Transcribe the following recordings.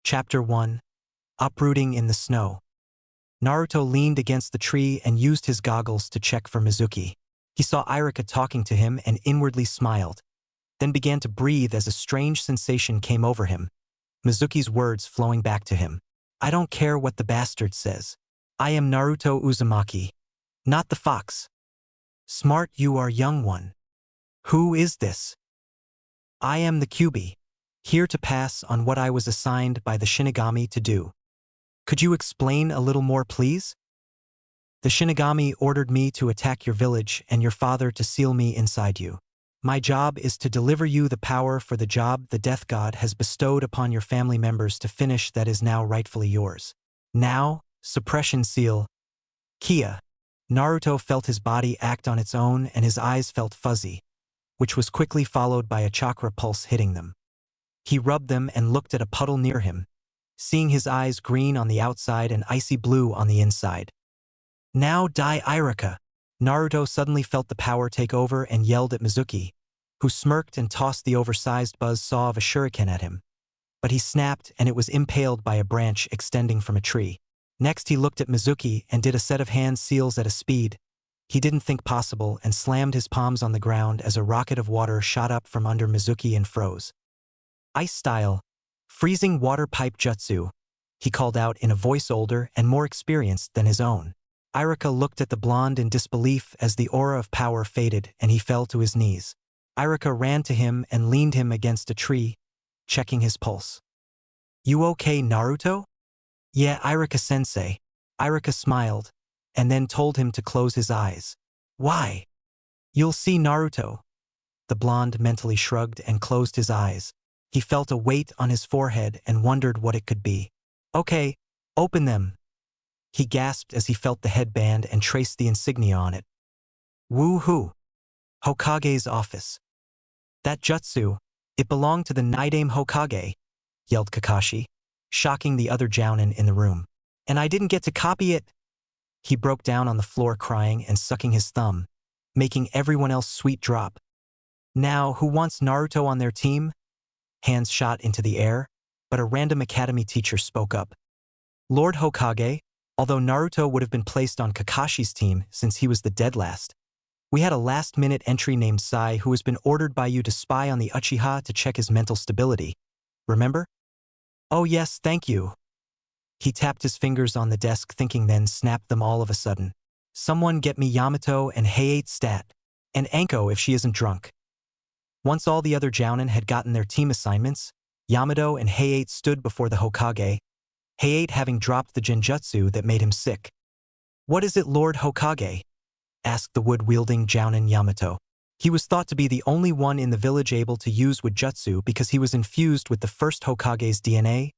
Chapter 1. Uprooting in the Snow. Naruto leaned against the tree and used his goggles to check for Mizuki. He saw Irika talking to him and inwardly smiled, then began to breathe as a strange sensation came over him. Mizuki's words flowing back to him. "I don't care what the bastard says. I am Naruto Uzumaki, not the fox. Smart you are, young one. Who is this? I am the Kyuubi, here to pass on what I was assigned by the Shinigami to do. Could you explain a little more, please? The Shinigami ordered me to attack your village and your father to seal me inside you. My job is to deliver you the power for the job the Death God has bestowed upon your family members to finish that is now rightfully yours. Now, suppression seal. Kia." Naruto felt his body act on its own and his eyes felt fuzzy, which was quickly followed by a chakra pulse hitting them. He rubbed them and looked at a puddle near him, seeing his eyes green on the outside and icy blue on the inside. "Now die, Irika." Naruto suddenly felt the power take over and yelled at Mizuki, who smirked and tossed the oversized buzzsaw of a shuriken at him. But he snapped and it was impaled by a branch extending from a tree. Next he looked at Mizuki and did a set of hand seals at a speed he didn't think possible and slammed his palms on the ground as a rocket of water shot up from under Mizuki and froze. "Ice style, freezing water pipe jutsu," he called out in a voice older and more experienced than his own. Irika looked at the blonde in disbelief as the aura of power faded and he fell to his knees. Irika ran to him and leaned him against a tree, checking his pulse. "You okay, Naruto?" "Yeah, Irika-sensei." Irika smiled, and then told him to close his eyes. "Why?" "You'll see, Naruto." The blonde mentally shrugged and closed his eyes. He felt a weight on his forehead and wondered what it could be. "Okay, open them." He gasped as he felt the headband and traced the insignia on it. "Woo-hoo! Hokage's office." "That jutsu, it belonged to the Nidaime Hokage," yelled Kakashi, shocking the other jounin in the room. "And I didn't get to copy it." He broke down on the floor crying and sucking his thumb, making everyone else sweet drop. "Now, who wants Naruto on their team?" Hands shot into the air, but a random academy teacher spoke up. "Lord Hokage, although Naruto would have been placed on Kakashi's team since he was the dead last. We had a last-minute entry named Sai who has been ordered by you to spy on the Uchiha to check his mental stability. Remember?" "Oh yes, thank you." He tapped his fingers on the desk thinking then snapped them all of a sudden. "Someone get me Yamato and Heiate stat. And Anko if she isn't drunk." Once all the other jounin had gotten their team assignments, Yamato and Heiate stood before the Hokage, Heiate having dropped the genjutsu that made him sick. "What is it, Lord Hokage?" asked the wood-wielding jounin Yamato. He was thought to be the only one in the village able to use woodjutsu because he was infused with the first Hokage's DNA,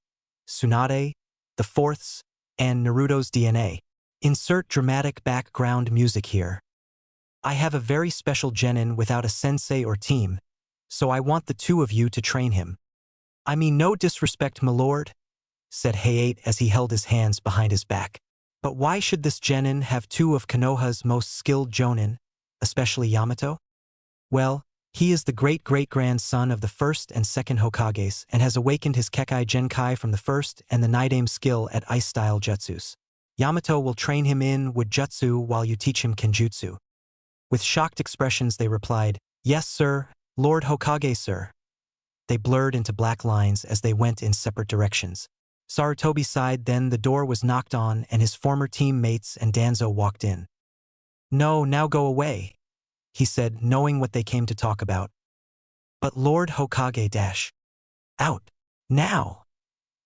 Tsunade, the fourth's, and Naruto's DNA. Insert dramatic background music here. "I have a very special genin without a sensei or team, so I want the two of you to train him." "I mean no disrespect, my lord," said Heiate as he held his hands behind his back. "But why should this genin have two of Konoha's most skilled jonin, especially Yamato?" "Well, he is the great-great-grandson of the first and second Hokages and has awakened his Kekkei Genkai from the first and the Nidaime skill at ice-style jutsus. Yamato will train him in woodjutsu while you teach him kenjutsu." With shocked expressions they replied, "Yes, sir, Lord Hokage, sir." They blurred into black lines as they went in separate directions. Sarutobi sighed, then the door was knocked on and his former teammates and Danzo walked in. "No, now go away," he said, knowing what they came to talk about. "But Lord Hokage dash. Out. Now!"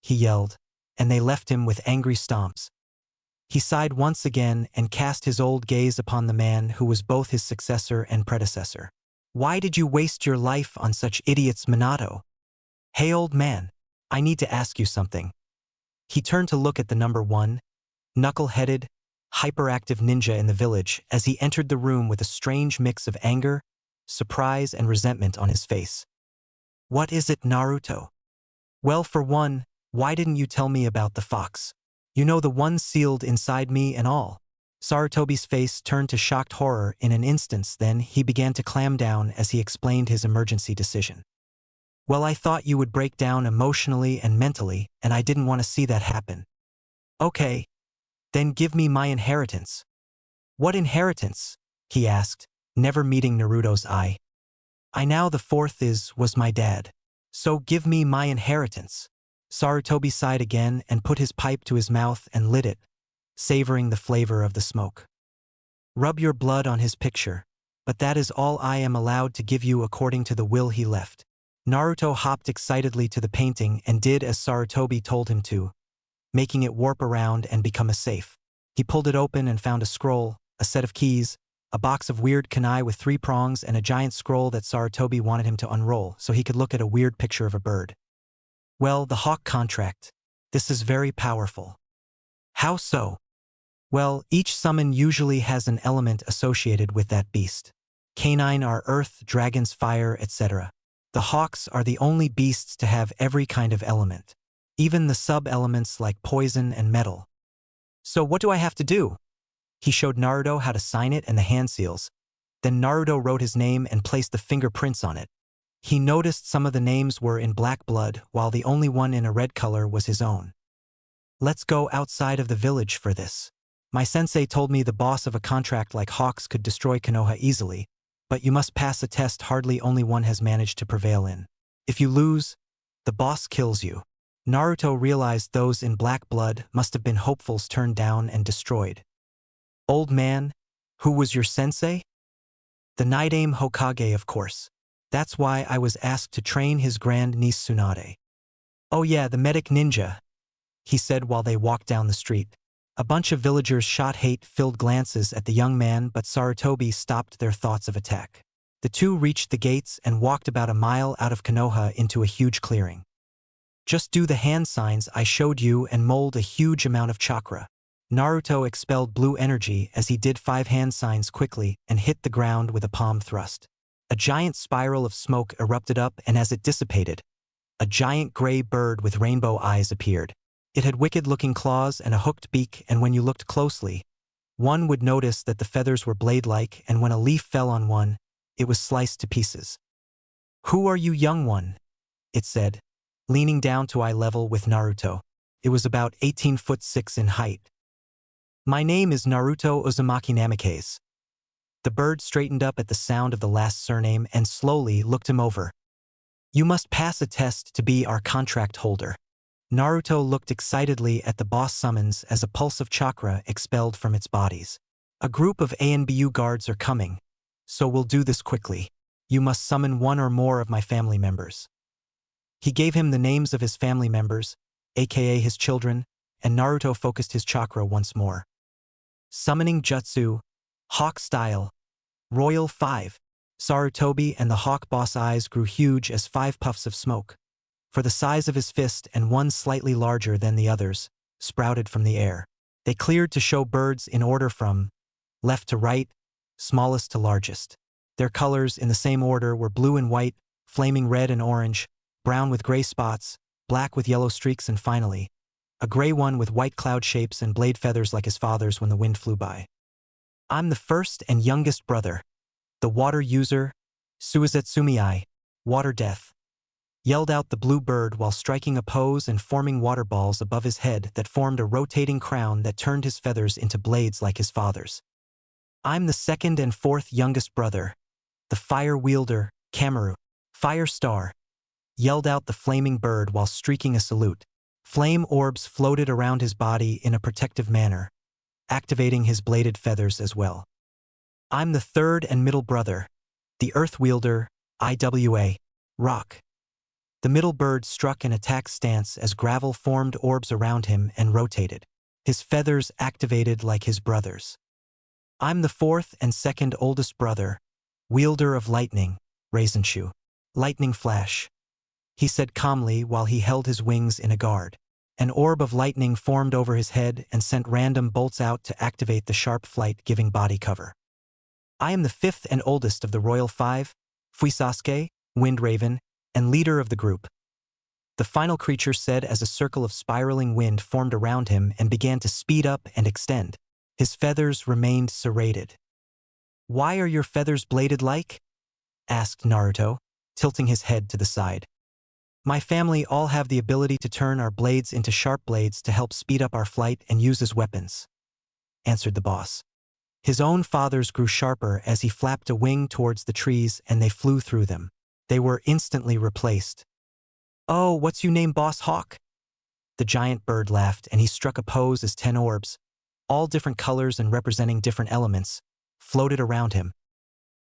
he yelled, and they left him with angry stomps. He sighed once again and cast his old gaze upon the man who was both his successor and predecessor. "Why did you waste your life on such idiots, Minato? Hey old man, I need to ask you something." He turned to look at the number one, knuckle-headed, hyperactive ninja in the village as he entered the room with a strange mix of anger, surprise, and resentment on his face. "What is it, Naruto?" "Well, for one, why didn't you tell me about the fox? You know, the one sealed inside me and all." Sarutobi's face turned to shocked horror in an instant, then he began to clam down as he explained his emergency decision. Well, I thought you would break down emotionally and mentally, and I didn't want to see that happen. Okay. Then give me my inheritance. What inheritance? He asked, never meeting Naruto's eye. I now the fourth was my dad. So give me my inheritance. Sarutobi sighed again and put his pipe to his mouth and lit it, savoring the flavor of the smoke. Rub your blood on his picture, but that is all I am allowed to give you according to the will he left. Naruto hopped excitedly to the painting and did as Sarutobi told him to, making it warp around and become a safe. He pulled it open and found a scroll, a set of keys, a box of weird kunai with 3 prongs and a giant scroll that Sarutobi wanted him to unroll so he could look at a weird picture of a bird. Well, the hawk contract. This is very powerful. How so? Well, each summon usually has an element associated with that beast. Canine are earth, dragons fire, etc. The hawks are the only beasts to have every kind of element, even the sub-elements like poison and metal. So what do I have to do? He showed Naruto how to sign it and the hand seals. Then Naruto wrote his name and placed the fingerprints on it. He noticed some of the names were in black blood, while the only one in a red color was his own. Let's go outside of the village for this. My sensei told me the boss of a contract like Hawks could destroy Konoha easily, but you must pass a test hardly only one has managed to prevail in. If you lose, the boss kills you. Naruto realized those in black blood must have been hopefuls turned down and destroyed. Old man, who was your sensei? The Nidaime Hokage, of course. That's why I was asked to train his grand niece Tsunade. Oh yeah, the medic ninja, he said while they walked down the street. A bunch of villagers shot hate-filled glances at the young man, but Sarutobi stopped their thoughts of attack. The two reached the gates and walked about a mile out of Konoha into a huge clearing. Just do the hand signs I showed you and mold a huge amount of chakra. Naruto expelled blue energy as he did 5 hand signs quickly and hit the ground with a palm thrust. A giant spiral of smoke erupted up, and as it dissipated, a giant gray bird with rainbow eyes appeared. It had wicked-looking claws and a hooked beak, and when you looked closely, one would notice that the feathers were blade-like, and when a leaf fell on one, it was sliced to pieces. Who are you, young one? It said, leaning down to eye level with Naruto. It was about 18'6" in height. My name is Naruto Uzumaki Namikaze. The bird straightened up at the sound of the last surname and slowly looked him over. You must pass a test to be our contract holder. Naruto looked excitedly at the boss summons as a pulse of chakra expelled from its bodies. A group of ANBU guards are coming, so we'll do this quickly. You must summon one or more of my family members. He gave him the names of his family members, aka his children, and Naruto focused his chakra once more. Summoning Jutsu, Hawk Style, Royal 5. Sarutobi and the Hawk boss eyes grew huge as 5 puffs of smoke, for the size of his fist and one slightly larger than the others, sprouted from the air. They cleared to show birds in order from left to right, smallest to largest. Their colors in the same order were blue and white, flaming red and orange, brown with gray spots, black with yellow streaks, and finally, a gray one with white cloud shapes and blade feathers like his father's when the wind flew by. I'm the first and youngest brother. The water user, Suizetsumi, water death, yelled out the blue bird while striking a pose and forming water balls above his head that formed a rotating crown that turned his feathers into blades like his father's. I'm the second and fourth youngest brother. The fire wielder, Kamaru, fire star, yelled out the flaming bird while streaking a salute. Flame orbs floated around his body in a protective manner, activating his bladed feathers as well. I'm the third and middle brother, the earth wielder, IWA, rock. The middle bird struck an attack stance as gravel formed orbs around him and rotated. His feathers activated like his brother's. I'm the fourth and second oldest brother, wielder of lightning, Raizenshu, lightning flash, he said calmly while he held his wings in a guard. An orb of lightning formed over his head and sent random bolts out to activate the sharp flight, giving body cover. I am the fifth and oldest of the Royal 5, Fuisasuke, Wind Raven, and leader of the group. The final creature said as a circle of spiraling wind formed around him and began to speed up and extend. His feathers remained serrated. Why are your feathers bladed like? Asked Naruto, tilting his head to the side. My family all have the ability to turn our blades into sharp blades to help speed up our flight and use as weapons, answered the boss. His own father's grew sharper as he flapped a wing towards the trees and they flew through them. They were instantly replaced. Oh, what's you name, Boss Hawk? The giant bird laughed and he struck a pose as 10 orbs, all different colors and representing different elements, floated around him.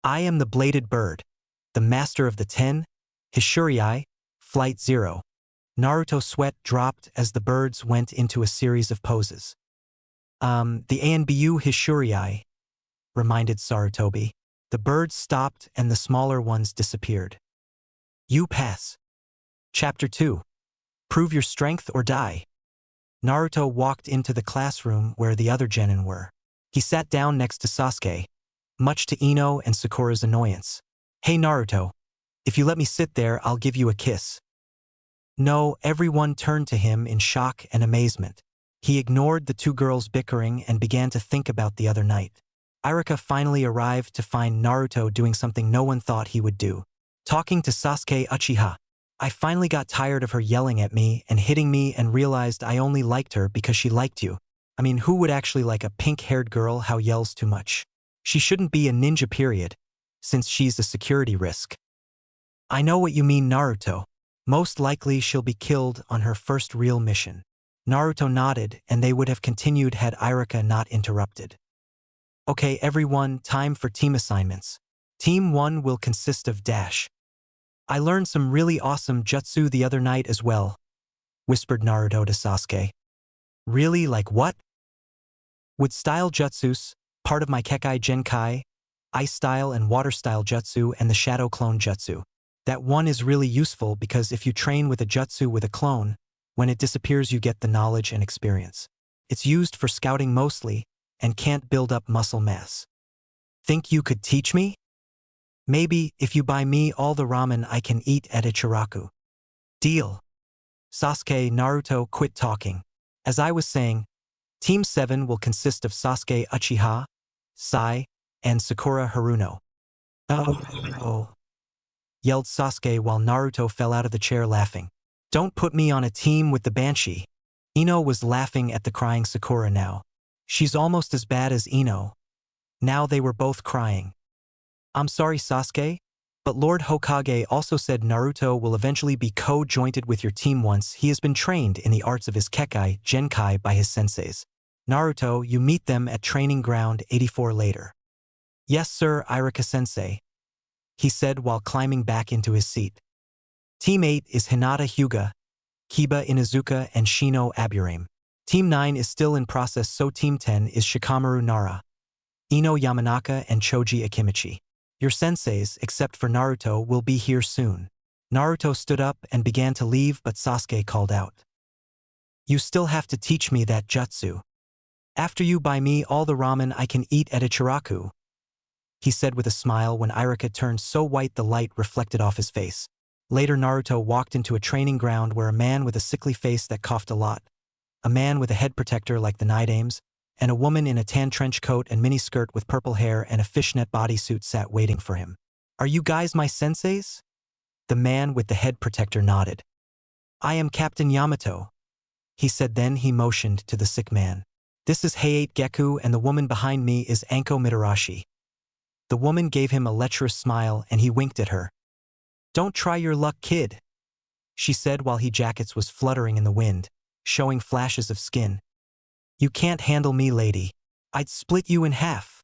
I am the bladed bird, the master of the 10, Hishurii, Flight 0. Naruto's sweat dropped as the birds went into a series of poses. The Anbu Hishurii, reminded Sarutobi. The birds stopped and the smaller ones disappeared. You pass. Chapter 2. Prove your strength or die. Naruto walked into the classroom where the other genin were. He sat down next to Sasuke, much to Ino and Sakura's annoyance. Hey Naruto, if you let me sit there, I'll give you a kiss. No, everyone turned to him in shock and amazement. He ignored the two girls bickering and began to think about the other night. Iruka finally arrived to find Naruto doing something no one thought he would do. Talking to Sasuke Uchiha. I finally got tired of her yelling at me and hitting me and realized I only liked her because she liked you. I mean, who would actually like a pink-haired girl who yells too much? She shouldn't be a ninja period, since she's a security risk. I know what you mean, Naruto. Most likely she'll be killed on her first real mission. Naruto nodded and they would have continued had Iruka not interrupted. Okay everyone, time for team assignments. Team 1 will consist of dash. I learned some really awesome jutsu the other night as well, whispered Naruto to Sasuke. Really, like what? Wood style jutsus, part of my Kekkei Genkai, ice style and water style jutsu and the shadow clone jutsu. That one is really useful because if you train with a jutsu with a clone, when it disappears you get the knowledge and experience. It's used for scouting mostly, and can't build up muscle mass. Think you could teach me? Maybe, if you buy me all the ramen I can eat at Ichiraku. Deal. Sasuke, Naruto, quit talking. As I was saying, Team 7 will consist of Sasuke Uchiha, Sai, and Sakura Haruno. Oh, yelled Sasuke while Naruto fell out of the chair laughing. Don't put me on a team with the Banshee. Ino was laughing at the crying Sakura now. She's almost as bad as Ino. Now they were both crying. I'm sorry Sasuke, but Lord Hokage also said Naruto will eventually be co-jointed with your team once he has been trained in the arts of his Kekkei Genkai by his senseis. Naruto, you meet them at training ground 84 later. Yes sir, Iruka-sensei, he said while climbing back into his seat. Team 8 is Hinata Hyuga, Kiba Inuzuka and Shino Aburame. Team 9 is still in process, so Team 10 is Shikamaru Nara, Ino Yamanaka and Choji Akimichi. Your senseis, except for Naruto, will be here soon. Naruto stood up and began to leave, but Sasuke called out. You still have to teach me that jutsu. After you buy me all the ramen I can eat at Ichiraku, he said with a smile when Iruka turned so white the light reflected off his face. Later Naruto walked into a training ground where a man with a sickly face that coughed a lot, a man with a head protector like the Nidames, and a woman in a tan trench coat and miniskirt with purple hair and a fishnet bodysuit sat waiting for him. Are you guys my senseis? The man with the head protector nodded. I am Captain Yamato, he said. Then he motioned to the sick man. This is Heiate Geku and the woman behind me is Anko Mitarashi. The woman gave him a lecherous smile and he winked at her. Don't try your luck, kid, she said while his jacket was fluttering in the wind, showing flashes of skin. You can't handle me, lady. I'd split you in half.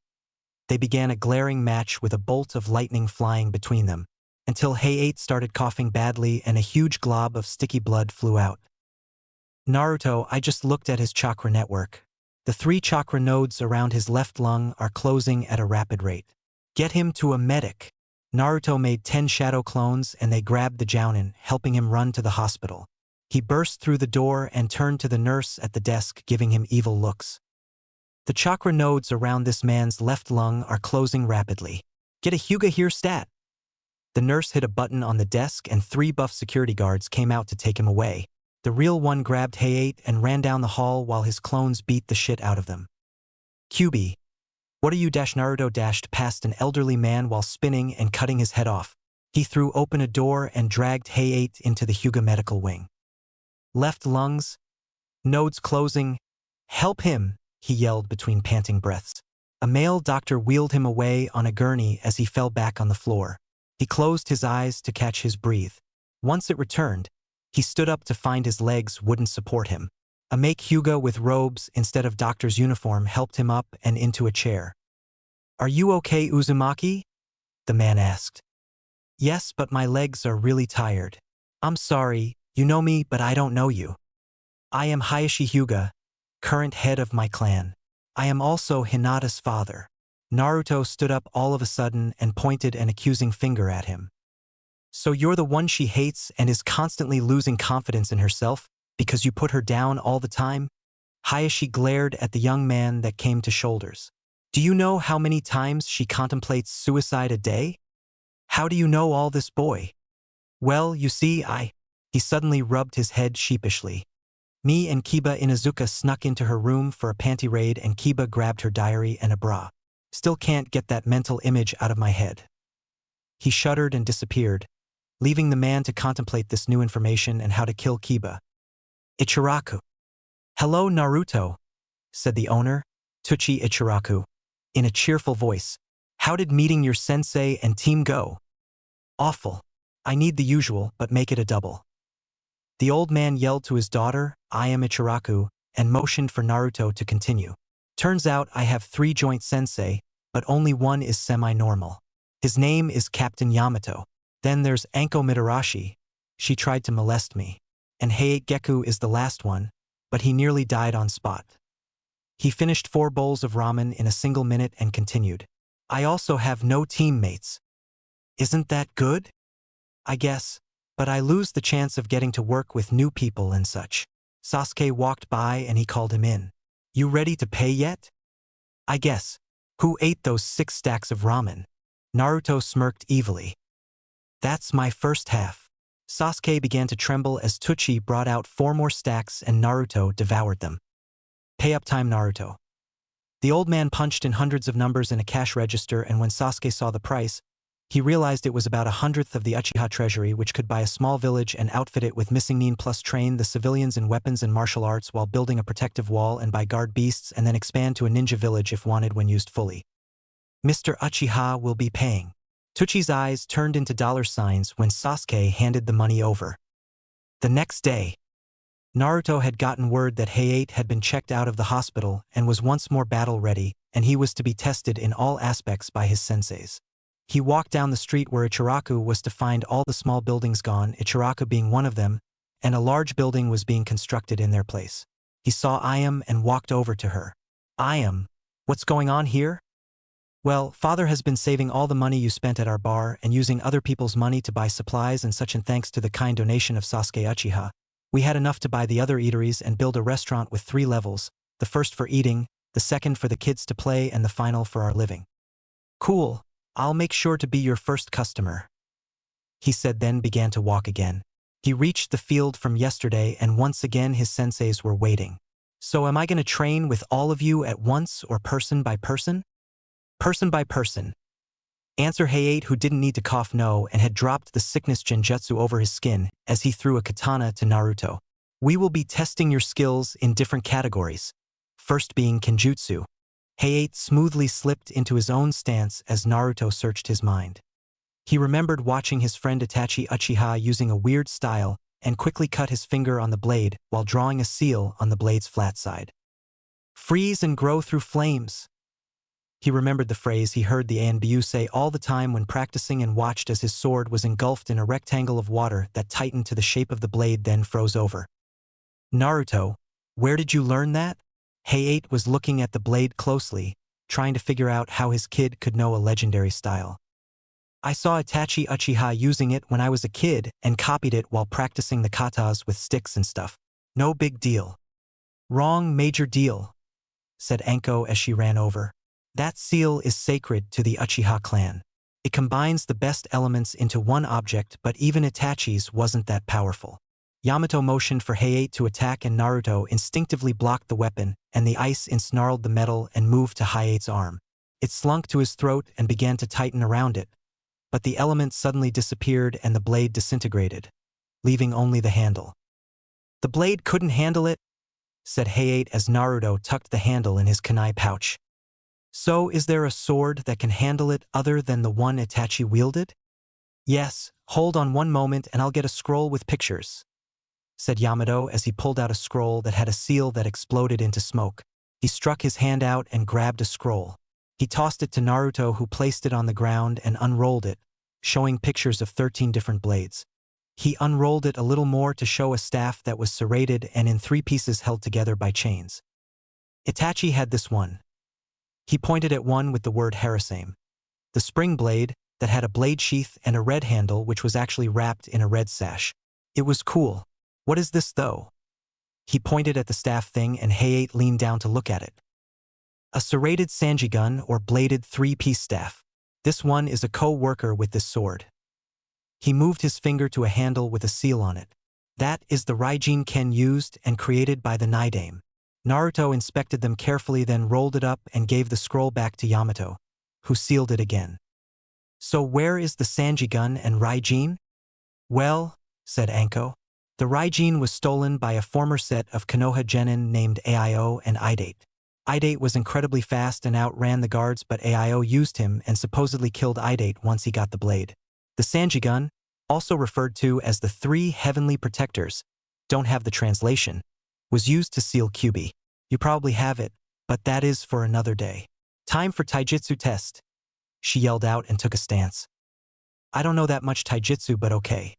They began a glaring match with a bolt of lightning flying between them, until Heiate started coughing badly and a huge glob of sticky blood flew out. Naruto, I just looked at his chakra network. The 3 chakra nodes around his left lung are closing at a rapid rate. Get him to a medic. Naruto made 10 shadow clones and they grabbed the Jounin, helping him run to the hospital. He burst through the door and turned to the nurse at the desk, giving him evil looks. The chakra nodes around this man's left lung are closing rapidly. Get a Hyuga here stat. The nurse hit a button on the desk and 3 buff security guards came out to take him away. The real one grabbed Heiate and ran down the hall while his clones beat the shit out of them. Kyuubi, what are you? Naruto dashed past an elderly man while spinning and cutting his head off. He threw open a door and dragged Hayate into the Hyuga medical wing. Left lungs, nodes closing. Help him, he yelled between panting breaths. A male doctor wheeled him away on a gurney as he fell back on the floor. He closed his eyes to catch his breath. Once it returned, he stood up to find his legs wouldn't support him. A make Hyuga with robes instead of doctor's uniform helped him up and into a chair. Are you okay, Uzumaki? The man asked. Yes, but my legs are really tired. I'm sorry, you know me, but I don't know you. I am Hayashi Hyuga, current head of my clan. I am also Hinata's father. Naruto stood up all of a sudden and pointed an accusing finger at him. So you're the one she hates and is constantly losing confidence in herself because you put her down all the time? Hayashi glared at the young man that came to shoulders. Do you know how many times she contemplates suicide a day? How do you know all this, boy? Well, you see, He suddenly rubbed his head sheepishly. Me and Kiba Inuzuka snuck into her room for a panty raid and Kiba grabbed her diary and a bra. Still can't get that mental image out of my head. He shuddered and disappeared, leaving the man to contemplate this new information and how to kill Kiba. Ichiraku. Hello, Naruto, said the owner, Tsuchi Ichiraku, in a cheerful voice. How did meeting your sensei and team go? Awful. I need the usual, but make it a double. The old man yelled to his daughter, I am Ichiraku, and motioned for Naruto to continue. Turns out I have 3 joint sensei, but only one is semi-normal. His name is Captain Yamato. Then there's Anko Mitarashi. She tried to molest me. And Hayate Geku is the last one, but he nearly died on spot. He finished 4 bowls of ramen in a single minute and continued. I also have no teammates. Isn't that good? I guess, but I lose the chance of getting to work with new people and such. Sasuke walked by and he called him in. You ready to pay yet? I guess. Who ate those 6 stacks of ramen? Naruto smirked evilly. That's my first half. Sasuke began to tremble as Tsuchi brought out 4 more stacks and Naruto devoured them. Pay up time, Naruto. The old man punched in hundreds of numbers in a cash register, and when Sasuke saw the price, he realized it was about 1/100th of the Uchiha treasury, which could buy a small village and outfit it with missing nin plus train the civilians in weapons and martial arts while building a protective wall and buy guard beasts and then expand to a ninja village if wanted when used fully. Mr. Uchiha will be paying. Tsuchi's eyes turned into dollar signs when Sasuke handed the money over. The next day, Naruto had gotten word that Hayate had been checked out of the hospital and was once more battle-ready, and he was to be tested in all aspects by his senseis. He walked down the street where Ichiraku was to find all the small buildings gone, Ichiraku being one of them, and a large building was being constructed in their place. He saw Ayam and walked over to her. Ayam, what's going on here? Well, father has been saving all the money you spent at our bar and using other people's money to buy supplies and such, and thanks to the kind donation of Sasuke Uchiha, we had enough to buy the other eateries and build a restaurant with 3 levels, the first for eating, the second for the kids to play, and the final for our living. Cool. I'll make sure to be your first customer, he said, then began to walk again. He reached the field from yesterday and once again his senseis were waiting. So am I going to train with all of you at once or person by person? Person by person. Answer Hayate, who didn't need to cough no and had dropped the sickness genjutsu over his skin as he threw a katana to Naruto. We will be testing your skills in different categories, first being kenjutsu. Hayate smoothly slipped into his own stance as Naruto searched his mind. He remembered watching his friend Itachi Uchiha using a weird style and quickly cut his finger on the blade while drawing a seal on the blade's flat side. Freeze and grow through flames. He remembered the phrase he heard the Anbu say all the time when practicing and watched as his sword was engulfed in a rectangle of water that tightened to the shape of the blade then froze over. Naruto, where did you learn that? Hayate was looking at the blade closely, trying to figure out how his kid could know a legendary style. I saw Itachi Uchiha using it when I was a kid and copied it while practicing the katas with sticks and stuff. No big deal. Wrong major deal, said Anko as she ran over. That seal is sacred to the Uchiha clan. It combines the best elements into one object, but even Itachi's wasn't that powerful. Yamato motioned for Hayate to attack and Naruto instinctively blocked the weapon, and the ice ensnarled the metal and moved to Hayate's arm. It slunk to his throat and began to tighten around it, but the element suddenly disappeared and the blade disintegrated, leaving only the handle. "The blade couldn't handle it," said Hayate as Naruto tucked the handle in his kunai pouch. "So is there a sword that can handle it other than the one Itachi wielded?" "Yes, hold on one moment and I'll get a scroll with pictures," said Yamato as he pulled out a scroll that had a seal that exploded into smoke. He struck his hand out and grabbed a scroll. He tossed it to Naruto, who placed it on the ground and unrolled it, showing pictures of 13 different blades. He unrolled it a little more to show a staff that was serrated and in 3 pieces held together by chains. Itachi had this one. He pointed at one with the word Harasame. The spring blade that had a blade sheath and a red handle which was actually wrapped in a red sash. It was cool. "What is this though?" He pointed at the staff thing and Hayate leaned down to look at it. "A serrated Sanji gun or bladed 3-piece staff. This one is a co-worker with this sword." He moved his finger to a handle with a seal on it. "That is the Raijin Ken used and created by the Naidame." Naruto inspected them carefully, then rolled it up and gave the scroll back to Yamato, who sealed it again. "So where is the Sanji gun and Raijin?" "Well," said Anko, "the Raijin was stolen by a former set of Konoha genin named Aio and Idate. Idate was incredibly fast and outran the guards, but Aio used him and supposedly killed Idate once he got the blade. The Sanji gun, also referred to as the 3 Heavenly Protectors, don't have the translation, was used to seal Kyuubi. You probably have it, but that is for another day. Time for taijutsu test," she yelled out and took a stance. "I don't know that much taijutsu, but okay."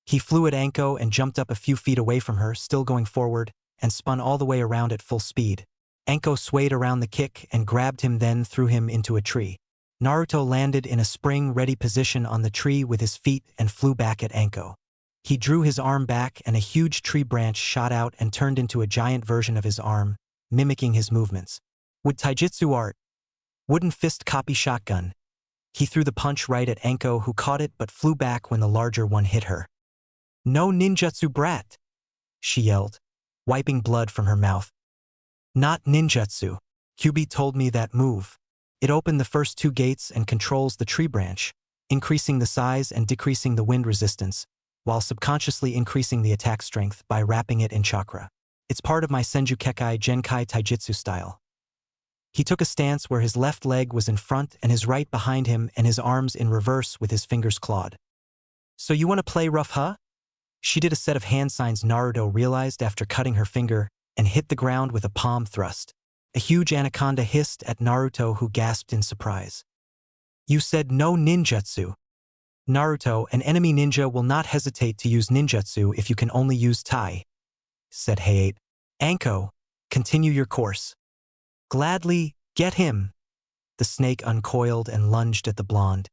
He flew at Anko and jumped up a few feet away from her, still going forward, and spun all the way around at full speed. Anko swayed around the kick and grabbed him, then threw him into a tree. Naruto landed in a spring-ready position on the tree with his feet and flew back at Anko. He drew his arm back and a huge tree branch shot out and turned into a giant version of his arm, mimicking his movements. With taijutsu art, wooden fist copy shotgun. He threw the punch right at Anko, who caught it but flew back when the larger one hit her. "No ninjutsu, brat!" she yelled, wiping blood from her mouth. "Not ninjutsu. Kyuubi told me that move. It opened the first 2 gates and controls the tree branch, increasing the size and decreasing the wind resistance, while subconsciously increasing the attack strength by wrapping it in chakra. It's part of my Senju Kekkei Genkai taijutsu style." He took a stance where his left leg was in front and his right behind him and his arms in reverse with his fingers clawed. "So you want to play rough, huh?" She did a set of hand signs Naruto realized after cutting her finger and hit the ground with a palm thrust. A huge anaconda hissed at Naruto, who gasped in surprise. "You said no ninjutsu." "Naruto, an enemy ninja will not hesitate to use ninjutsu if you can only use tai," said Hayate. "Anko, continue your course." "Gladly, get him." The snake uncoiled and lunged at the blonde.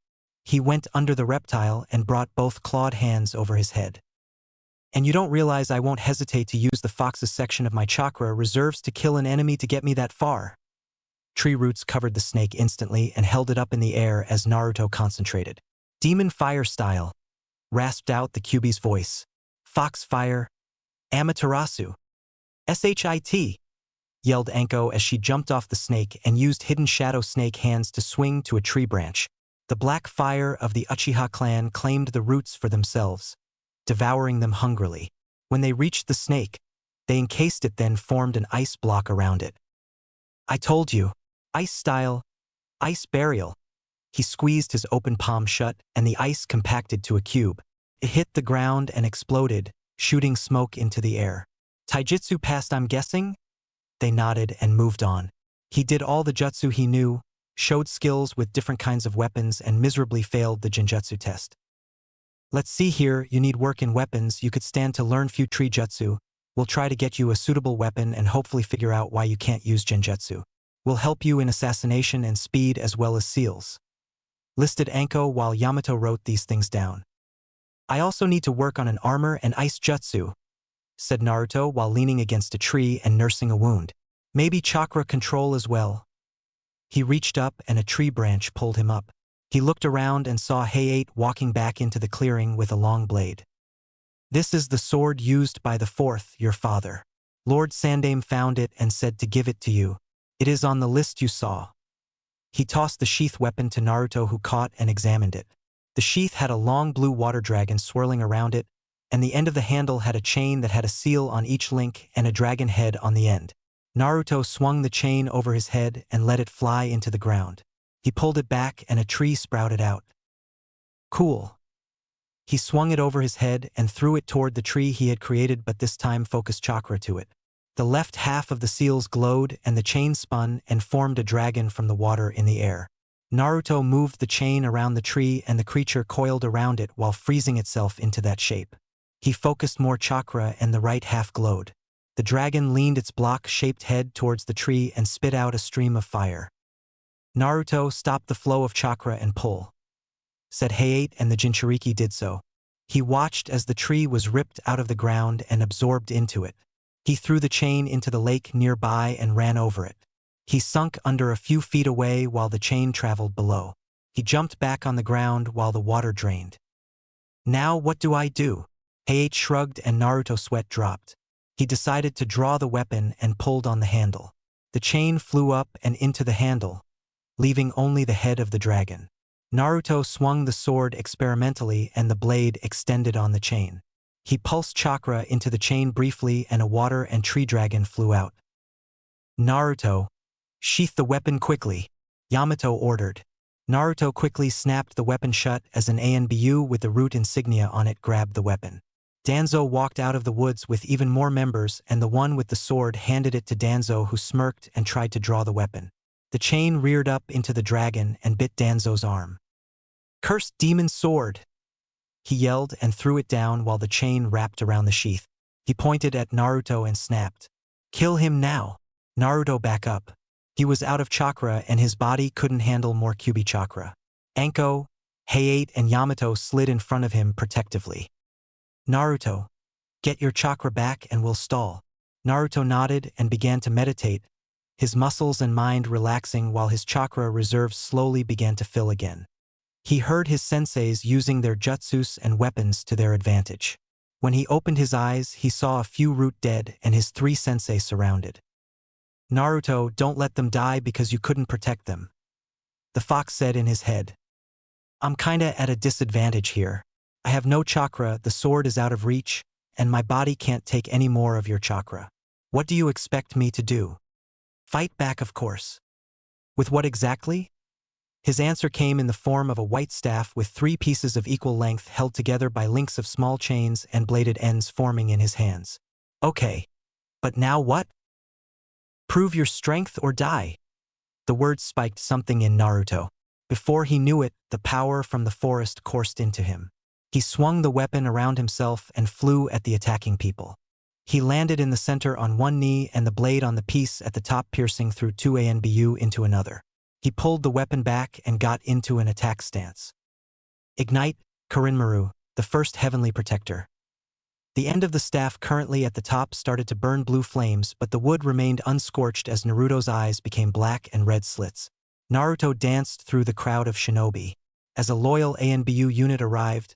He went under the reptile and brought both clawed hands over his head. "And you don't realize I won't hesitate to use the fox's section of my chakra reserves to kill an enemy to get me that far." Tree roots covered the snake instantly and held it up in the air as Naruto concentrated. "Demon fire style," rasped out the Kyuubi's voice. "Fox fire. Amaterasu. Shit," yelled Anko as she jumped off the snake and used hidden shadow snake hands to swing to a tree branch. The black fire of the Uchiha clan claimed the roots for themselves, devouring them hungrily. When they reached the snake, they encased it, then formed an ice block around it. "I told you. Ice style. Ice burial." He squeezed his open palm shut and the ice compacted to a cube. It hit the ground and exploded, shooting smoke into the air. "Taijutsu passed, I'm guessing?" They nodded and moved on. He did all the jutsu he knew, showed skills with different kinds of weapons, and miserably failed the genjutsu test. "Let's see here, you need work in weapons. You could stand to learn few tree jutsu. We'll try to get you a suitable weapon and hopefully figure out why you can't use genjutsu. We'll help you in assassination and speed as well as seals," listed Anko while Yamato wrote these things down. "I also need to work on an armor and ice jutsu," said Naruto while leaning against a tree and nursing a wound. "Maybe chakra control as well." He reached up and a tree branch pulled him up. He looked around and saw Hayate walking back into the clearing with a long blade. "This is the sword used by the 4th, your father. Lord Sandame found it and said to give it to you. It is on the list you saw." He tossed the sheath weapon to Naruto, who caught and examined it. The sheath had a long blue water dragon swirling around it, and the end of the handle had a chain that had a seal on each link and a dragon head on the end. Naruto swung the chain over his head and let it fly into the ground. He pulled it back and a tree sprouted out. Cool. He swung it over his head and threw it toward the tree he had created, but this time focused chakra to it. The left half of the seals glowed and the chain spun and formed a dragon from the water in the air. Naruto moved the chain around the tree and the creature coiled around it while freezing itself into that shape. He focused more chakra and the right half glowed. The dragon leaned its block-shaped head towards the tree and spit out a stream of fire. Naruto stopped the flow of chakra and pull, said Hayate, and the Jinchuriki did so. He watched as the tree was ripped out of the ground and absorbed into it. He threw the chain into the lake nearby and ran over it. He sunk under a few feet away while the chain traveled below. He jumped back on the ground while the water drained. Now what do I do? Hayate shrugged and Naruto's sweat dropped. He decided to draw the weapon and pulled on the handle. The chain flew up and into the handle, leaving only the head of the dragon. Naruto swung the sword experimentally and the blade extended on the chain. He pulsed chakra into the chain briefly and a water and tree dragon flew out. Naruto, sheath the weapon quickly, Yamato ordered. Naruto quickly snapped the weapon shut as an ANBU with the root insignia on it grabbed the weapon. Danzo walked out of the woods with even more members and the one with the sword handed it to Danzo, who smirked and tried to draw the weapon. The chain reared up into the dragon and bit Danzo's arm. "Cursed demon sword!" he yelled and threw it down while the chain wrapped around the sheath. He pointed at Naruto and snapped, "Kill him now!" Naruto, back up. He was out of chakra and his body couldn't handle more Kyuubi chakra. Anko, Hayate, and Yamato slid in front of him protectively. "Naruto, get your chakra back and we'll stall." Naruto nodded and began to meditate, his muscles and mind relaxing while his chakra reserves slowly began to fill again. He heard his senseis using their jutsus and weapons to their advantage. When he opened his eyes, he saw a few root dead and his 3 sensei surrounded. "Naruto, don't let them die because you couldn't protect them," the fox said in his head. "I'm kinda at a disadvantage here. I have no chakra, the sword is out of reach, and my body can't take any more of your chakra. What do you expect me to do? Fight back, of course." "With what exactly?" His answer came in the form of a white staff with 3 pieces of equal length held together by links of small chains and bladed ends forming in his hands. "Okay. But now what?" "Prove your strength or die." The words spiked something in Naruto. Before he knew it, the power from the forest coursed into him. He swung the weapon around himself and flew at the attacking people. He landed in the center on one knee and the blade on the piece at the top piercing through 2 ANBU into another. He pulled the weapon back and got into an attack stance. "Ignite, Korinmaru, the first heavenly protector." The end of the staff currently at the top started to burn blue flames, but the wood remained unscorched as Naruto's eyes became black and red slits. Naruto danced through the crowd of shinobi. As a loyal ANBU unit arrived,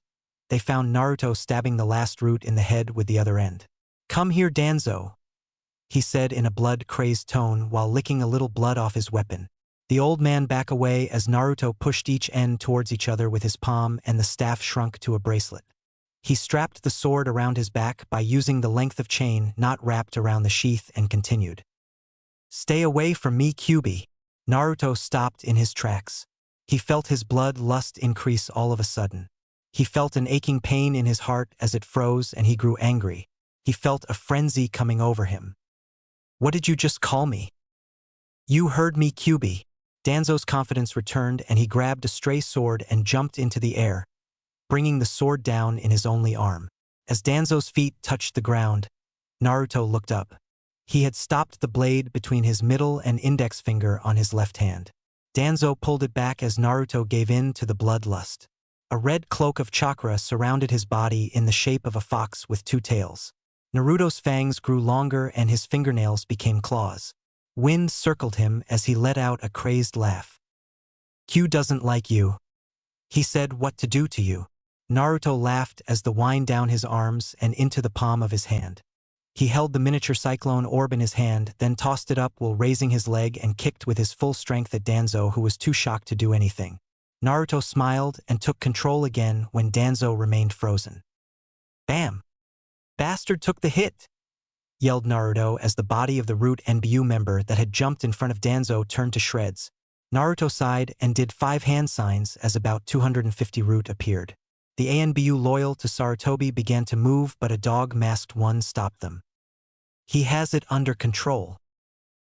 they found Naruto stabbing the last root in the head with the other end. "Come here, Danzo," he said in a blood-crazed tone while licking a little blood off his weapon. The old man backed away as Naruto pushed each end towards each other with his palm and the staff shrunk to a bracelet. He strapped the sword around his back by using the length of chain not wrapped around the sheath and continued. "Stay away from me, Kyuubi." Naruto stopped in his tracks. He felt his blood lust increase all of a sudden. He felt an aching pain in his heart as it froze and he grew angry. He felt a frenzy coming over him. "What did you just call me?" "You heard me, Kyuubi." Danzo's confidence returned and he grabbed a stray sword and jumped into the air, bringing the sword down in his only arm. As Danzo's feet touched the ground, Naruto looked up. He had stopped the blade between his middle and index finger on his left hand. Danzo pulled it back as Naruto gave in to the bloodlust. A red cloak of chakra surrounded his body in the shape of a fox with 2 tails. Naruto's fangs grew longer and his fingernails became claws. Wind circled him as he let out a crazed laugh. "Q doesn't like you. He said what to do to you." Naruto laughed as the wind down his arms and into the palm of his hand. He held the miniature cyclone orb in his hand, then tossed it up while raising his leg and kicked with his full strength at Danzo, who was too shocked to do anything. Naruto smiled and took control again when Danzo remained frozen. Bam! Bastard took the hit! Yelled Naruto as the body of the Root NBU member that had jumped in front of Danzo turned to shreds. Naruto sighed and did 5 hand signs as about 250 Root appeared. The ANBU loyal to Sarutobi began to move, but a dog-masked one stopped them. He has it under control.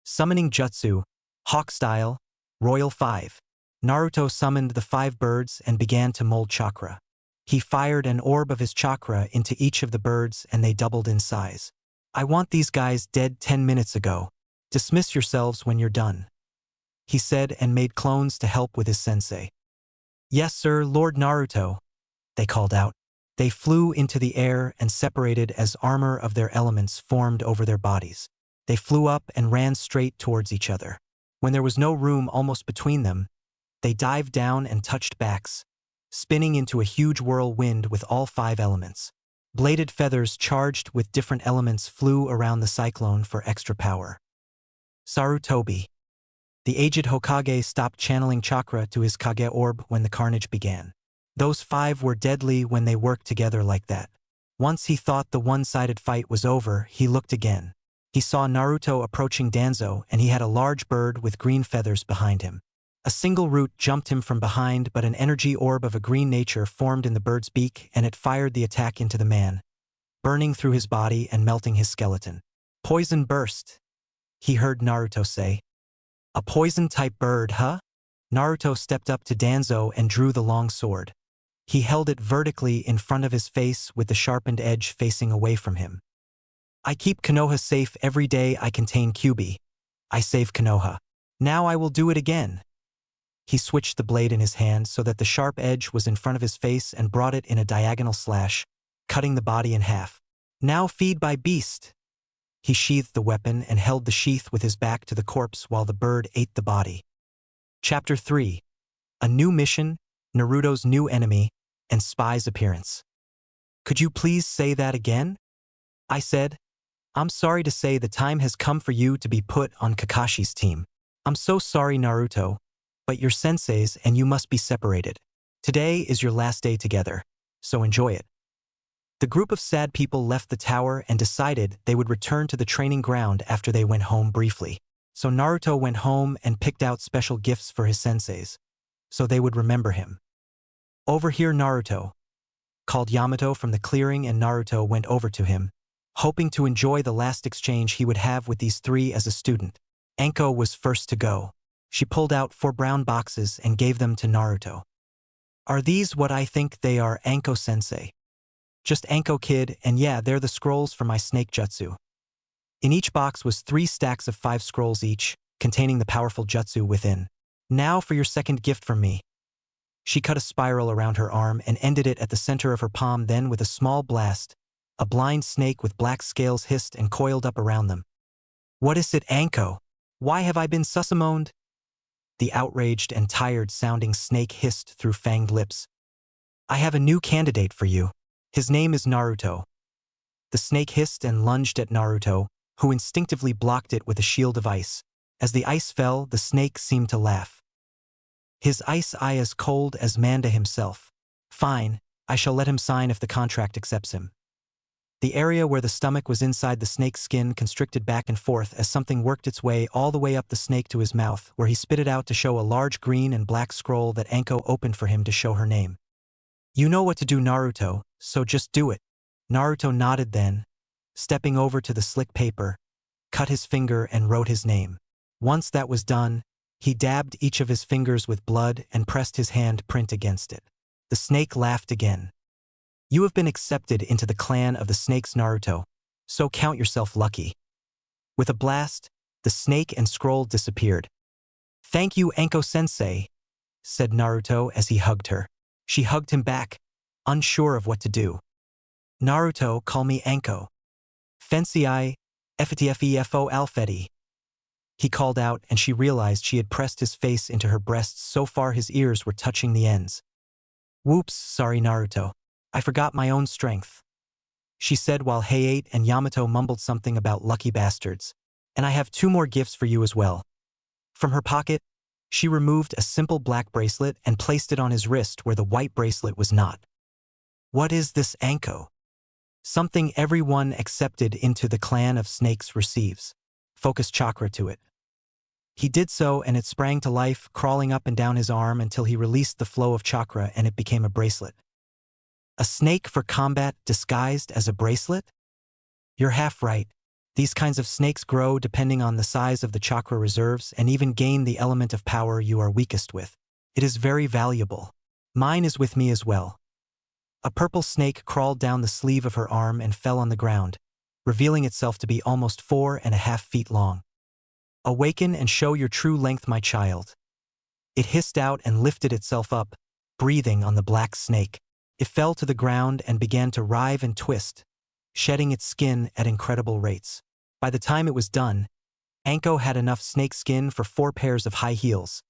Summoning Jutsu, Hawk Style, Royal 5. Naruto summoned the 5 birds and began to mold chakra. He fired an orb of his chakra into each of the birds and they doubled in size. I want these guys dead 10 minutes ago. Dismiss yourselves when you're done, he said and made clones to help with his sensei. Yes sir, Lord Naruto, they called out. They flew into the air and separated as armor of their elements formed over their bodies. They flew up and ran straight towards each other. When there was no room almost between them, they dived down and touched backs, spinning into a huge whirlwind with all 5 elements. Bladed feathers charged with different elements flew around the cyclone for extra power. Sarutobi. The aged Hokage stopped channeling chakra to his Kage orb when the carnage began. Those 5 were deadly when they worked together like that. Once he thought the one-sided fight was over, he looked again. He saw Naruto approaching Danzo and he had a large bird with green feathers behind him. A single root jumped him from behind, but an energy orb of a green nature formed in the bird's beak and it fired the attack into the man, burning through his body and melting his skeleton. Poison burst, he heard Naruto say. A poison-type bird, huh? Naruto stepped up to Danzo and drew the long sword. He held it vertically in front of his face with the sharpened edge facing away from him. I keep Konoha safe every day I contain Kyuubi. I save Konoha. Now I will do it again. He switched the blade in his hand so that the sharp edge was in front of his face and brought it in a diagonal slash, cutting the body in half. Now feed by beast. He sheathed the weapon and held the sheath with his back to the corpse while the bird ate the body. Chapter 3. A new mission, Naruto's new enemy, and Spy's appearance. Could you please say that again? I said. I'm sorry to say the time has come for you to be put on Kakashi's team. I'm so sorry, Naruto, but you're senseis and you must be separated. Today is your last day together, so enjoy it. The group of sad people left the tower and decided they would return to the training ground after they went home briefly. So Naruto went home and picked out special gifts for his senseis, so they would remember him. Over here, Naruto, called Yamato from the clearing, and Naruto went over to him, hoping to enjoy the last exchange he would have with these 3 as a student. Anko was first to go. She pulled out 4 brown boxes and gave them to Naruto. Are these what I think they are, Anko-sensei? Just Anko kid, and yeah, they're the scrolls for my snake jutsu. In each box was 3 stacks of 5 scrolls each, containing the powerful jutsu within. Now for your second gift from me. She cut a spiral around her arm and ended it at the center of her palm. Then with a small blast, a blind snake with black scales hissed and coiled up around them. What is it, Anko? Why have I been susamoned? The outraged and tired-sounding snake hissed through fanged lips. I have a new candidate for you. His name is Naruto. The snake hissed and lunged at Naruto, who instinctively blocked it with a shield of ice. As the ice fell, the snake seemed to laugh. His ice eye as cold as Manda himself. Fine, I shall let him sign if the contract accepts him. The area where the stomach was inside the snake's skin constricted back and forth as something worked its way all the way up the snake to his mouth, where he spit it out to show a large green and black scroll that Anko opened for him to show her name. You know what to do, Naruto, so just do it. Naruto nodded then, stepping over to the slick paper, cut his finger and wrote his name. Once that was done, he dabbed each of his fingers with blood and pressed his hand print against it. The snake laughed again. You have been accepted into the clan of the snakes, Naruto, so count yourself lucky. With a blast, the snake and scroll disappeared. Thank you, Anko-sensei, said Naruto as he hugged her. She hugged him back, unsure of what to do. Naruto, call me Anko. Fancy I, FTFEFO Alfeti. He called out, and she realized she had pressed his face into her breasts so far his ears were touching the ends. Whoops, sorry Naruto. I forgot my own strength, she said while Hayate and Yamato mumbled something about lucky bastards. And I have 2 more gifts for you as well. From her pocket, She removed a simple black bracelet and placed it on his wrist where the white bracelet was not. What is this, Anko? Something everyone accepted into the clan of snakes receives. Focus chakra to it. He did so and it sprang to life, crawling up and down his arm until he released the flow of chakra and it became a bracelet. A snake for combat disguised as a bracelet? You're half right. These kinds of snakes grow depending on the size of the chakra reserves and even gain the element of power you are weakest with. It is very valuable. Mine is with me as well. A purple snake crawled down the sleeve of her arm and fell on the ground, revealing itself to be almost 4.5 feet long. Awaken and show your true length, my child. It hissed out and lifted itself up, breathing on the black snake. It fell to the ground and began to writhe and twist, shedding its skin at incredible rates. By the time it was done, Anko had enough snake skin for 4 pairs of high heels,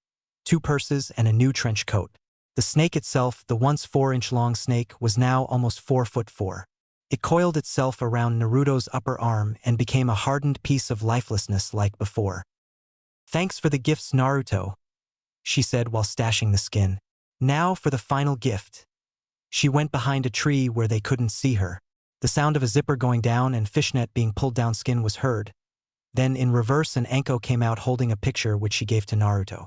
2 purses and a new trench coat. The snake itself, the once 4-inch-long snake, was now almost 4 foot 4. It coiled itself around Naruto's upper arm and became a hardened piece of lifelessness like before. Thanks for the gifts, Naruto, she said while stashing the skin. Now for the final gift. She went behind a tree where they couldn't see her. The sound of a zipper going down and fishnet being pulled down skin was heard. Then in reverse an Anko came out holding a picture which she gave to Naruto.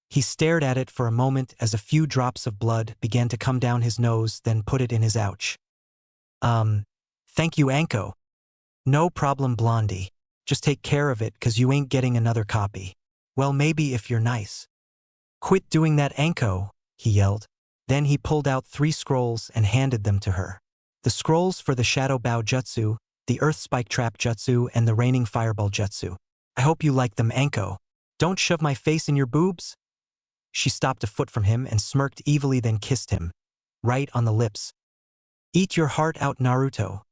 He stared at it for a moment as a few drops of blood began to come down his nose, then put it in his ouch. Thank you, Anko. No problem, Blondie. Just take care of it 'cause you ain't getting another copy. Well, maybe if you're nice. Quit doing that, Anko, he yelled. Then he pulled out 3 scrolls and handed them to her. The scrolls for the Shadow Bow Jutsu, the Earth Spike Trap Jutsu, and the Raining Fireball Jutsu. I hope you like them, Anko. Don't shove my face in your boobs. She stopped a foot from him and smirked evilly, then kissed him, right on the lips. Eat your heart out, Naruto,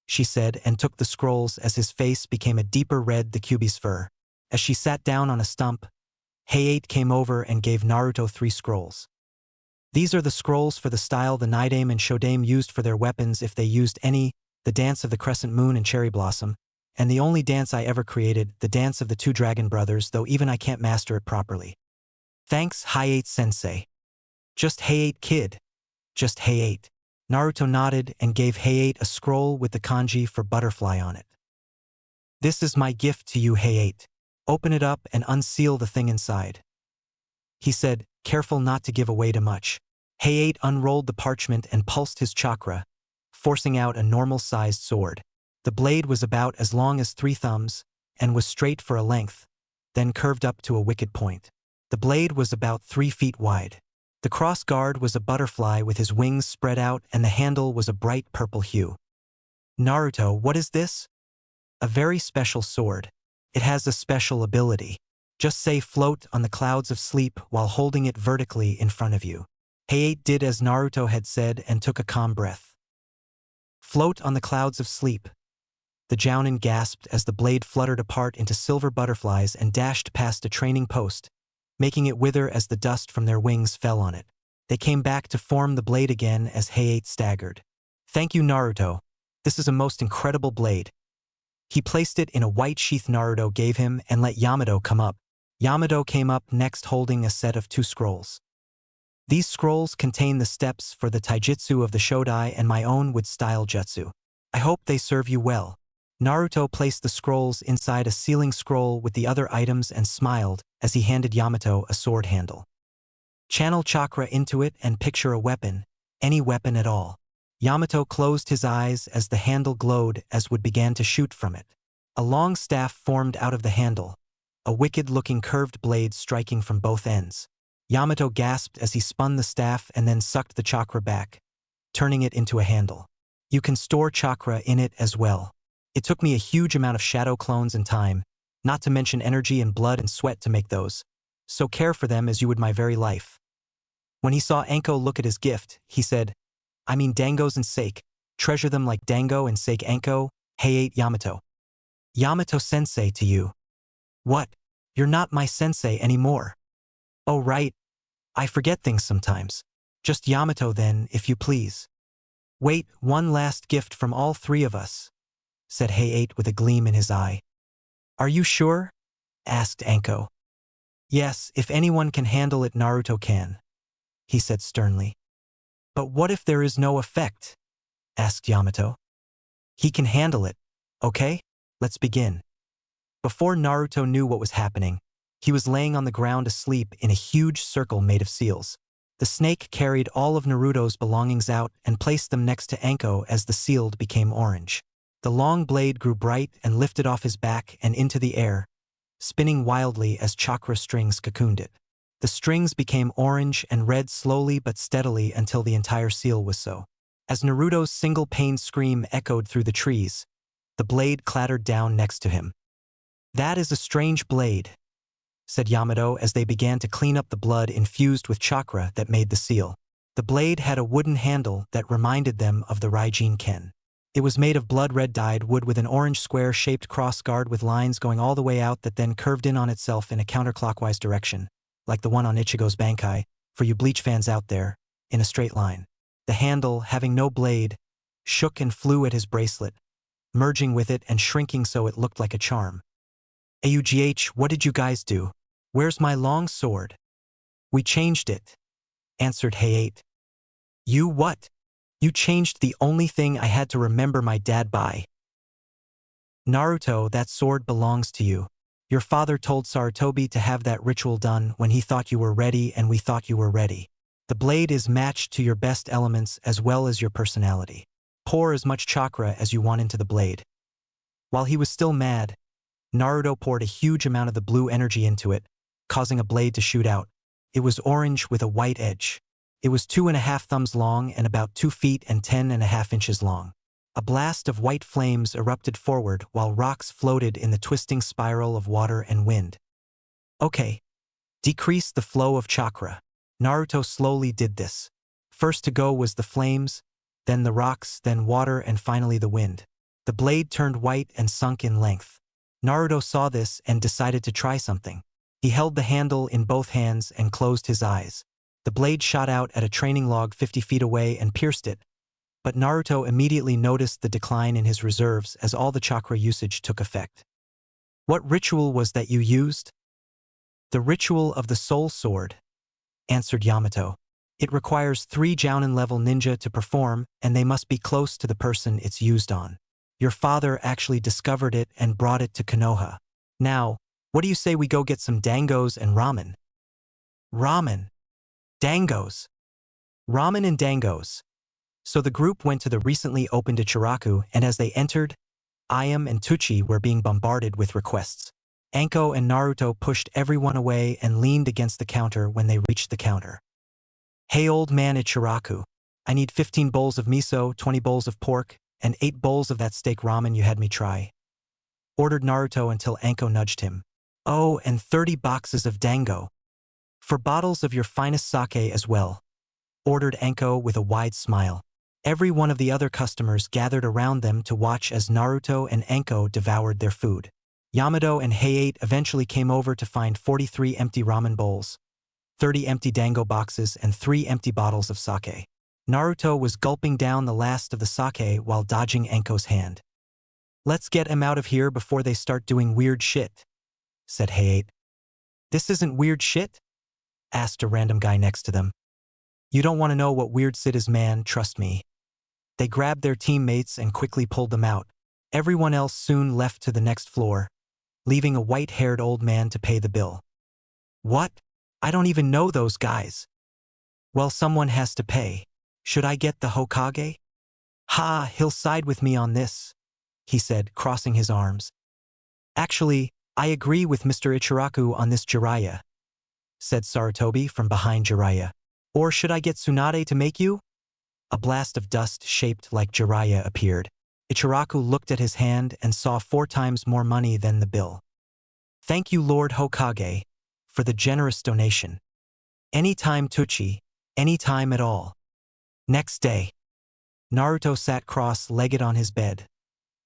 she said, and took the scrolls as his face became a deeper red the Kyuubi's fur. As she sat down on a stump, Hayate came over and gave Naruto 3 scrolls. These are the scrolls for the style the Nidaime and Shodaime used for their weapons if they used any, the Dance of the Crescent Moon and Cherry Blossom, and the only dance I ever created, the Dance of the 2 Dragon Brothers, though even I can't master it properly. Thanks, Hayate-sensei. Just Hayate, kid. Just Hayate. Naruto nodded and gave Hayate a scroll with the kanji for butterfly on it. This is my gift to you, Hayate. Open it up and unseal the thing inside. He said, careful not to give away too much. Hayate unrolled the parchment and pulsed his chakra, forcing out a normal-sized sword. The blade was about as long as 3 thumbs and was straight for a length, then curved up to a wicked point. The blade was about 3 feet wide. The cross guard was a butterfly with his wings spread out and the handle was a bright purple hue. Naruto, what is this? A very special sword. It has a special ability. Just say float on the clouds of sleep while holding it vertically in front of you. Hayate did as Naruto had said and took a calm breath. Float on the clouds of sleep. The Jounin gasped as the blade fluttered apart into silver butterflies and dashed past a training post, making it wither as the dust from their wings fell on it. They came back to form the blade again as Hayate staggered. Thank you, Naruto. This is a most incredible blade. He placed it in a white sheath Naruto gave him and let Yamato come up. Yamato came up next holding a set of 2 scrolls. These scrolls contain the steps for the taijutsu of the Shodai and my own wood-style jutsu. I hope they serve you well. Naruto placed the scrolls inside a sealing scroll with the other items and smiled as he handed Yamato a sword handle. Channel chakra into it and picture a weapon, any weapon at all. Yamato closed his eyes as the handle glowed as wood began to shoot from it. A long staff formed out of the handle, a wicked-looking curved blade striking from both ends. Yamato gasped as he spun the staff and then sucked the chakra back, turning it into a handle. You can store chakra in it as well. It took me a huge amount of shadow clones and time, not to mention energy and blood and sweat to make those, so care for them as you would my very life. When he saw Anko look at his gift, he said, I mean Dangos and Sake, treasure them like Dango and Sake Anko, Hayate Yamato. Yamato-sensei to you. What? You're not my sensei anymore. Oh right. I forget things sometimes. Just Yamato then, if you please. Wait, one last gift from all 3 of us, said Hayate with a gleam in his eye. Are you sure? Asked Anko. Yes, if anyone can handle it, Naruto can, he said sternly. But what if there is no effect? Asked Yamato. He can handle it, okay? Let's begin. Before Naruto knew what was happening, he was laying on the ground asleep in a huge circle made of seals. The snake carried all of Naruto's belongings out and placed them next to Anko as the sealed became orange. The long blade grew bright and lifted off his back and into the air, spinning wildly as chakra strings cocooned it. The strings became orange and red slowly but steadily until the entire seal was so. As Naruto's single-pained scream echoed through the trees, the blade clattered down next to him. That is a strange blade, said Yamato as they began to clean up the blood infused with chakra that made the seal. The blade had a wooden handle that reminded them of the Raijin Ken. It was made of blood-red dyed wood with an orange square-shaped cross-guard with lines going all the way out that then curved in on itself in a counterclockwise direction, like the one on Ichigo's Bankai, for you Bleach fans out there, in a straight line. The handle, having no blade, shook and flew at his bracelet, merging with it and shrinking so it looked like a charm. AUGH, what did you guys do? Where's my long sword? We changed it, answered Hayate. You what? You changed the only thing I had to remember my dad by. Naruto, that sword belongs to you. Your father told Sarutobi to have that ritual done when he thought you were ready and we thought you were ready. The blade is matched to your best elements as well as your personality. Pour as much chakra as you want into the blade. While he was still mad, Naruto poured a huge amount of the blue energy into it, causing a blade to shoot out. It was orange with a white edge. It was 2.5 thumbs long and about 2 feet and 10.5 inches long. A blast of white flames erupted forward while rocks floated in the twisting spiral of water and wind. Okay. Decrease the flow of chakra. Naruto slowly did this. First to go was the flames, then the rocks, then water, and finally the wind. The blade turned white and sunk in length. Naruto saw this and decided to try something. He held the handle in both hands and closed his eyes. The blade shot out at a training log 50 feet away and pierced it, but Naruto immediately noticed the decline in his reserves as all the chakra usage took effect. What ritual was that you used? The ritual of the soul sword, answered Yamato. It requires 3 Jounin-level ninja to perform, and they must be close to the person it's used on. Your father actually discovered it and brought it to Konoha. Now, what do you say we go get some dangos and ramen? Ramen. Dangos. Ramen and dangos. So the group went to the recently opened Ichiraku, and as they entered, Ayam and Tucci were being bombarded with requests. Anko and Naruto pushed everyone away and leaned against the counter when they reached the counter. Hey old man Ichiraku, I need 15 bowls of miso, 20 bowls of pork, and 8 bowls of that steak ramen you had me try. Ordered Naruto until Anko nudged him. Oh, and 30 boxes of dango. For bottles of your finest sake as well. Ordered Anko with a wide smile. Every one of the other customers gathered around them to watch as Naruto and Anko devoured their food. Yamato and Hayate eventually came over to find 43 empty ramen bowls, 30 empty dango boxes, and 3 empty bottles of sake. Naruto was gulping down the last of the sake while dodging Anko's hand. Let's get him out of here before they start doing weird shit, said Hayate. This isn't weird shit? Asked a random guy next to them. You don't want to know what weird shit is, man, trust me. They grabbed their teammates and quickly pulled them out. Everyone else soon left to the next floor, leaving a white-haired old man to pay the bill. What? I don't even know those guys. Well, someone has to pay. Should I get the Hokage? Ha, he'll side with me on this, he said, crossing his arms. Actually, I agree with Mr. Ichiraku on this, Jiraiya, said Sarutobi from behind Jiraiya. Or should I get Tsunade to make you? A blast of dust shaped like Jiraiya appeared. Ichiraku looked at his hand and saw 4 times more money than the bill. Thank you, Lord Hokage, for the generous donation. Any time, Tucci, any time at all. Next day, Naruto sat cross-legged on his bed,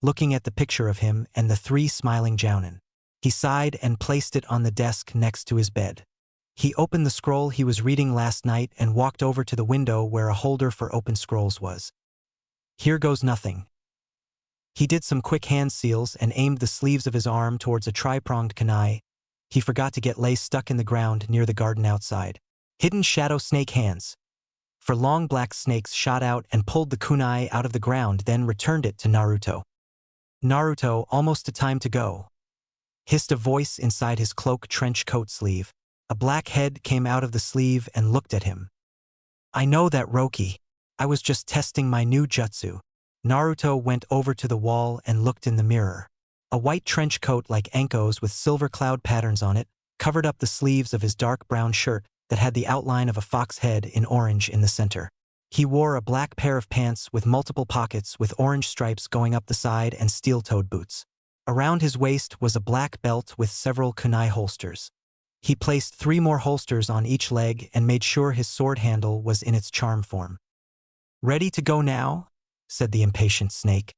looking at the picture of him and the 3 smiling Jounin. He sighed and placed it on the desk next to his bed. He opened the scroll he was reading last night and walked over to the window where a holder for open scrolls was. Here goes nothing. He did some quick hand seals and aimed the sleeves of his arm towards a tri-pronged kunai, he forgot to get lay stuck in the ground near the garden outside. Hidden shadow snake hands. For long black snakes shot out and pulled the kunai out of the ground, then returned it to Naruto. Naruto, almost a time to go, hissed a voice inside his cloak trench coat sleeve. A black head came out of the sleeve and looked at him. I know that, Roki. I was just testing my new jutsu. Naruto went over to the wall and looked in the mirror. A white trench coat like Anko's with silver cloud patterns on it covered up the sleeves of his dark brown shirt that had the outline of a fox head in orange in the center. He wore a black pair of pants with multiple pockets with orange stripes going up the side and steel-toed boots. Around his waist was a black belt with several kunai holsters. He placed 3 more holsters on each leg and made sure his sword handle was in its charm form. Ready to go now? Said the impatient snake.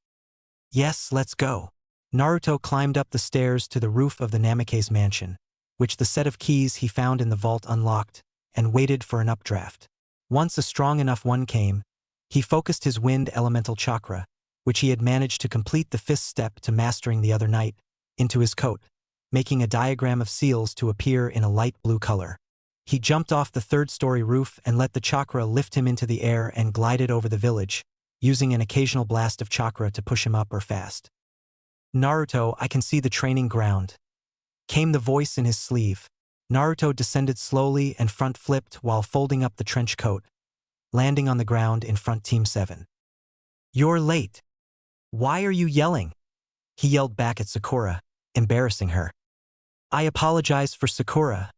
Yes, let's go. Naruto climbed up the stairs to the roof of the Namake's mansion, which the set of keys he found in the vault unlocked, and waited for an updraft. Once a strong enough one came, he focused his wind elemental chakra, which he had managed to complete the 5th step to mastering the other night, into his coat, making a diagram of seals to appear in a light blue color. He jumped off the 3rd-story roof and let the chakra lift him into the air and glided over the village, using an occasional blast of chakra to push him up or fast. Naruto, I can see the training ground. Came the voice in his sleeve. Naruto descended slowly and front-flipped while folding up the trench coat, landing on the ground in front Team 7. You're late. Why are you yelling? He yelled back at Sakura, embarrassing her. I apologize for Sakura,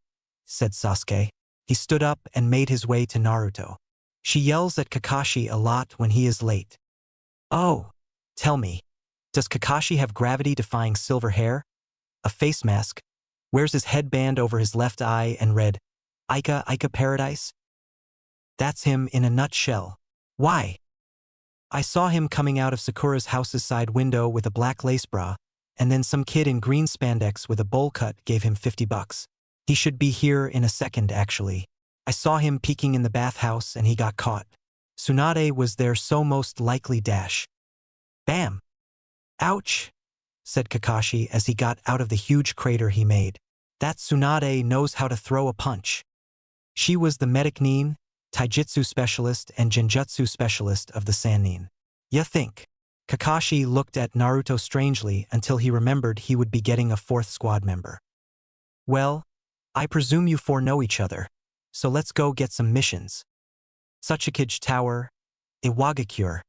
said Sasuke. He stood up and made his way to Naruto. She yells at Kakashi a lot when he is late. Oh, tell me, does Kakashi have gravity-defying silver hair? A face mask? Wears his headband over his left eye and read, Ica Paradise? That's him in a nutshell. Why? I saw him coming out of Sakura's house's side window with a black lace bra, and then some kid in green spandex with a bowl cut gave him $50. He should be here in a second, actually. I saw him peeking in the bathhouse and he got caught. Tsunade was there, so most likely dash. Bam! Ouch! Said Kakashi as he got out of the huge crater he made. That Tsunade knows how to throw a punch. She was the medic nin, taijutsu specialist and genjutsu specialist of the Sannin. Ya think? Kakashi looked at Naruto strangely until he remembered he would be getting a 4th squad member. Well, I presume you 4 know each other, so let's go get some missions. Tsuchikage Tower, Iwagakure.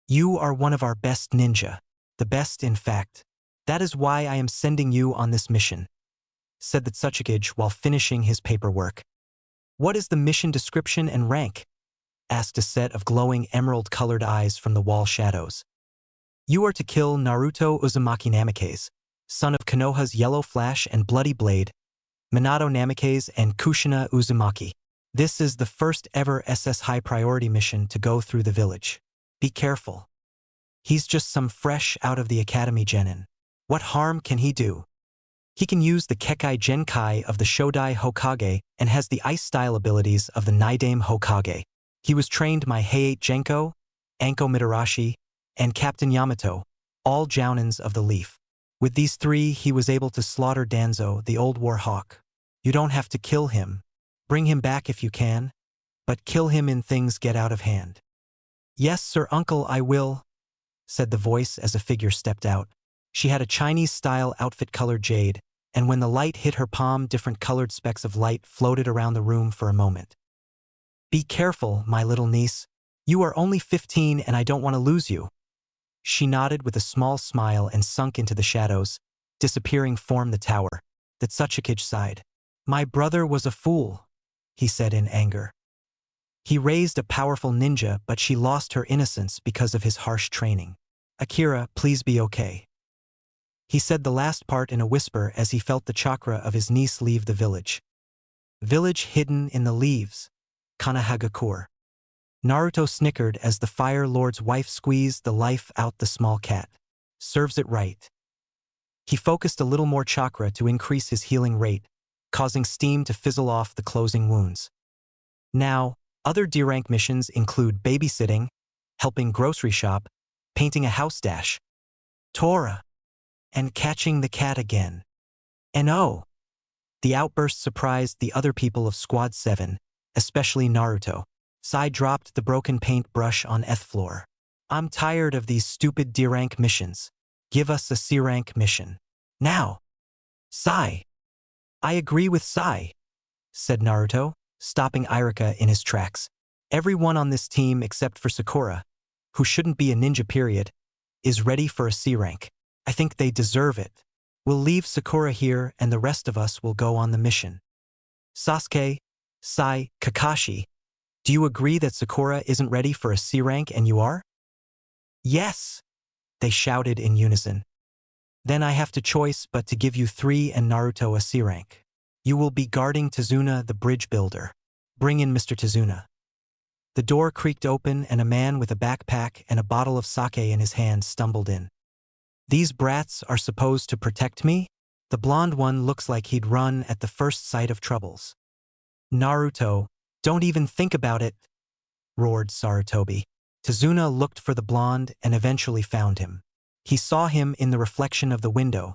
You are one of our best ninja. The best, in fact. That is why I am sending you on this mission, said the Tsuchikage while finishing his paperwork. What is the mission description and rank? Asked a set of glowing emerald-colored eyes from the wall shadows. You are to kill Naruto Uzumaki Namake's, son of Konoha's Yellow Flash and Bloody Blade, Minato Namake's and Kushina Uzumaki. This is the first ever SS high-priority mission to go through the village. Be careful. He's just some fresh out of the academy genin. What harm can he do? He can use the Kekkei Genkai of the Shodai Hokage and has the ice-style abilities of the Naidame Hokage. He was trained by Heiate Genko, Anko Mitarashi, and Captain Yamato, all jounins of the Leaf. With these 3 he was able to slaughter Danzo, the old war hawk. You don't have to kill him. Bring him back if you can, but kill him in things get out of hand. Yes, sir, uncle, I will, said the voice as a figure stepped out. She had a Chinese-style outfit colored jade, and when the light hit her palm, different colored specks of light floated around the room for a moment. Be careful, my little niece. You are only 15 and I don't want to lose you. She nodded with a small smile and sunk into the shadows, disappearing from the tower. The Tsuchikage sighed. My brother was a fool, he said in anger. He raised a powerful ninja, but she lost her innocence because of his harsh training. Akira, please be okay. He said the last part in a whisper as he felt the chakra of his niece leave the village. Village hidden in the leaves. Kanahagakure. Naruto snickered as the Fire Lord's wife squeezed the life out the small cat. Serves it right. He focused a little more chakra to increase his healing rate, causing steam to fizzle off the closing wounds. Now, other D-rank missions include babysitting, helping grocery shop, painting a house dash, Tora, and catching the cat again. And oh, The outburst surprised the other people of Squad 7, especially Naruto. Sai dropped the broken paintbrush on the floor. I'm tired of these stupid D-rank missions. Give us a C-rank mission. Now. Sai. I agree with Sai, said Naruto, stopping Irika in his tracks. Everyone on this team except for Sakura, who shouldn't be a ninja period, is ready for a C rank. I think they deserve it. We'll leave Sakura here and the rest of us will go on the mission. Sasuke, Sai, Kakashi, do you agree that Sakura isn't ready for a C rank and you are? Yes, they shouted in unison. Then I have to choice but to give you 3 and Naruto a C rank. You will be guarding Tazuna the bridge builder. Bring in Mr. Tazuna. The door creaked open and a man with a backpack and a bottle of sake in his hand stumbled in. These brats are supposed to protect me? The blonde one looks like he'd run at the first sight of troubles. Naruto, don't even think about it, roared Sarutobi. Tazuna looked for the blonde and eventually found him. He saw him in the reflection of the window,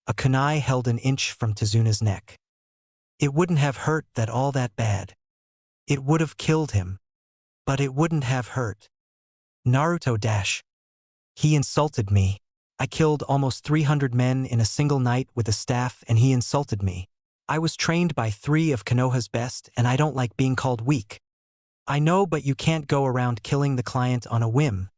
a kunai held an inch from Tazuna's neck. It wouldn't have hurt that all that bad. It would have killed him, but it wouldn't have hurt. Naruto dash. He insulted me. I killed almost 300 men in a single night with a staff and he insulted me. I was trained by 3 of Konoha's best and I don't like being called weak. I know, but you can't go around killing the client on a whim,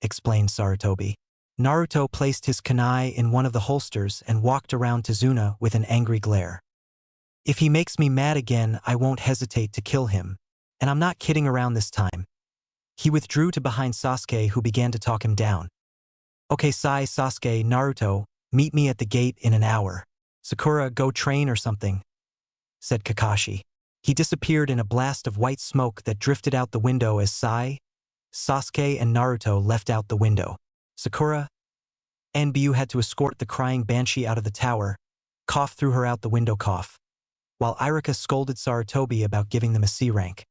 explained Sarutobi. Naruto placed his kunai in one of the holsters and walked around Tazuna with an angry glare. If he makes me mad again, I won't hesitate to kill him. And I'm not kidding around this time. He withdrew to behind Sasuke, who began to talk him down. Okay, Sai, Sasuke, Naruto, meet me at the gate in an hour. Sakura, go train or something, said Kakashi. He disappeared in a blast of white smoke that drifted out the window as Sai, Sasuke, and Naruto left out the window. Sakura, NBU had to escort the crying banshee out of the tower, cough through her out the window cough, while Irika scolded Sarutobi about giving them a C rank.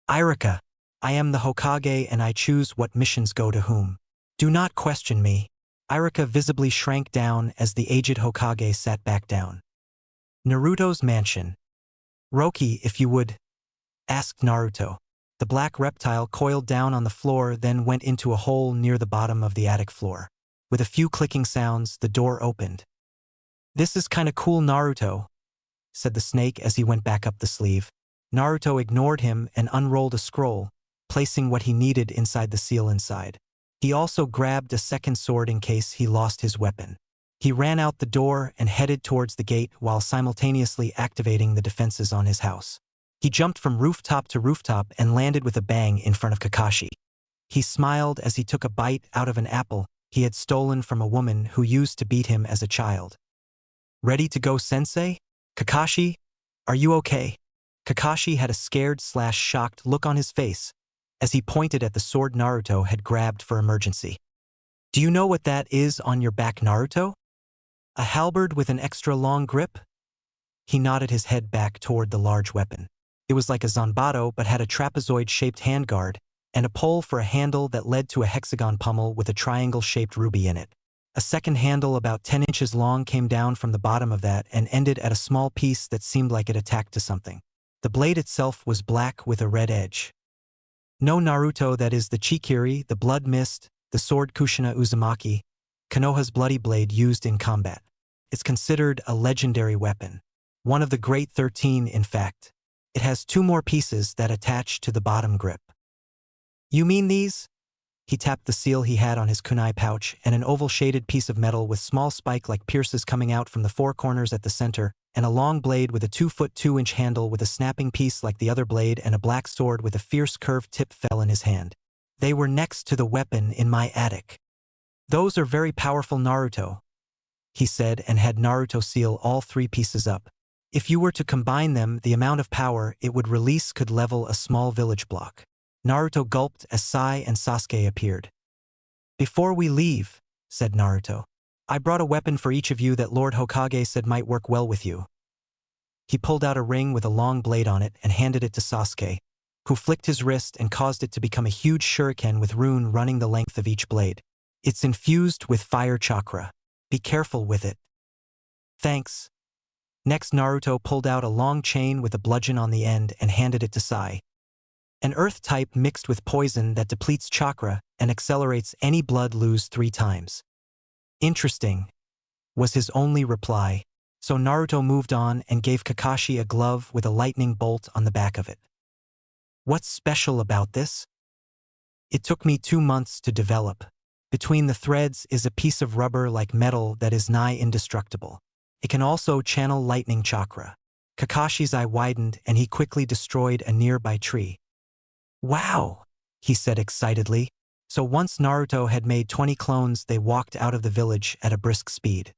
Irika, I am the Hokage and I choose what missions go to whom. Do not question me. Irika visibly shrank down as the aged Hokage sat back down. Naruto's mansion. Roki, if you would, asked Naruto. The black reptile coiled down on the floor, then went into a hole near the bottom of the attic floor. With a few clicking sounds, the door opened. This is kinda cool, Naruto, said the snake as he went back up the sleeve. Naruto ignored him and unrolled a scroll, placing what he needed inside the seal inside. He also grabbed a second sword in case he lost his weapon. He ran out the door and headed towards the gate while simultaneously activating the defenses on his house. He jumped from rooftop to rooftop and landed with a bang in front of Kakashi. He smiled as he took a bite out of an apple he had stolen from a woman who used to beat him as a child. Ready to go, Sensei? Kakashi, are you okay? Kakashi had a scared/shocked look on his face as he pointed at the sword Naruto had grabbed for emergency. Do you know what that is on your back, Naruto? A halberd with an extra long grip? He nodded his head back toward the large weapon. It was like a zanbato but had a trapezoid-shaped handguard and a pole for a handle that led to a hexagon pommel with a triangle-shaped ruby in it. A second handle about 10 inches long came down from the bottom of that and ended at a small piece that seemed like it attacked to something. The blade itself was black with a red edge. No, Naruto, that is the Chikiri, the blood mist, the sword Kushina Uzumaki, Konoha's bloody blade used in combat. It's considered a legendary weapon. One of the Great 13, in fact. It has 2 more pieces that attach to the bottom grip. You mean these? He tapped the seal he had on his kunai pouch and an oval-shaded piece of metal with small spike-like pierces coming out from the 4 corners at the center, and a long blade with a 2-foot 2-inch handle with a snapping piece like the other blade and a black sword with a fierce curved tip fell in his hand. They were next to the weapon in my attic. Those are very powerful, Naruto, he said, and had Naruto seal all 3 pieces up. If you were to combine them, the amount of power it would release could level a small village block. Naruto gulped as Sai and Sasuke appeared. Before we leave, said Naruto, I brought a weapon for each of you that Lord Hokage said might work well with you. He pulled out a ring with a long blade on it and handed it to Sasuke, who flicked his wrist and caused it to become a huge shuriken with rune running the length of each blade. It's infused with fire chakra. Be careful with it. Thanks, Next, Naruto pulled out a long chain with a bludgeon on the end and handed it to Sai. An earth type mixed with poison that depletes chakra and accelerates any blood lose 3 times. Interesting, was his only reply, so Naruto moved on and gave Kakashi a glove with a lightning bolt on the back of it. What's special about this? It took me 2 months to develop. Between the threads is a piece of rubber like metal that is nigh indestructible. It can also channel lightning chakra. Kakashi's eye widened and he quickly destroyed a nearby tree. Wow, he said excitedly. So once Naruto had made 20 clones, they walked out of the village at a brisk speed.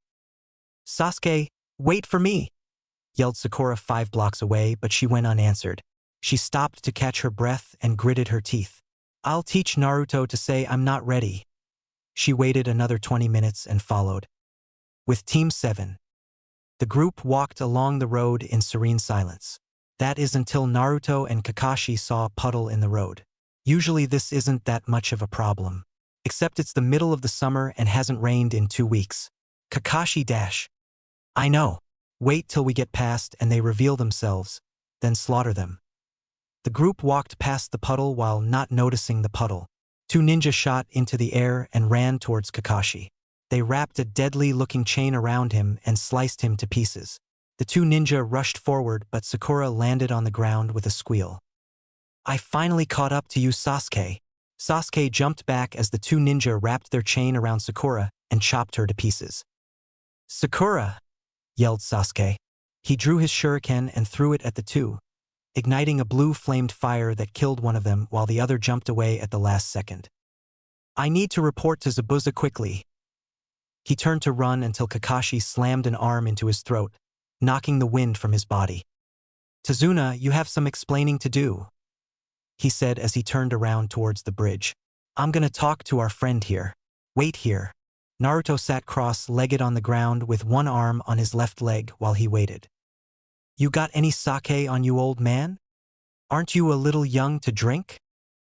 Sasuke, wait for me, yelled Sakura 5 blocks away, but she went unanswered. She stopped to catch her breath and gritted her teeth. I'll teach Naruto to say I'm not ready. She waited another 20 minutes and followed. With Team 7. The group walked along the road in serene silence. That is until Naruto and Kakashi saw a puddle in the road. Usually this isn't that much of a problem. Except it's the middle of the summer and hasn't rained in 2 weeks. Kakashi dash. I know. Wait till we get past and they reveal themselves, then slaughter them. The group walked past the puddle while not noticing the puddle. 2 ninja shot into the air and ran towards Kakashi. They wrapped a deadly-looking chain around him and sliced him to pieces. The 2 ninja rushed forward, but Sakura landed on the ground with a squeal. I finally caught up to you, Sasuke. Sasuke jumped back as the 2 ninja wrapped their chain around Sakura and chopped her to pieces. Sakura, yelled Sasuke. He drew his shuriken and threw it at the 2, igniting a blue-flamed fire that killed one of them while the other jumped away at the last second. I need to report to Zabuza quickly. He turned to run until Kakashi slammed an arm into his throat, knocking the wind from his body. Tazuna, you have some explaining to do, he said as he turned around towards the bridge. I'm gonna talk to our friend here. Wait here. Naruto sat cross-legged on the ground with one arm on his left leg while he waited. You got any sake on you, old man? Aren't you a little young to drink?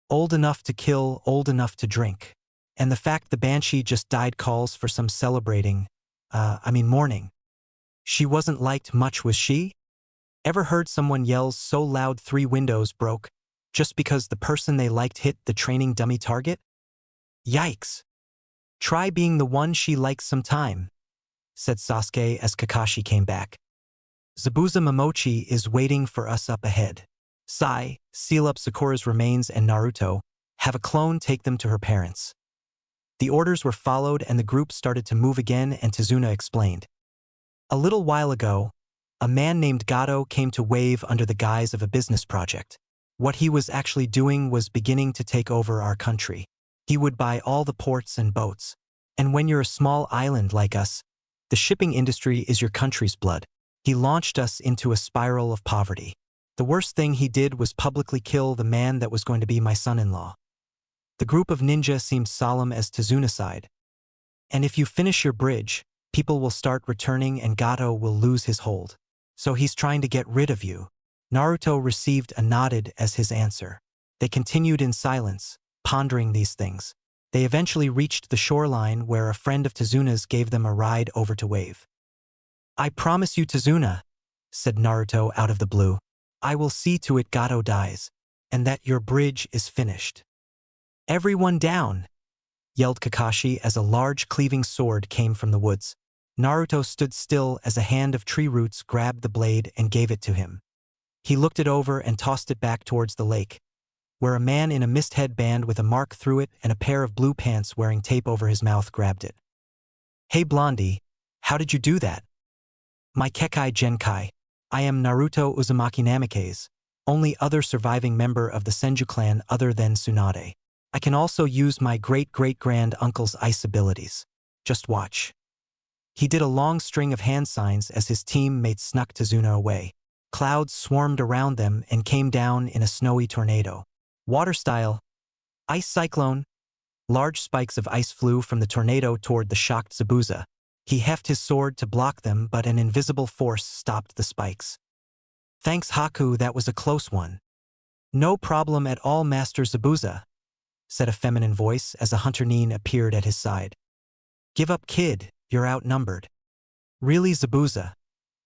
Old enough to kill, old enough to drink. And the fact the Banshee just died calls for some celebrating, mourning. She wasn't liked much, was she? Ever heard someone yell so loud 3 windows broke, just because the person they liked hit the training dummy target? Yikes. Try being the one she likes sometime, said Sasuke as Kakashi came back. Zabuza Momochi is waiting for us up ahead. Sai, seal up Sakura's remains and Naruto, have a clone take them to her parents. The orders were followed and the group started to move again, and Tazuna explained. A little while ago, a man named Gato came to Wave under the guise of a business project. What he was actually doing was beginning to take over our country. He would buy all the ports and boats. And when you're a small island like us, the shipping industry is your country's blood. He launched us into a spiral of poverty. The worst thing he did was publicly kill the man that was going to be my son-in-law. The group of ninja seemed solemn as Tazuna sighed. And if you finish your bridge, people will start returning and Gato will lose his hold. So he's trying to get rid of you. Naruto received a nodded as his answer. They continued in silence, pondering these things. They eventually reached the shoreline where a friend of Tazuna's gave them a ride over to Wave. I promise you, Tazuna, said Naruto out of the blue, I will see to it Gato dies, and that your bridge is finished. Everyone down, yelled Kakashi as a large cleaving sword came from the woods. Naruto stood still as a hand of tree roots grabbed the blade and gave it to him. He looked it over and tossed it back towards the lake, where a man in a mist headband with a mark through it and a pair of blue pants wearing tape over his mouth grabbed it. Hey Blondie, how did you do that? My Kekkei Genkai. I am Naruto Uzumaki Namikaze, only other surviving member of the Senju clan other than Tsunade. I can also use my great-great-grand-uncle's ice abilities. Just watch. He did a long string of hand signs as his teammate snuck Tazuna away. Clouds swarmed around them and came down in a snowy tornado. Water style. Ice cyclone. Large spikes of ice flew from the tornado toward the shocked Zabuza. He heft his sword to block them, but an invisible force stopped the spikes. Thanks Haku, that was a close one. No problem at all, Master Zabuza, said a feminine voice as a hunter nin appeared at his side. Give up, kid, you're outnumbered. Really, Zabuza?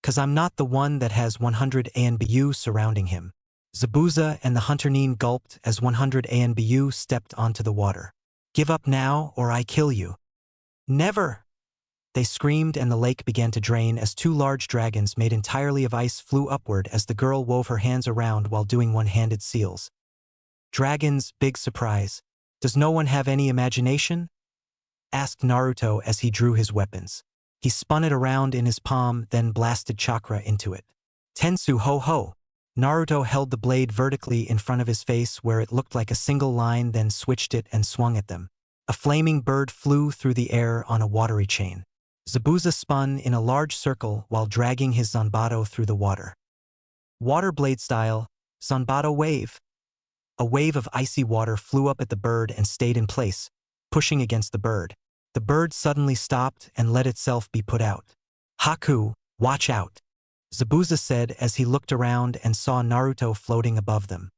'Cause I'm not the one that has 100 ANBU surrounding him. Zabuza and the Hunternin gulped as 100 ANBU stepped onto the water. Give up now or I kill you. Never! They screamed and the lake began to drain as two large dragons made entirely of ice flew upward as the girl wove her hands around while doing one-handed seals. Dragons, big surprise. Does no one have any imagination? Asked Naruto as he drew his weapons. He spun it around in his palm, then blasted chakra into it. Tensu ho ho! Naruto held the blade vertically in front of his face where it looked like a single line, then switched it and swung at them. A flaming bird flew through the air on a watery chain. Zabuza spun in a large circle while dragging his Zanbato through the water. Water blade style, Zanbato wave. A wave of icy water flew up at the bird and stayed in place, pushing against the bird. The bird suddenly stopped and let itself be put out. Haku, watch out! Zabuza said as he looked around and saw Naruto floating above them.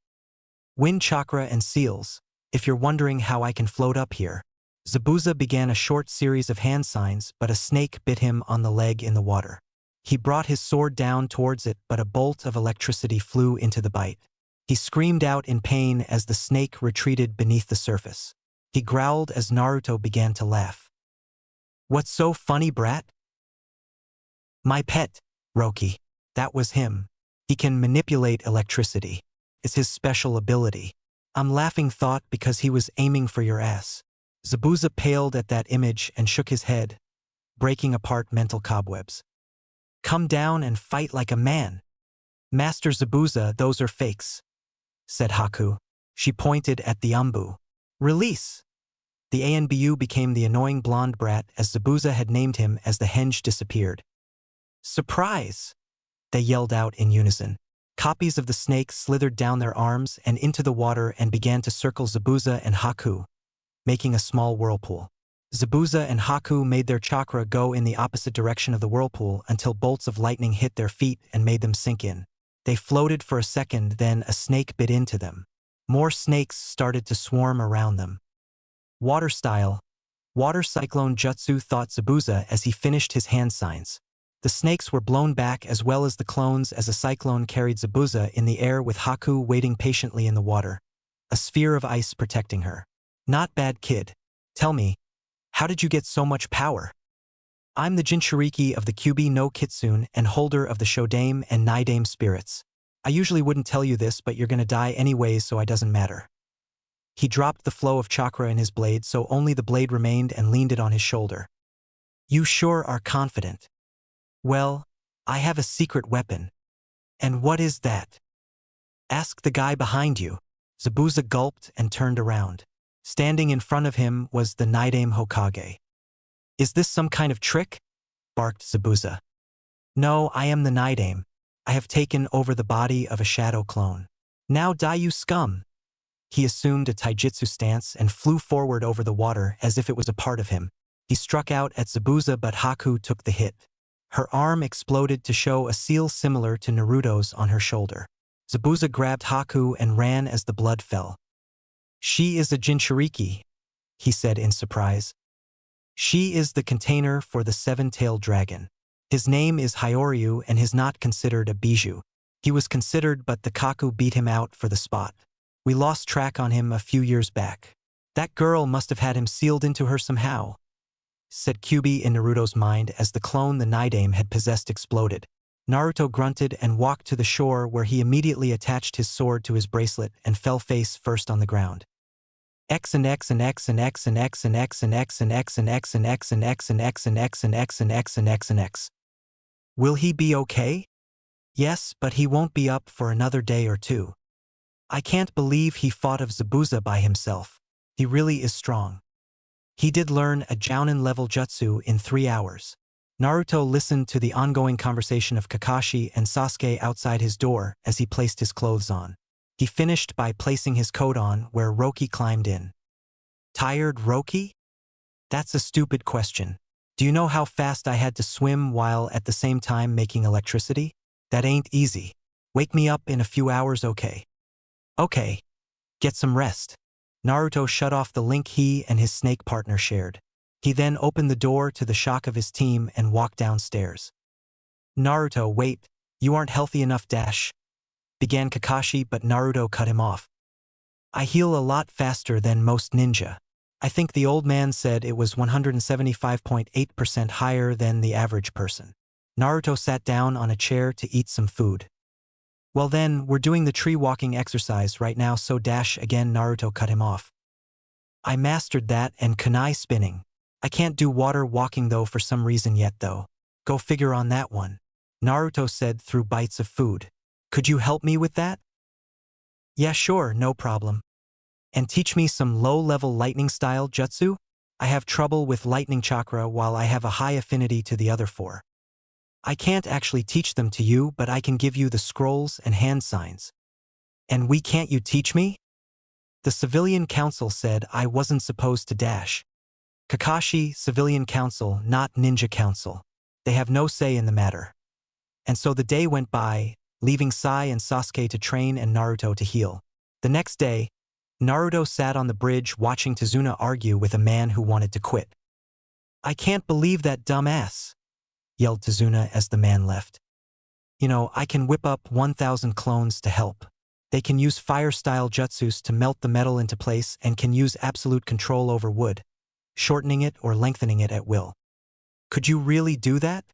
Wind chakra and seals. If you're wondering how I can float up here. Zabuza began a short series of hand signs, but a snake bit him on the leg in the water. He brought his sword down towards it, but a bolt of electricity flew into the bite. He screamed out in pain as the snake retreated beneath the surface. He growled as Naruto began to laugh. What's so funny, brat? My pet, Roki. That was him. He can manipulate electricity. It's his special ability. I'm laughing thought because he was aiming for your ass. Zabuza paled at that image and shook his head, breaking apart mental cobwebs. Come down and fight like a man. Master Zabuza, those are fakes, said Haku. She pointed at the Ambu. Release! The ANBU became the annoying blonde brat as Zabuza had named him as the henge disappeared. Surprise! They yelled out in unison. Copies of the snake slithered down their arms and into the water and began to circle Zabuza and Haku, making a small whirlpool. Zabuza and Haku made their chakra go in the opposite direction of the whirlpool until bolts of lightning hit their feet and made them sink in. They floated for a second, then a snake bit into them. More snakes started to swarm around them. Water style. Water cyclone jutsu, thought Zabuza as he finished his hand signs. The snakes were blown back as well as the clones as a cyclone carried Zabuza in the air with Haku waiting patiently in the water, a sphere of ice protecting her. Not bad, kid. Tell me, how did you get so much power? I'm the Jinchuriki of the Kyuubi no Kitsune and holder of the Shodame and Nidame spirits. I usually wouldn't tell you this, but you're gonna die anyways, so it doesn't matter. He dropped the flow of chakra in his blade so only the blade remained and leaned it on his shoulder. You sure are confident. Well, I have a secret weapon. And what is that? Ask the guy behind you. Zabuza gulped and turned around. Standing in front of him was the Nidame Hokage. Is this some kind of trick? Barked Zabuza. No, I am the Nidame. I have taken over the body of a shadow clone. Now die, you scum. He assumed a taijutsu stance and flew forward over the water as if it was a part of him. He struck out at Zabuza, but Haku took the hit. Her arm exploded to show a seal similar to Naruto's on her shoulder. Zabuza grabbed Haku and ran as the blood fell. She is a Jinchuriki, he said in surprise. She is the container for the seven-tailed dragon. His name is Hyoryu and is not considered a bijou. He was considered, but the Kaku beat him out for the spot. We lost track on him a few years back. That girl must have had him sealed into her somehow, said Kyuubi in Naruto's mind as the clone the Nidame had possessed exploded. Naruto grunted and walked to the shore where he immediately attached his sword to his bracelet and fell face first on the ground. X and X and X and X and X and X and X and X and X and X and X and X and X and X and X and X and X. Will he be okay? Yes, but he won't be up for another day or two. I can't believe he fought of Zabuza by himself. He really is strong. He did learn a Jounin level jutsu in 3 hours. Naruto listened to the ongoing conversation of Kakashi and Sasuke outside his door as he placed his clothes on. He finished by placing his coat on where Roki climbed in. Tired, Roki? That's a stupid question. Do you know how fast I had to swim while at the same time making electricity? That ain't easy. Wake me up in a few hours, okay? Okay. Get some rest. Naruto shut off the link he and his snake partner shared. He then opened the door to the shock of his team and walked downstairs. Naruto, wait, you aren't healthy enough dash, began Kakashi, but Naruto cut him off. I heal a lot faster than most ninja. I think the old man said it was 175.8% higher than the average person. Naruto sat down on a chair to eat some food. Well then, we're doing the tree walking exercise right now, so dash again. Naruto cut him off. I mastered that and kunai spinning. I can't do water walking though for some reason yet though. Go figure on that one. Naruto said through bites of food. Could you help me with that? Yeah, sure, no problem. And teach me some low-level lightning-style jutsu? I have trouble with lightning chakra while I have a high affinity to the other four. I can't actually teach them to you, but I can give you the scrolls and hand signs. And can't you teach me? The civilian council said I wasn't supposed to dash. Kakashi, civilian council, not ninja council. They have no say in the matter. And so the day went by, leaving Sai and Sasuke to train and Naruto to heal. The next day, Naruto sat on the bridge watching Tazuna argue with a man who wanted to quit. I can't believe that dumbass, yelled Tazuna as the man left. You know, I can whip up 1,000 clones to help. They can use fire-style jutsus to melt the metal into place and can use absolute control over wood, shortening it or lengthening it at will. Could you really do that?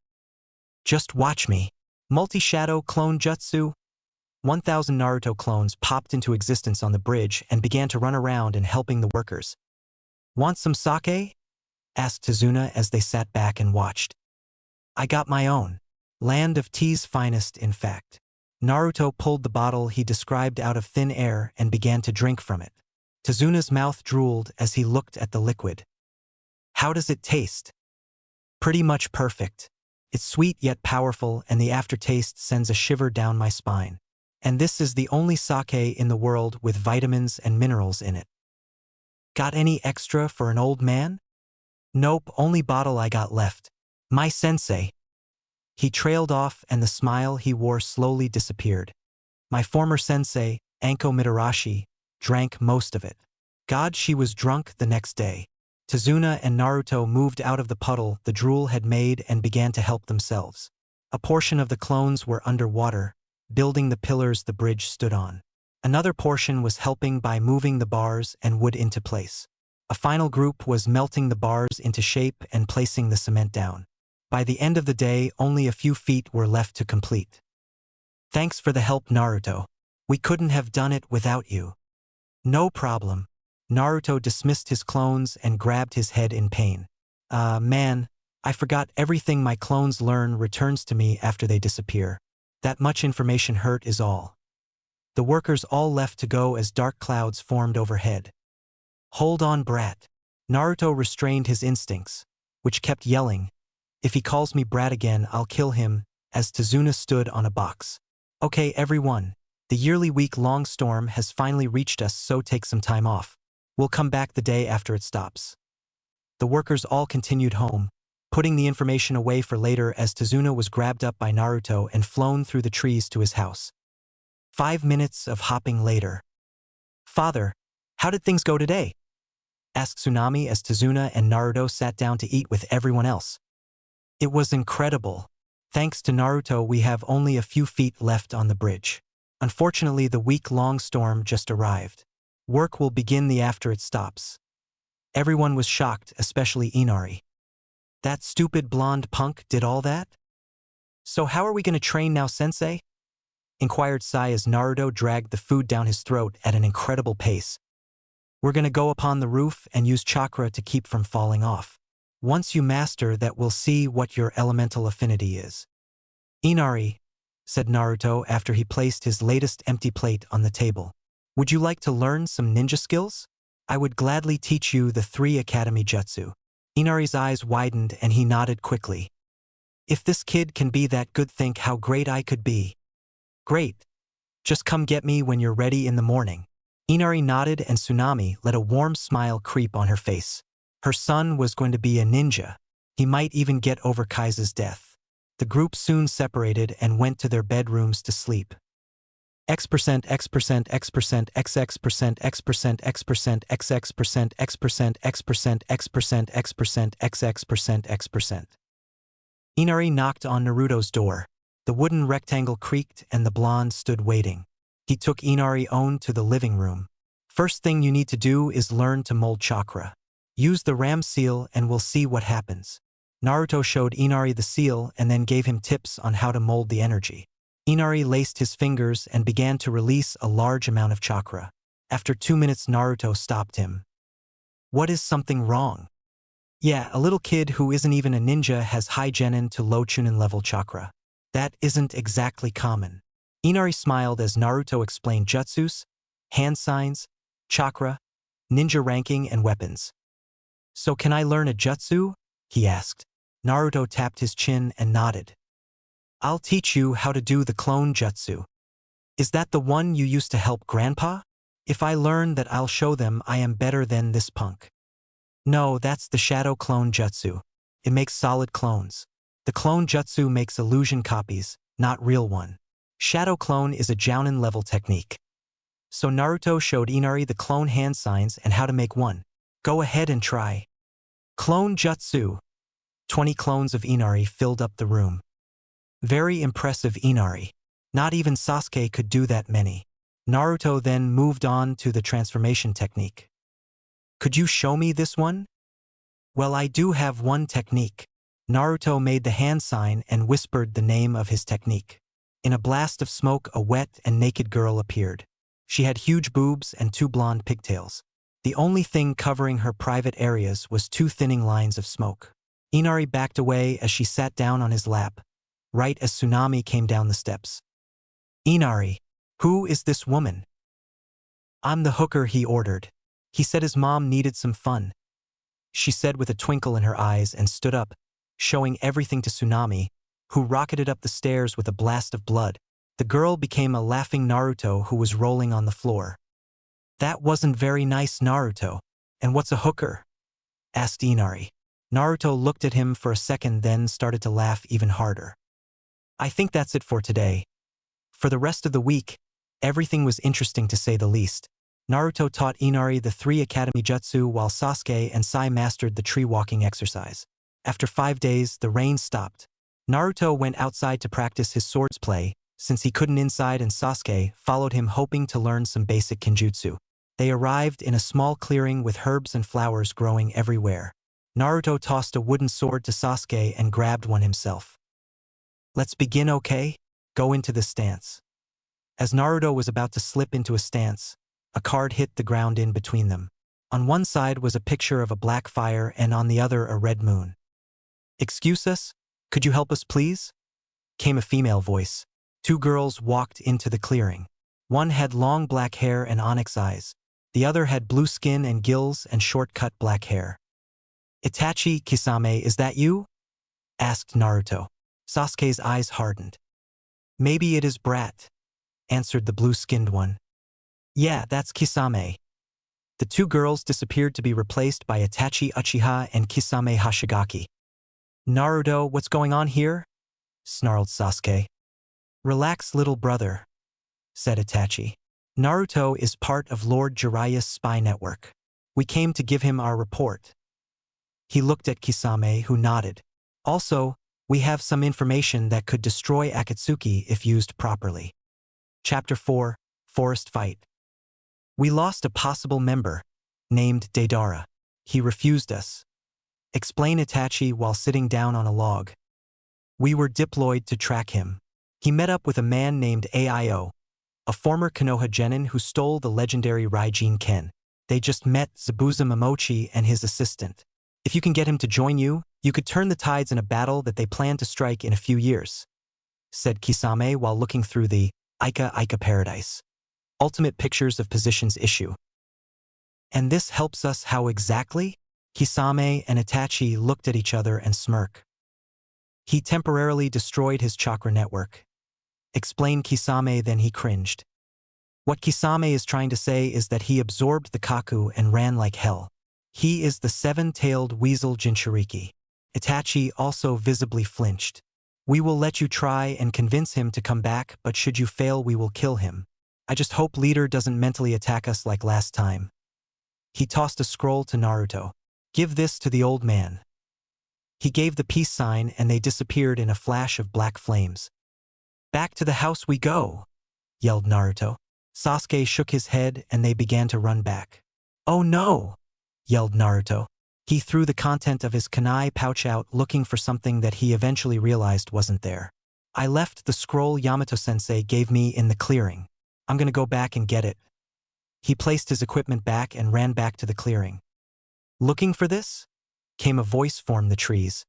Just watch me. Multi-shadow clone jutsu. 1,000 Naruto clones popped into existence on the bridge and began to run around and helping the workers. Want some sake? Asked Tazuna as they sat back and watched. I got my own. Land of tea's finest, in fact. Naruto pulled the bottle he described out of thin air and began to drink from it. Tazuna's mouth drooled as he looked at the liquid. How does it taste? Pretty much perfect. It's sweet yet powerful, and the aftertaste sends a shiver down my spine. And this is the only sake in the world with vitamins and minerals in it. Got any extra for an old man? Nope, only bottle I got left. My sensei. He trailed off and the smile he wore slowly disappeared. My former sensei, Anko Mitarashi, drank most of it. God, she was drunk the next day. Tazuna and Naruto moved out of the puddle the drool had made and began to help themselves. A portion of the clones were underwater, building the pillars the bridge stood on. Another portion was helping by moving the bars and wood into place. A final group was melting the bars into shape and placing the cement down. By the end of the day, only a few feet were left to complete. Thanks for the help, Naruto. We couldn't have done it without you. No problem. Naruto dismissed his clones and grabbed his head in pain. Man, I forgot everything my clones learn returns to me after they disappear. That much information hurt is all. The workers all left to go as dark clouds formed overhead. Hold on, brat. Naruto restrained his instincts, which kept yelling, if he calls me brat again, I'll kill him, as Tazuna stood on a box. Okay, everyone. The yearly week-long storm has finally reached us, so take some time off. We'll come back the day after it stops. The workers all continued home, putting the information away for later as Tazuna was grabbed up by Naruto and flown through the trees to his house. 5 minutes of hopping later. Father, how did things go today? Asked Tsunami as Tazuna and Naruto sat down to eat with everyone else. It was incredible. Thanks to Naruto, we have only a few feet left on the bridge. Unfortunately, the week-long storm just arrived. Work will begin the after it stops. Everyone was shocked, especially Inari. That stupid blonde punk did all that? So how are we going to train now, sensei? Inquired Sai as Naruto dragged the food down his throat at an incredible pace. We're going to go upon the roof and use chakra to keep from falling off. Once you master that, we'll see what your elemental affinity is. Inari, said Naruto after he placed his latest empty plate on the table. Would you like to learn some ninja skills? I would gladly teach you the 3 Academy Jutsu. Inari's eyes widened and he nodded quickly. If this kid can be that good, think how great I could be. Great. Just come get me when you're ready in the morning. Inari nodded and Tsunami let a warm smile creep on her face. Her son was going to be a ninja. He might even get over Kai's death. The group soon separated and went to their bedrooms to sleep. X%, X%, X%, XX%, X%, X%, XX%, X%, X%, X%, X%, XX%, X%. Inari knocked on Naruto's door. The wooden rectangle creaked and the blonde stood waiting. He took Inari-on to the living room. First thing you need to do is learn to mold chakra. Use the ram seal and we'll see what happens. Naruto showed Inari the seal and then gave him tips on how to mold the energy. Inari laced his fingers and began to release a large amount of chakra. After 2 minutes, Naruto stopped him. What is something wrong? Yeah, a little kid who isn't even a ninja has high genin to low chunin level chakra. That isn't exactly common. Inari smiled as Naruto explained jutsus, hand signs, chakra, ninja ranking, and weapons. So can I learn a jutsu? He asked. Naruto tapped his chin and nodded. I'll teach you how to do the clone jutsu. Is that the one you used to help Grandpa? If I learn that, I'll show them I am better than this punk. No, that's the shadow clone jutsu. It makes solid clones. The clone jutsu makes illusion copies, not real one. Shadow clone is a jounin level technique. So Naruto showed Inari the clone hand signs and how to make one. Go ahead and try. Clone jutsu. 20 clones of Inari filled up the room. Very impressive, Inari. Not even Sasuke could do that many. Naruto then moved on to the transformation technique. Could you show me this one? Well, I do have one technique. Naruto made the hand sign and whispered the name of his technique. In a blast of smoke, a wet and naked girl appeared. She had huge boobs and 2 blonde pigtails. The only thing covering her private areas was 2 thinning lines of smoke. Inari backed away as she sat down on his lap, right as Tsunami came down the steps. Inari, who is this woman? I'm the hooker he ordered. He said his mom needed some fun. She said with a twinkle in her eyes and stood up, showing everything to Tsunami, who rocketed up the stairs with a blast of blood. The girl became a laughing Naruto who was rolling on the floor. That wasn't very nice, Naruto. And what's a hooker? Asked Inari. Naruto looked at him for a second, then started to laugh even harder. I think that's it for today. For the rest of the week, everything was interesting to say the least. Naruto taught Inari the 3 academy jutsu while Sasuke and Sai mastered the tree walking exercise. After 5 days, the rain stopped. Naruto went outside to practice his swords play, since he couldn't inside, and Sasuke followed him hoping to learn some basic kenjutsu. They arrived in a small clearing with herbs and flowers growing everywhere. Naruto tossed a wooden sword to Sasuke and grabbed one himself. Let's begin, okay? Go into the stance. As Naruto was about to slip into a stance, a card hit the ground in between them. On one side was a picture of a black fire and on the other a red moon. Excuse us? Could you help us, please? Came a female voice. 2 girls walked into the clearing. One had long black hair and onyx eyes. The other had blue skin and gills and short-cut black hair. Itachi, Kisame, is that you? Asked Naruto. Sasuke's eyes hardened. Maybe it is Brat, answered the blue-skinned one. Yeah, that's Kisame. The 2 girls disappeared to be replaced by Itachi Uchiha and Kisame Hashigaki. Naruto, what's going on here? Snarled Sasuke. Relax, little brother, said Itachi. Naruto is part of Lord Jiraiya's spy network. We came to give him our report. He looked at Kisame, who nodded. Also, we have some information that could destroy Akatsuki if used properly. Chapter 4, Forest Fight. We lost a possible member, named Deidara. He refused us. Explained Itachi while sitting down on a log. We were deployed to track him. He met up with a man named Aio, a former Konoha genin who stole the legendary Raijin Ken. They just met Zabuza Momochi and his assistant. If you can get him to join you, you could turn the tides in a battle that they plan to strike in a few years, said Kisame while looking through the Ika Paradise Ultimate Pictures of Positions issue. And this helps us how exactly? Kisame and Itachi looked at each other and smirked. He temporarily destroyed his chakra network. Explained Kisame, then he cringed. What Kisame is trying to say is that he absorbed the Kaku and ran like hell. He is the 7-tailed weasel Jinchuriki. Itachi also visibly flinched. We will let you try and convince him to come back, but should you fail, we will kill him. I just hope Leader doesn't mentally attack us like last time. He tossed a scroll to Naruto. Give this to the old man. He gave the peace sign and they disappeared in a flash of black flames. Back to the house we go, yelled Naruto. Sasuke shook his head and they began to run back. Oh no, yelled Naruto. He threw the content of his kunai pouch out looking for something that he eventually realized wasn't there. I left the scroll Yamato-sensei gave me in the clearing. I'm gonna go back and get it. He placed his equipment back and ran back to the clearing. Looking for this? Came a voice from the trees.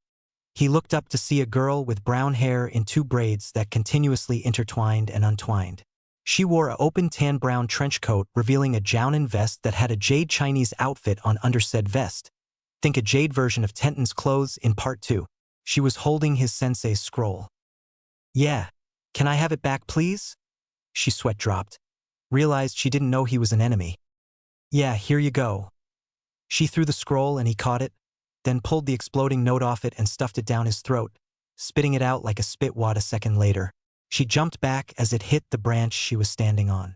He looked up to see a girl with brown hair in 2 braids that continuously intertwined and untwined. She wore an open tan brown trench coat revealing a jounin vest that had a jade Chinese outfit on under said vest. Think a jade version of Tenten's clothes in part 2. She was holding his sensei's scroll. Yeah. Can I have it back please? She sweat dropped. Realized she didn't know he was an enemy. Yeah, here you go. She threw the scroll and he caught it, then pulled the exploding note off it and stuffed it down his throat, spitting it out like a spit wad a second later. She jumped back as it hit the branch she was standing on.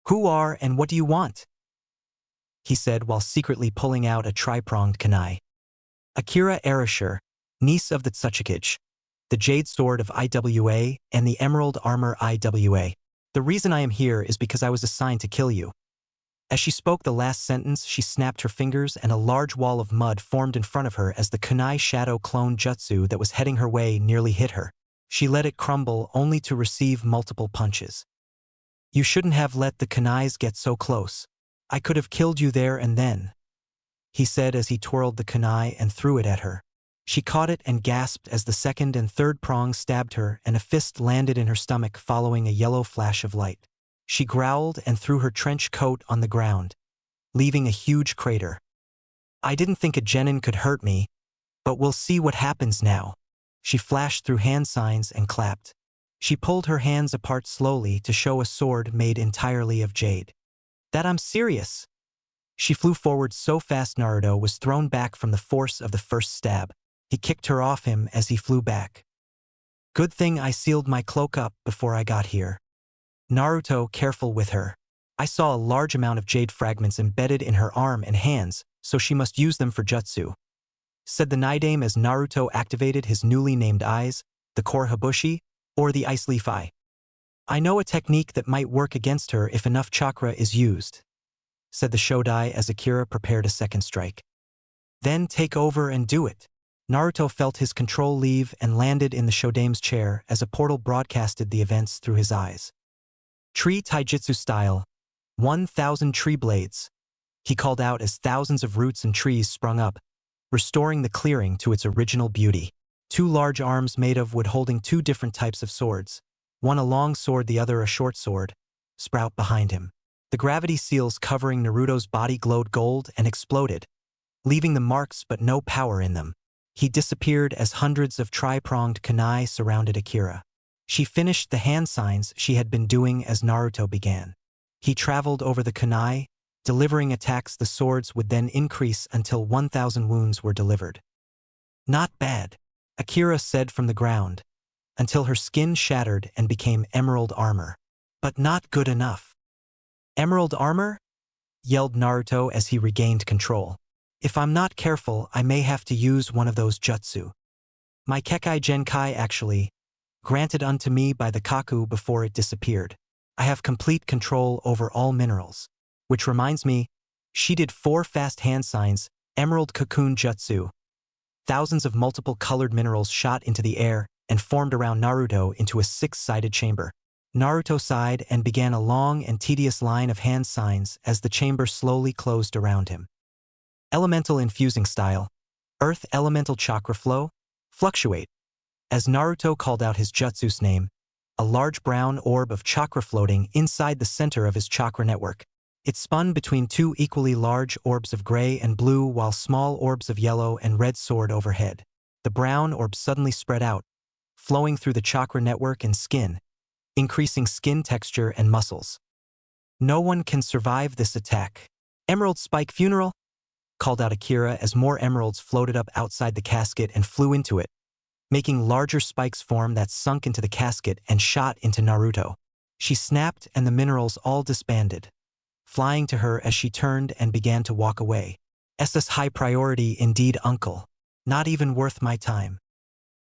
Who are and what do you want? He said while secretly pulling out a tri-pronged kunai. Akira Erashur, niece of the Tsuchikage, the jade sword of IWA and the emerald armor IWA. The reason I am here is because I was assigned to kill you. As she spoke the last sentence, she snapped her fingers and a large wall of mud formed in front of her as the kunai shadow clone jutsu that was heading her way nearly hit her. She let it crumble only to receive multiple punches. You shouldn't have let the kunais get so close. I could have killed you there and then, he said as he twirled the kunai and threw it at her. She caught it and gasped as the second and third prongs stabbed her and a fist landed in her stomach following a yellow flash of light. She growled and threw her trench coat on the ground, leaving a huge crater. I didn't think a genin could hurt me, but we'll see what happens now. She flashed through hand signs and clapped. She pulled her hands apart slowly to show a sword made entirely of jade. That I'm serious. She flew forward so fast Naruto was thrown back from the force of the first stab. He kicked her off him as he flew back. Good thing I sealed my cloak up before I got here. Naruto, careful with her. I saw a large amount of jade fragments embedded in her arm and hands, so she must use them for jutsu, said the Nidame as Naruto activated his newly named eyes, the core Habushi, or the Ice Leaf Eye. I know a technique that might work against her if enough chakra is used, said the Shodai as Akira prepared a second strike. Then take over and do it. Naruto felt his control leave and landed in the Shodame's chair as a portal broadcasted the events through his eyes. Tree Taijutsu style, 1,000 tree blades, he called out as thousands of roots and trees sprung up, restoring the clearing to its original beauty. 2 large arms made of wood holding 2 different types of swords, one a long sword the other a short sword, sprout behind him. The gravity seals covering Naruto's body glowed gold and exploded, leaving the marks but no power in them. He disappeared as hundreds of tri-pronged kunai surrounded Akira. She finished the hand signs she had been doing as Naruto began. He traveled over the kunai, delivering attacks the swords would then increase until 1,000 wounds were delivered. Not bad, Akira said from the ground, until her skin shattered and became emerald armor. But not good enough. Emerald armor? Yelled Naruto as he regained control. If I'm not careful, I may have to use one of those jutsu. My Kekkei Genkai actually, granted unto me by the Kaku before it disappeared. I have complete control over all minerals. Which reminds me, she did 4 fast hand signs, emerald cocoon jutsu. Thousands of multiple colored minerals shot into the air and formed around Naruto into a 6-sided chamber. Naruto sighed and began a long and tedious line of hand signs as the chamber slowly closed around him. Elemental infusing style, earth elemental chakra flow, fluctuate. As Naruto called out his jutsu's name, a large brown orb of chakra floating inside the center of his chakra network. It spun between 2 equally large orbs of gray and blue while small orbs of yellow and red soared overhead. The brown orb suddenly spread out, flowing through the chakra network and skin, increasing skin texture and muscles. No one can survive this attack. Emerald Spike Funeral? Called out Akira as more emeralds floated up outside the casket and flew into it, making larger spikes form that sunk into the casket and shot into Naruto. She snapped and the minerals all disbanded, flying to her as she turned and began to walk away. SS high priority indeed, uncle. Not even worth my time.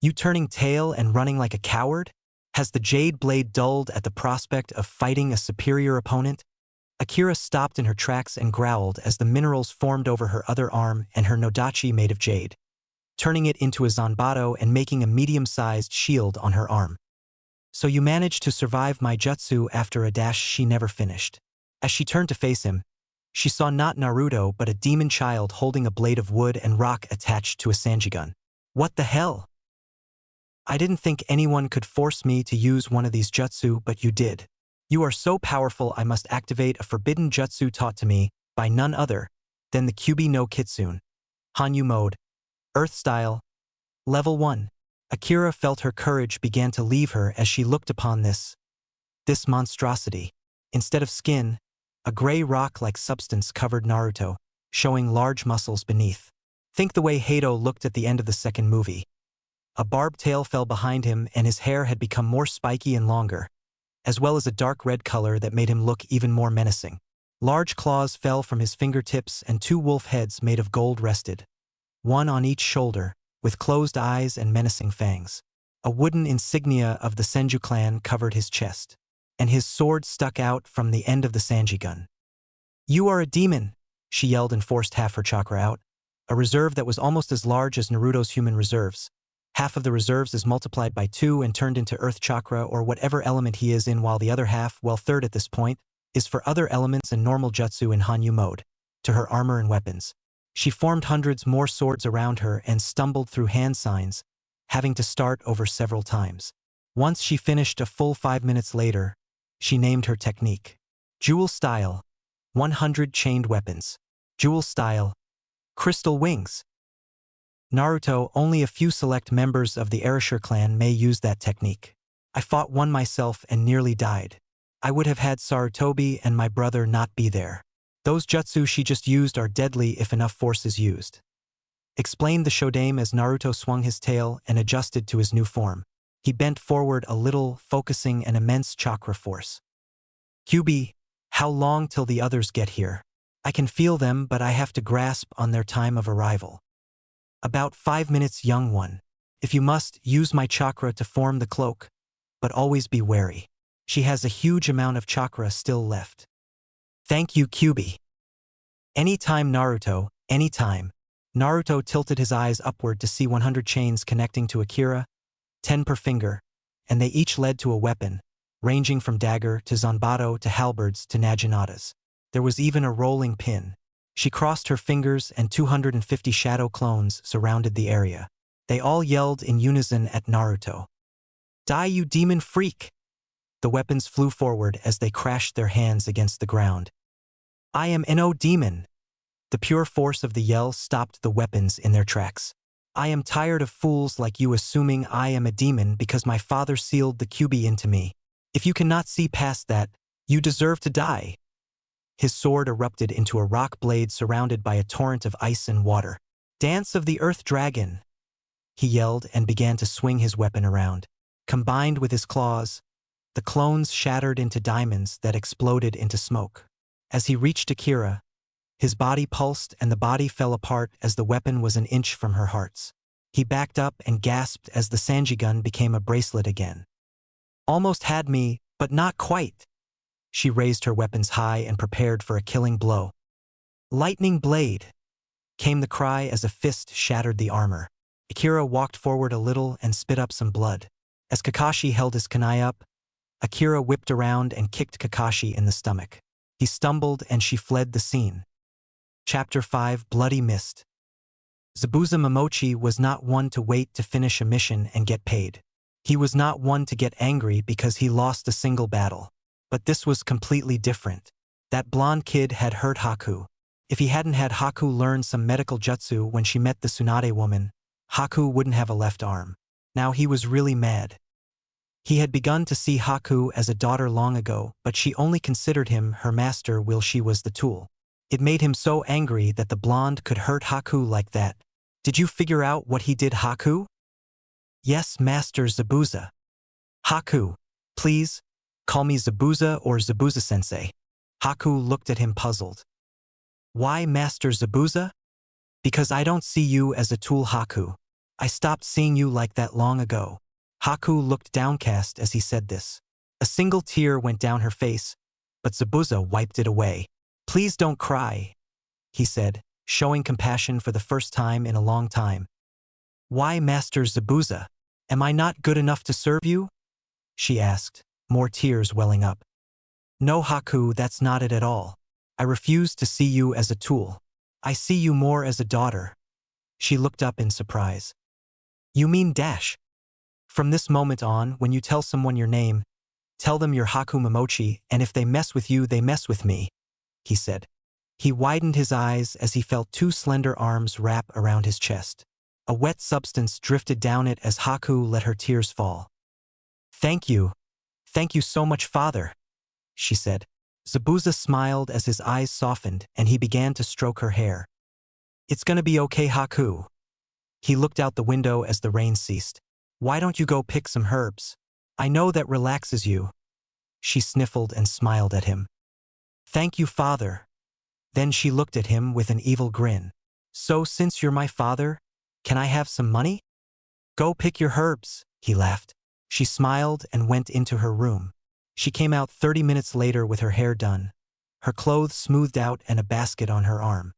You turning tail and running like a coward? Has the jade blade dulled at the prospect of fighting a superior opponent? Akira stopped in her tracks and growled as the minerals formed over her other arm and her nodachi made of jade, turning it into a zanbato and making a medium-sized shield on her arm. So you managed to survive my jutsu after a dash she never finished. As she turned to face him, she saw not Naruto but a demon child holding a blade of wood and rock attached to a sanjigun. What the hell? I didn't think anyone could force me to use one of these jutsu, but you did. You are so powerful I must activate a forbidden jutsu taught to me by none other than the Kyuubi no Kitsune. Hanyu mode. Earth style. Level 1. Akira felt her courage began to leave her as she looked upon this monstrosity. Instead of skin, a gray rock-like substance covered Naruto, showing large muscles beneath. Think the way Hato looked at the end of the second movie. A barbed tail fell behind him and his hair had become more spiky and longer, as well as a dark red color that made him look even more menacing. Large claws fell from his fingertips and 2 wolf heads made of gold rested, one on each shoulder, with closed eyes and menacing fangs. A wooden insignia of the Senju clan covered his chest, and his sword stuck out from the end of the sanjigun. You are a demon, she yelled and forced half her chakra out, a reserve that was almost as large as Naruto's human reserves. Half of the reserves is multiplied by 2 and turned into earth chakra or whatever element he is in, while the other half, well third at this point, is for other elements and normal jutsu in Hanyu mode, to her armor and weapons. She formed hundreds more swords around her and stumbled through hand signs, having to start over several times. Once she finished a full 5 minutes later, she named her technique. Jewel style. 100 chained weapons. Jewel style. Crystal wings. Naruto, only a few select members of the Erasure clan may use that technique. I fought one myself and nearly died. I would have had Sarutobi and my brother not be there. Those jutsu she just used are deadly if enough force is used, explained the Shodame as Naruto swung his tail and adjusted to his new form. He bent forward a little, focusing an immense chakra force. Kyuubi, how long till the others get here? I can feel them, but I have to grasp on their time of arrival. About 5 minutes, young one. If you must, use my chakra to form the cloak, but always be wary. She has a huge amount of chakra still left. Thank you, Kyuubi. Anytime, Naruto, anytime. Naruto tilted his eyes upward to see 100 chains connecting to Akira, 10 per finger, and they each led to a weapon, ranging from dagger to zanbato to halberds to naginatas. There was even a rolling pin. She crossed her fingers and 250 shadow clones surrounded the area. They all yelled in unison at Naruto. Die, you demon freak! The weapons flew forward as they crashed their hands against the ground. I am no demon. The pure force of the yell stopped the weapons in their tracks. I am tired of fools like you assuming I am a demon because my father sealed the Kyuubi into me. If you cannot see past that, you deserve to die. His sword erupted into a rock blade surrounded by a torrent of ice and water. Dance of the Earth Dragon! He yelled and began to swing his weapon around. Combined with his claws, the clones shattered into diamonds that exploded into smoke. As he reached Akira, his body pulsed and the body fell apart as the weapon was an inch from her hearts. He backed up and gasped as the sanjigun became a bracelet again. Almost had me, but not quite. She raised her weapons high and prepared for a killing blow. Lightning blade! Came the cry as a fist shattered the armor. Akira walked forward a little and spit up some blood. As Kakashi held his kunai up, Akira whipped around and kicked Kakashi in the stomach. He stumbled and she fled the scene. Chapter 5: Bloody Mist. Zabuza Momochi was not one to wait to finish a mission and get paid. He was not one to get angry because he lost a single battle. But this was completely different. That blonde kid had hurt Haku. If he hadn't had Haku learn some medical jutsu when she met the Tsunade woman, Haku wouldn't have a left arm. Now he was really mad. He had begun to see Haku as a daughter long ago, but she only considered him her master while she was the tool. It made him so angry that the blonde could hurt Haku like that. Did you figure out what he did, Haku? Yes, Master Zabuza. Haku, please, call me Zabuza or Zabuza-sensei. Haku looked at him puzzled. Why Master Zabuza? Because I don't see you as a tool, Haku. I stopped seeing you like that long ago. Haku looked downcast as he said this. A single tear went down her face, but Zabuza wiped it away. "Please don't cry," he said, showing compassion for the first time in a long time. "Why, Master Zabuza? Am I not good enough to serve you?" she asked, more tears welling up. "No, Haku, that's not it at all. I refuse to see you as a tool. I see you more as a daughter." She looked up in surprise. "You mean Dash? From this moment on, when you tell someone your name, tell them you're Haku Momochi, and if they mess with you, they mess with me," he said. He widened his eyes as he felt two slender arms wrap around his chest. A wet substance drifted down it as Haku let her tears fall. "Thank you. Thank you so much, father," she said. Zabuza smiled as his eyes softened and he began to stroke her hair. "It's gonna be okay, Haku." He looked out the window as the rain ceased. "Why don't you go pick some herbs? I know that relaxes you." She sniffled and smiled at him. "Thank you, father." Then she looked at him with an evil grin. "So since you're my father, can I have some money?" "Go pick your herbs," he laughed. She smiled and went into her room. She came out 30 minutes later with her hair done, her clothes smoothed out and a basket on her arm.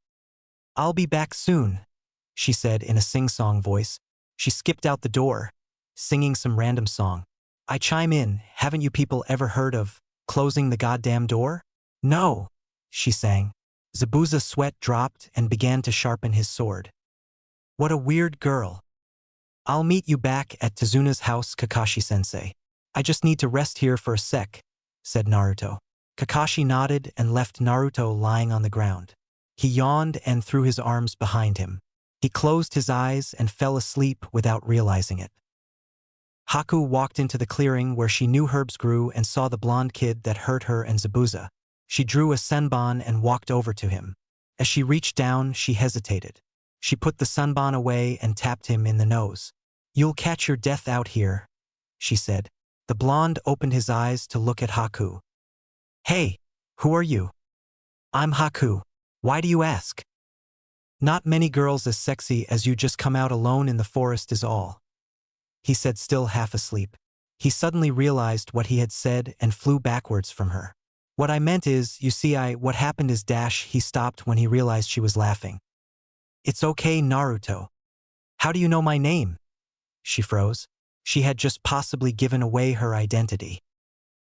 "I'll be back soon," she said in a sing-song voice. She skipped out the door, singing some random song. "I chime in, haven't you people ever heard of closing the goddamn door?" "No," she sang. Zabuza's sweat dropped and began to sharpen his sword. "What a weird girl." "I'll meet you back at Tezuna's house, Kakashi-sensei. I just need to rest here for a sec," said Naruto. Kakashi nodded and left Naruto lying on the ground. He yawned and threw his arms behind him. He closed his eyes and fell asleep without realizing it. Haku walked into the clearing where she knew herbs grew and saw the blonde kid that hurt her and Zabuza. She drew a senbon and walked over to him. As she reached down, she hesitated. She put the senbon away and tapped him in the nose. "You'll catch your death out here," she said. The blonde opened his eyes to look at Haku. "Hey, who are you?" "I'm Haku. Why do you ask?" "Not many girls as sexy as you just come out alone in the forest is all," he said, still half asleep. He suddenly realized what he had said and flew backwards from her. "What I meant is, you see, what happened is dash." He stopped when he realized she was laughing. "It's okay, Naruto. How do you know my name?" She froze. She had just possibly given away her identity.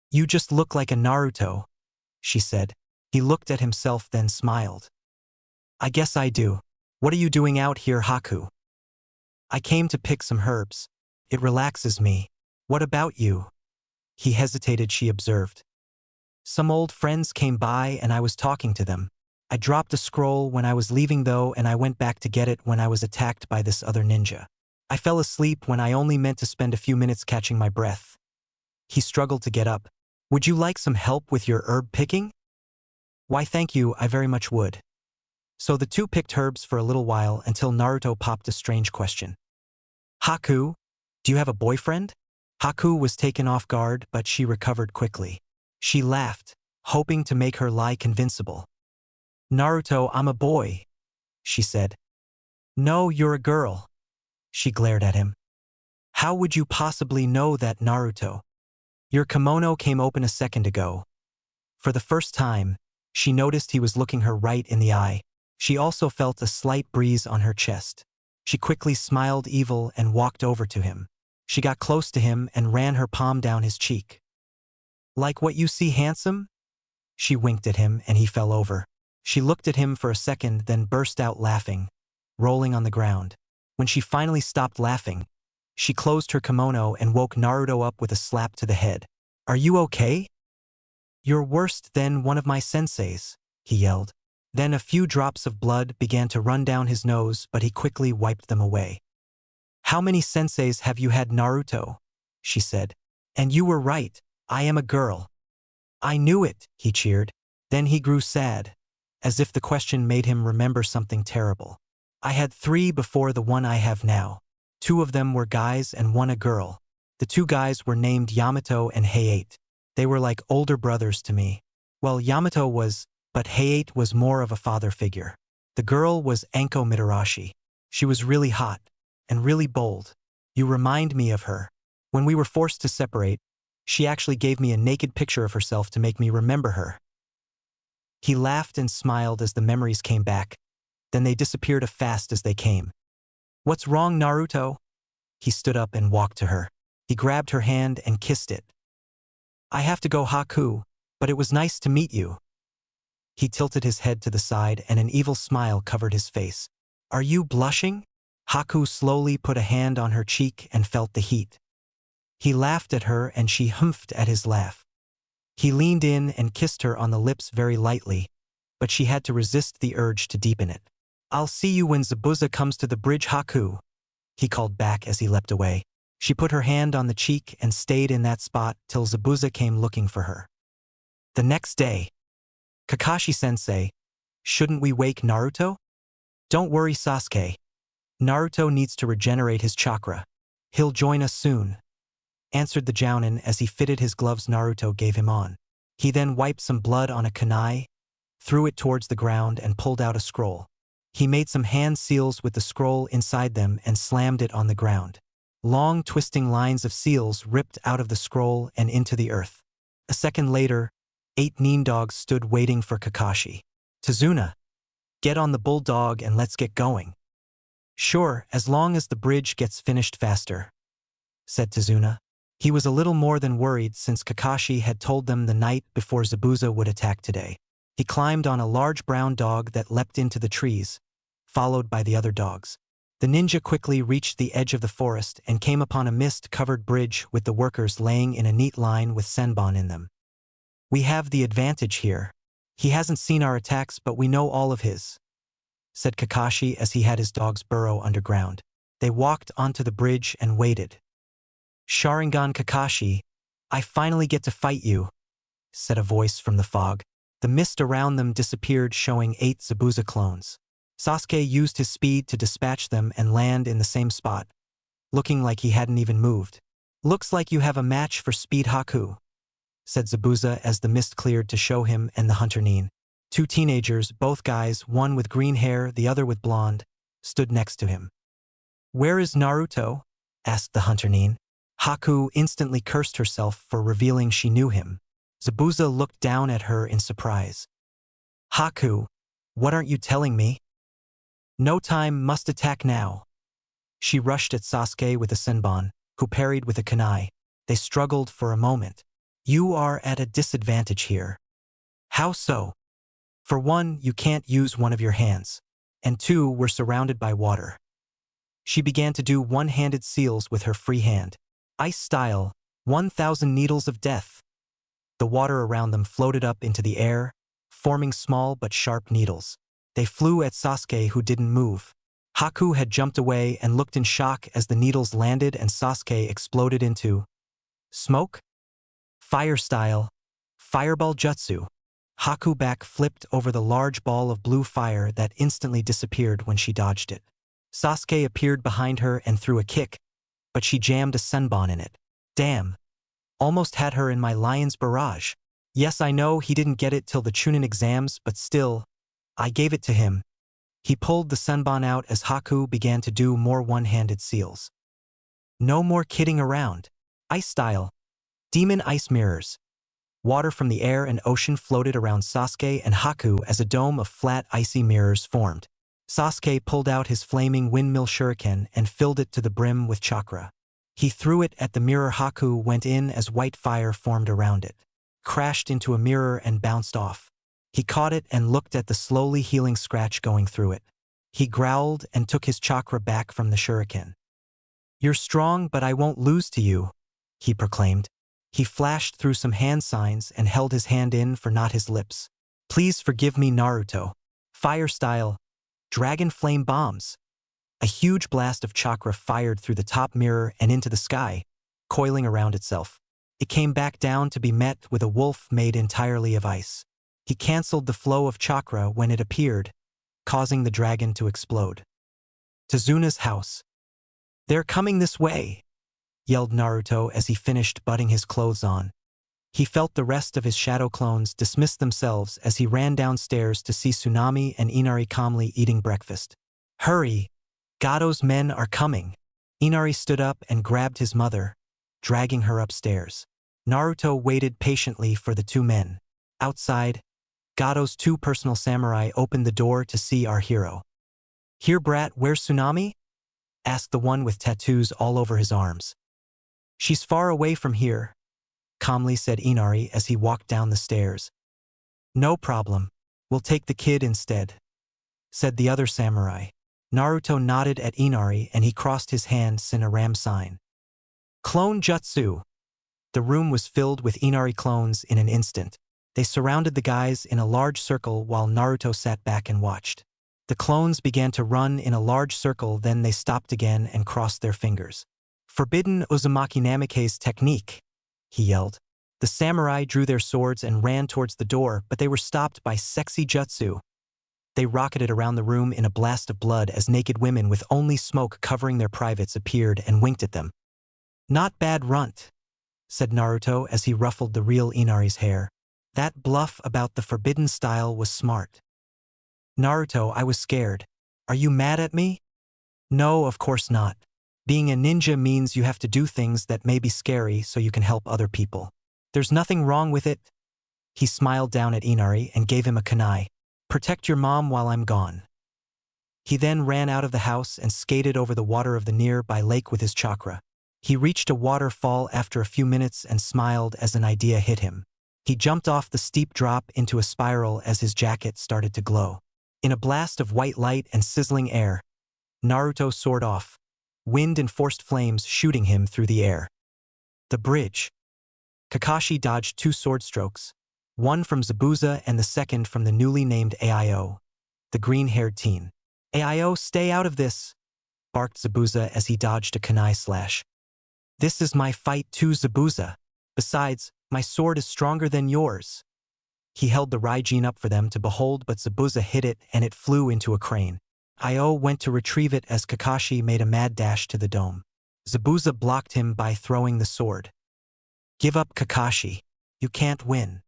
"You just look like a Naruto," she said. He looked at himself then smiled. "I guess I do. What are you doing out here, Haku?" "I came to pick some herbs. It relaxes me. What about you?" He hesitated. She observed. "Some old friends came by and I was talking to them. I dropped a scroll when I was leaving though, and I went back to get it when I was attacked by this other ninja. I fell asleep when I only meant to spend a few minutes catching my breath." He struggled to get up. "Would you like some help with your herb picking?" "Why, thank you, I very much would." So the two picked herbs for a little while until Naruto popped a strange question. "Haku, do you have a boyfriend?" Haku was taken off guard, but she recovered quickly. She laughed, hoping to make her lie convincible. "Naruto, I'm a boy," she said. "No, you're a girl." She glared at him. "How would you possibly know that, Naruto? Your kimono came open a second ago." For the first time, she noticed he was looking her right in the eye. She also felt a slight breeze on her chest. She quickly smiled evil and walked over to him. She got close to him and ran her palm down his cheek. "Like what you see, handsome?" She winked at him and he fell over. She looked at him for a second, then burst out laughing, rolling on the ground. When she finally stopped laughing, she closed her kimono and woke Naruto up with a slap to the head. "Are you okay?" "You're worse than one of my senseis," he yelled. Then a few drops of blood began to run down his nose, but he quickly wiped them away. "How many senseis have you had, Naruto?" she said. "And you were right, I am a girl." "I knew it," he cheered. Then he grew sad, as if the question made him remember something terrible. "I had 3 before the one I have now. 2 of them were guys and 1 a girl. The 2 guys were named Yamato and Hayate. They were like older brothers to me. Well, Yamato was, but Hayate was more of a father figure. The girl was Anko Mitarashi. She was really hot and really bold. You remind me of her." When we were forced to separate, she actually gave me a naked picture of herself to make me remember her." He laughed and smiled as the memories came back. Then they disappeared as fast as they came. "What's wrong, Naruto?" He stood up and walked to her. He grabbed her hand and kissed it. "I have to go, Haku, but it was nice to meet you." He tilted his head to the side and an evil smile covered his face. "Are you blushing?" Haku slowly put a hand on her cheek and felt the heat. He laughed at her and she humphed at his laugh. He leaned in and kissed her on the lips very lightly, but she had to resist the urge to deepen it. "I'll see you when Zabuza comes to the bridge, Haku," he called back as he leapt away. She put her hand on the cheek and stayed in that spot till Zabuza came looking for her. The next day, "Kakashi-sensei, shouldn't we wake Naruto?" "Don't worry, Sasuke. Naruto needs to regenerate his chakra. He'll join us soon," answered the Jounin as he fitted his gloves Naruto gave him on. He then wiped some blood on a kunai, threw it towards the ground and pulled out a scroll. He made some hand seals with the scroll inside them and slammed it on the ground. Long twisting lines of seals ripped out of the scroll and into the earth. A second later, 8 nin dogs stood waiting for Kakashi. "Tazuna, get on the bulldog and let's get going." "Sure, as long as the bridge gets finished faster," said Tazuna. He was a little more than worried since Kakashi had told them the night before Zabuza would attack today. He climbed on a large brown dog that leapt into the trees, followed by the other dogs. The ninja quickly reached the edge of the forest and came upon a mist-covered bridge with the workers laying in a neat line with senbon in them. "We have the advantage here. He hasn't seen our attacks, but we know all of his," said Kakashi as he had his dogs burrow underground. They walked onto the bridge and waited. "Sharingan Kakashi, I finally get to fight you," said a voice from the fog. The mist around them disappeared, showing 8 Zabuza clones. Sasuke used his speed to dispatch them and land in the same spot, looking like he hadn't even moved. "Looks like you have a match for speed, Haku," said Zabuza as the mist cleared to show him and the hunter Nin. 2 teenagers, both guys, one with green hair, the other with blonde, stood next to him. "Where is Naruto?" asked the hunter Nin. Haku instantly cursed herself for revealing she knew him. Zabuza looked down at her in surprise. "Haku, what aren't you telling me?" "No time, must attack now." She rushed at Sasuke with a senbon, who parried with a kunai. They struggled for a moment. "You are at a disadvantage here." "How so?" "For one, you can't use one of your hands. And 2, we're surrounded by water." She began to do one-handed seals with her free hand. Ice style, 1,000 needles of death. The water around them floated up into the air, forming small but sharp needles. They flew at Sasuke, who didn't move. Haku had jumped away and looked in shock as the needles landed and Sasuke exploded into smoke. Fire style, fireball jutsu. Haku back flipped over the large ball of blue fire that instantly disappeared when she dodged it. Sasuke appeared behind her and threw a kick, but she jammed a senbon in it. "Damn. Almost had her in my lion's barrage." "Yes, I know he didn't get it till the Chunin exams, but still, I gave it to him." He pulled the senbon out as Haku began to do more one-handed seals. "No more kidding around. Ice style. Demon ice mirrors." Water from the air and ocean floated around Sasuke and Haku as a dome of flat icy mirrors formed. Sasuke pulled out his flaming windmill shuriken and filled it to the brim with chakra. He threw it at the mirror. Haku went in as white fire formed around it, crashed into a mirror and bounced off. He caught it and looked at the slowly healing scratch going through it. He growled and took his chakra back from the shuriken. "You're strong, but I won't lose to you," he proclaimed. He flashed through some hand signs and held his hand in for not his lips. "Please forgive me, Naruto." Fire style, dragon flame bombs. A huge blast of chakra fired through the top mirror and into the sky, coiling around itself. It came back down to be met with a wolf made entirely of ice. He cancelled the flow of chakra when it appeared, causing the dragon to explode. Tazuna's house. "They're coming this way," yelled Naruto as he finished butting his clothes on. He felt the rest of his shadow clones dismiss themselves as he ran downstairs to see Tsunami and Inari calmly eating breakfast. "Hurry! Gado's men are coming." Inari stood up and grabbed his mother, dragging her upstairs. Naruto waited patiently for the two men. Outside, Gado's two personal samurai opened the door to see our hero. "Here, brat, where's Tsunami?" asked the one with tattoos all over his arms. "She's far away from here," calmly said Inari as he walked down the stairs. "No problem. We'll take the kid instead," said the other samurai. Naruto nodded at Inari and he crossed his hands in a ram sign. Clone Jutsu. The room was filled with Inari clones in an instant. They surrounded the guys in a large circle while Naruto sat back and watched. The clones began to run in a large circle, then they stopped again and crossed their fingers. "Forbidden Uzumaki Namikaze's technique," he yelled. The samurai drew their swords and ran towards the door, but they were stopped by sexy jutsu. They rocketed around the room in a blast of blood as naked women with only smoke covering their privates appeared and winked at them. "Not bad runt," said Naruto as he ruffled the real Inari's hair. "That bluff about the forbidden style was smart." "Naruto, I was scared. Are you mad at me?" "No, of course not. Being a ninja means you have to do things that may be scary so you can help other people. There's nothing wrong with it." He smiled down at Inari and gave him a kunai. "Protect your mom while I'm gone." He then ran out of the house and skated over the water of the nearby lake with his chakra. He reached a waterfall after a few minutes and smiled as an idea hit him. He jumped off the steep drop into a spiral as his jacket started to glow. In a blast of white light and sizzling air, Naruto soared off, wind and forced flames shooting him through the air. The bridge. Kakashi dodged two sword strokes, one from Zabuza and the second from the newly named Aio, the green-haired teen. "Aio, stay out of this," barked Zabuza as he dodged a kunai slash. "This is my fight too, Zabuza. Besides, my sword is stronger than yours." He held the Raijin up for them to behold, but Zabuza hit it and it flew into a crane. Aio went to retrieve it as Kakashi made a mad dash to the dome. Zabuza blocked him by throwing the sword. "Give up, Kakashi. You can't win."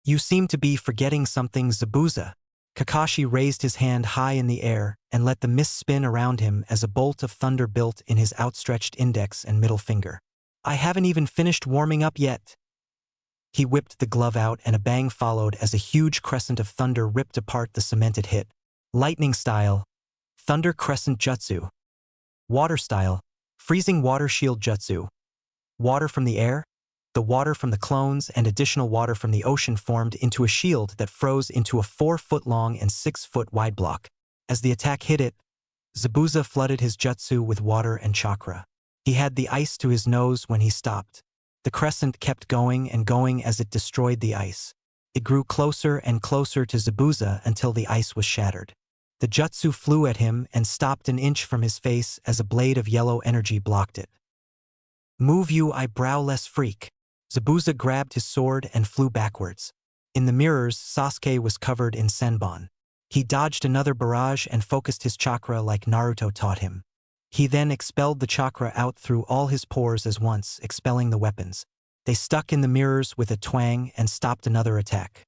"You seem to be forgetting something, Zabuza." Kakashi raised his hand high in the air and let the mist spin around him as a bolt of thunder built in his outstretched index and middle finger. "I haven't even finished warming up yet." He whipped the glove out and a bang followed as a huge crescent of thunder ripped apart the cemented hit. Lightning style, Thunder Crescent Jutsu. Water style, Freezing Water Shield Jutsu. Water from the air, the water from the clones and additional water from the ocean formed into a shield that froze into a 4-foot-long and 6-foot-wide block. As the attack hit it, Zabuza flooded his jutsu with water and chakra. He had the ice to his nose when he stopped. The crescent kept going and going as it destroyed the ice. It grew closer and closer to Zabuza until the ice was shattered. The jutsu flew at him and stopped an inch from his face as a blade of yellow energy blocked it. "Move, you eyebrowless freak." Zabuza grabbed his sword and flew backwards. In the mirrors, Sasuke was covered in senbon. He dodged another barrage and focused his chakra like Naruto taught him. He then expelled the chakra out through all his pores as once, expelling the weapons. They stuck in the mirrors with a twang and stopped another attack.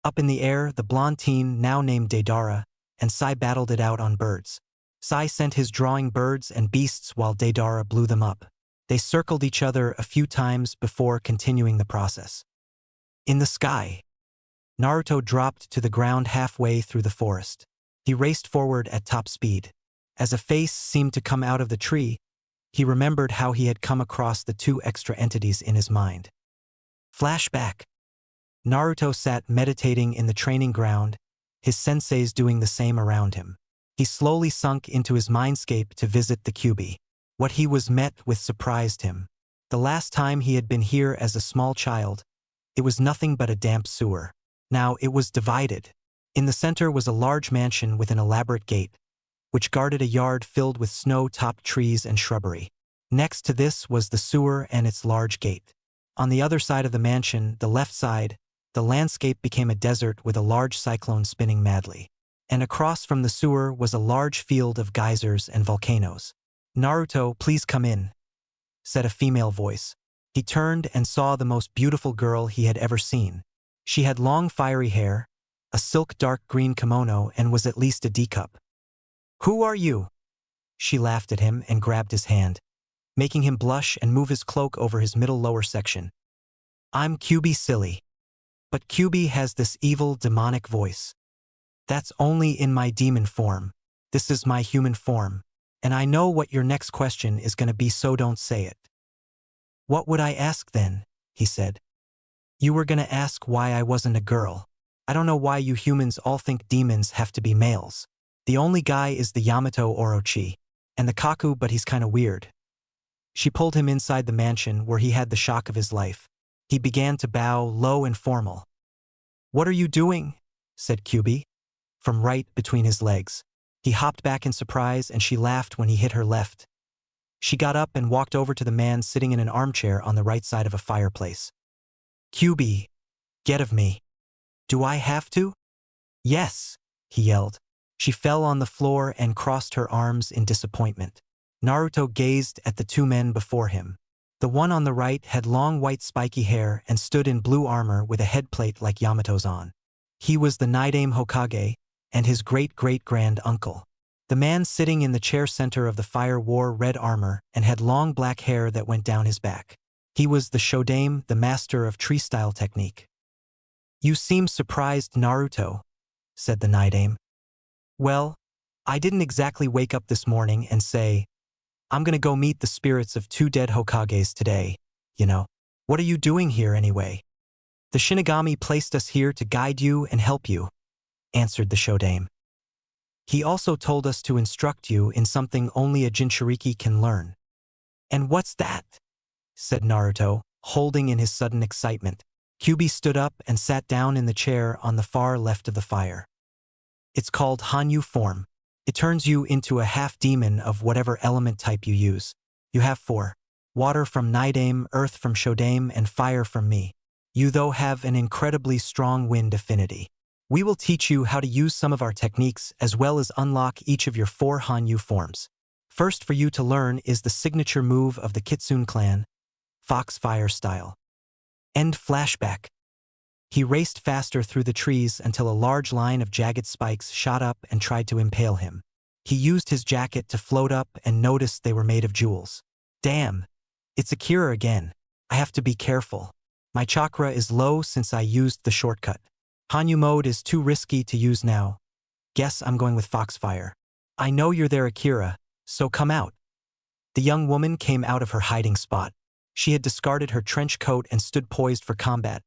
Up in the air, the blonde teen, now named Deidara, and Sai battled it out on birds. Sai sent his drawing birds and beasts while Deidara blew them up. They circled each other a few times before continuing the process. In the sky, Naruto dropped to the ground halfway through the forest. He raced forward at top speed. As a face seemed to come out of the tree, he remembered how he had come across the two extra entities in his mind. Flashback. Naruto sat meditating in the training ground, his senseis doing the same around him. He slowly sunk into his mindscape to visit the Kyuubi. What he was met with surprised him. The last time he had been here as a small child, it was nothing but a damp sewer. Now it was divided. In the center was a large mansion with an elaborate gate, which guarded a yard filled with snow-topped trees and shrubbery. Next to this was the sewer and its large gate. On the other side of the mansion, the left side, the landscape became a desert with a large cyclone spinning madly. And across from the sewer was a large field of geysers and volcanoes. "Naruto, please come in," said a female voice. He turned and saw the most beautiful girl he had ever seen. She had long fiery hair, a silk dark green kimono, and was at least a D-cup. "Who are you?" She laughed at him and grabbed his hand. making him blush and move his cloak over his middle lower section. I'm Kyuubi silly. But Kyuubi has this evil demonic voice. That's only in my demon form. This is my human form. And I know what your next question is going to be, so don't say it. What would I ask then? He said. You were going to ask why I wasn't a girl. I don't know why you humans all think demons have to be males. The only guy is the Yamato Orochi. And the Kaku, but he's kinda weird. She pulled him inside the mansion where he had the shock of his life. He began to bow, low and formal. What are you doing? Said Kyuubi, from right between his legs. He hopped back in surprise and she laughed when he hit her left. She got up and walked over to the man sitting in an armchair on the right side of a fireplace. Kyuubi, get of me. Do I have to? Yes, he yelled. She fell on the floor and crossed her arms in disappointment. Naruto gazed at the two men before him. The one on the right had long white spiky hair and stood in blue armor with a headplate like Yamato's on. He was the Naidame Hokage and his great-great-grand uncle. The man sitting in the chair center of the fire wore red armor and had long black hair that went down his back. He was the Shodame, the master of tree-style technique. You seem surprised, Naruto, said the Naidame. Well, I didn't exactly wake up this morning and say, I'm gonna go meet the spirits of two dead Hokages today, you know. What are you doing here anyway? The Shinigami placed us here to guide you and help you, answered the Shodame. He also told us to instruct you in something only a Jinchuriki can learn. And what's that? Said Naruto, holding in his sudden excitement. Kyuubi stood up and sat down in the chair on the far left of the fire. It's called Hanyu form. It turns you into a half-demon of whatever element type you use. You have 4. Water from Naidame, earth from Shodame, and fire from me. You though have an incredibly strong wind affinity. We will teach you how to use some of our techniques as well as unlock each of your 4 Hanyu forms. First for you to learn is the signature move of the Kitsune clan, Foxfire style. End flashback. He raced faster through the trees until a large line of jagged spikes shot up and tried to impale him. He used his jacket to float up and noticed they were made of jewels. Damn, it's Akira again. I have to be careful. My chakra is low since I used the shortcut. Hanyu mode is too risky to use now. Guess I'm going with Foxfire. I know you're there, Akira, so come out. The young woman came out of her hiding spot. She had discarded her trench coat and stood poised for combat.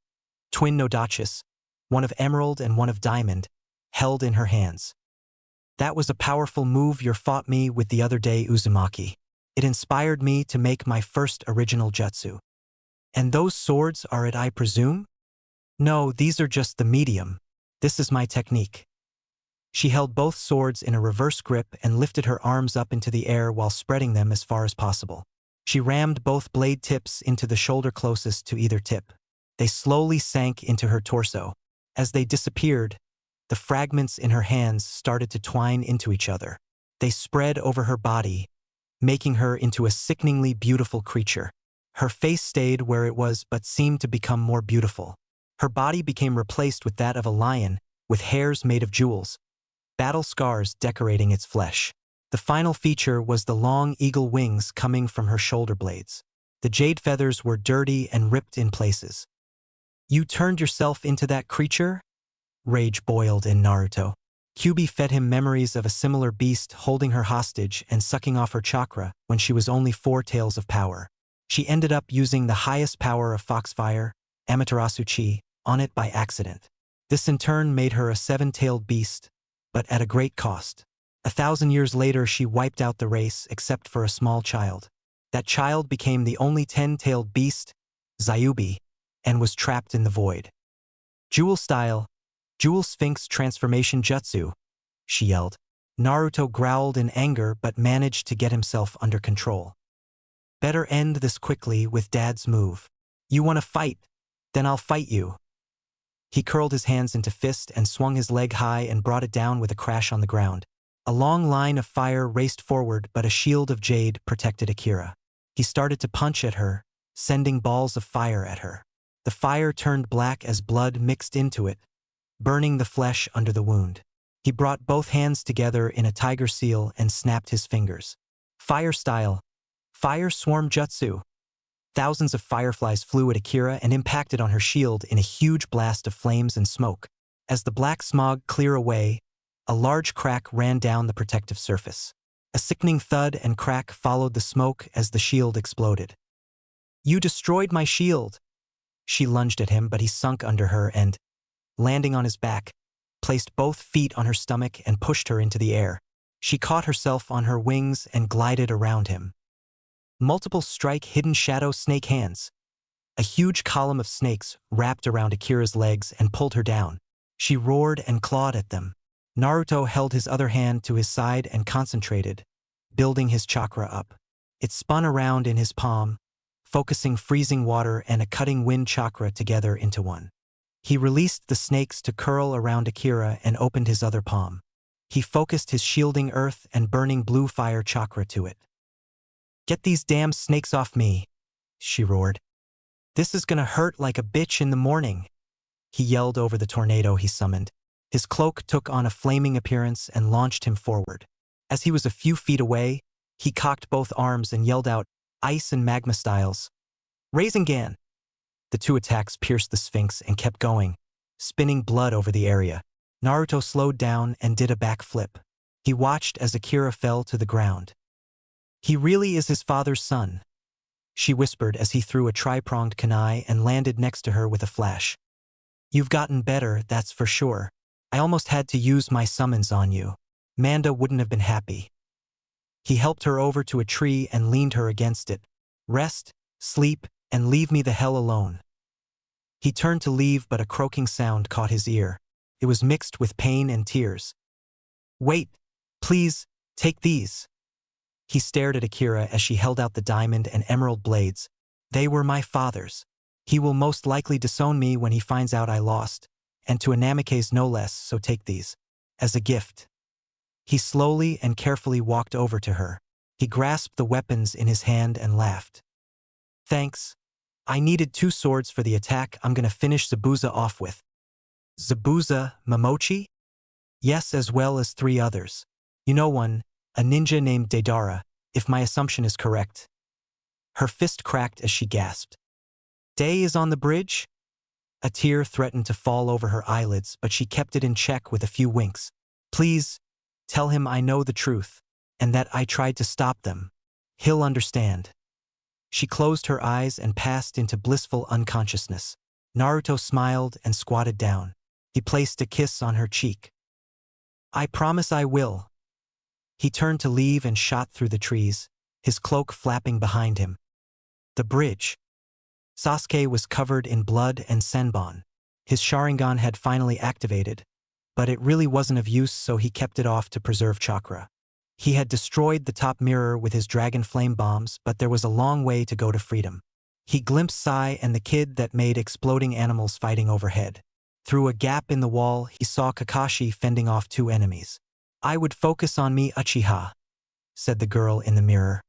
Twin nodachis, one of emerald and one of diamond, held in her hands. That was a powerful move you fought me with the other day, Uzumaki. It inspired me to make my first original jutsu. And those swords are it, I presume? No, these are just the medium. This is my technique. She held both swords in a reverse grip and lifted her arms up into the air while spreading them as far as possible. She rammed both blade tips into the shoulder closest to either tip. They slowly sank into her torso. As they disappeared, the fragments in her hands started to twine into each other. They spread over her body, making her into a sickeningly beautiful creature. Her face stayed where it was but seemed to become more beautiful. Her body became replaced with that of a lion, with hairs made of jewels, battle scars decorating its flesh. The final feature was the long eagle wings coming from her shoulder blades. The jade feathers were dirty and ripped in places. You turned yourself into that creature? Rage boiled in Naruto. Kyuubi fed him memories of a similar beast holding her hostage and sucking off her chakra when she was only 4 tails of power. She ended up using the highest power of Foxfire, Amaterasu Chi, on it by accident. This in turn made her a 7-tailed beast, but at a great cost. 1,000 years later she wiped out the race except for a small child. That child became the only 10-tailed beast, Kyuubi, and was trapped in the void. Jewel style, Jewel Sphinx transformation jutsu, she yelled. Naruto growled in anger but managed to get himself under control. Better end this quickly with Dad's move. You want to fight? Then I'll fight you. He curled his hands into fist and swung his leg high and brought it down with a crash on the ground. A long line of fire raced forward but a shield of jade protected Akira. He started to punch at her, sending balls of fire at her. The fire turned black as blood mixed into it, burning the flesh under the wound. He brought both hands together in a tiger seal and snapped his fingers. Fire style, Fire Swarm Jutsu. Thousands of fireflies flew at Akira and impacted on her shield in a huge blast of flames and smoke. As the black smog cleared away, a large crack ran down the protective surface. A sickening thud and crack followed the smoke as the shield exploded. "You destroyed my shield!" She lunged at him, but he sunk under her and, landing on his back, placed both feet on her stomach and pushed her into the air. She caught herself on her wings and glided around him. Multiple strike hidden shadow snake hands. A huge column of snakes wrapped around Akira's legs and pulled her down. She roared and clawed at them. Naruto held his other hand to his side and concentrated, building his chakra up. It spun around in his palm, focusing freezing water and a cutting wind chakra together into one. He released the snakes to curl around Akira and opened his other palm. He focused his shielding earth and burning blue fire chakra to it. "Get these damn snakes off me," she roared. "This is gonna hurt like a bitch in the morning," he yelled over the tornado he summoned. His cloak took on a flaming appearance and launched him forward. As he was a few feet away, he cocked both arms and yelled out, "Ice and magma styles. Rasengan!" The two attacks pierced the Sphinx and kept going, spinning blood over the area. Naruto slowed down and did a backflip. He watched as Akira fell to the ground. "He really is his father's son," she whispered as he threw a tri-pronged kunai and landed next to her with a flash. "You've gotten better, that's for sure. I almost had to use my summons on you. Manda wouldn't have been happy." He helped her over to a tree and leaned her against it. "Rest, sleep, and leave me the hell alone." He turned to leave, but a croaking sound caught his ear. It was mixed with pain and tears. "Wait, please, take these." He stared at Akira as she held out the diamond and emerald blades. "They were my father's. He will most likely disown me when he finds out I lost, and to a Namikaze no less, so take these. As a gift." He slowly and carefully walked over to her. He grasped the weapons in his hand and laughed. "Thanks. I needed 2 swords for the attack I'm gonna finish Zabuza off with." "Zabuza Momochi?" "Yes, as well as 3 others. You know one, a ninja named Deidara, if my assumption is correct." Her fist cracked as she gasped. "Day is on the bridge?" A tear threatened to fall over her eyelids, but she kept it in check with a few winks. "Please, tell him I know the truth, and that I tried to stop them. He'll understand." She closed her eyes and passed into blissful unconsciousness. Naruto smiled and squatted down. He placed a kiss on her cheek. "I promise I will." He turned to leave and shot through the trees, his cloak flapping behind him. The bridge. Sasuke was covered in blood and senbon. His Sharingan had finally activated, but it really wasn't of use, so he kept it off to preserve chakra. He had destroyed the top mirror with his dragon flame bombs, but there was a long way to go to freedom. He glimpsed Sai and the kid that made exploding animals fighting overhead. Through a gap in the wall, he saw Kakashi fending off 2 enemies. "I would focus on me, Uchiha," said the girl in the mirror.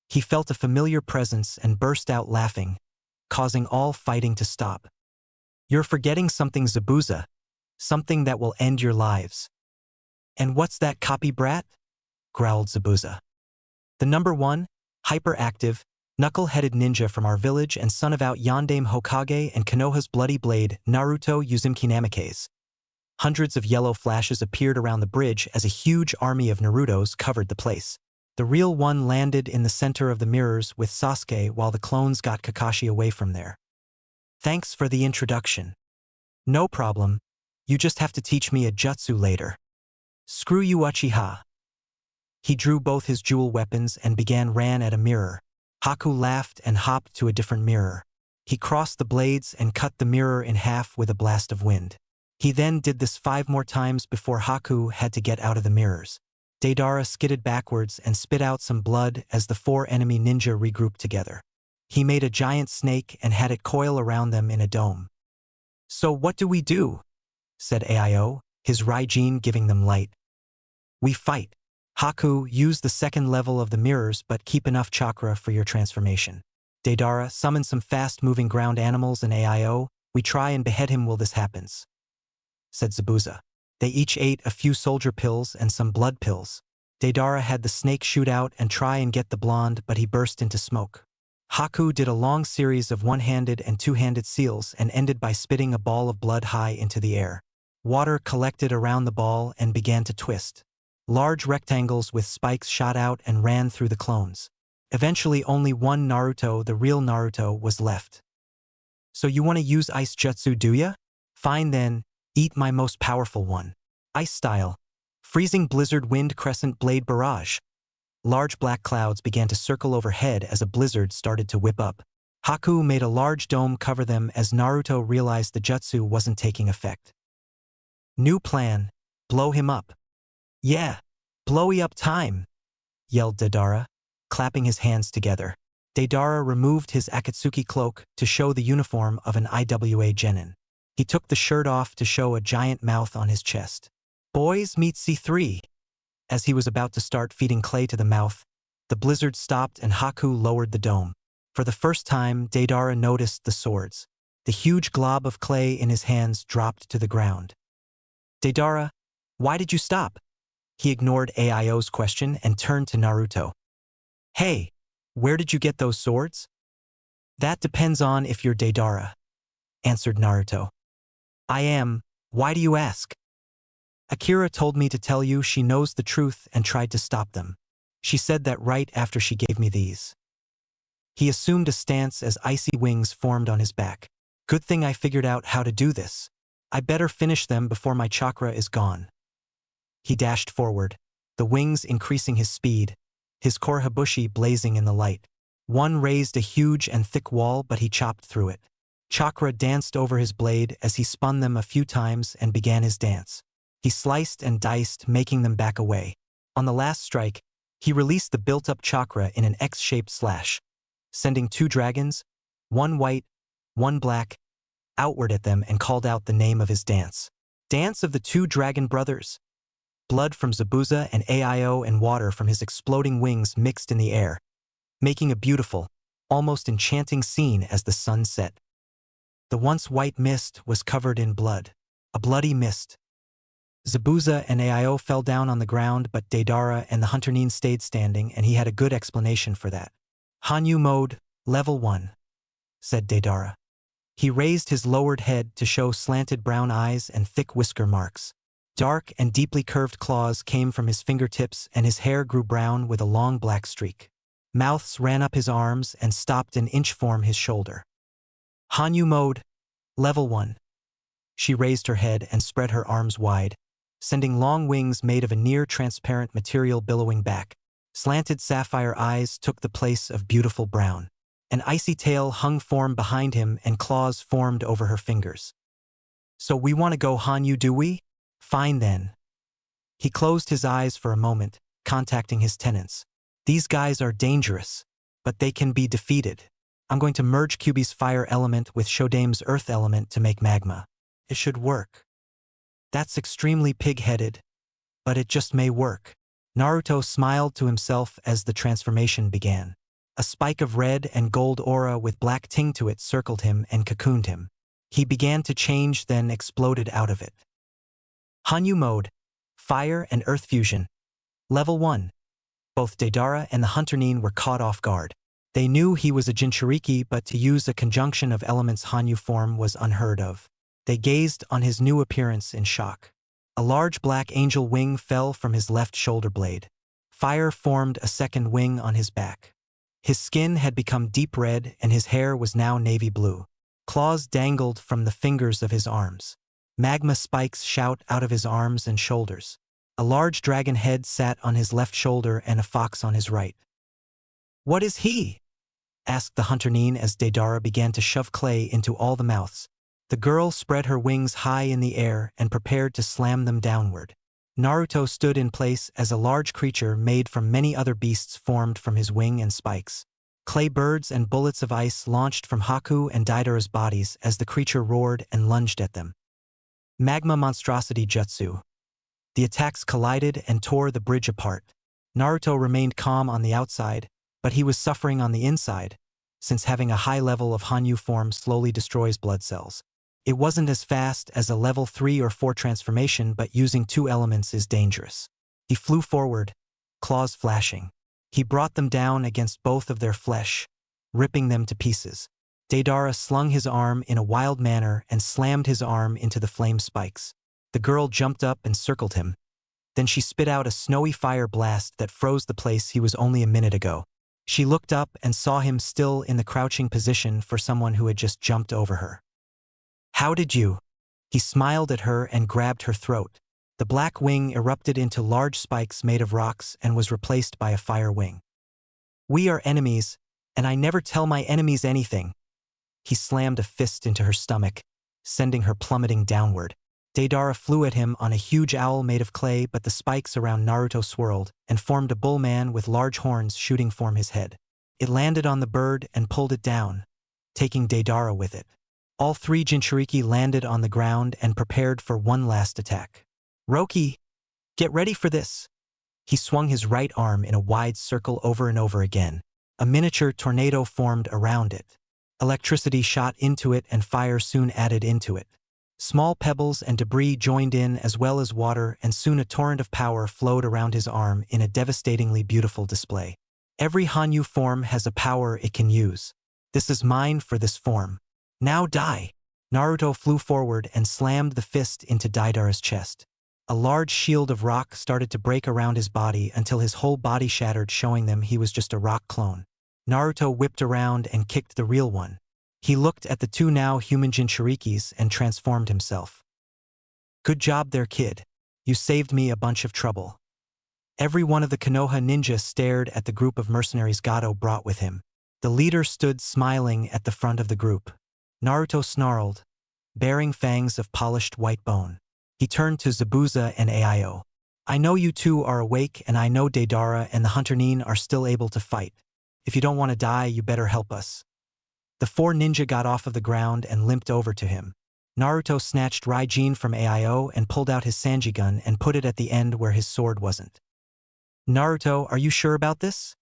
He felt a familiar presence and burst out laughing, causing all fighting to stop. "You're forgetting something, Zabuza. Something that will end your lives." "And what's that, copy brat?" growled Zabuza. "The number 1, hyperactive, knuckle-headed ninja from our village and son of out Yondaime Hokage and Konoha's bloody blade, Naruto Uzumaki Namikaze." Hundreds of yellow flashes appeared around the bridge as a huge army of Narutos covered the place. The real one landed in the center of the mirrors with Sasuke, while the clones got Kakashi away from there. "Thanks for the introduction." "No problem. You just have to teach me a jutsu later." "Screw you, Uchiha." He drew both his jewel weapons and ran at a mirror. Haku laughed and hopped to a different mirror. He crossed the blades and cut the mirror in half with a blast of wind. He then did this 5 more times before Haku had to get out of the mirrors. Deidara skidded backwards and spit out some blood as the 4 enemy ninja regrouped together. He made a giant snake and had it coil around them in a dome. "So what do we do?" said Aio, his Raijin giving them light. "We fight. Haku, use the 2nd level of the mirrors, but keep enough chakra for your transformation. Deidara, summon some fast-moving ground animals, and Aio, we try and behead him while this happens," said Zabuza. They each ate a few soldier pills and some blood pills. Deidara had the snake shoot out and try and get the blonde, but he burst into smoke. Haku did a long series of one-handed and two-handed seals and ended by spitting a ball of blood high into the air. Water collected around the ball and began to twist. Large rectangles with spikes shot out and ran through the clones. Eventually only one Naruto, the real Naruto, was left. So you want to use ice jutsu, do ya? Fine then, eat my most powerful one. Ice style. Freezing blizzard wind crescent blade barrage. Large black clouds began to circle overhead as a blizzard started to whip up. Haku made a large dome cover them as Naruto realized the jutsu wasn't taking effect. New plan. Blow him up. Yeah, blowy up time, yelled Deidara, clapping his hands together. Deidara removed his Akatsuki cloak to show the uniform of an IWA genin. He took the shirt off to show a giant mouth on his chest. Boys meet C3. As he was about to start feeding clay to the mouth, the blizzard stopped and Haku lowered the dome. For the first time, Deidara noticed the swords. The huge glob of clay in his hands dropped to the ground. Deidara, why did you stop? He ignored Aio's question and turned to Naruto. Hey, where did you get those swords? That depends on if you're Deidara, answered Naruto. I am. Why do you ask? Akira told me to tell you she knows the truth and tried to stop them. She said that right after she gave me these. He assumed a stance as icy wings formed on his back. Good thing I figured out how to do this. I better finish them before my chakra is gone. He dashed forward, the wings increasing his speed, his korehabushi blazing in the light. One raised a huge and thick wall, but he chopped through it. Chakra danced over his blade as he spun them a few times and began his dance. He sliced and diced, making them back away. On the last strike, he released the built-up chakra in an X-shaped slash, sending two dragons, one white, one black, outward at them and called out the name of his dance. Dance of the Two Dragon Brothers. Blood from Zabuza and Aio and water from his exploding wings mixed in the air, making a beautiful, almost enchanting scene as the sun set. The once white mist was covered in blood, a bloody mist. Zabuza and Aio fell down on the ground, but Deidara and the Hunter-nin stayed standing, and he had a good explanation for that. Hanyu mode, level 1, said Deidara. He raised his lowered head to show slanted brown eyes and thick whisker marks. Dark and deeply curved claws came from his fingertips, and his hair grew brown with a long black streak. Mouths ran up his arms and stopped an inch from his shoulder. Hanyu mode, level 1. She raised her head and spread her arms wide, sending long wings made of a near-transparent material billowing back. Slanted sapphire eyes took the place of beautiful brown. An icy tail hung form behind him and claws formed over her fingers. So we want to go Hanyu, do we? Fine then. He closed his eyes for a moment, contacting his tenants. These guys are dangerous, but they can be defeated. I'm going to merge Kyuubi's fire element with Shodame's earth element to make magma. It should work. That's extremely pig-headed, but it just may work. Naruto smiled to himself as the transformation began. A spike of red and gold aura with black ting to it circled him and cocooned him. He began to change, then exploded out of it. Hanyu mode, fire and earth fusion. Level 1. Both Deidara and the Hunter-nin were caught off guard. They knew he was a Jinchuriki, but to use a conjunction of elements Hanyu form was unheard of. They gazed on his new appearance in shock. A large black angel wing fell from his left shoulder blade. Fire formed a second wing on his back. His skin had become deep red and his hair was now navy blue. Claws dangled from the fingers of his arms. Magma spikes shot out of his arms and shoulders. A large dragon head sat on his left shoulder and a fox on his right. What is he? Asked the Hunter-nin as Deidara began to shove clay into all the mouths. The girl spread her wings high in the air and prepared to slam them downward. Naruto stood in place as a large creature made from many other beasts formed from his wing and spikes. Clay birds and bullets of ice launched from Haku and Deidara's bodies as the creature roared and lunged at them. Magma monstrosity jutsu. The attacks collided and tore the bridge apart. Naruto remained calm on the outside, but he was suffering on the inside, since having a high level of Hanyu form slowly destroys blood cells. It wasn't as fast as a level 3 or 4 transformation, but using two elements is dangerous. He flew forward, claws flashing. He brought them down against both of their flesh, ripping them to pieces. Deidara slung his arm in a wild manner and slammed his arm into the flame spikes. The girl jumped up and circled him. Then she spit out a snowy fire blast that froze the place he was only a minute ago. She looked up and saw him still in the crouching position for someone who had just jumped over her. "How did you?" He smiled at her and grabbed her throat. The black wing erupted into large spikes made of rocks and was replaced by a fire wing. "We are enemies, and I never tell my enemies anything." He slammed a fist into her stomach, sending her plummeting downward. Deidara flew at him on a huge owl made of clay, but the spikes around Naruto swirled and formed a bull man with large horns shooting from his head. It landed on the bird and pulled it down, taking Deidara with it. All three Jinchuriki landed on the ground and prepared for one last attack. "Roki, get ready for this." He swung his right arm in a wide circle over and over again. A miniature tornado formed around it. Electricity shot into it and fire soon added into it. Small pebbles and debris joined in as well as water, and soon a torrent of power flowed around his arm in a devastatingly beautiful display. Every Hanyu form has a power it can use. This is mine for this form. Now die! Naruto flew forward and slammed the fist into Deidara's chest. A large shield of rock started to break around his body until his whole body shattered, showing them he was just a rock clone. Naruto whipped around and kicked the real one. He looked at the two now human Jinchurikis and transformed himself. "Good job there, kid. You saved me a bunch of trouble." Every one of the Konoha ninja stared at the group of mercenaries Gato brought with him. The leader stood smiling at the front of the group. Naruto snarled, bearing fangs of polished white bone. He turned to Zabuza and Aio. "I know you two are awake, and I know Deidara and the Hunter Nin are still able to fight. If you don't want to die, you better help us." The four ninja got off of the ground and limped over to him. Naruto snatched Raijin from Aio and pulled out his Sanji gun and put it at the end where his sword wasn't. "Naruto, are you sure about this?"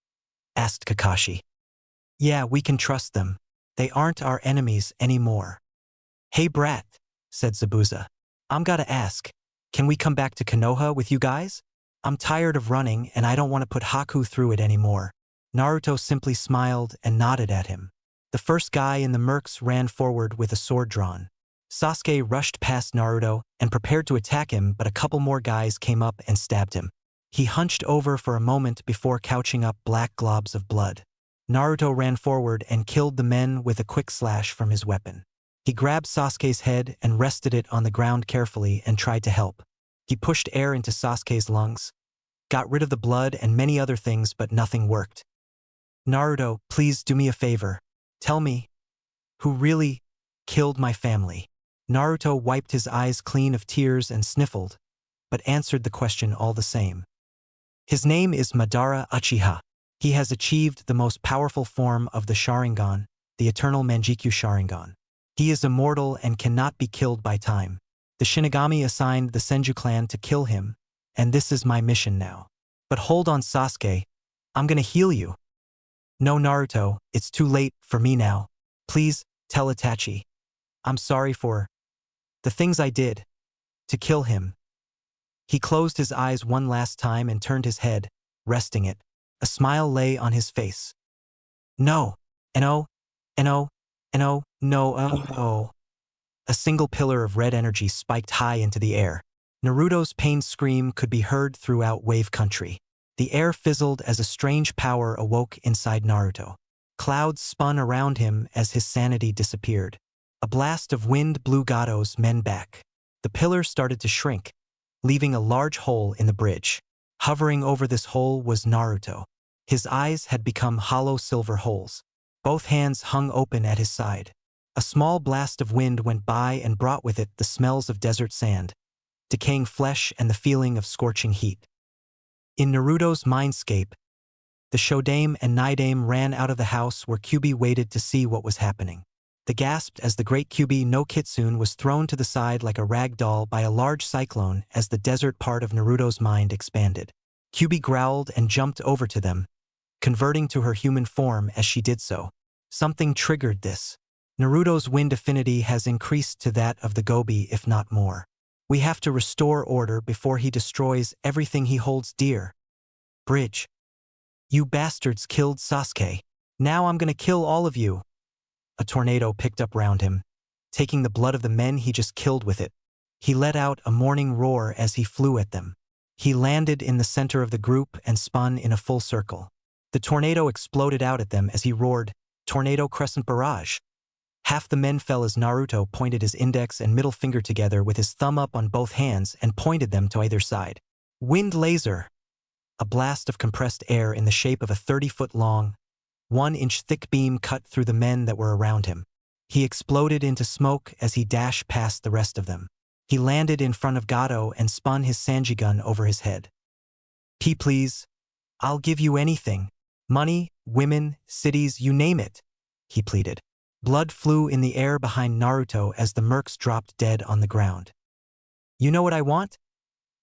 asked Kakashi. "Yeah, we can trust them. They aren't our enemies anymore." "Hey brat," said Zabuza. "I'm gotta ask, can we come back to Konoha with you guys? I'm tired of running and I don't want to put Haku through it anymore." Naruto simply smiled and nodded at him. The first guy in the mercs ran forward with a sword drawn. Sasuke rushed past Naruto and prepared to attack him, but a couple more guys came up and stabbed him. He hunched over for a moment before couching up black globs of blood. Naruto ran forward and killed the men with a quick slash from his weapon. He grabbed Sasuke's head and rested it on the ground carefully and tried to help. He pushed air into Sasuke's lungs, got rid of the blood and many other things, but nothing worked. "Naruto, please do me a favor. Tell me, who really killed my family?" Naruto wiped his eyes clean of tears and sniffled, but answered the question all the same. "His name is Madara Uchiha. He has achieved the most powerful form of the Sharingan, the eternal Manjikyu Sharingan. He is immortal and cannot be killed by time. The Shinigami assigned the Senju clan to kill him, and this is my mission now. But hold on, Sasuke. I'm gonna heal you." "No, Naruto, it's too late for me now. Please, tell Itachi. I'm sorry for the things I did to kill him." He closed his eyes one last time and turned his head, resting it. A smile lay on his face. "No, no, no, no, no, oh." A single pillar of red energy spiked high into the air. Naruto's pained scream could be heard throughout Wave Country. The air fizzled as a strange power awoke inside Naruto. Clouds spun around him as his sanity disappeared. A blast of wind blew Gato's men back. The pillar started to shrink, leaving a large hole in the bridge. Hovering over this hole was Naruto. His eyes had become hollow silver holes. Both hands hung open at his side. A small blast of wind went by and brought with it the smells of desert sand, decaying flesh and the feeling of scorching heat. In Naruto's mindscape, the Shodame and Nidame ran out of the house where Kyuubi waited to see what was happening. They gasped as the great Kyuubi no Kitsune was thrown to the side like a rag doll by a large cyclone as the desert part of Naruto's mind expanded. Kyuubi growled and jumped over to them, converting to her human form as she did so. Something triggered this. Naruto's wind affinity has increased to that of the Gobi, if not more. We have to restore order before he destroys everything he holds dear. Bridge. You bastards killed Sasuke. Now I'm gonna kill all of you. A tornado picked up round him, taking the blood of the men he just killed with it. He let out a mourning roar as he flew at them. He landed in the center of the group and spun in a full circle. The tornado exploded out at them as he roared, "Tornado Crescent Barrage." Half the men fell as Naruto pointed his index and middle finger together with his thumb up on both hands and pointed them to either side. Wind laser. A blast of compressed air in the shape of a 30-foot-long, 1-inch thick beam cut through the men that were around him. He exploded into smoke as he dashed past the rest of them. He landed in front of Gato and spun his Sanji gun over his head. Please, I'll give you anything. Money, women, cities, you name it," he pleaded. Blood flew in the air behind Naruto as the mercs dropped dead on the ground. "You know what I want?"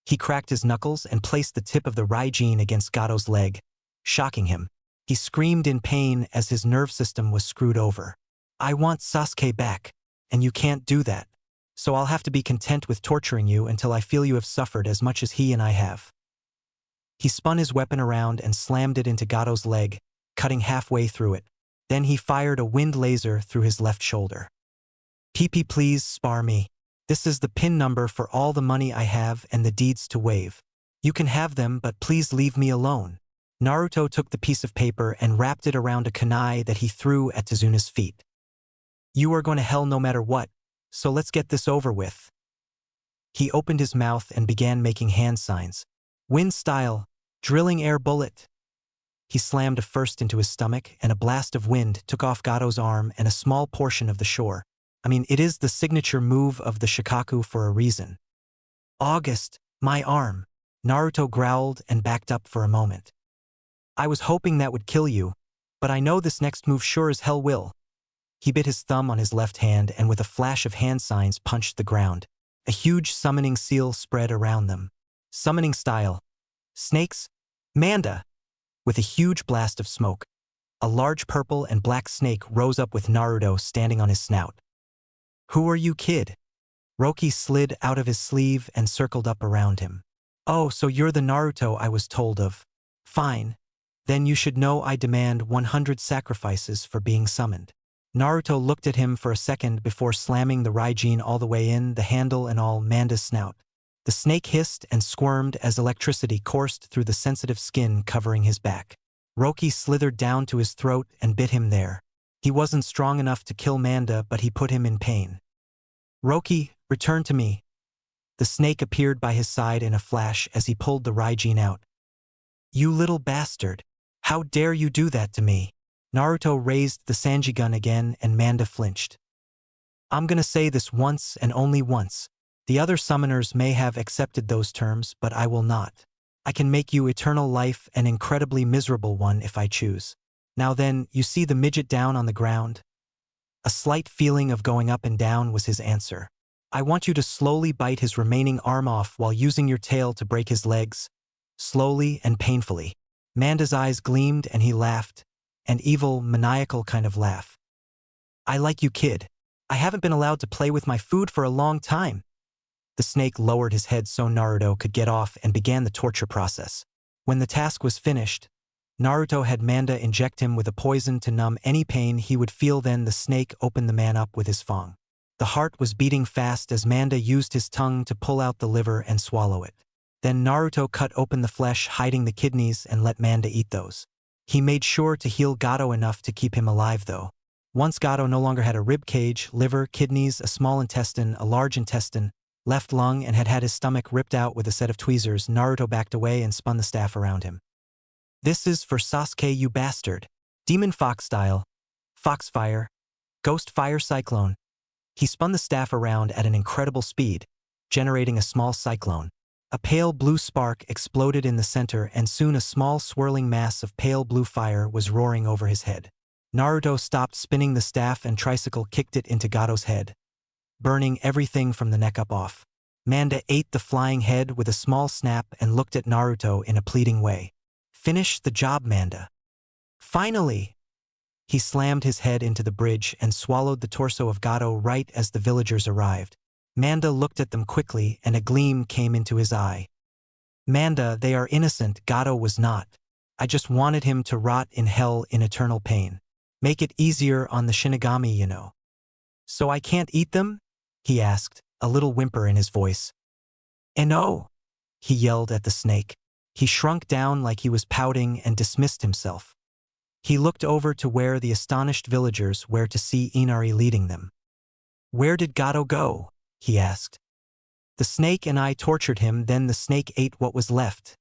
He cracked his knuckles and placed the tip of the Raijin against Gato's leg, shocking him. He screamed in pain as his nerve system was screwed over. "I want Sasuke back, and you can't do that. So I'll have to be content with torturing you until I feel you have suffered as much as he and I have." He spun his weapon around and slammed it into Gato's leg, cutting halfway through it. Then he fired a wind laser through his left shoulder. Please spare me. This is the PIN number for all the money I have and the deeds to waive. You can have them, but please leave me alone." Naruto took the piece of paper and wrapped it around a kunai that he threw at Tezuna's feet. "You are going to hell no matter what, so let's get this over with." He opened his mouth and began making hand signs. "Wind style, drilling air bullet." He slammed a first into his stomach, and a blast of wind took off Gato's arm and a small portion of the shore. It is the signature move of the Shikaku for a reason. "August, my arm." Naruto growled and backed up for a moment. "I was hoping that would kill you, but I know this next move sure as hell will." He bit his thumb on his left hand and with a flash of hand signs punched the ground. A huge summoning seal spread around them. Summoning style. Snakes? Manda! With a huge blast of smoke, a large purple and black snake rose up with Naruto standing on his snout. "Who are you, kid?" Roki slid out of his sleeve and circled up around him. "Oh, so you're the Naruto I was told of. Fine. Then you should know I demand 100 sacrifices for being summoned." Naruto looked at him for a second before slamming the Raijin all the way in, the handle and all, Manda's snout. The snake hissed and squirmed as electricity coursed through the sensitive skin covering his back. Roki slithered down to his throat and bit him there. He wasn't strong enough to kill Manda, but he put him in pain. "Roki, return to me." The snake appeared by his side in a flash as he pulled the Raijin out. "You little bastard. How dare you do that to me?" Naruto raised the Sanji gun again and Manda flinched. "I'm gonna say this once and only once. The other summoners may have accepted those terms, but I will not. I can make you eternal life, an incredibly miserable one if I choose. Now then, you see the midget down on the ground?" A slight feeling of going up and down was his answer. "I want you to slowly bite his remaining arm off while using your tail to break his legs. Slowly and painfully." Manda's eyes gleamed and he laughed, an evil, maniacal kind of laugh. "I like you, kid. I haven't been allowed to play with my food for a long time." The snake lowered his head so Naruto could get off and began the torture process. When the task was finished, Naruto had Manda inject him with a poison to numb any pain he would feel. Then the snake opened the man up with his fang. The heart was beating fast as Manda used his tongue to pull out the liver and swallow it. Then Naruto cut open the flesh, hiding the kidneys, and let Manda eat those. He made sure to heal Gato enough to keep him alive though. Once Gato no longer had a rib cage, liver, kidneys, a small intestine, a large intestine, left lung, and had had his stomach ripped out with a set of tweezers, Naruto backed away and spun the staff around him. "This is for Sasuke, you bastard. Demon Fox style. Foxfire. Ghost Fire Cyclone." He spun the staff around at an incredible speed, generating a small cyclone. A pale blue spark exploded in the center and soon a small swirling mass of pale blue fire was roaring over his head. Naruto stopped spinning the staff and tricycle kicked it into Gato's head, burning everything from the neck up off. Manda ate the flying head with a small snap and looked at Naruto in a pleading way. "Finish the job, Manda." "Finally!" He slammed his head into the bridge and swallowed the torso of Gato right as the villagers arrived. Manda looked at them quickly and a gleam came into his eye. Manda, they are innocent, Gato was not. I just wanted him to rot in hell in eternal pain. Make it easier on the Shinigami, you know. So I can't eat them? He asked, a little whimper in his voice. No, he yelled at the snake. He shrunk down like he was pouting and dismissed himself. He looked over to where the astonished villagers were to see Inari leading them. Where did Gato go? He asked. The snake and I tortured him, then the snake ate what was left,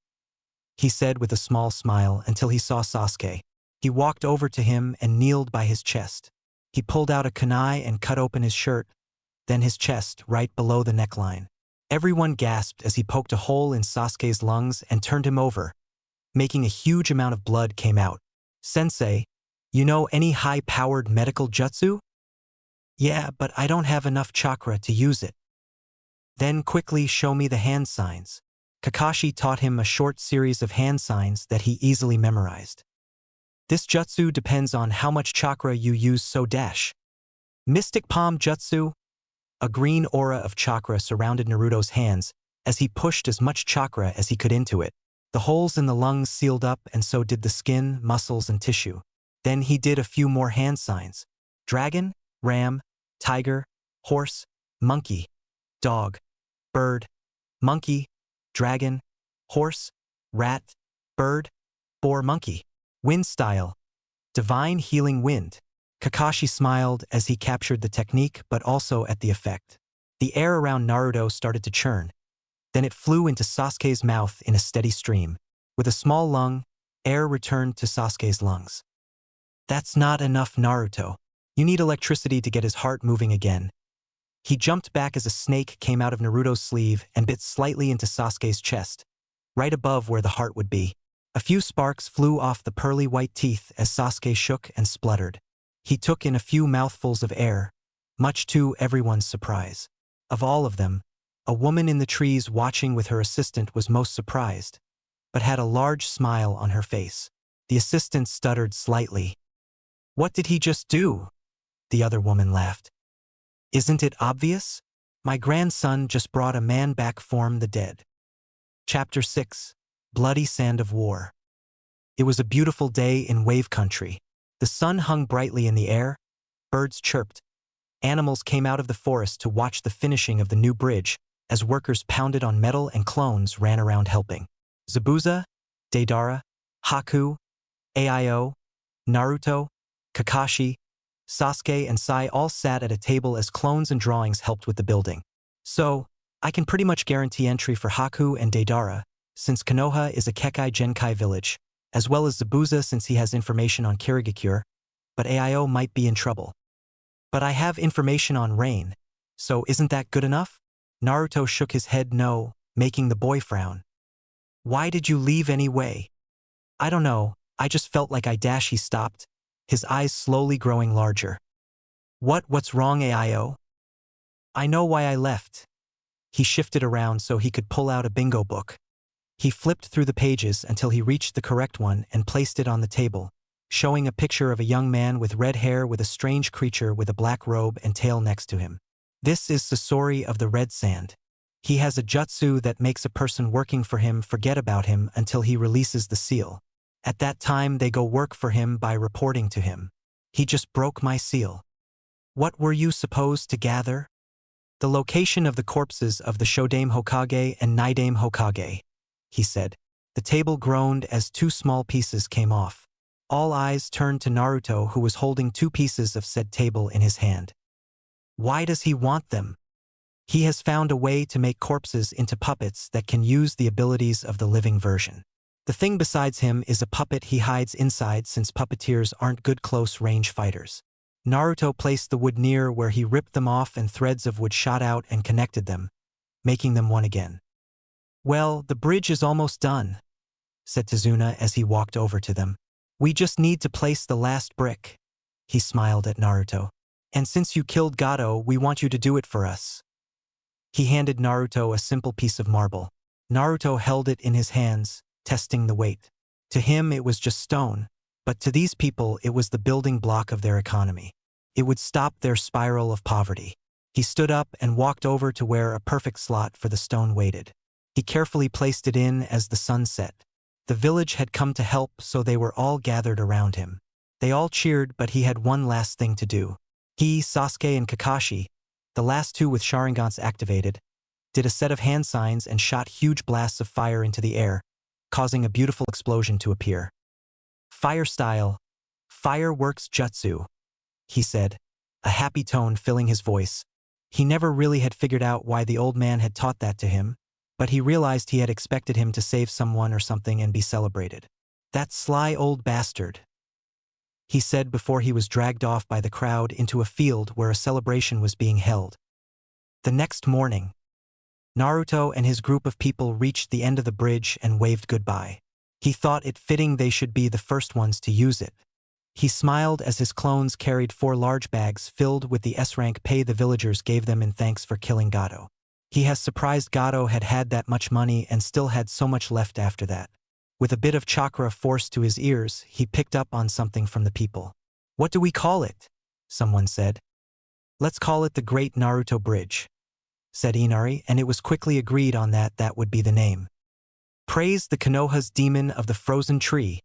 he said with a small smile until he saw Sasuke. He walked over to him and kneeled by his chest. He pulled out a kunai and cut open his shirt, then his chest right below the neckline. Everyone gasped as he poked a hole in Sasuke's lungs and turned him over, making a huge amount of blood came out. Sensei, you know any high-powered medical jutsu? Yeah, but I don't have enough chakra to use it. Then quickly show me the hand signs. Kakashi taught him a short series of hand signs that he easily memorized. This jutsu depends on how much chakra you use, so dash. Mystic Palm Jutsu. A green aura of chakra surrounded Naruto's hands as he pushed as much chakra as he could into it. The holes in the lungs sealed up and so did the skin, muscles, and tissue. Then he did a few more hand signs. Dragon, ram, tiger, horse, monkey, dog, bird, monkey, dragon, horse, rat, bird, boar, monkey. Wind style. Divine healing wind. Kakashi smiled as he captured the technique but also at the effect. The air around Naruto started to churn. Then it flew into Sasuke's mouth in a steady stream. With a small lung, air returned to Sasuke's lungs. That's not enough, Naruto. You need electricity to get his heart moving again. He jumped back as a snake came out of Naruto's sleeve and bit slightly into Sasuke's chest, right above where the heart would be. A few sparks flew off the pearly white teeth as Sasuke shook and spluttered. He took in a few mouthfuls of air, much to everyone's surprise. Of all of them, a woman in the trees watching with her assistant was most surprised, but had a large smile on her face. The assistant stuttered slightly. What did he just do? The other woman laughed. Isn't it obvious? My grandson just brought a man back from the dead. Chapter 6. Bloody Sand of War. It was a beautiful day in Wave Country. The sun hung brightly in the air, birds chirped, animals came out of the forest to watch the finishing of the new bridge as workers pounded on metal and clones ran around helping. Zabuza, Deidara, Haku, Aio, Naruto, Kakashi, Sasuke and Sai all sat at a table as clones and drawings helped with the building. So, I can pretty much guarantee entry for Haku and Deidara, since Konoha is a Kekkei Genkai village, as well as Zabuza since he has information on Kirigakure, but Aio might be in trouble. But I have information on Rain, so isn't that good enough? Naruto shook his head no, making the boy frown. Why did you leave anyway? I don't know, I just felt like he stopped, his eyes slowly growing larger. What's wrong, Aio? I know why I left. He shifted around so he could pull out a bingo book. He flipped through the pages until he reached the correct one and placed it on the table, showing a picture of a young man with red hair with a strange creature with a black robe and tail next to him. This is Sasori of the Red Sand. He has a jutsu that makes a person working for him forget about him until he releases the seal. At that time they go work for him by reporting to him. He just broke my seal. What were you supposed to gather? The location of the corpses of the Shodame Hokage and Naidame Hokage, he said. The table groaned as two small pieces came off. All eyes turned to Naruto, who was holding two pieces of said table in his hand. Why does he want them? He has found a way to make corpses into puppets that can use the abilities of the living version. The thing besides him is a puppet he hides inside since puppeteers aren't good close-range fighters. Naruto placed the wood near where he ripped them off and threads of wood shot out and connected them, making them one again. Well, the bridge is almost done, said Tazuna as he walked over to them. We just need to place the last brick. He smiled at Naruto. And since you killed Gato, we want you to do it for us. He handed Naruto a simple piece of marble. Naruto held it in his hands, testing the weight. To him it was just stone, but to these people it was the building block of their economy. It would stop their spiral of poverty. He stood up and walked over to where a perfect slot for the stone waited. He carefully placed it in as the sun set. The village had come to help, so they were all gathered around him. They all cheered, but he had one last thing to do. He, Sasuke, and Kakashi, the last two with Sharingans activated, did a set of hand signs and shot huge blasts of fire into the air, causing a beautiful explosion to appear. Fire style, fireworks jutsu, he said, a happy tone filling his voice. He never really had figured out why the old man had taught that to him, but he realized he had expected him to save someone or something and be celebrated. That sly old bastard, he said before he was dragged off by the crowd into a field where a celebration was being held. The next morning, Naruto and his group of people reached the end of the bridge and waved goodbye. He thought it fitting they should be the first ones to use it. He smiled as his clones carried 4 large bags filled with the S-rank pay the villagers gave them in thanks for killing Gato. He has surprised Gato had that much money and still had so much left after that. With a bit of chakra forced to his ears, he picked up on something from the people. "What do we call it?" someone said. "Let's call it the Great Naruto Bridge," said Inari, and it was quickly agreed on that would be the name. "Praise the Konoha's demon of the frozen tree,"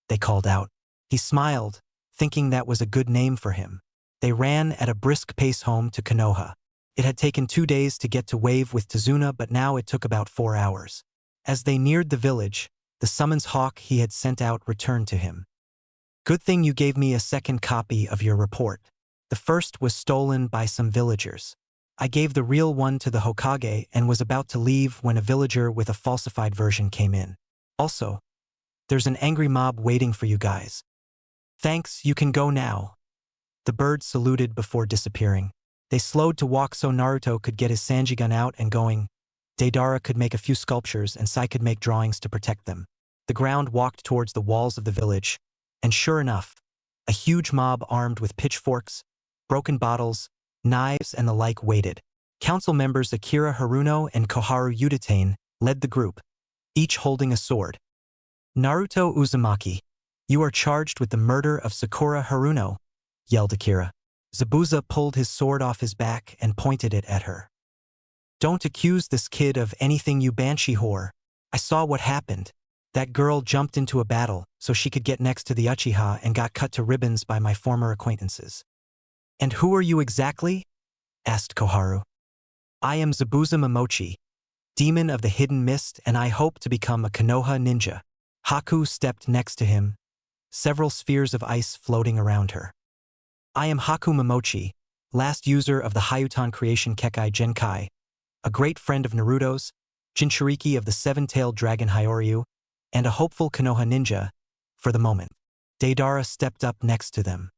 they called out. He smiled, thinking that was a good name for him. They ran at a brisk pace home to Konoha. It had taken 2 days to get to Wave with Tazuna, but now it took about 4 hours. As they neared the village, the summons hawk he had sent out returned to him. "Good thing you gave me a second copy of your report. The first was stolen by some villagers. I gave the real one to the Hokage and was about to leave when a villager with a falsified version came in. Also, there's an angry mob waiting for you guys. Thanks, you can go now." The bird saluted before disappearing. They slowed to walk so Naruto could get his Sanjigun out and going. Deidara could make a few sculptures and Sai could make drawings to protect them. The ground walked towards the walls of the village, and sure enough, a huge mob armed with pitchforks, broken bottles, knives and the like waited. Council members Akira Haruno and Koharu Udatain led the group, each holding a sword. "Naruto Uzumaki, you are charged with the murder of Sakura Haruno," yelled Akira. Zabuza pulled his sword off his back and pointed it at her. "Don't accuse this kid of anything, you banshee whore. I saw what happened. That girl jumped into a battle so she could get next to the Uchiha and got cut to ribbons by my former acquaintances." "And who are you exactly?" asked Koharu. "I am Zabuza Momochi, demon of the hidden mist, and I hope to become a Konoha ninja." Haku stepped next to him, several spheres of ice floating around her. "I am Haku Momochi, last user of the Hyutan creation Kekkei Genkai, a great friend of Naruto's, Jinchuriki of the seven-tailed dragon Hyoryu, and a hopeful Konoha ninja, for the moment." Deidara stepped up next to them.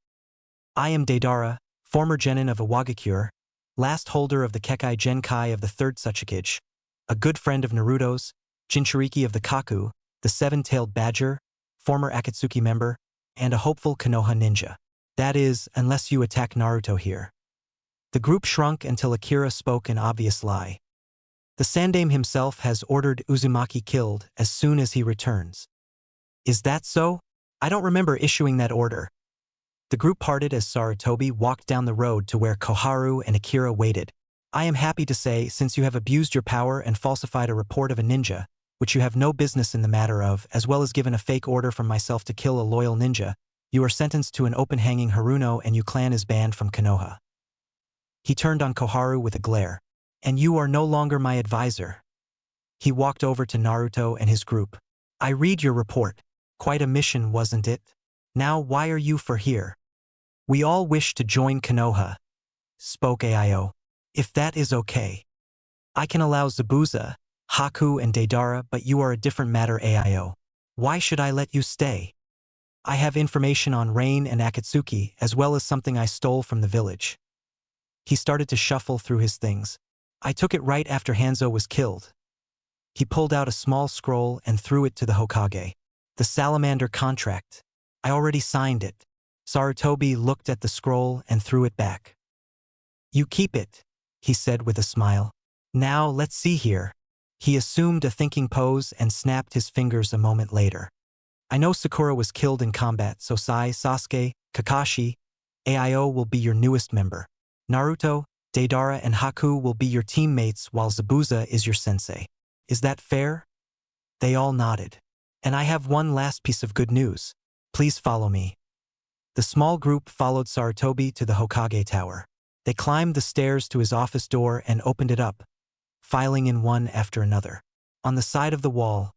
"I am Deidara, former genin of Iwagakure, last holder of the Kekkei Genkai of the 3rd Tsuchikage, a good friend of Naruto's, Jinchuriki of the Kaku, the seven-tailed badger, former Akatsuki member, and a hopeful Konoha ninja. That is, unless you attack Naruto here." The group shrunk until Akira spoke an obvious lie. "The Sandaime himself has ordered Uzumaki killed as soon as he returns." "Is that so? I don't remember issuing that order." The group parted as Sarutobi walked down the road to where Koharu and Akira waited. "I am happy to say, since you have abused your power and falsified a report of a ninja, which you have no business in the matter of, as well as given a fake order from myself to kill a loyal ninja, you are sentenced to an open hanging. Haruno and you clan is banned from Konoha." He turned on Koharu with a glare. "And you are no longer my advisor." He walked over to Naruto and his group. "I read your report. Quite a mission, wasn't it? Now why are you for here?" "We all wish to join Konoha," spoke Aio. "If that is okay. I can allow Zabuza, Haku and Deidara, but you are a different matter, Aio. Why should I let you stay? I have information on Rain and Akatsuki, as well as something I stole from the village." He started to shuffle through his things. "I took it right after Hanzo was killed." He pulled out a small scroll and threw it to the Hokage. "The salamander contract. I already signed it." Sarutobi looked at the scroll and threw it back. "You keep it," he said with a smile. "Now let's see here." He assumed a thinking pose and snapped his fingers a moment later. "I know Sakura was killed in combat, so Sai, Sasuke, Kakashi, Aio will be your newest member. Naruto, Deidara and Haku will be your teammates while Zabuza is your sensei. Is that fair? They all nodded. And I have one last piece of good news. Please follow me. The small group followed Sarutobi to the Hokage Tower. They climbed the stairs to his office door and opened it up, filing in one after another. On the side of the wall,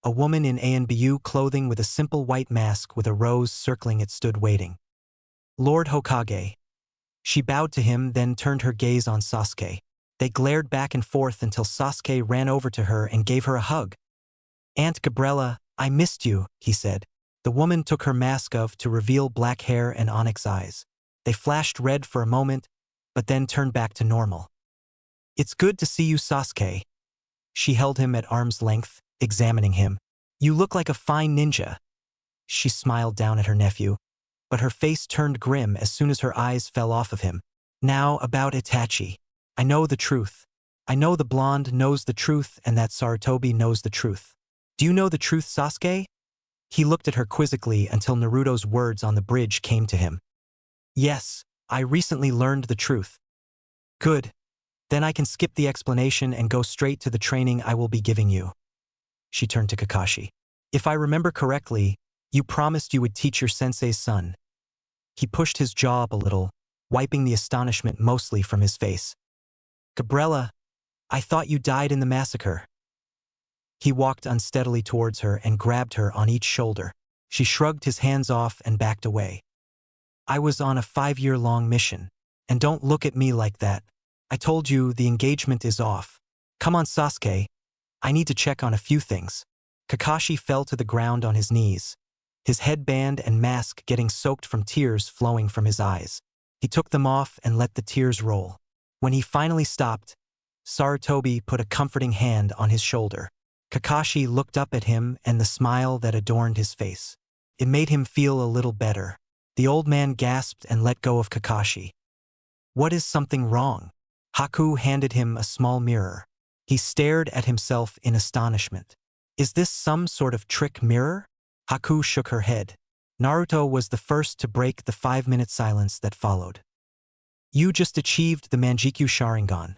a woman in ANBU clothing with a simple white mask with a rose circling it stood waiting. Lord Hokage. She bowed to him, then turned her gaze on Sasuke. They glared back and forth until Sasuke ran over to her and gave her a hug. Aunt Gabriella, I missed you, he said. The woman took her mask off to reveal black hair and onyx eyes. They flashed red for a moment, but then turned back to normal. It's good to see you, Sasuke. She held him at arm's length, examining him. You look like a fine ninja. She smiled down at her nephew, but her face turned grim as soon as her eyes fell off of him. Now about Itachi. I know the truth. I know the blonde knows the truth and that Sarutobi knows the truth. Do you know the truth, Sasuke? He looked at her quizzically until Naruto's words on the bridge came to him. Yes, I recently learned the truth. Good. Then I can skip the explanation and go straight to the training I will be giving you. She turned to Kakashi. If I remember correctly, you promised you would teach your sensei's son. He pushed his jaw up a little, wiping the astonishment mostly from his face. Gabriella, I thought you died in the massacre. He walked unsteadily towards her and grabbed her on each shoulder. She shrugged his hands off and backed away. I was on a 5-year-long mission. And don't look at me like that. I told you the engagement is off. Come on, Sasuke. I need to check on a few things. Kakashi fell to the ground on his knees, his headband and mask getting soaked from tears flowing from his eyes. He took them off and let the tears roll. When he finally stopped, Sarutobi put a comforting hand on his shoulder. Kakashi looked up at him and the smile that adorned his face. It made him feel a little better. The old man gasped and let go of Kakashi. What is something wrong? Haku handed him a small mirror. He stared at himself in astonishment. Is this some sort of trick mirror? Haku shook her head. Naruto was the first to break the 5-minute silence that followed. You just achieved the Manjikyu Sharingan.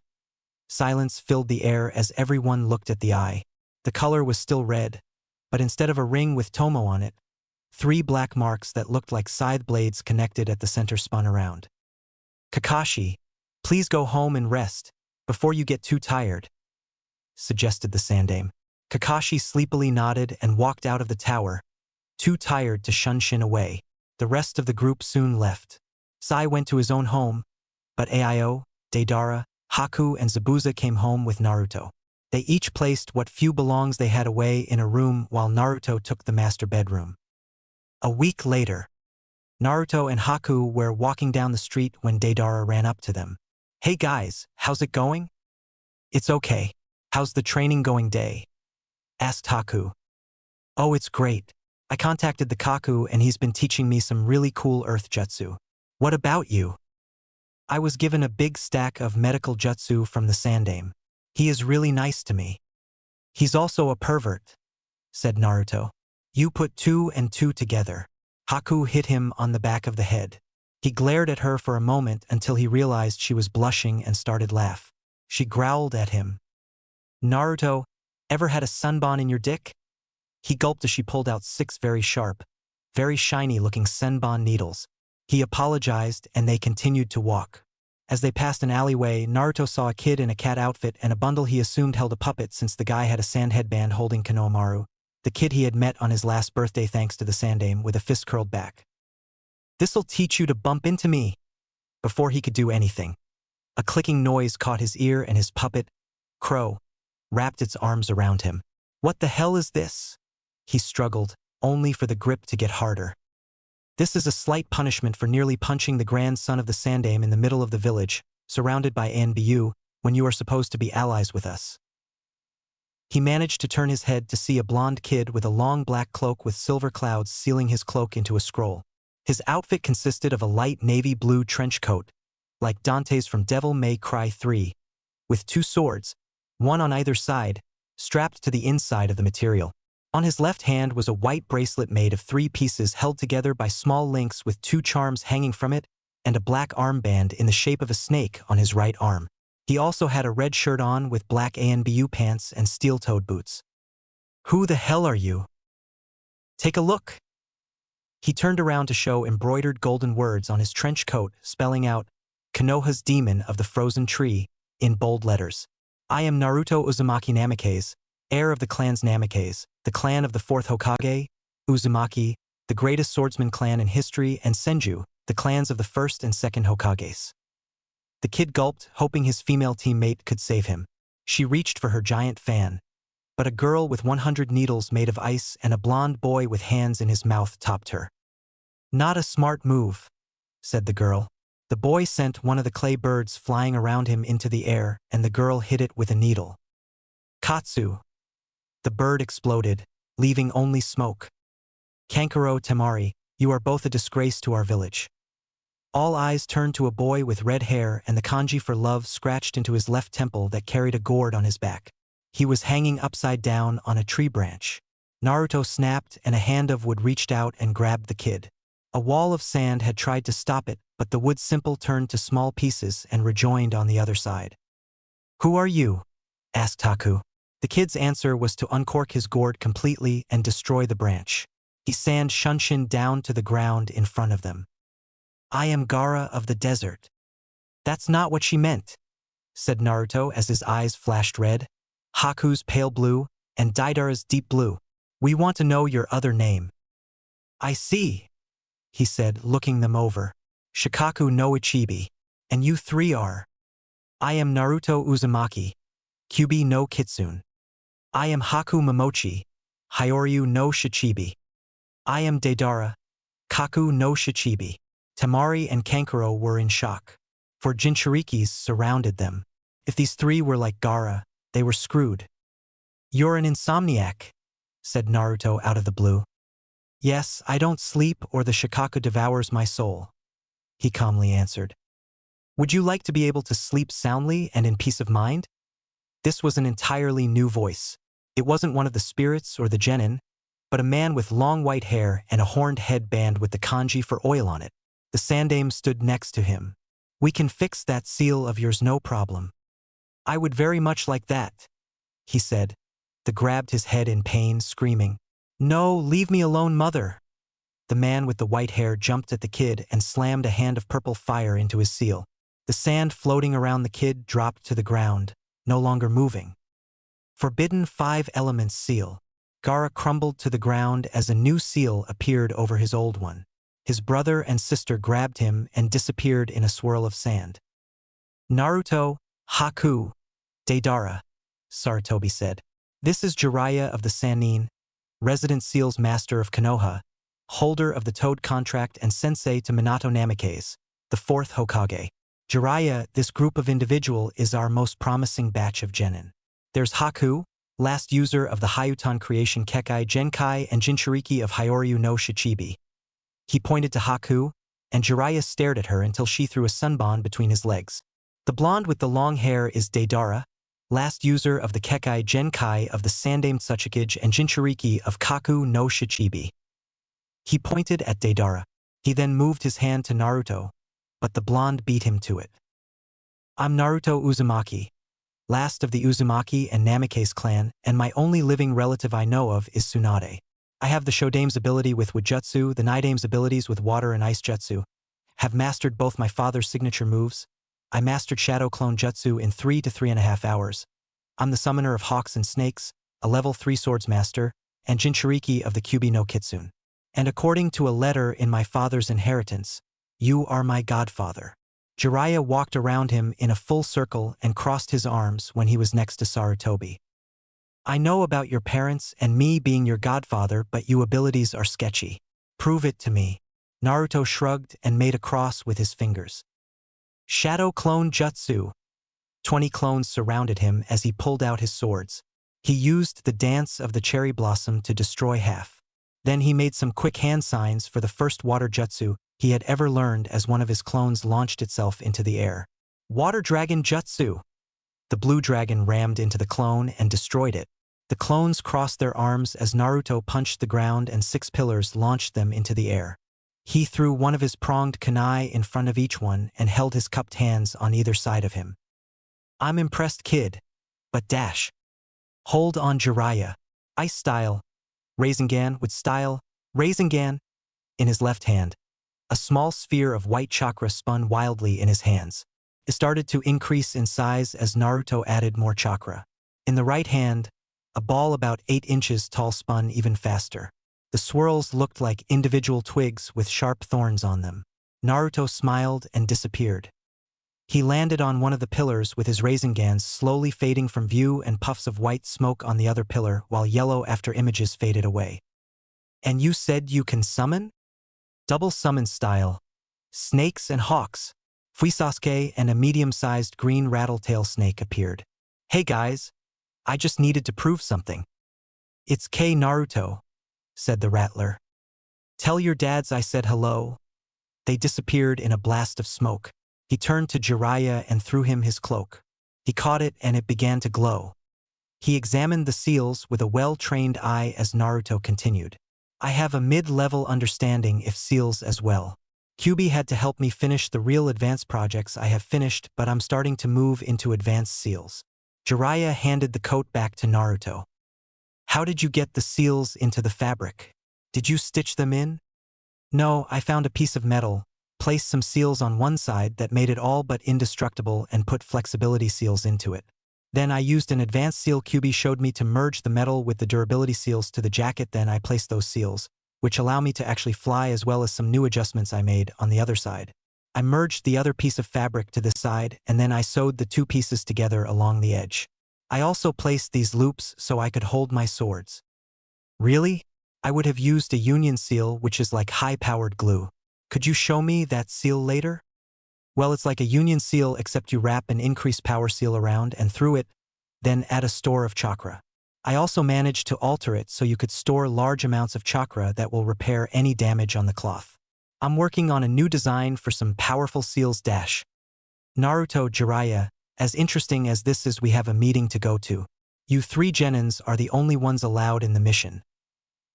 Silence filled the air as everyone looked at the eye. The color was still red, but instead of a ring with Tomo on it, 3 black marks that looked like scythe blades connected at the center spun around. Kakashi, please go home and rest, before you get too tired, suggested the Sandaime. Kakashi sleepily nodded and walked out of the tower, too tired to shun Shin away. The rest of the group soon left. Sai went to his own home, but Aio, Deidara, Haku and Zabuza came home with Naruto. They each placed what few belongings they had away in a room while Naruto took the master bedroom. A week later, Naruto and Haku were walking down the street when Deidara ran up to them. Hey guys, how's it going? It's okay. How's the training going day? Asked Haku. Oh, it's great. I contacted the Kaku and he's been teaching me some really cool earth jutsu. What about you? I was given a big stack of medical jutsu from the Sandaime. He is really nice to me. He's also a pervert, said Naruto. You put 2 and 2 together. Haku hit him on the back of the head. He glared at her for a moment until he realized she was blushing and started laugh. She growled at him. Naruto, ever had a sunbon in your dick? He gulped as she pulled out 6 very sharp, very shiny-looking senbon needles. He apologized and they continued to walk. As they passed an alleyway, Naruto saw a kid in a cat outfit and a bundle he assumed held a puppet since the guy had a sand headband holding Konohamaru, the kid he had met on his last birthday thanks to the Sandaime with a fist curled back. This'll teach you to bump into me. Before he could do anything, a clicking noise caught his ear and his puppet, Crow, wrapped its arms around him. What the hell is this? He struggled, only for the grip to get harder. This is a slight punishment for nearly punching the grandson of the Sandaime in the middle of the village, surrounded by ANBU, when you are supposed to be allies with us. He managed to turn his head to see a blonde kid with a long black cloak with silver clouds sealing his cloak into a scroll. His outfit consisted of a light navy blue trench coat, like Dante's from Devil May Cry 3, with 2 swords, one on either side, strapped to the inside of the material. On his left hand was a white bracelet made of 3 pieces held together by small links with 2 charms hanging from it, and a black armband in the shape of a snake on his right arm. He also had a red shirt on with black ANBU pants and steel-toed boots. "Who the hell are you? Take a look." He turned around to show embroidered golden words on his trench coat, spelling out, "Konoha's Demon of the Frozen Tree," in bold letters. "I am Naruto Uzumaki Namikaze, heir of the clans Namikaze, the clan of the 4th Hokage, Uzumaki, the greatest swordsman clan in history, and Senju, the clans of the 1st and 2nd Hokages." The kid gulped, hoping his female teammate could save him. She reached for her giant fan, but a girl with 100 needles made of ice and a blonde boy with hands in his mouth topped her. "Not a smart move," said the girl. The boy sent one of the clay birds flying around him into the air, and the girl hit it with a needle. "Katsu!" The bird exploded, leaving only smoke. "Kankuro Temari, you are both a disgrace to our village." All eyes turned to a boy with red hair and the kanji for love scratched into his left temple that carried a gourd on his back. He was hanging upside down on a tree branch. Naruto snapped and a hand of wood reached out and grabbed the kid. A wall of sand had tried to stop it, but the wood simple turned to small pieces and rejoined on the other side. "Who are you?" asked Haku. The kid's answer was to uncork his gourd completely and destroy the branch. He sand Shunshin down to the ground in front of them. "I am Gaara of the desert." "That's not what she meant," said Naruto as his eyes flashed red, Haku's pale blue, and Deidara's deep blue. "We want to know your other name." "I see," he said, looking them over. "Shikaku no Ichibi. And you three are?" "I am Naruto Uzumaki, Kyuubi no Kitsune. I am Haku Momochi, Hyoryu no Shichibi. I am Deidara, Kaku no Shichibi." Temari and Kankuro were in shock, for Jinchurikis surrounded them. If these three were like Gaara, they were screwed. "You're an insomniac," said Naruto out of the blue. "Yes, I don't sleep or the Shikaku devours my soul," he calmly answered. "Would you like to be able to sleep soundly and in peace of mind?" This was an entirely new voice. It wasn't one of the spirits or the genin, but a man with long white hair and a horned headband with the kanji for oil on it. The Sandaime stood next to him. "We can fix that seal of yours, no problem." "I would very much like that," he said. The grabbed his head in pain, screaming, "No, leave me alone, mother." The man with the white hair jumped at the kid and slammed a hand of purple fire into his seal. The sand floating around the kid dropped to the ground, no longer moving. "Forbidden 5 elements seal." Gaara crumbled to the ground as a new seal appeared over his old one. His brother and sister grabbed him and disappeared in a swirl of sand. "Naruto, Haku, Deidara," Sarutobi said. "This is Jiraiya of the Sannin, resident seals master of Konoha, holder of the Toad contract and sensei to Minato Namikaze, the 4th Hokage. Jiraiya, this group of individual is our most promising batch of genin. There's Haku, last user of the Hyutan creation Kekkei Genkai and Jinchuriki of Hyoryu no Shichibi." He pointed to Haku, and Jiraiya stared at her until she threw a sunbonn between his legs. "The blonde with the long hair is Deidara, last user of the Kekkei Genkai of the Sandaime Tsuchikage and Jinchuriki of Kaku no Shichibi." He pointed at Deidara. He then moved his hand to Naruto, but the blonde beat him to it. "I'm Naruto Uzumaki, last of the Uzumaki and Namikaze clan, and my only living relative I know of is Tsunade. I have the Shodaime's ability with Jutsu, the Nidaime's abilities with water and ice jutsu. Have mastered both my father's signature moves. I mastered Shadow Clone Jutsu in 3 to 3.5 hours. I'm the summoner of hawks and snakes, a level 3 swords master, and Jinchuriki of the Kyuubi no Kitsune. And according to a letter in my father's inheritance, you are my godfather." Jiraiya walked around him in a full circle and crossed his arms when he was next to Sarutobi. "I know about your parents and me being your godfather, but you abilities are sketchy. Prove it to me." Naruto shrugged and made a cross with his fingers. "Shadow Clone Jutsu." 20 clones surrounded him as he pulled out his swords. He used the dance of the cherry blossom to destroy half. Then he made some quick hand signs for the first water jutsu he had ever learned as one of his clones launched itself into the air. "Water Dragon Jutsu." The blue dragon rammed into the clone and destroyed it. The clones crossed their arms as Naruto punched the ground and 6 pillars launched them into the air. He threw one of his pronged kunai in front of each one and held his cupped hands on either side of him. I'm impressed, kid. But dash. Hold on, Jiraiya. Ice style. Rasengan with style. Rasengan. In his left hand. A small sphere of white chakra spun wildly in his hands. It started to increase in size as Naruto added more chakra. In the right hand, a ball about 8 inches tall spun even faster. The swirls looked like individual twigs with sharp thorns on them. Naruto smiled and disappeared. He landed on one of the pillars with his Rasengans slowly fading from view and puffs of white smoke on the other pillar while yellow after images faded away. And you said you can summon? Double summon style. Snakes and hawks. Fuisasuke and a medium-sized green rattletail snake appeared. Hey guys, I just needed to prove something. It's K Naruto, said the rattler. Tell your dads I said hello. They disappeared in a blast of smoke. He turned to Jiraiya and threw him his cloak. He caught it and it began to glow. He examined the seals with a well-trained eye as Naruto continued. I have a mid-level understanding of seals as well. Kyuubi had to help me finish the real advanced projects I have finished, but I'm starting to move into advanced seals. Jiraiya handed the coat back to Naruto. How did you get the seals into the fabric? Did you stitch them in? No, I found a piece of metal, placed some seals on one side that made it all but indestructible and put flexibility seals into it. Then I used an advanced seal Kyuubi showed me to merge the metal with the durability seals to the jacket. Then I placed those seals, which allow me to actually fly, as well as some new adjustments I made on the other side. I merged the other piece of fabric to this side and then I sewed the two pieces together along the edge. I also placed these loops so I could hold my swords. Really? I would have used a union seal, which is like high-powered glue. Could you show me that seal later? Well, it's like a union seal except you wrap an increased power seal around and through it, then add a store of chakra. I also managed to alter it so you could store large amounts of chakra that will repair any damage on the cloth. I'm working on a new design for some powerful seals dash. Naruto, Jiraiya, as interesting as this is, we have a meeting to go to. You 3 genins are the only ones allowed in the mission.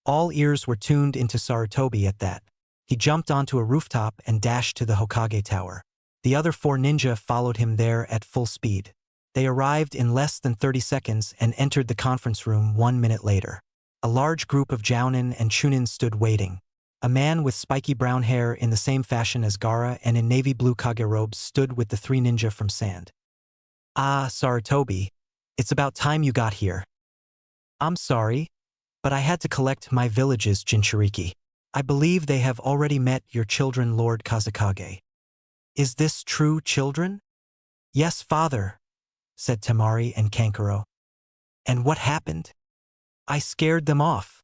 All ears were tuned into Sarutobi at that. He jumped onto a rooftop and dashed to the Hokage Tower. The other 4 ninja followed him there at full speed. They arrived in less than 30 seconds and entered the conference room 1 minute later. A large group of Jounin and Chunin stood waiting. A man with spiky brown hair in the same fashion as Gaara and in navy blue Kage robes stood with the 3 ninja from Sand. Ah, Sarutobi, it's about time you got here. I'm sorry, but I had to collect my village's Jinchuriki. I believe they have already met your children, Lord Kazekage. Is this true, children? Yes, father, said Temari and Kankuro. And what happened? I scared them off,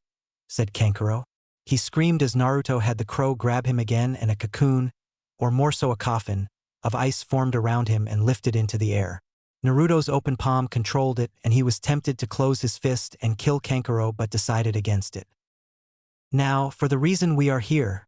said Kankuro. He screamed as Naruto had the crow grab him again, and a cocoon, or more so a coffin, of ice formed around him and lifted into the air. Naruto's open palm controlled it, and he was tempted to close his fist and kill Kankuro but decided against it. Now, for the reason we are here,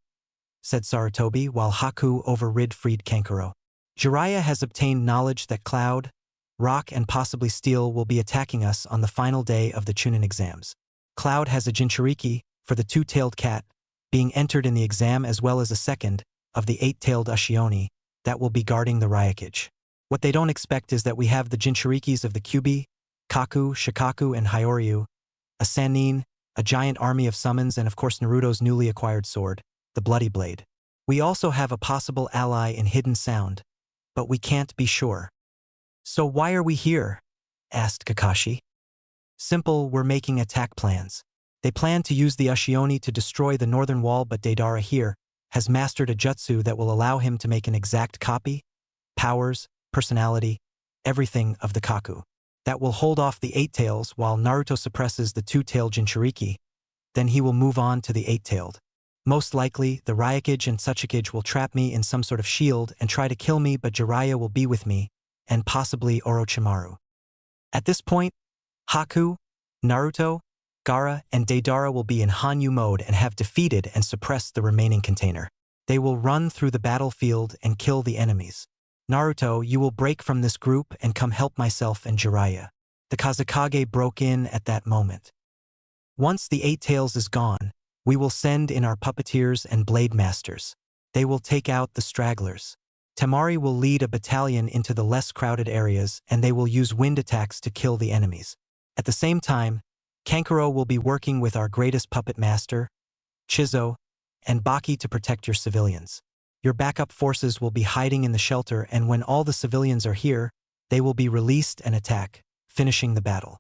said Sarutobi while Haku freed Kankuro. Jiraiya has obtained knowledge that Cloud, Rock and possibly Steel will be attacking us on the final day of the Chunin exams. Cloud has a Jinchuriki, for the 2-tailed cat, being entered in the exam, as well as a second, of the 8-tailed Ushioni, that will be guarding the Ryukage. What they don't expect is that we have the Jinchurikis of the Kyuubi, Kaku, Shikaku and Hyoryu, a Sannin, a giant army of summons, and of course Naruto's newly acquired sword, the Bloody Blade. We also have a possible ally in Hidden Sound, but we can't be sure. So why are we here? Asked Kakashi. Simple, we're making attack plans. They plan to use the Ushioni to destroy the northern wall, but Deidara here has mastered a jutsu that will allow him to make an exact copy, powers, personality, everything of the Kaku. That will hold off the 8-tails while Naruto suppresses the 2-tailed Jinchuriki. Then he will move on to the 8-tailed. Most likely, the Ryukage and Tsuchikage will trap me in some sort of shield and try to kill me, but Jiraiya will be with me, and possibly Orochimaru. At this point, Haku, Naruto, Gaara, and Deidara will be in Hanyu mode and have defeated and suppressed the remaining container. They will run through the battlefield and kill the enemies. Naruto, you will break from this group and come help myself and Jiraiya. The Kazekage broke in at that moment. Once the 8-tails is gone, we will send in our puppeteers and blade masters. They will take out the stragglers. Temari will lead a battalion into the less crowded areas and they will use wind attacks to kill the enemies. At the same time, Kankuro will be working with our greatest puppet master, Chizo, and Baki to protect your civilians. Your backup forces will be hiding in the shelter and when all the civilians are here, they will be released and attack, finishing the battle.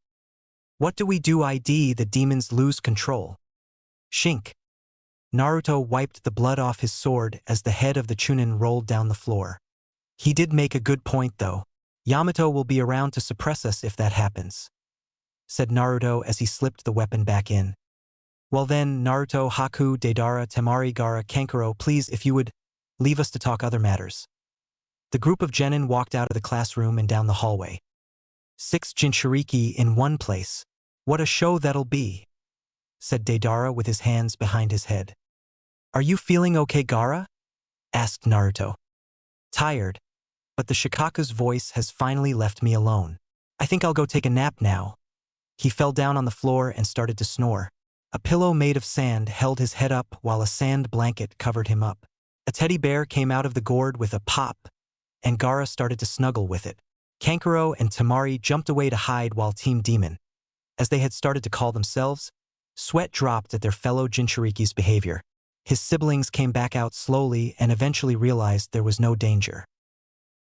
What do we do? The demons lose control. Shink. Naruto wiped the blood off his sword as the head of the Chunin rolled down the floor. He did make a good point though. Yamato will be around to suppress us if that happens, said Naruto as he slipped the weapon back in. Well then, Naruto, Haku, Deidara, Temari, Gaara, Kankuro, please if you would leave us to talk other matters. The group of genin walked out of the classroom and down the hallway. 6 Jinchuriki in one place. What a show that'll be, said Deidara with his hands behind his head. Are you feeling okay, Gaara? Asked Naruto. Tired, but the Shikaku's voice has finally left me alone. I think I'll go take a nap now. He fell down on the floor and started to snore. A pillow made of sand held his head up while a sand blanket covered him up. A teddy bear came out of the gourd with a pop, and Gaara started to snuggle with it. Kankuro and Temari jumped away to hide while Team Demon, as they had started to call themselves, sweat dropped at their fellow Jinchuriki's behavior. His siblings came back out slowly and eventually realized there was no danger.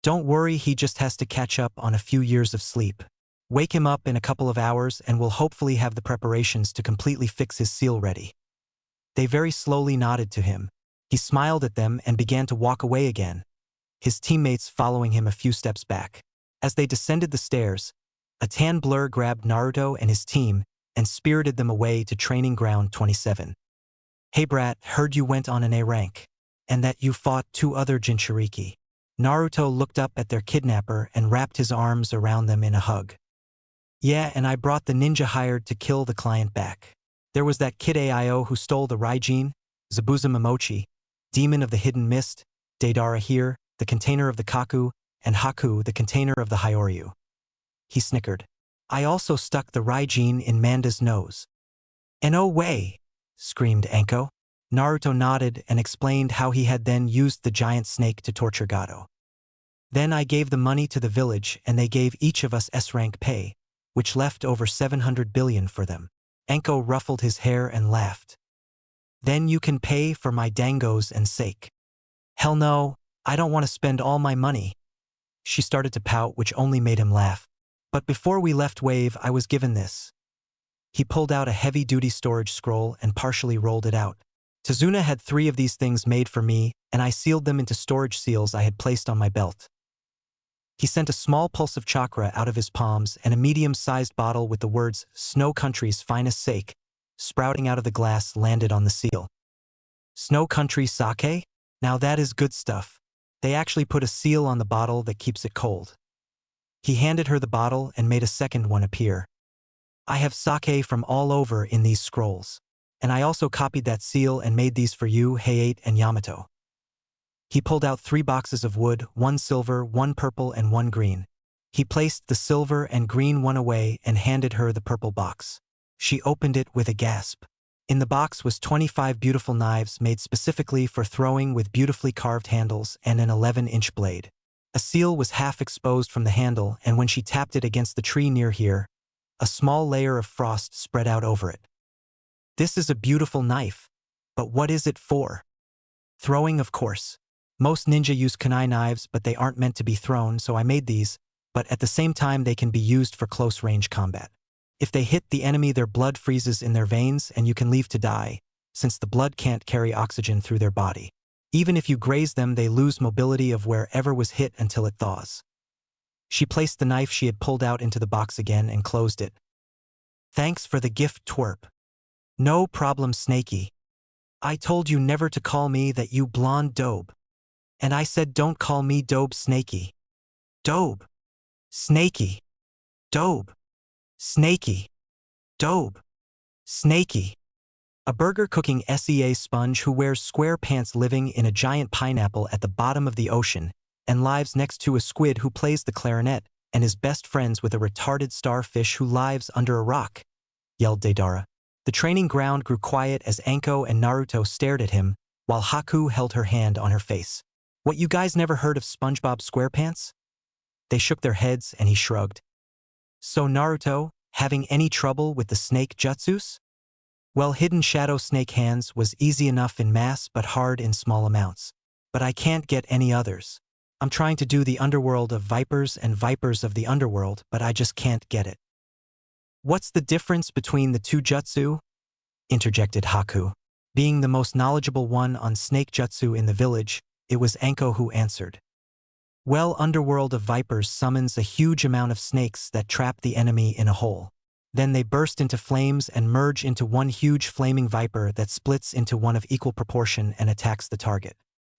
Don't worry, he just has to catch up on a few years of sleep. Wake him up in a couple of hours and we'll hopefully have the preparations to completely fix his seal ready. They very slowly nodded to him. He smiled at them and began to walk away again, his teammates following him a few steps back. As they descended the stairs, a tan blur grabbed Naruto and his team and spirited them away to Training Ground 27. Hey brat, heard you went on an A rank, and that you fought 2 other Jinchuriki. Naruto looked up at their kidnapper and wrapped his arms around them in a hug. Yeah, and I brought the ninja hired to kill the client back. There was that kid Aio who stole the Raijin, Zabuza Momochi, demon of the hidden mist, Deidara here, the container of the Kaku, and Haku, the container of the Hyoryu. He snickered. I also stuck the Raijin in Manda's nose. And oh way, screamed Anko. Naruto nodded and explained how he had then used the giant snake to torture Gato. Then I gave the money to the village and they gave each of us S-rank pay, which left over 700 billion for them. Anko ruffled his hair and laughed. Then you can pay for my dangos and sake. Hell no, I don't want to spend all my money. She started to pout, which only made him laugh. But before we left Wave, I was given this. He pulled out a heavy-duty storage scroll and partially rolled it out. Tazuna had 3 of these things made for me, and I sealed them into storage seals I had placed on my belt. He sent a small pulse of chakra out of his palms and a medium-sized bottle with the words, Snow Country's finest sake, sprouting out of the glass landed on the seal. Snow Country sake? Now that is good stuff. They actually put a seal on the bottle that keeps it cold. He handed her the bottle and made a second one appear. I have sake from all over in these scrolls. And I also copied that seal and made these for you, Hayate and Yamato. He pulled out 3 boxes of wood, 1 silver, 1 purple, and 1 green. He placed the silver and green one away and handed her the purple box. She opened it with a gasp. In the box was 25 beautiful knives made specifically for throwing with beautifully carved handles and an 11-inch blade. A seal was half exposed from the handle, and when she tapped it against the tree near here, a small layer of frost spread out over it. This is a beautiful knife. But what is it for? Throwing, of course. Most ninja use kunai knives, but they aren't meant to be thrown, so I made these, but at the same time they can be used for close-range combat. If they hit the enemy, their blood freezes in their veins and you can leave to die, since the blood can't carry oxygen through their body. Even if you graze them, they lose mobility of wherever was hit until it thaws. She placed the knife she had pulled out into the box again and closed it. Thanks for the gift, twerp. No problem, Snakey. I told you never to call me that, you blonde daube. And I said don't call me daube, Snakey. Daube. Snakey. Daube. Snakey. Daube. Snakey. A burger cooking SEA sponge who wears square pants living in a giant pineapple at the bottom of the ocean and lives next to a squid who plays the clarinet and is best friends with a retarded starfish who lives under a rock, yelled Deidara. The training ground grew quiet as Anko and Naruto stared at him, while Haku held her hand on her face. What, you guys never heard of SpongeBob SquarePants? They shook their heads and he shrugged. So Naruto, having any trouble with the snake jutsus? Well, hidden shadow snake hands was easy enough in mass but hard in small amounts. But I can't get any others. I'm trying to do the underworld of vipers and vipers of the underworld, but I just can't get it. What's the difference between the two jutsu? Interjected Haku. Being the most knowledgeable one on snake jutsu in the village, it was Anko who answered. Well, underworld of vipers summons a huge amount of snakes that trap the enemy in a hole. Then they burst into flames and merge into one huge flaming viper that splits into one of equal proportion and attacks the target.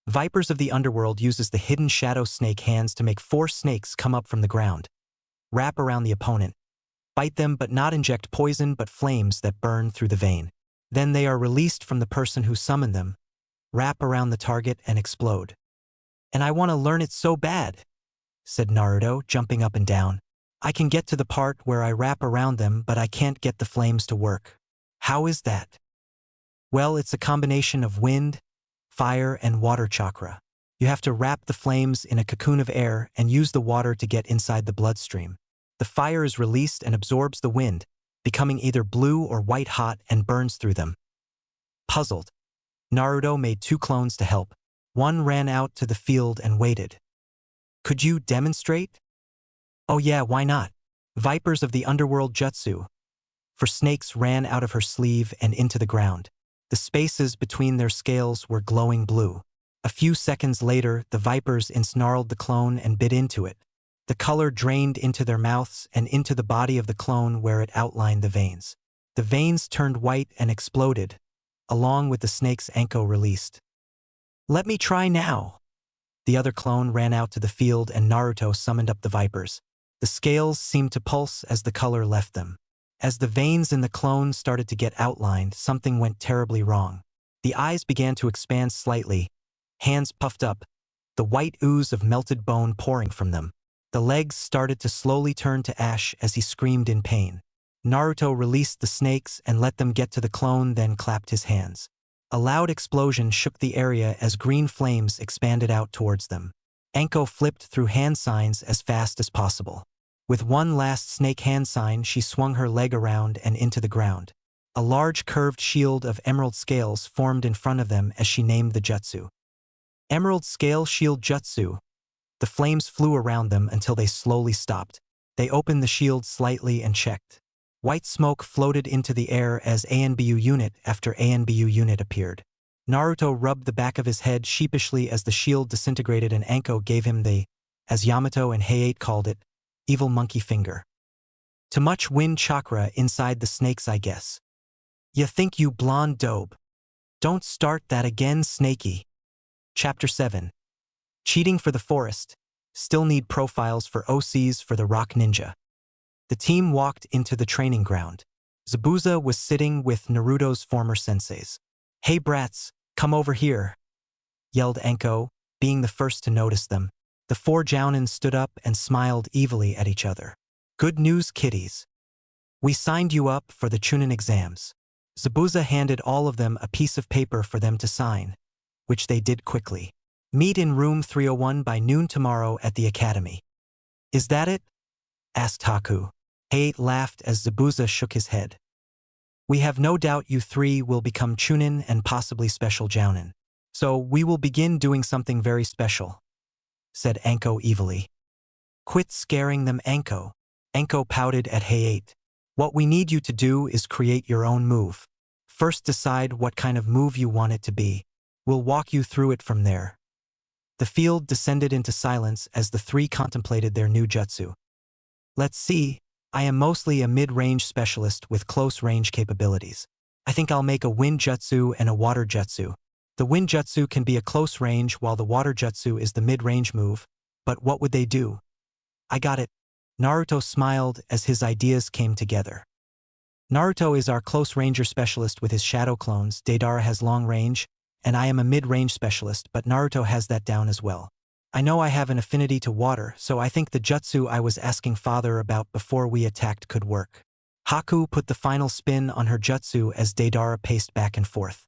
Vipers of the underworld uses the hidden shadow snake hands to make 4 snakes come up from the ground, wrap around the opponent, bite them but not inject poison but flames that burn through the vein. Then they are released from the person who summoned them, wrap around the target and explode. And I want to learn it so bad, said Naruto, jumping up and down. I can get to the part where I wrap around them, but I can't get the flames to work. How is that? Well, it's a combination of wind, fire, and water chakra. You have to wrap the flames in a cocoon of air and use the water to get inside the bloodstream. The fire is released and absorbs the wind, becoming either blue or white hot and burns through them. Puzzled, Naruto made 2 clones to help. One ran out to the field and waited. Could you demonstrate? Oh yeah, why not? Vipers of the underworld jutsu. For snakes ran out of her sleeve and into the ground. The spaces between their scales were glowing blue. A few seconds later, the vipers ensnarled the clone and bit into it. The color drained into their mouths and into the body of the clone where it outlined the veins. The veins turned white and exploded, along with the snake's anko released. Let me try now. The other clone ran out to the field and Naruto summoned up the vipers. The scales seemed to pulse as the color left them. As the veins in the clone started to get outlined, something went terribly wrong. The eyes began to expand slightly, hands puffed up, the white ooze of melted bone pouring from them. The legs started to slowly turn to ash as he screamed in pain. Naruto released the snakes and let them get to the clone, then clapped his hands. A loud explosion shook the area as green flames expanded out towards them. Anko flipped through hand signs as fast as possible. With one last snake hand sign, she swung her leg around and into the ground. A large curved shield of emerald scales formed in front of them as she named the jutsu. Emerald Scale Shield Jutsu. The flames flew around them until they slowly stopped. They opened the shield slightly and checked. White smoke floated into the air as ANBU unit after ANBU unit appeared. Naruto rubbed the back of his head sheepishly as the shield disintegrated and Anko gave him the, as Yamato and Hayate called it, evil monkey finger. Too much wind chakra inside the snakes, I guess. You think, you blonde dope. Don't start that again, Snakey. Chapter 7. Cheating for the forest. Still need profiles for OCs for the Rock Ninja. The team walked into the training ground. Zabuza was sitting with Naruto's former senseis. Hey brats, come over here, yelled Anko, being the first to notice them. The 4 Jounin stood up and smiled evilly at each other. Good news, kiddies. We signed you up for the Chunin exams. Zabuza handed all of them a piece of paper for them to sign, which they did quickly. Meet in room 301 by noon tomorrow at the academy. Is that it? Asked Haku. Hayate laughed as Zabuza shook his head. We have no doubt you 3 will become Chunin and possibly special Jounin. So we will begin doing something very special, said Anko evilly. Quit scaring them, Anko. Anko pouted at Hayate. What we need you to do is create your own move. First decide what kind of move you want it to be. We'll walk you through it from there. The field descended into silence as the 3 contemplated their new jutsu. Let's see, I am mostly a mid-range specialist with close-range capabilities. I think I'll make a wind jutsu and a water jutsu. The wind jutsu can be a close range while the water jutsu is the mid-range move, but what would they do? I got it. Naruto smiled as his ideas came together. Naruto is our close ranger specialist with his shadow clones, Deidara has long range, and I am a mid-range specialist, but Naruto has that down as well. I know I have an affinity to water, so I think the jutsu I was asking father about before we attacked could work. Haku put the final spin on her jutsu as Deidara paced back and forth.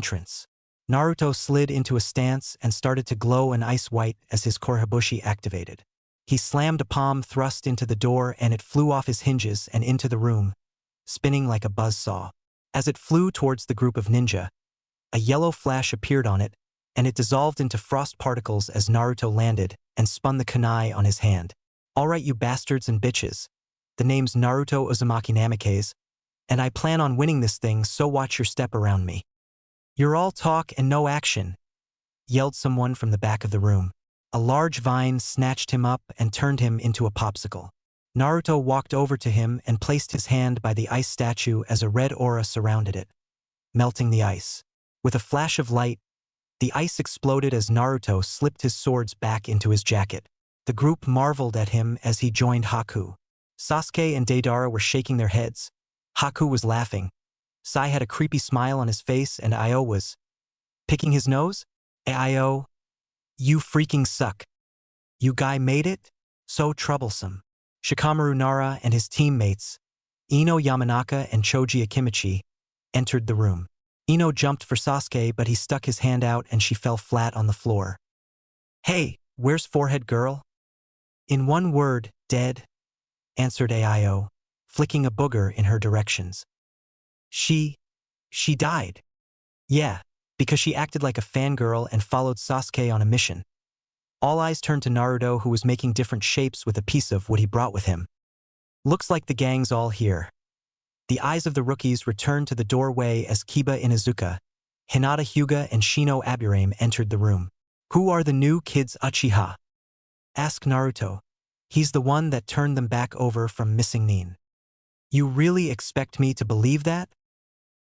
entrance. Naruto slid into a stance and started to glow an ice white as his Korehabushi activated. He slammed a palm thrust into the door and it flew off his hinges and into the room, spinning like a buzzsaw. As it flew towards the group of ninja, a yellow flash appeared on it, and it dissolved into frost particles as Naruto landed and spun the kunai on his hand. Alright you bastards and bitches. The name's Naruto Uzumaki Namikaze, and I plan on winning this thing, so watch your step around me. You're all talk and no action, yelled someone from the back of the room. A large vine snatched him up and turned him into a popsicle. Naruto walked over to him and placed his hand by the ice statue as a red aura surrounded it, melting the ice. With a flash of light, The ice exploded as Naruto slipped his swords back into his jacket. The group marveled at him as he joined Haku. Sasuke and Deidara were shaking their heads. Haku was laughing. Sai had a creepy smile on his face and Io was picking his nose. Io, you freaking suck. You guy made it? So troublesome. Shikamaru Nara and his teammates, Ino Yamanaka and Choji Akimichi, entered the room. Ino jumped for Sasuke, but he stuck his hand out and she fell flat on the floor. Hey, where's Forehead Girl? In one word, dead, answered Aio, flicking a booger in her directions. She died. Yeah, because she acted like a fangirl and followed Sasuke on a mission. All eyes turned to Naruto, who was making different shapes with a piece of what he brought with him. Looks like the gang's all here. The eyes of the rookies returned to the doorway as Kiba Inuzuka, Hinata Hyuga and Shino Aburame entered the room. Who are the new kids Uchiha? Asked Naruto. He's the one that turned them back over from missing Nin. You really expect me to believe that?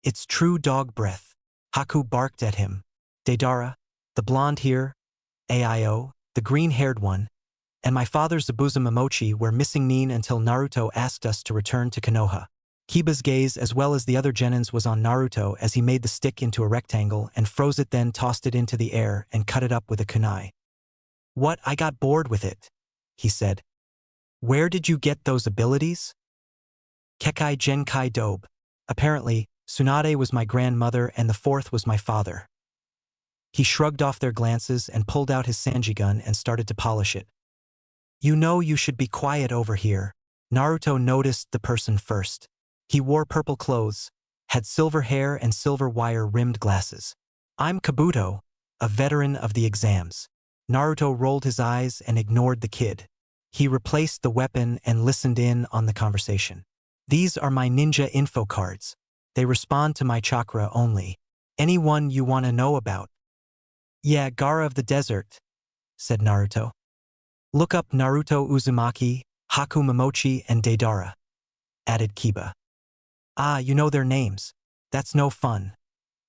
It's true dog breath. Haku barked at him. Deidara, the blonde here, Aio, the green-haired one, and my father Zabuza Momochi were missing Nin until Naruto asked us to return to Konoha. Kiba's gaze, as well as the other genins, was on Naruto as he made the stick into a rectangle and froze it, then tossed it into the air and cut it up with a kunai. What? I got bored with it, he said. Where did you get those abilities? Kekkei Genkai Dobe. Apparently, Tsunade was my grandmother and the fourth was my father. He shrugged off their glances and pulled out his Sanji gun and started to polish it. You know you should be quiet over here. Naruto noticed the person first. He wore purple clothes, had silver hair and silver wire-rimmed glasses. I'm Kabuto, a veteran of the exams. Naruto rolled his eyes and ignored the kid. He replaced the weapon and listened in on the conversation. These are my ninja info cards. They respond to my chakra only. Anyone you want to know about? Yeah, Gaara of the desert, said Naruto. Look up Naruto Uzumaki, Haku Momochi, and Deidara, added Kiba. Ah, you know their names. That's no fun,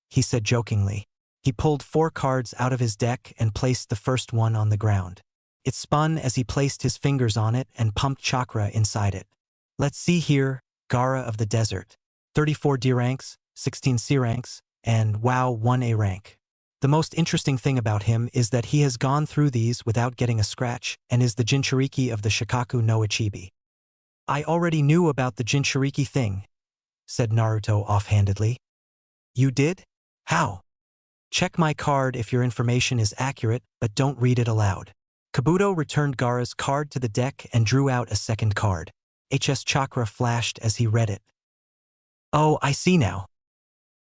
he said jokingly. He pulled 4 cards out of his deck and placed the first one on the ground. It spun as he placed his fingers on it and pumped chakra inside it. Let's see here, Gaara of the desert. 34 D ranks, 16 C ranks, and wow, 1 A rank. The most interesting thing about him is that he has gone through these without getting a scratch and is the Jinchuriki of the Shikaku no Ichibi. I already knew about the Jinchuriki thing, said Naruto offhandedly. You did? How? Check my card if your information is accurate, but don't read it aloud. Kabuto returned Gaara's card to the deck and drew out a second card. HS chakra flashed as he read it. Oh, I see now.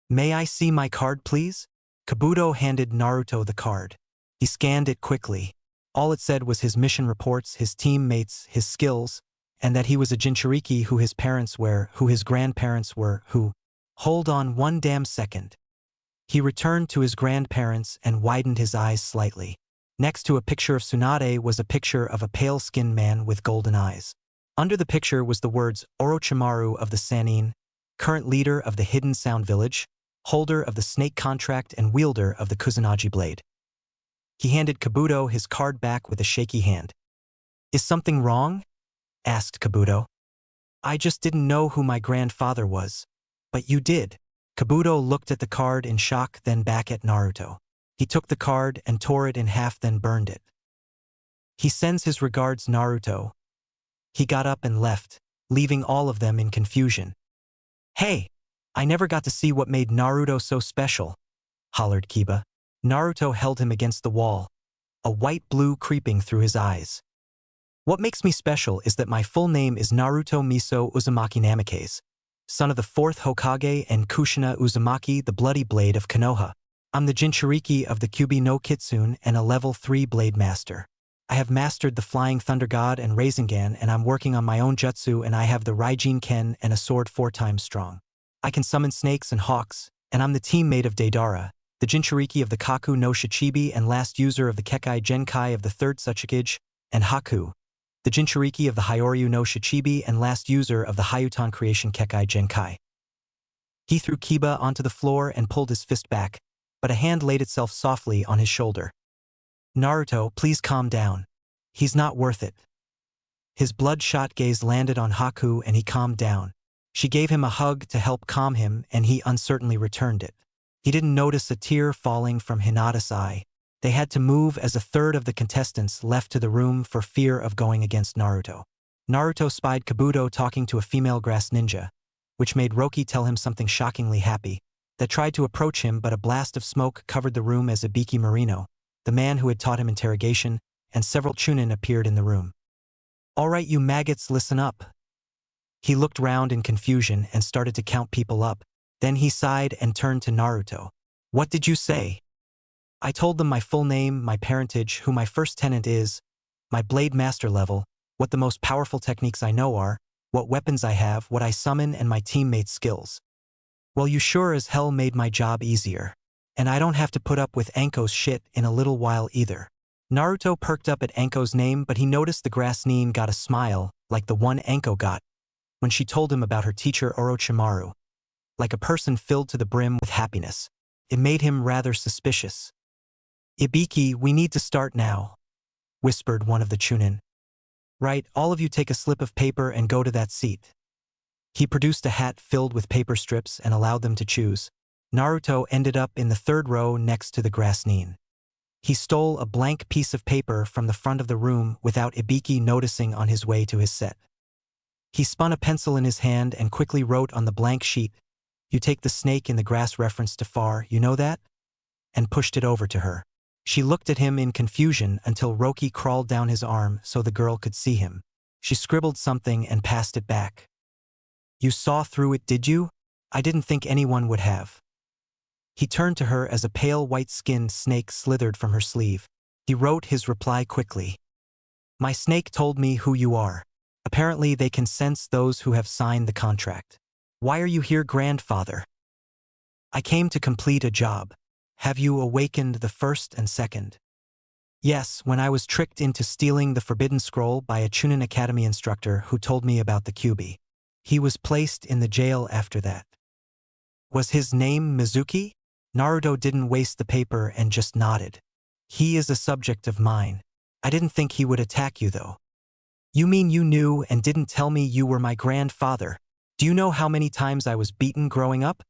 May I see my card, please? Kabuto handed Naruto the card. He scanned it quickly. All it said was his mission reports, his teammates, his skills, and that he was a Jinchuriki who his parents were, who his grandparents were, who… Hold on one damn second. He returned to his grandparents and widened his eyes slightly. Next to a picture of Tsunade was a picture of a pale-skinned man with golden eyes. Under the picture was the words Orochimaru of the Sannin, current leader of the Hidden Sound Village, holder of the snake contract and wielder of the Kusanagi blade. He handed Kabuto his card back with a shaky hand. Is something wrong? Asked Kabuto. I just didn't know who my grandfather was. But you did. Kabuto looked at the card in shock, then back at Naruto. He took the card and tore it in half, then burned it. He sends his regards, Naruto. He got up and left, leaving all of them in confusion. Hey, I never got to see what made Naruto so special, hollered Kiba. Naruto held him against the wall, a white blue creeping through his eyes. What makes me special is that my full name is Naruto Miso Uzumaki Namikaze, son of the 4th Hokage and Kushina Uzumaki, the Bloody Blade of Konoha. I'm the Jinchuriki of the Kyuubi no Kitsune and a level 3 Blade Master. I have mastered the Flying Thunder God and Rasengan, and I'm working on my own jutsu, and I have the Raijin Ken and a sword 4 times strong. I can summon snakes and hawks, and I'm the teammate of Deidara, the Jinchuriki of the Kaku no Shichibi and last user of the Kekkei Genkai of the 3rd Tsuchikage, and Haku, the Jinchuriki of the Hyoryu no Shichibi and last user of the Hayutan creation Kekkei Genkai. He threw Kiba onto the floor and pulled his fist back, but a hand laid itself softly on his shoulder. Naruto, please calm down. He's not worth it. His bloodshot gaze landed on Haku and he calmed down. She gave him a hug to help calm him and he uncertainly returned it. He didn't notice a tear falling from Hinata's eye. They had to move as a third of the contestants left to the room for fear of going against Naruto. Naruto spied Kabuto talking to a female grass ninja, which made Roki tell him something shockingly happy. That tried to approach him, but a blast of smoke covered the room as Ibiki Marino, the man who had taught him interrogation, and several chunin appeared in the room. All right, you maggots, listen up. He looked round in confusion and started to count people up. Then he sighed and turned to Naruto. What did you say? I told them my full name, my parentage, who my first tenant is, my blade master level, what the most powerful techniques I know are, what weapons I have, what I summon, and my teammates' skills. Well, you sure as hell made my job easier. And I don't have to put up with Anko's shit in a little while either. Naruto perked up at Anko's name, but he noticed the grass nin got a smile, like the one Anko got when she told him about her teacher Orochimaru. Like a person filled to the brim with happiness. It made him rather suspicious. Ibiki, we need to start now, whispered one of the chunin. Right, all of you take a slip of paper and go to that seat. He produced a hat filled with paper strips and allowed them to choose. Naruto ended up in the third row next to the grass nin. He stole a blank piece of paper from the front of the room without Ibiki noticing on his way to his set. He spun a pencil in his hand and quickly wrote on the blank sheet, "You take the snake in the grass reference to far, you know that?" and pushed it over to her. She looked at him in confusion until Roki crawled down his arm so the girl could see him. She scribbled something and passed it back. You saw through it, did you? I didn't think anyone would have. He turned to her as a pale white-skinned snake slithered from her sleeve. He wrote his reply quickly. My snake told me who you are. Apparently they can sense those who have signed the contract. Why are you here, grandfather? I came to complete a job. Have you awakened the first and second? Yes, when I was tricked into stealing the Forbidden Scroll by a Chunin Academy instructor who told me about the Kyuubi. He was placed in the jail after that. Was his name Mizuki? Naruto didn't waste the paper and just nodded. He is a subject of mine. I didn't think he would attack you though. You mean you knew and didn't tell me you were my grandfather? Do you know how many times I was beaten growing up?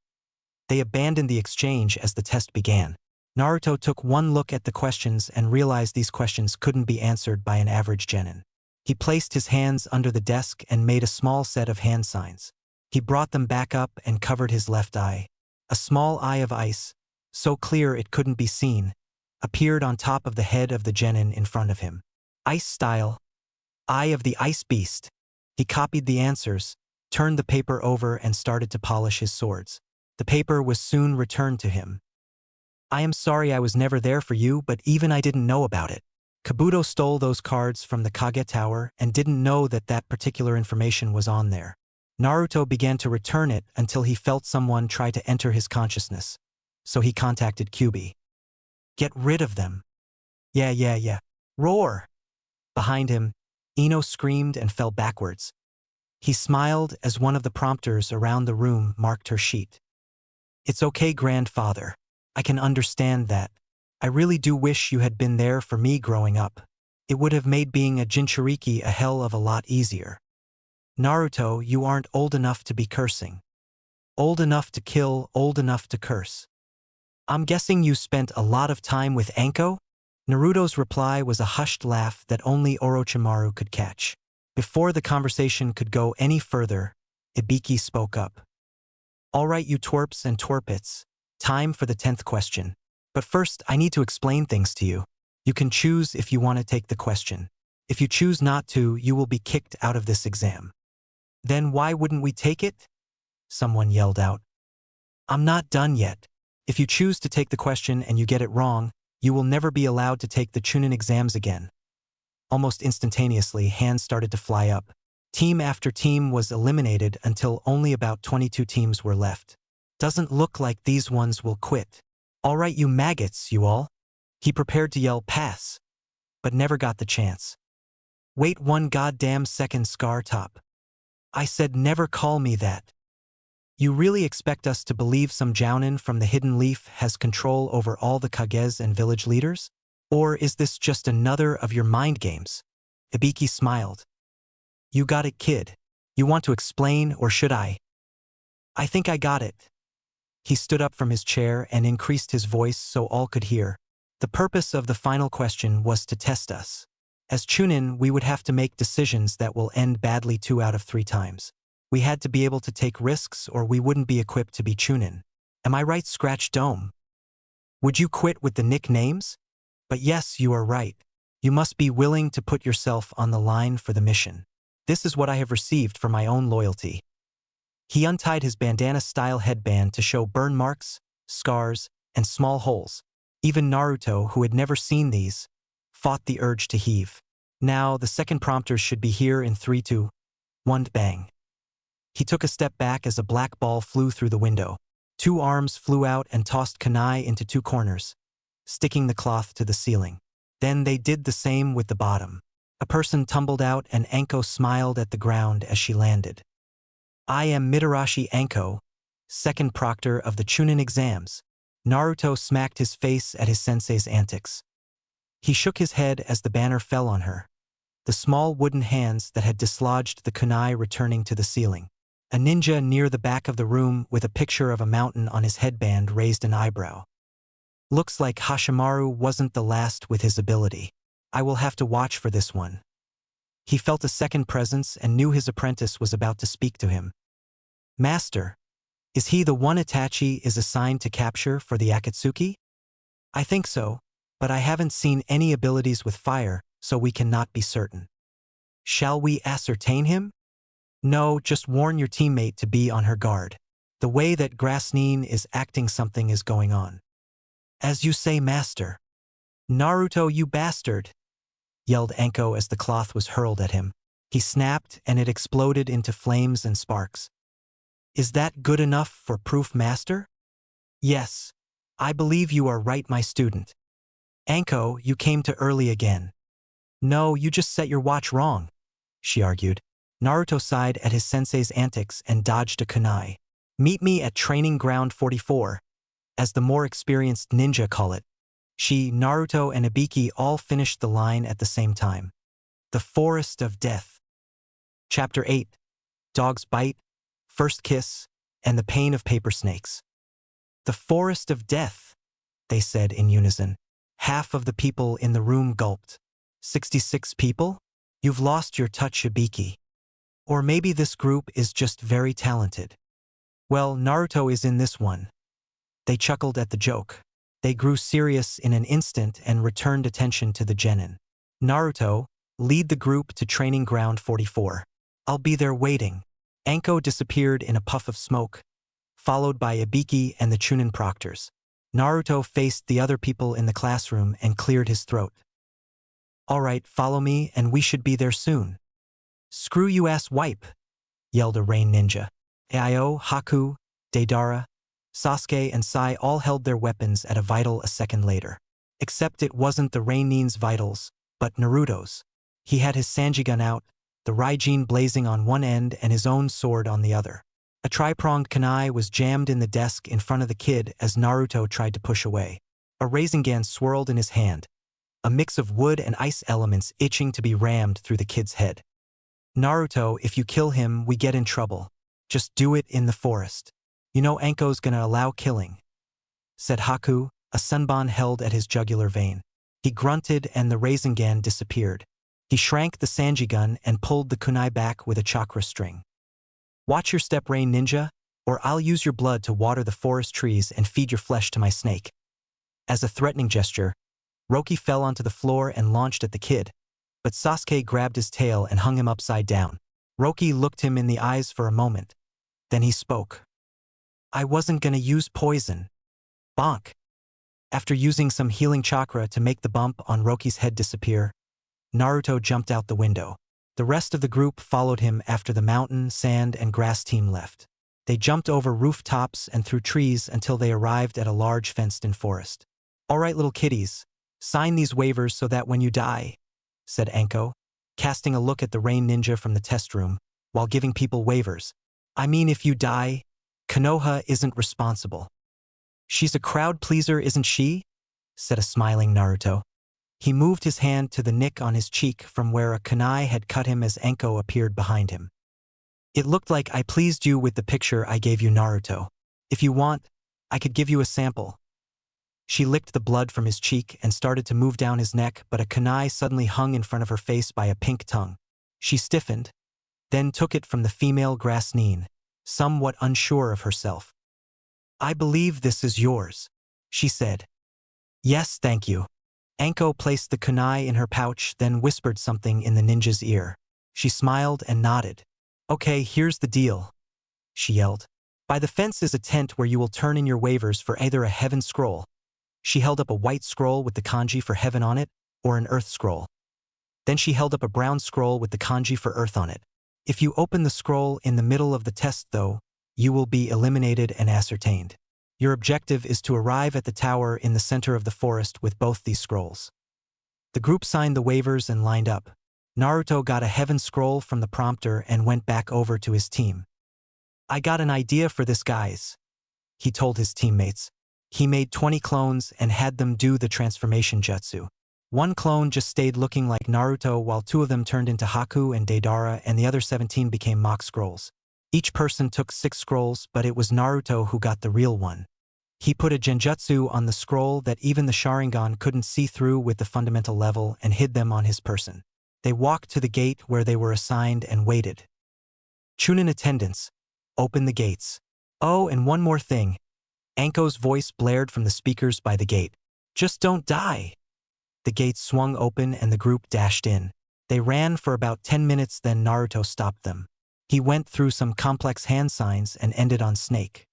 They abandoned the exchange as the test began. Naruto took one look at the questions and realized these questions couldn't be answered by an average genin. He placed his hands under the desk and made a small set of hand signs. He brought them back up and covered his left eye. A small eye of ice, so clear it couldn't be seen, appeared on top of the head of the genin in front of him. Ice style. Eye of the ice beast. He copied the answers, turned the paper over and started to polish his swords. The paper was soon returned to him. I am sorry I was never there for you, but even I didn't know about it. Kabuto stole those cards from the Kage Tower and didn't know that that particular information was on there. Naruto began to return it until he felt someone try to enter his consciousness. So he contacted Kyuubi. Get rid of them. Yeah. Roar! Behind him, Ino screamed and fell backwards. He smiled as one of the prompters around the room marked her sheet. It's okay, grandfather. I can understand that. I really do wish you had been there for me growing up. It would have made being a Jinchuriki a hell of a lot easier. Naruto, you aren't old enough to be cursing. Old enough to kill, old enough to curse. I'm guessing you spent a lot of time with Anko? Naruto's reply was a hushed laugh that only Orochimaru could catch. Before the conversation could go any further, Ibiki spoke up. All right, you twerps and twerpits. Time for the 10th question. But first, I need to explain things to you. You can choose if you want to take the question. If you choose not to, you will be kicked out of this exam. Then why wouldn't we take it? Someone yelled out. I'm not done yet. If you choose to take the question and you get it wrong, you will never be allowed to take the Chunin exams again. Almost instantaneously, hands started to fly up. Team after team was eliminated until only about 22 teams were left. Doesn't look like these ones will quit. All right, you maggots, you all. He prepared to yell pass, but never got the chance. Wait one goddamn second, Scar Top. I said never call me that. You really expect us to believe some jounin from the Hidden Leaf has control over all the kages and village leaders? Or is this just another of your mind games? Ibiki smiled. You got it, kid. You want to explain, or should I? I think I got it. He stood up from his chair and increased his voice so all could hear. The purpose of the final question was to test us. As Chunin, we would have to make decisions that will end badly 2 out of 3 times. We had to be able to take risks or we wouldn't be equipped to be Chunin. Am I right, Scratch Dome? Would you quit with the nicknames? But yes, you are right. You must be willing to put yourself on the line for the mission. This is what I have received for my own loyalty. He untied his bandana-style headband to show burn marks, scars, and small holes. Even Naruto, who had never seen these, fought the urge to heave. Now, the second prompters should be here in 3, 2, 1, bang. He took a step back as a black ball flew through the window. 2 arms flew out and tossed kunai into 2 corners, sticking the cloth to the ceiling. Then they did the same with the bottom. A person tumbled out and Anko smiled at the ground as she landed. I am Mitarashi Anko, second proctor of the Chunin exams. Naruto smacked his face at his sensei's antics. He shook his head as the banner fell on her, the small wooden hands that had dislodged the kunai returning to the ceiling. A ninja near the back of the room with a picture of a mountain on his headband raised an eyebrow. Looks like Hashimaru wasn't the last with his ability. I will have to watch for this one. He felt a second presence and knew his apprentice was about to speak to him. Master, is he the one Itachi is assigned to capture for the Akatsuki? I think so, but I haven't seen any abilities with fire, so we cannot be certain. Shall we ascertain him? No, just warn your teammate to be on her guard. The way that Grasnin is acting, something is going on. As you say, Master. Naruto, you bastard! Yelled Anko as the cloth was hurled at him. He snapped and it exploded into flames and sparks. Is that good enough for proof, Master? Yes. I believe you are right, my student. Anko, you came too early again. No, you just set your watch wrong, she argued. Naruto sighed at his sensei's antics and dodged a kunai. Meet me at Training Ground 44, as the more experienced ninja call it. She, Naruto, and Ibiki all finished the line at the same time. The Forest of Death. Chapter 8. Dog's Bite, First Kiss, and the Pain of Paper Snakes. The Forest of Death, they said in unison. Half of the people in the room gulped. 66 people? You've lost your touch, Ibiki. Or maybe this group is just very talented. Well, Naruto is in this one. They chuckled at the joke. They grew serious in an instant and returned attention to the genin. Naruto, lead the group to Training Ground 44. I'll be there waiting. Anko disappeared in a puff of smoke, followed by Ibiki and the Chunin proctors. Naruto faced the other people in the classroom and cleared his throat. All right, follow me and we should be there soon. Screw you, ass wipe, yelled a rain ninja. Aio, Haku, Deidara, Sasuke and Sai all held their weapons at a vital a second later. Except it wasn't the Rain-nin's vitals, but Naruto's. He had his Sanjigun out, the Raijin blazing on one end and his own sword on the other. A tri-pronged kunai was jammed in the desk in front of the kid as Naruto tried to push away. A Rasengan swirled in his hand, a mix of wood and ice elements itching to be rammed through the kid's head. Naruto, if you kill him, we get in trouble. Just do it in the forest. You know Anko's gonna allow killing, said Haku, a sunban held at his jugular vein. He grunted and the Rasengan disappeared. He shrank the Sanjigun and pulled the kunai back with a chakra string. Watch your step, Rain Ninja, or I'll use your blood to water the forest trees and feed your flesh to my snake. As a threatening gesture, Roki fell onto the floor and launched at the kid, but Sasuke grabbed his tail and hung him upside down. Roki looked him in the eyes for a moment. Then he spoke. I wasn't gonna use poison. Bonk. After using some healing chakra to make the bump on Roki's head disappear, Naruto jumped out the window. The rest of the group followed him after the mountain, sand, and grass team left. They jumped over rooftops and through trees until they arrived at a large fenced-in forest. All right, little kiddies, sign these waivers so that when you die, said Anko, casting a look at the Rain Ninja from the test room, while giving people waivers. I mean, if you die, Konoha isn't responsible. She's a crowd pleaser, isn't she? Said a smiling Naruto. He moved his hand to the nick on his cheek from where a kunai had cut him as Anko appeared behind him. It looked like I pleased you with the picture I gave you, Naruto. If you want, I could give you a sample. She licked the blood from his cheek and started to move down his neck, but a kunai suddenly hung in front of her face by a pink tongue. She stiffened, then took it from the female Grasnine, somewhat unsure of herself. I believe this is yours, she said. Yes, thank you. Anko placed the kunai in her pouch, then whispered something in the ninja's ear. She smiled and nodded. Okay, here's the deal, she yelled. By the fence is a tent where you will turn in your waivers for either a heaven scroll. She held up a white scroll with the kanji for heaven on it, or an earth scroll. Then she held up a brown scroll with the kanji for earth on it. If you open the scroll in the middle of the test, though, you will be eliminated and ascertained. Your objective is to arrive at the tower in the center of the forest with both these scrolls. The group signed the waivers and lined up. Naruto got a heaven scroll from the prompter and went back over to his team. I got an idea for this, guys, he told his teammates. He made 20 clones and had them do the transformation jutsu. One clone just stayed looking like Naruto while 2 of them turned into Haku and Deidara, and the other 17 became mock scrolls. Each person took 6 scrolls, but it was Naruto who got the real one. He put a genjutsu on the scroll that even the Sharingan couldn't see through with the fundamental level and hid them on his person. They walked to the gate where they were assigned and waited. Chunin attendants, open the gates. Oh, and one more thing. Anko's voice blared from the speakers by the gate. Just don't die. The gates swung open and the group dashed in. They ran for about 10 minutes, then Naruto stopped them. He went through some complex hand signs and ended on snake.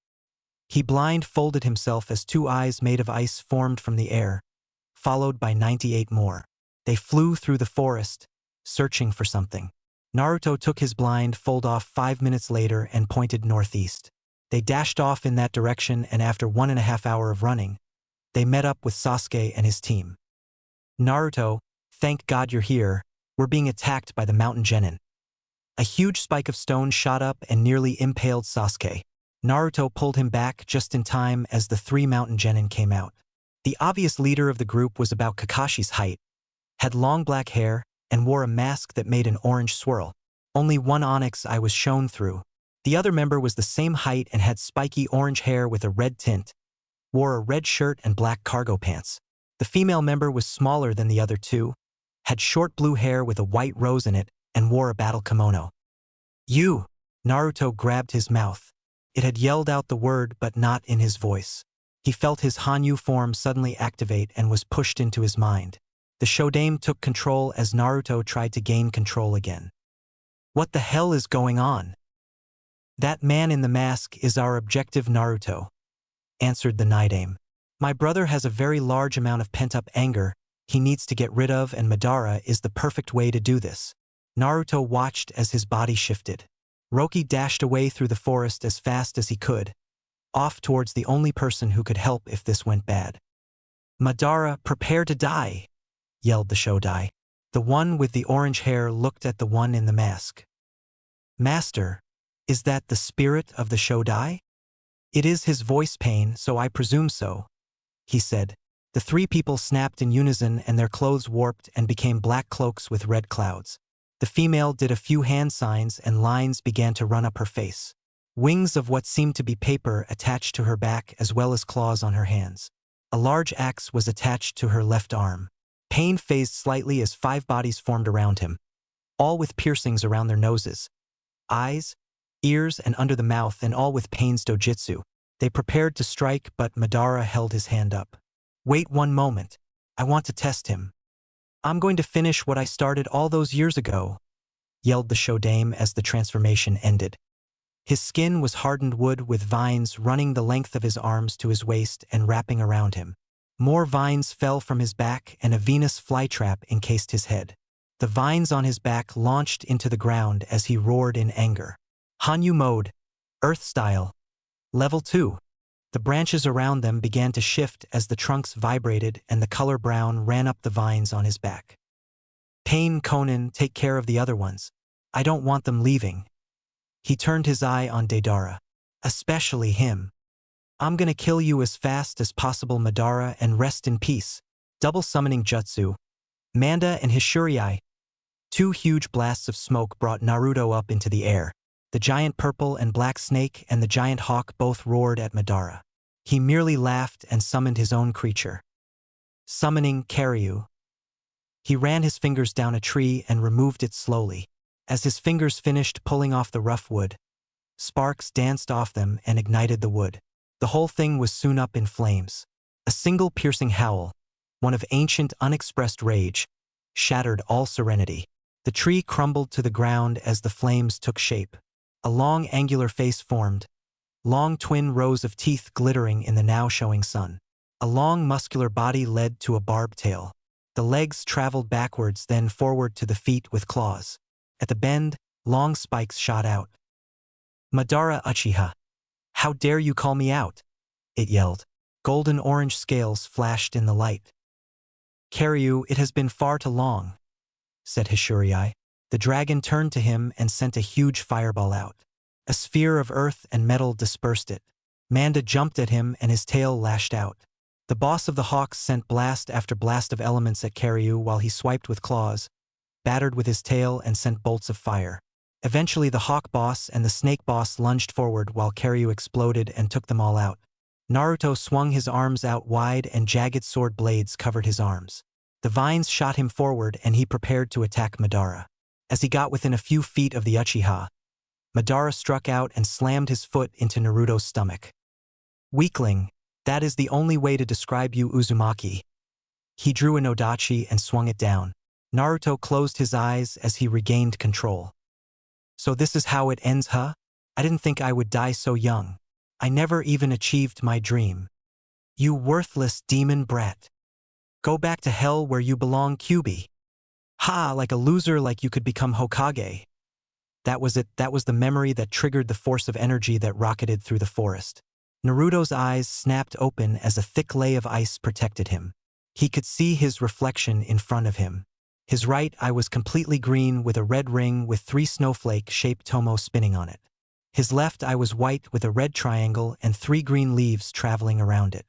He blindfolded himself as 2 eyes made of ice formed from the air, followed by 98 more. They flew through the forest, searching for something. Naruto took his blindfold off 5 minutes later and pointed northeast. They dashed off in that direction, and after 1.5 hours of running, they met up with Sasuke and his team. Naruto, thank God you're here. We're being attacked by the mountain genin. A huge spike of stone shot up and nearly impaled Sasuke. Naruto pulled him back just in time as the 3 mountain genin came out. The obvious leader of the group was about Kakashi's height, had long black hair, and wore a mask that made an orange swirl. Only one onyx eye was shown through. The other member was the same height and had spiky orange hair with a red tint, wore a red shirt and black cargo pants. The female member was smaller than the other 2, had short blue hair with a white rose in it, and wore a battle kimono. You! Naruto grabbed his mouth. It had yelled out the word, but not in his voice. He felt his Hanyu form suddenly activate and was pushed into his mind. The Shodaime took control as Naruto tried to gain control again. What the hell is going on? That man in the mask is our objective, Naruto, answered the Nidaime. My brother has a very large amount of pent-up anger he needs to get rid of, and Madara is the perfect way to do this. Naruto watched as his body shifted. Roki dashed away through the forest as fast as he could, off towards the only person who could help if this went bad. Madara, prepare to die, yelled the Shodai. The one with the orange hair looked at the one in the mask. Master, is that the spirit of the Shodai? It is his voice pain, so I presume so, he said. The 3 people snapped in unison and their clothes warped and became black cloaks with red clouds. The female did a few hand signs and lines began to run up her face. Wings of what seemed to be paper attached to her back as well as claws on her hands. A large axe was attached to her left arm. Pain phased slightly as 5 bodies formed around him, all with piercings around their noses, eyes, ears, and under the mouth, and all with Pain's dojutsu. They prepared to strike, but Madara held his hand up. Wait one moment. I want to test him. I'm going to finish what I started all those years ago, yelled the Shodaime as the transformation ended. His skin was hardened wood with vines running the length of his arms to his waist and wrapping around him. More vines fell from his back and a Venus flytrap encased his head. The vines on his back launched into the ground as he roared in anger. Hanyu mode, Earth style, level 2. The branches around them began to shift as the trunks vibrated and the color brown ran up the vines on his back. Pain, Konan, take care of the other ones. I don't want them leaving. He turned his eye on Deidara. Especially him. I'm gonna kill you as fast as possible, Madara, and rest in peace. Double summoning jutsu. Manda and Hishuriai. Two huge blasts of smoke brought Naruto up into the air. The giant purple and black snake and the giant hawk both roared at Madara. He merely laughed and summoned his own creature. Summoning Kiryu. He ran his fingers down a tree and removed it slowly. As his fingers finished pulling off the rough wood, sparks danced off them and ignited the wood. The whole thing was soon up in flames. A single piercing howl, one of ancient unexpressed rage, shattered all serenity. The tree crumbled to the ground as the flames took shape. A long angular face formed, long twin rows of teeth glittering in the now showing sun. A long muscular body led to a barbed tail. The legs traveled backwards then forward to the feet with claws. At the bend, long spikes shot out. Madara Uchiha. How dare you call me out? It yelled. Golden orange scales flashed in the light. Kiryu, it has been far too long, said Hishuriai. The dragon turned to him and sent a huge fireball out. A sphere of earth and metal dispersed it. Manda jumped at him and his tail lashed out. The boss of the hawks sent blast after blast of elements at Kiryu while he swiped with claws, battered with his tail and sent bolts of fire. Eventually the hawk boss and the snake boss lunged forward while Kiryu exploded and took them all out. Naruto swung his arms out wide and jagged sword blades covered his arms. The vines shot him forward and he prepared to attack Madara. As he got within a few feet of the Uchiha, Madara struck out and slammed his foot into Naruto's stomach. Weakling, that is the only way to describe you, Uzumaki. He drew an odachi and swung it down. Naruto closed his eyes as he regained control. So this is how it ends, huh? I didn't think I would die so young. I never even achieved my dream. You worthless demon brat. Go back to hell where you belong, Kyuubi. Ha, like a loser like you could become Hokage. That was it, that was the memory that triggered the force of energy that rocketed through the forest. Naruto's eyes snapped open as a thick layer of ice protected him. He could see his reflection in front of him. His right eye was completely green with a red ring with 3 snowflake-shaped tomo spinning on it. His left eye was white with a red triangle and 3 green leaves traveling around it.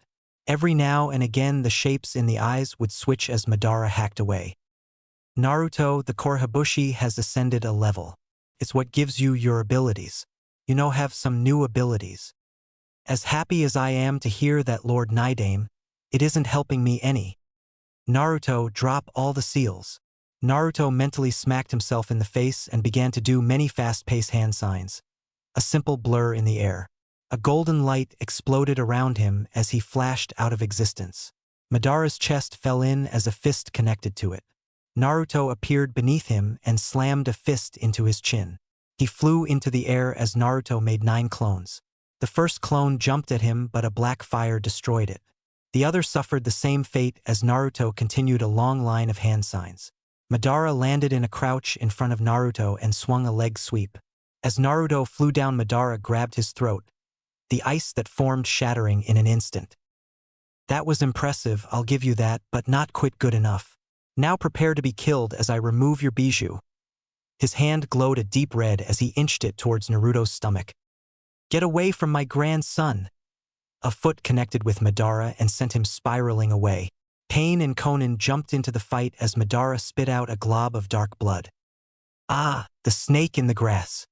Every now and again the shapes in the eyes would switch as Madara hacked away. Naruto, the Korehabushi has ascended a level. It's what gives you your abilities. You know, have some new abilities. As happy as I am to hear that, Lord Nidame, it isn't helping me any. Naruto, drop all the seals. Naruto mentally smacked himself in the face and began to do many fast-paced hand signs. A simple blur in the air. A golden light exploded around him as he flashed out of existence. Madara's chest fell in as a fist connected to it. Naruto appeared beneath him and slammed a fist into his chin. He flew into the air as Naruto made 9 clones. The first clone jumped at him, but a black fire destroyed it. The other suffered the same fate as Naruto continued a long line of hand signs. Madara landed in a crouch in front of Naruto and swung a leg sweep. As Naruto flew down, Madara grabbed his throat, the ice that formed shattering in an instant. That was impressive, I'll give you that, but not quite good enough. Now prepare to be killed as I remove your bijou. His hand glowed a deep red as he inched it towards Naruto's stomach. Get away from my grandson! A foot connected with Madara and sent him spiraling away. Pain and Konan jumped into the fight as Madara spit out a glob of dark blood. Ah, the snake in the grass.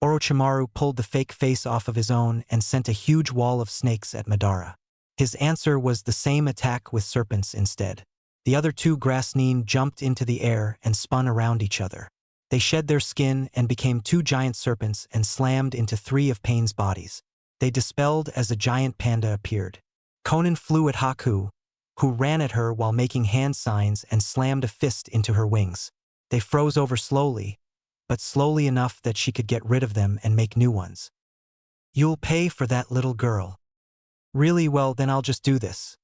Orochimaru pulled the fake face off of his own and sent a huge wall of snakes at Madara. His answer was the same attack with serpents instead. The other 2 grass nin jumped into the air and spun around each other. They shed their skin and became 2 giant serpents and slammed into 3 of Pain's bodies. They dispelled as a giant panda appeared. Konan flew at Haku, who ran at her while making hand signs and slammed a fist into her wings. They froze over slowly, but slowly enough that she could get rid of them and make new ones. You'll pay for that, little girl. Really? Well, then I'll just do this.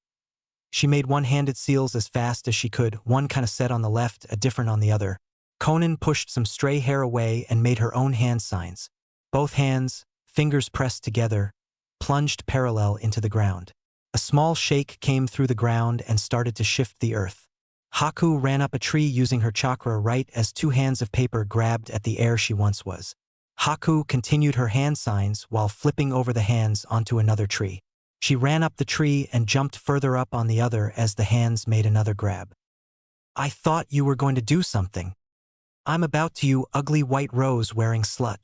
She made one-handed seals as fast as she could, one kind of set on the left, a different on the other. Konan pushed some stray hair away and made her own hand signs. Both hands, fingers pressed together, plunged parallel into the ground. A small shake came through the ground and started to shift the earth. Haku ran up a tree using her chakra right as 2 hands of paper grabbed at the air she once was. Haku continued her hand signs while flipping over the hands onto another tree. She ran up the tree and jumped further up on the other as the hands made another grab. I thought you were going to do something. I'm about to, you ugly white rose-wearing slut.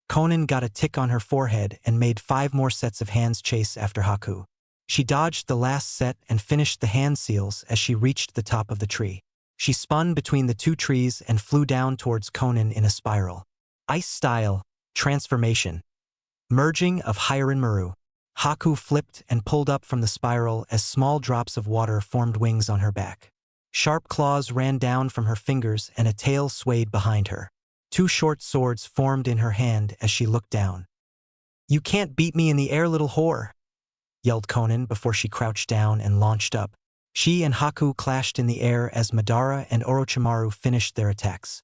Konan got a tick on her forehead and made 5 more sets of hands chase after Haku. She dodged the last set and finished the hand seals as she reached the top of the tree. She spun between the 2 trees and flew down towards Konan in a spiral. Ice style, transformation. Merging of Hyren Maru. Haku flipped and pulled up from the spiral as small drops of water formed wings on her back. Sharp claws ran down from her fingers and a tail swayed behind her. 2 short swords formed in her hand as she looked down. You can't beat me in the air, little whore, yelled Konan before she crouched down and launched up. She and Haku clashed in the air as Madara and Orochimaru finished their attacks.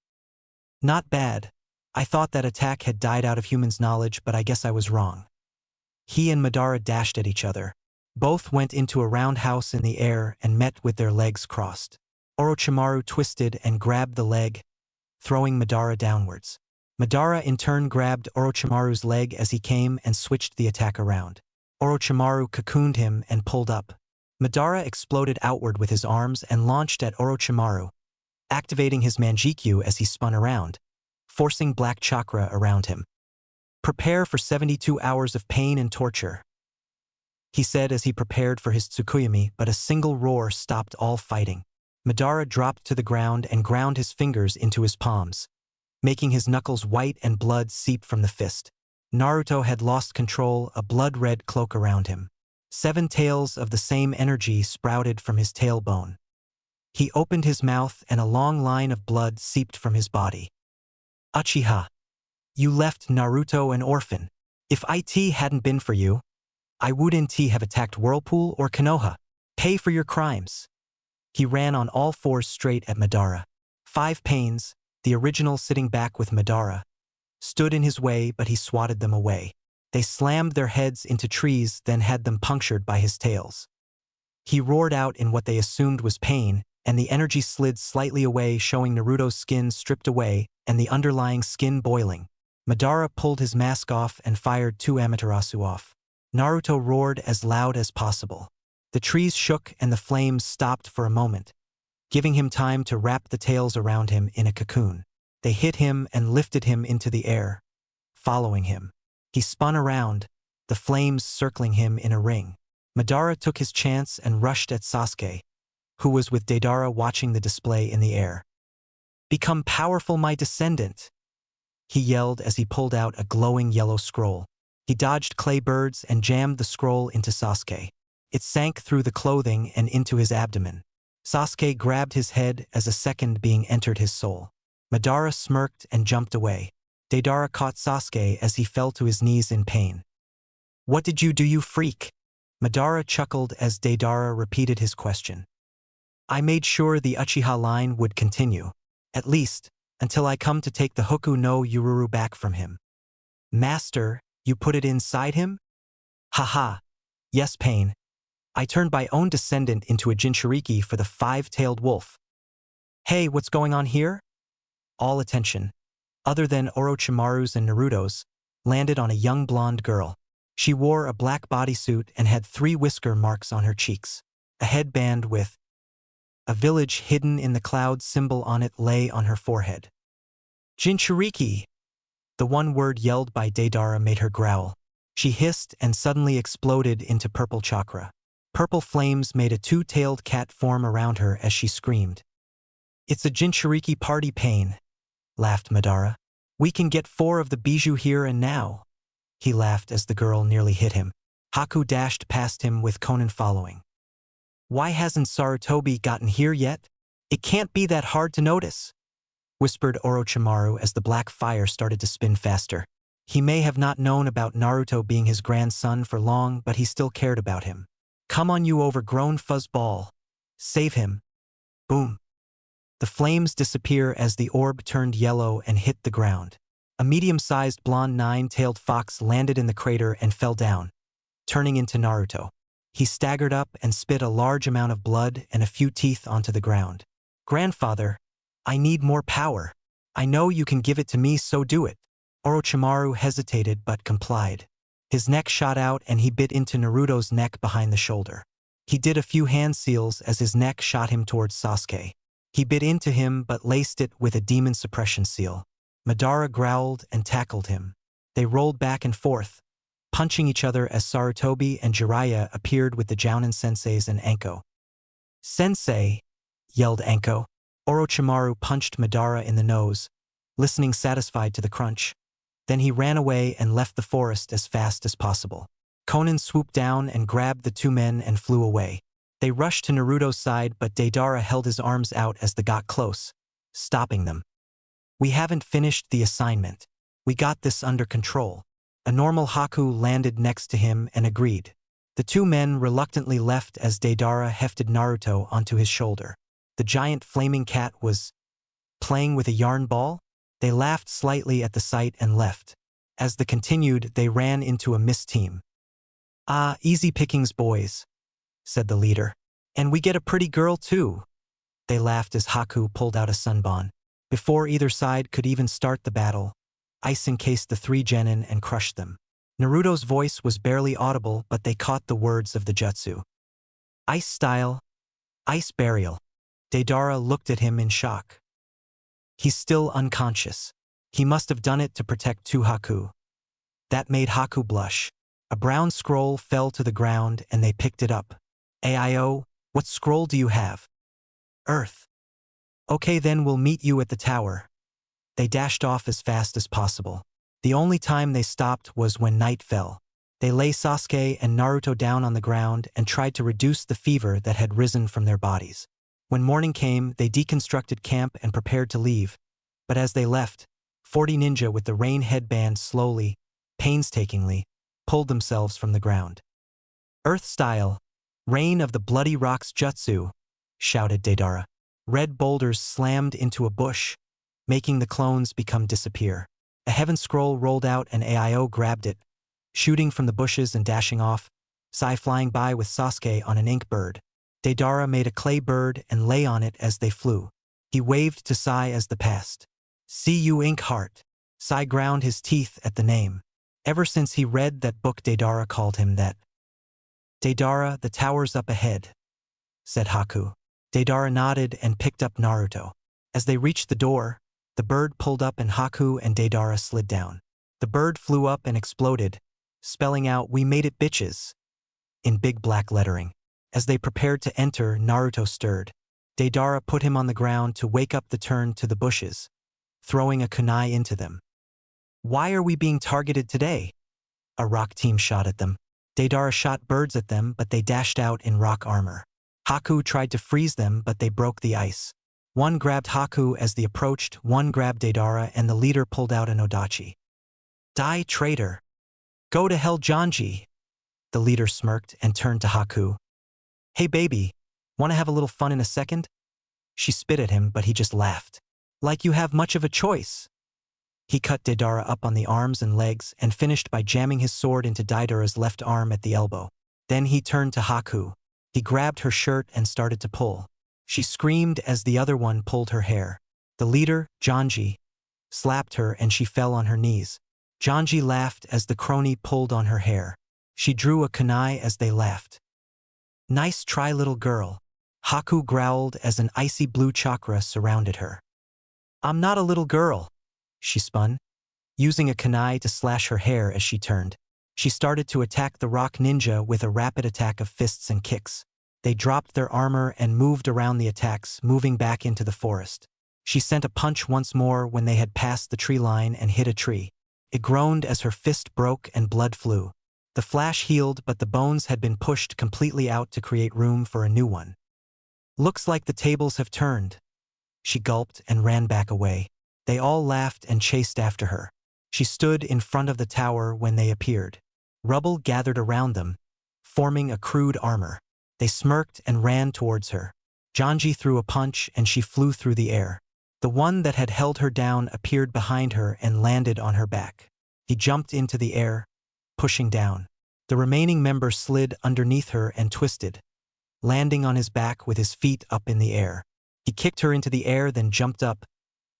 Not bad. I thought that attack had died out of humans' knowledge, but I guess I was wrong. He and Madara dashed at each other. Both went into a roundhouse in the air and met with their legs crossed. Orochimaru twisted and grabbed the leg, throwing Madara downwards. Madara in turn grabbed Orochimaru's leg as he came and switched the attack around. Orochimaru cocooned him and pulled up. Madara exploded outward with his arms and launched at Orochimaru, activating his Manjikyu as he spun around, forcing black chakra around him. Prepare for 72 hours of pain and torture, he said as he prepared for his Tsukuyomi, but a single roar stopped all fighting. Madara dropped to the ground and ground his fingers into his palms, making his knuckles white and blood seep from the fist. Naruto had lost control, a blood-red cloak around him. 7 tails of the same energy sprouted from his tailbone. He opened his mouth and a long line of blood seeped from his body. Uchiha, you left Naruto an orphan. If it hadn't been for you, I wouldn't have attacked Whirlpool or Konoha. Pay for your crimes. He ran on all 4s straight at Madara. 5 Pains, the original sitting back with Madara, stood in his way, but he swatted them away. They slammed their heads into trees, then had them punctured by his tails. He roared out in what they assumed was pain, and the energy slid slightly away, showing Naruto's skin stripped away and the underlying skin boiling. Madara pulled his mask off and fired 2 Amaterasu off. Naruto roared as loud as possible. The trees shook and the flames stopped for a moment, giving him time to wrap the tails around him in a cocoon. They hit him and lifted him into the air, following him. He spun around, the flames circling him in a ring. Madara took his chance and rushed at Sasuke, who was with Deidara watching the display in the air. Become powerful, my descendant, he yelled as he pulled out a glowing yellow scroll. He dodged clay birds and jammed the scroll into Sasuke. It sank through the clothing and into his abdomen. Sasuke grabbed his head as a second being entered his soul. Madara smirked and jumped away. Deidara caught Sasuke as he fell to his knees in pain. What did you do, you freak? Madara chuckled as Deidara repeated his question. I made sure the Uchiha line would continue, at least, until I come to take the Hoku no Yururu back from him. Master, you put it inside him? Haha. Yes, Pain. I turned my own descendant into a Jinchuriki for the 5-tailed wolf. Hey, what's going on here? All attention, other than Orochimaru's and Naruto's, landed on a young blonde girl. She wore a black bodysuit and had 3 whisker marks on her cheeks. A headband with a village hidden in the cloud symbol on it lay on her forehead. Jinchuriki! The one word yelled by Deidara made her growl. She hissed and suddenly exploded into purple chakra. Purple flames made a 2-tailed cat form around her as she screamed. It's a Jinchuriki party, Pain, laughed Madara. We can get 4 of the bijou here and now. He laughed as the girl nearly hit him. Haku dashed past him with Konan following. Why hasn't Sarutobi gotten here yet? It can't be that hard to notice, whispered Orochimaru as the black fire started to spin faster. He may have not known about Naruto being his grandson for long, but he still cared about him. Come on, you overgrown fuzzball. Save him. Boom. The flames disappear as the orb turned yellow and hit the ground. A medium-sized blonde 9-tailed fox landed in the crater and fell down, turning into Naruto. He staggered up and spit a large amount of blood and a few teeth onto the ground. Grandfather, I need more power. I know you can give it to me, so do it. Orochimaru hesitated but complied. His neck shot out and he bit into Naruto's neck behind the shoulder. He did a few hand seals as his neck shot him towards Sasuke. He bit into him but laced it with a demon suppression seal. Madara growled and tackled him. They rolled back and forth, punching each other as Sarutobi and Jiraiya appeared with the Jounin senseis and Anko. "Sensei!" yelled Anko. Orochimaru punched Madara in the nose, listening satisfied to the crunch. Then he ran away and left the forest as fast as possible. Konan swooped down and grabbed the two men and flew away. They rushed to Naruto's side but Deidara held his arms out as they got close, stopping them. "We haven't finished the assignment. We got this under control." A normal Haku landed next to him and agreed. The two men reluctantly left as Deidara hefted Naruto onto his shoulder. The giant flaming cat was playing with a yarn ball? They laughed slightly at the sight and left. As they continued, they ran into a mist team. "Ah, easy pickings, boys," said the leader. "And we get a pretty girl too." They laughed as Haku pulled out a sunbon. Before either side could even start the battle, ice encased the three genin and crushed them. Naruto's voice was barely audible but they caught the words of the jutsu. "Ice style. Ice burial." Deidara looked at him in shock. "He's still unconscious. He must have done it to protect two Haku." That made Haku blush. A brown scroll fell to the ground and they picked it up. "Aio, what scroll do you have?" "Earth." "Okay, then we'll meet you at the tower." They dashed off as fast as possible. The only time they stopped was when night fell. They lay Sasuke and Naruto down on the ground and tried to reduce the fever that had risen from their bodies. When morning came, they deconstructed camp and prepared to leave. But as they left, 40 ninja with the rain headband slowly, painstakingly, pulled themselves from the ground. "Earth style, rain of the bloody rocks jutsu," shouted Deidara. Red boulders slammed into a bush, making the clones disappear. A heaven scroll rolled out and Aio grabbed it, shooting from the bushes and dashing off, Sai flying by with Sasuke on an ink bird. Deidara made a clay bird and lay on it as they flew. He waved to Sai as they passed. "See you, Ink Heart." Sai ground his teeth at the name. Ever since he read that book, Deidara called him that. "Deidara, the tower's up ahead," said Haku. Deidara nodded and picked up Naruto. As they reached the door, the bird pulled up and Haku and Deidara slid down. The bird flew up and exploded, spelling out "We made it, bitches," in big black lettering. As they prepared to enter, Naruto stirred. Deidara put him on the ground to wake up the turn to the bushes, throwing a kunai into them. "Why are we being targeted today?" A rock team shot at them. Deidara shot birds at them but they dashed out in rock armor. Haku tried to freeze them but they broke the ice. One grabbed Haku as they approached, one grabbed Deidara and the leader pulled out an odachi. "Die, traitor. Go to hell, Janji." The leader smirked and turned to Haku. "Hey baby, wanna have a little fun in a second?" She spit at him but he just laughed. "Like you have much of a choice." He cut Deidara up on the arms and legs and finished by jamming his sword into Deidara's left arm at the elbow. Then he turned to Haku. He grabbed her shirt and started to pull. She screamed as the other one pulled her hair. The leader, Janji, slapped her and she fell on her knees. Janji laughed as the crony pulled on her hair. She drew a kunai as they laughed. "Nice try, little girl." Haku growled as an icy blue chakra surrounded her. "I'm not a little girl." She spun, using a kunai to slash her hair as she turned. She started to attack the rock ninja with a rapid attack of fists and kicks. They dropped their armor and moved around the attacks, moving back into the forest. She sent a punch once more when they had passed the tree line and hit a tree. It groaned as her fist broke and blood flew. The flash healed but the bones had been pushed completely out to create room for a new one. "Looks like the tables have turned." She gulped and ran back away. They all laughed and chased after her. She stood in front of the tower when they appeared. Rubble gathered around them, forming a crude armor. They smirked and ran towards her. Janji threw a punch and she flew through the air. The one that had held her down appeared behind her and landed on her back. He jumped into the air, pushing down. The remaining member slid underneath her and twisted, landing on his back with his feet up in the air. He kicked her into the air then jumped up,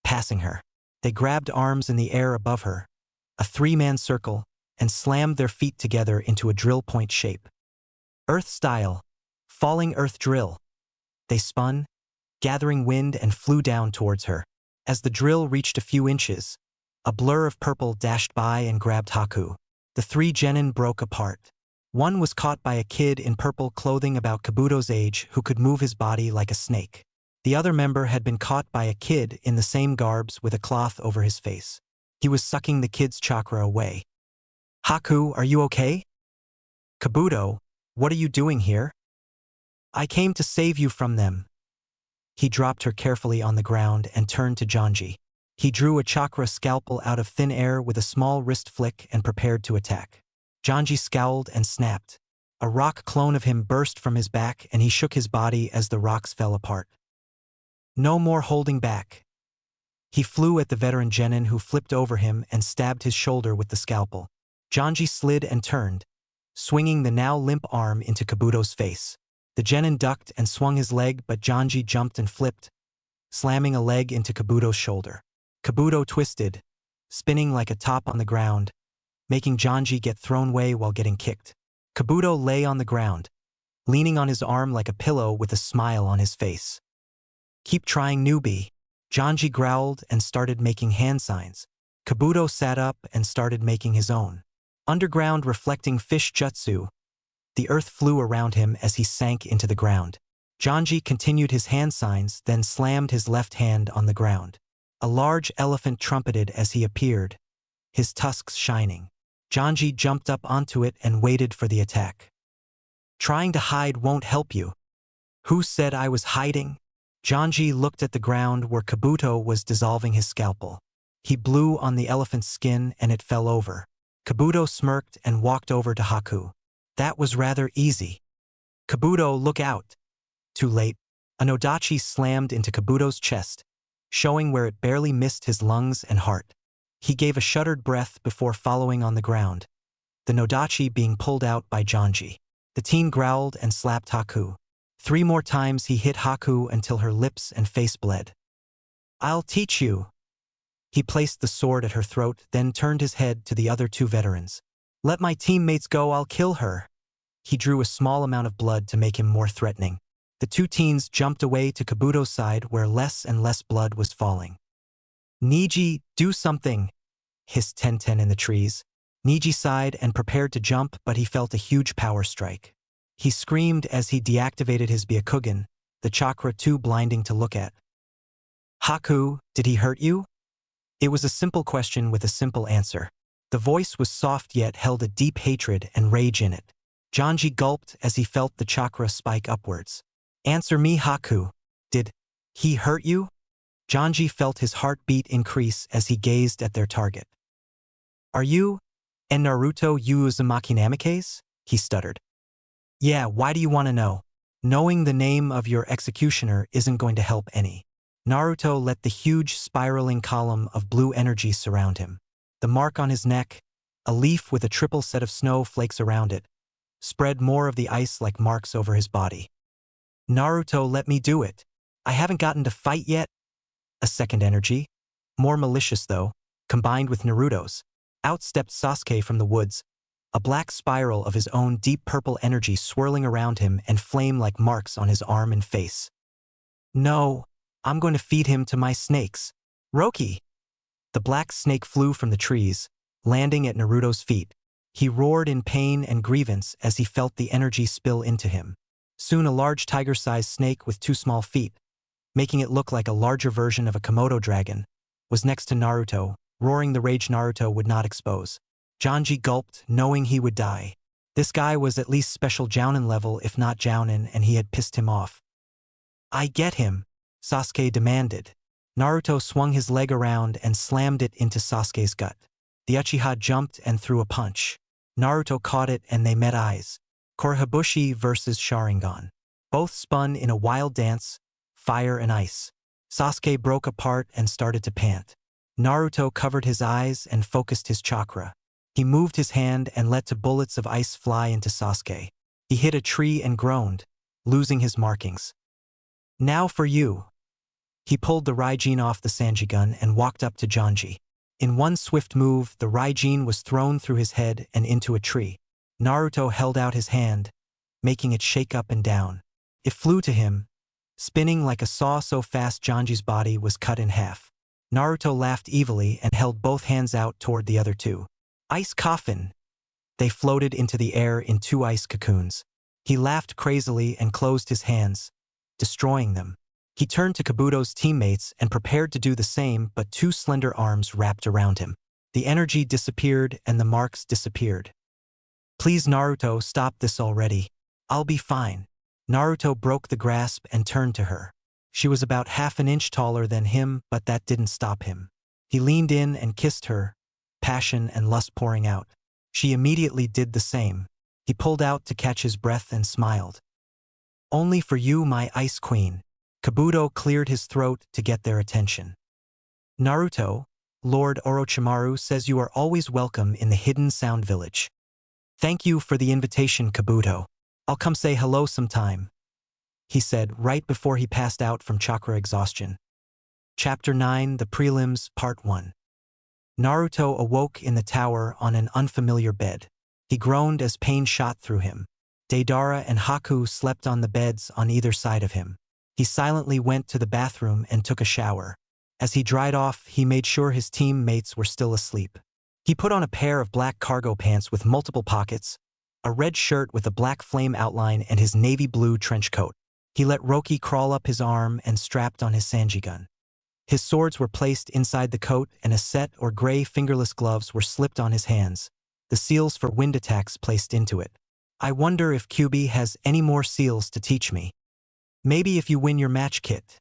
passing her. They grabbed arms in the air above her, a three-man circle, and slammed their feet together into a drill point shape. Earth style. Falling earth drill. They spun, gathering wind, and flew down towards her. As the drill reached a few inches, a blur of purple dashed by and grabbed Haku. The three genin broke apart. One was caught by a kid in purple clothing about Kabuto's age who could move his body like a snake. The other member had been caught by a kid in the same garbs with a cloth over his face. He was sucking the kid's chakra away. Haku, are you okay? Kabuto, what are you doing here? I came to save you from them. He dropped her carefully on the ground and turned to Janji. He drew a chakra scalpel out of thin air with a small wrist flick and prepared to attack. Janji scowled and snapped. A rock clone of him burst from his back and he shook his body as the rocks fell apart. No more holding back. He flew at the veteran genin who flipped over him and stabbed his shoulder with the scalpel. Janji slid and turned, swinging the now limp arm into Kabuto's face. The genin ducked and swung his leg, but Janji jumped and flipped, slamming a leg into Kabuto's shoulder. Kabuto twisted, spinning like a top on the ground, making Janji get thrown away while getting kicked. Kabuto lay on the ground, leaning on his arm like a pillow with a smile on his face. Keep trying, newbie. Janji growled and started making hand signs. Kabuto sat up and started making his own. Underground reflecting fish jutsu. The earth flew around him as he sank into the ground. Janji continued his hand signs, then slammed his left hand on the ground. A large elephant trumpeted as he appeared, his tusks shining. Janji jumped up onto it and waited for the attack. Trying to hide won't help you. Who said I was hiding? Janji looked at the ground where Kabuto was dissolving his scalpel. He blew on the elephant's skin and it fell over. Kabuto smirked and walked over to Haku. That was rather easy. Kabuto, look out. Too late. An odachi slammed into Kabuto's chest, showing where it barely missed his lungs and heart. He gave a shuddered breath before following on the ground, the nodachi being pulled out by Janji. The teen growled and slapped Haku. 3 more times he hit Haku until her lips and face bled. I'll teach you. He placed the sword at her throat, then turned his head to the other 2 veterans. Let my teammates go, I'll kill her. He drew a small amount of blood to make him more threatening. The 2 teens jumped away to Kabuto's side where less and less blood was falling. Niji, do something, hissed Tenten in the trees. Niji sighed and prepared to jump, but he felt a huge power strike. He screamed as he deactivated his Byakugan, the chakra too blinding to look at. Haku, did he hurt you? It was a simple question with a simple answer. The voice was soft yet held a deep hatred and rage in it. Janji gulped as he felt the chakra spike upwards. Answer me, Haku. Did he hurt you? Janji felt his heartbeat increase as he gazed at their target. Are you en Naruto Uzumaki Namikaze? He stuttered. Yeah, why do you want to know? Knowing the name of your executioner isn't going to help any. Naruto let the huge spiraling column of blue energy surround him. The mark on his neck, a leaf with a triple set of snow flakes around it, spread more of the ice like marks over his body. Naruto, let me do it. I haven't gotten to fight yet. A second energy, more malicious though, combined with Naruto's. Out stepped Sasuke from the woods, a black spiral of his own deep purple energy swirling around him and flame like marks on his arm and face. No, I'm going to feed him to my snakes. Roki! The black snake flew from the trees, landing at Naruto's feet. He roared in pain and grievance as he felt the energy spill into him. Soon a large tiger-sized snake with 2 small feet, making it look like a larger version of a Komodo dragon, was next to Naruto, roaring the rage Naruto would not expose. Janji gulped, knowing he would die. This guy was at least special Jounin level if not Jounin, and he had pissed him off. I get him, Sasuke demanded. Naruto swung his leg around and slammed it into Sasuke's gut. The Uchiha jumped and threw a punch. Naruto caught it and they met eyes. Korehabushi versus Sharingan. Both spun in a wild dance, fire and ice. Sasuke broke apart and started to pant. Naruto covered his eyes and focused his chakra. He moved his hand and let 2 bullets of ice fly into Sasuke. He hit a tree and groaned, losing his markings. Now for you. He pulled the Raijin off the Sanjigun and walked up to Janji. In one swift move, the Raijin was thrown through his head and into a tree. Naruto held out his hand, making it shake up and down. It flew to him, spinning like a saw so fast Janji's body was cut in half. Naruto laughed evilly and held both hands out toward the other two. Ice coffin! They floated into the air in two ice cocoons. He laughed crazily and closed his hands, destroying them. He turned to Kabuto's teammates and prepared to do the same, but two slender arms wrapped around him. The energy disappeared and the marks disappeared. Please Naruto, stop this already. I'll be fine. Naruto broke the grasp and turned to her. She was about half an inch taller than him, but that didn't stop him. He leaned in and kissed her, passion and lust pouring out. She immediately did the same. He pulled out to catch his breath and smiled. Only for you, my ice queen. Kabuto cleared his throat to get their attention. Naruto, Lord Orochimaru says you are always welcome in the Hidden Sound Village. Thank you for the invitation, Kabuto. I'll come say hello sometime, he said right before he passed out from chakra exhaustion. Chapter 9, The Prelims, Part 1. Naruto awoke in the tower on an unfamiliar bed. He groaned as pain shot through him. Deidara and Haku slept on the beds on either side of him. He silently went to the bathroom and took a shower. As he dried off, he made sure his teammates were still asleep. He put on a pair of black cargo pants with multiple pockets, a red shirt with a black flame outline, and his navy blue trench coat. He let Roki crawl up his arm and strapped on his Sanji gun. His swords were placed inside the coat and a set or gray fingerless gloves were slipped on his hands, the seals for wind attacks placed into it. I wonder if Kyuubi has any more seals to teach me. Maybe if you win your match kit.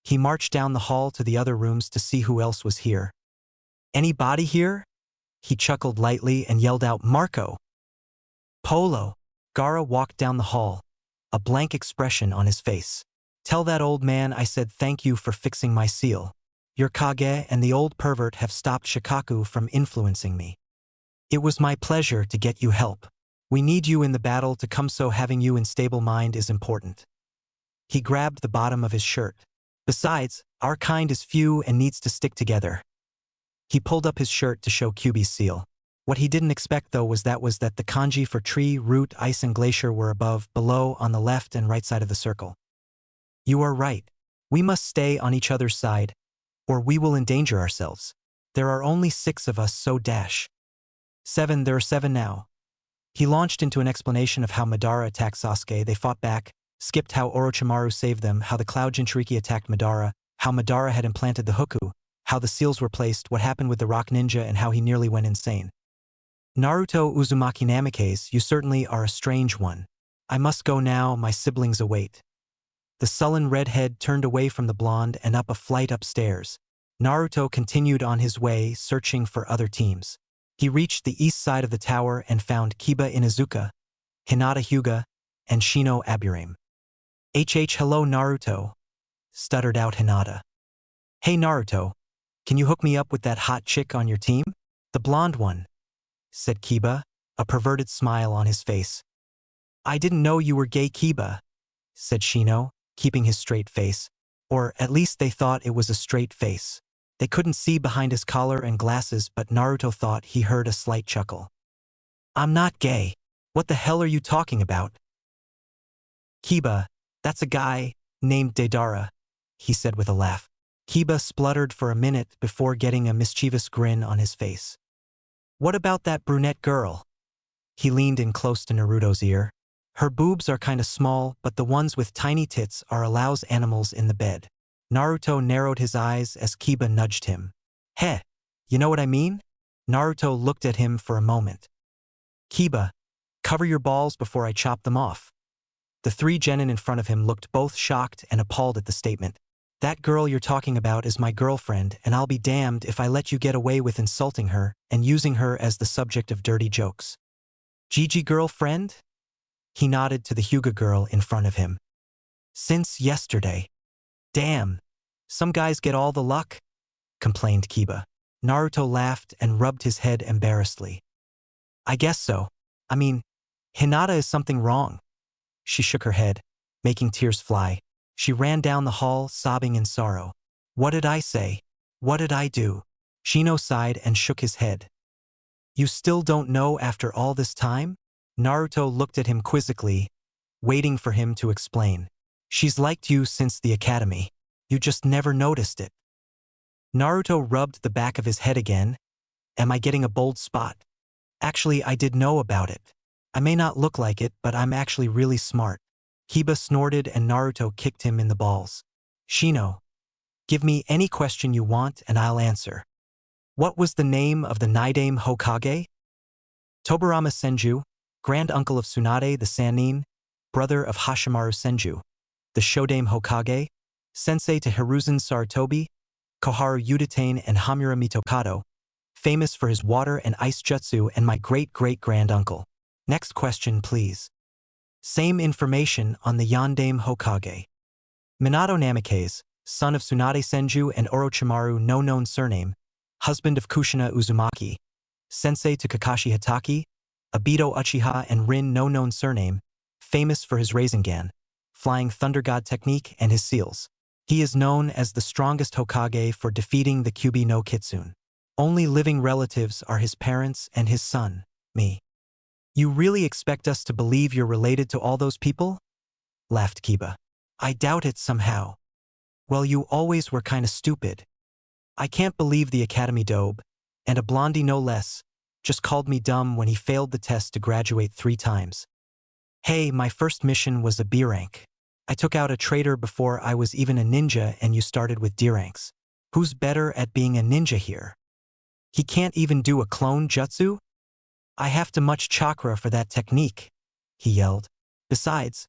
He marched down the hall to the other rooms to see who else was here. Anybody here? He chuckled lightly and yelled out, Marco! Polo! Gaara walked down the hall, a blank expression on his face. Tell that old man I said thank you for fixing my seal. Your Kage and the old pervert have stopped Shikaku from influencing me. It was my pleasure to get you help. We need you in the battle to come, so having you in stable mind is important. He grabbed the bottom of his shirt. Besides, our kind is few and needs to stick together. He pulled up his shirt to show Kyuubi's seal. What he didn't expect though was that the kanji for tree, root, ice and glacier were above, below, on the left and right side of the circle. You are right. We must stay on each other's side, or we will endanger ourselves. There are only 6 of us, so dash. 7, there are 7 now. He launched into an explanation of how Madara attacked Sasuke, they fought back, skipped how Orochimaru saved them, how the Cloud Jinchuriki attacked Madara, how Madara had implanted the Hoku, how the seals were placed, what happened with the Rock Ninja, and how he nearly went insane. Naruto Uzumaki Namikaze, you certainly are a strange one. I must go now, my siblings await. The sullen redhead turned away from the blonde and up a flight upstairs. Naruto continued on his way, searching for other teams. He reached the east side of the tower and found Kiba Inuzuka, Hinata Hyuga, and Shino Aburame. Hello Naruto, stuttered out Hinata. Hey Naruto, can you hook me up with that hot chick on your team? The blonde one, said Kiba, a perverted smile on his face. I didn't know you were gay, Kiba, said Shino, keeping his straight face. Or at least they thought it was a straight face. They couldn't see behind his collar and glasses, but Naruto thought he heard a slight chuckle. I'm not gay. What the hell are you talking about? Kiba, that's a guy named Deidara, he said with a laugh. Kiba spluttered for a minute before getting a mischievous grin on his face. What about that brunette girl? He leaned in close to Naruto's ear. Her boobs are kinda small, but the ones with tiny tits are allows animals in the bed. Naruto narrowed his eyes as Kiba nudged him. Heh, you know what I mean? Naruto looked at him for a moment. Kiba, cover your balls before I chop them off. The 3 genin in front of him looked both shocked and appalled at the statement. That girl you're talking about is my girlfriend, and I'll be damned if I let you get away with insulting her and using her as the subject of dirty jokes. Gigi girlfriend? He nodded to the Hyuga girl in front of him. Since yesterday. Damn, some guys get all the luck, complained Kiba. Naruto laughed and rubbed his head embarrassedly. I guess so. I mean, Hinata is something wrong. She shook her head, making tears fly. She ran down the hall, sobbing in sorrow. What did I say? What did I do? Shino sighed and shook his head. You still don't know after all this time? Naruto looked at him quizzically, waiting for him to explain. She's liked you since the academy. You just never noticed it. Naruto rubbed the back of his head again. Am I getting a bold spot? Actually, I did know about it. I may not look like it, but I'm actually really smart. Kiba snorted and Naruto kicked him in the balls. Shino, give me any question you want and I'll answer. What was the name of the Naidame Hokage? Tobarama Senju, grand-uncle of Tsunade the Sannin, brother of Hashimaru Senju. The Shodame Hokage, sensei to Hiruzen Sarutobi, Koharu Udatane and Hamura Mitokado, famous for his water and ice jutsu and my great-great-grand-uncle. Next question, please. Same information on the Yondaime Hokage. Minato Namikaze, son of Tsunade Senju and Orochimaru no known surname, husband of Kushina Uzumaki, sensei to Kakashi Hatake, Obito Uchiha and Rin no known surname, famous for his Rasengan, flying Thunder God technique and his seals. He is known as the strongest Hokage for defeating the Kyuubi no Kitsune. Only living relatives are his parents and his son, me. You really expect us to believe you're related to all those people? Laughed Kiba. I doubt it somehow. Well, you always were kinda stupid. I can't believe the Academy Dobe, and a blondie no less, just called me dumb when he failed the test to graduate 3 times. Hey, my first mission was a B rank. I took out a traitor before I was even a ninja and you started with D ranks. Who's better at being a ninja here? He can't even do a clone jutsu? I have too much chakra for that technique, he yelled. Besides,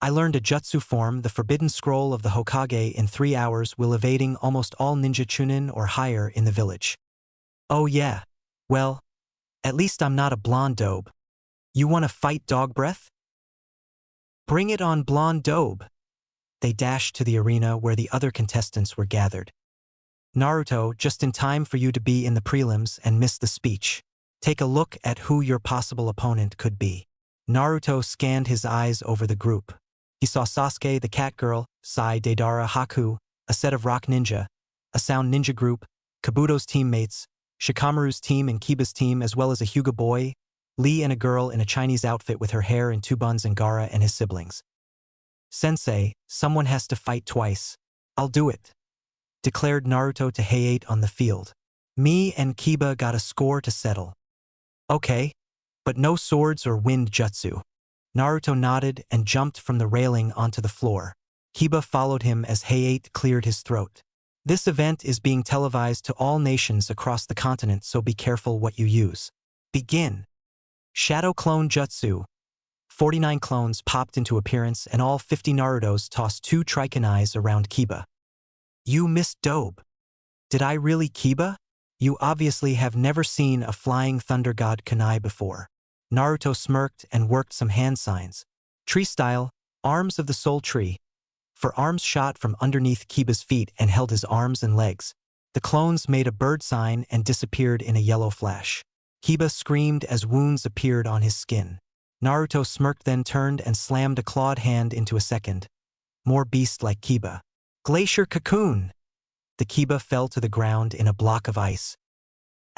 I learned a jutsu form, the Forbidden Scroll of the Hokage, in 3 hours while evading almost all ninja chunin or higher in the village. Oh yeah, well, at least I'm not a blonde dobe. You wanna fight dog breath? Bring it on, blonde dobe. They dashed to the arena where the other contestants were gathered. Naruto, just in time for you to be in the prelims and miss the speech. Take a look at who your possible opponent could be. Naruto scanned his eyes over the group. He saw Sasuke the cat girl, Sai Deidara Haku, a set of rock ninja, a sound ninja group, Kabuto's teammates, Shikamaru's team and Kiba's team, as well as a Hyuga boy, Lee and a girl in a Chinese outfit with her hair in 2 buns, and Gaara and his siblings. Sensei, someone has to fight twice. I'll do it, declared Naruto to Hayate on the field. Me and Kiba got a score to settle. Okay, but no swords or wind jutsu. Naruto nodded and jumped from the railing onto the floor. Kiba followed him as Hayate cleared his throat. This event is being televised to all nations across the continent, so be careful what you use. Begin. Shadow Clone Jutsu. 49 clones popped into appearance and all 50 Narutos tossed 2 trikunais around Kiba. You missed Dobe. Did I really, Kiba? You obviously have never seen a flying Thunder God kunai before. Naruto smirked and worked some hand signs. Tree style, arms of the soul tree. For arms shot from underneath Kiba's feet and held his arms and legs. The clones made a bird sign and disappeared in a yellow flash. Kiba screamed as wounds appeared on his skin. Naruto smirked, then turned and slammed a clawed hand into a second. More beast like Kiba. Glacier Cocoon! The Kiba fell to the ground in a block of ice.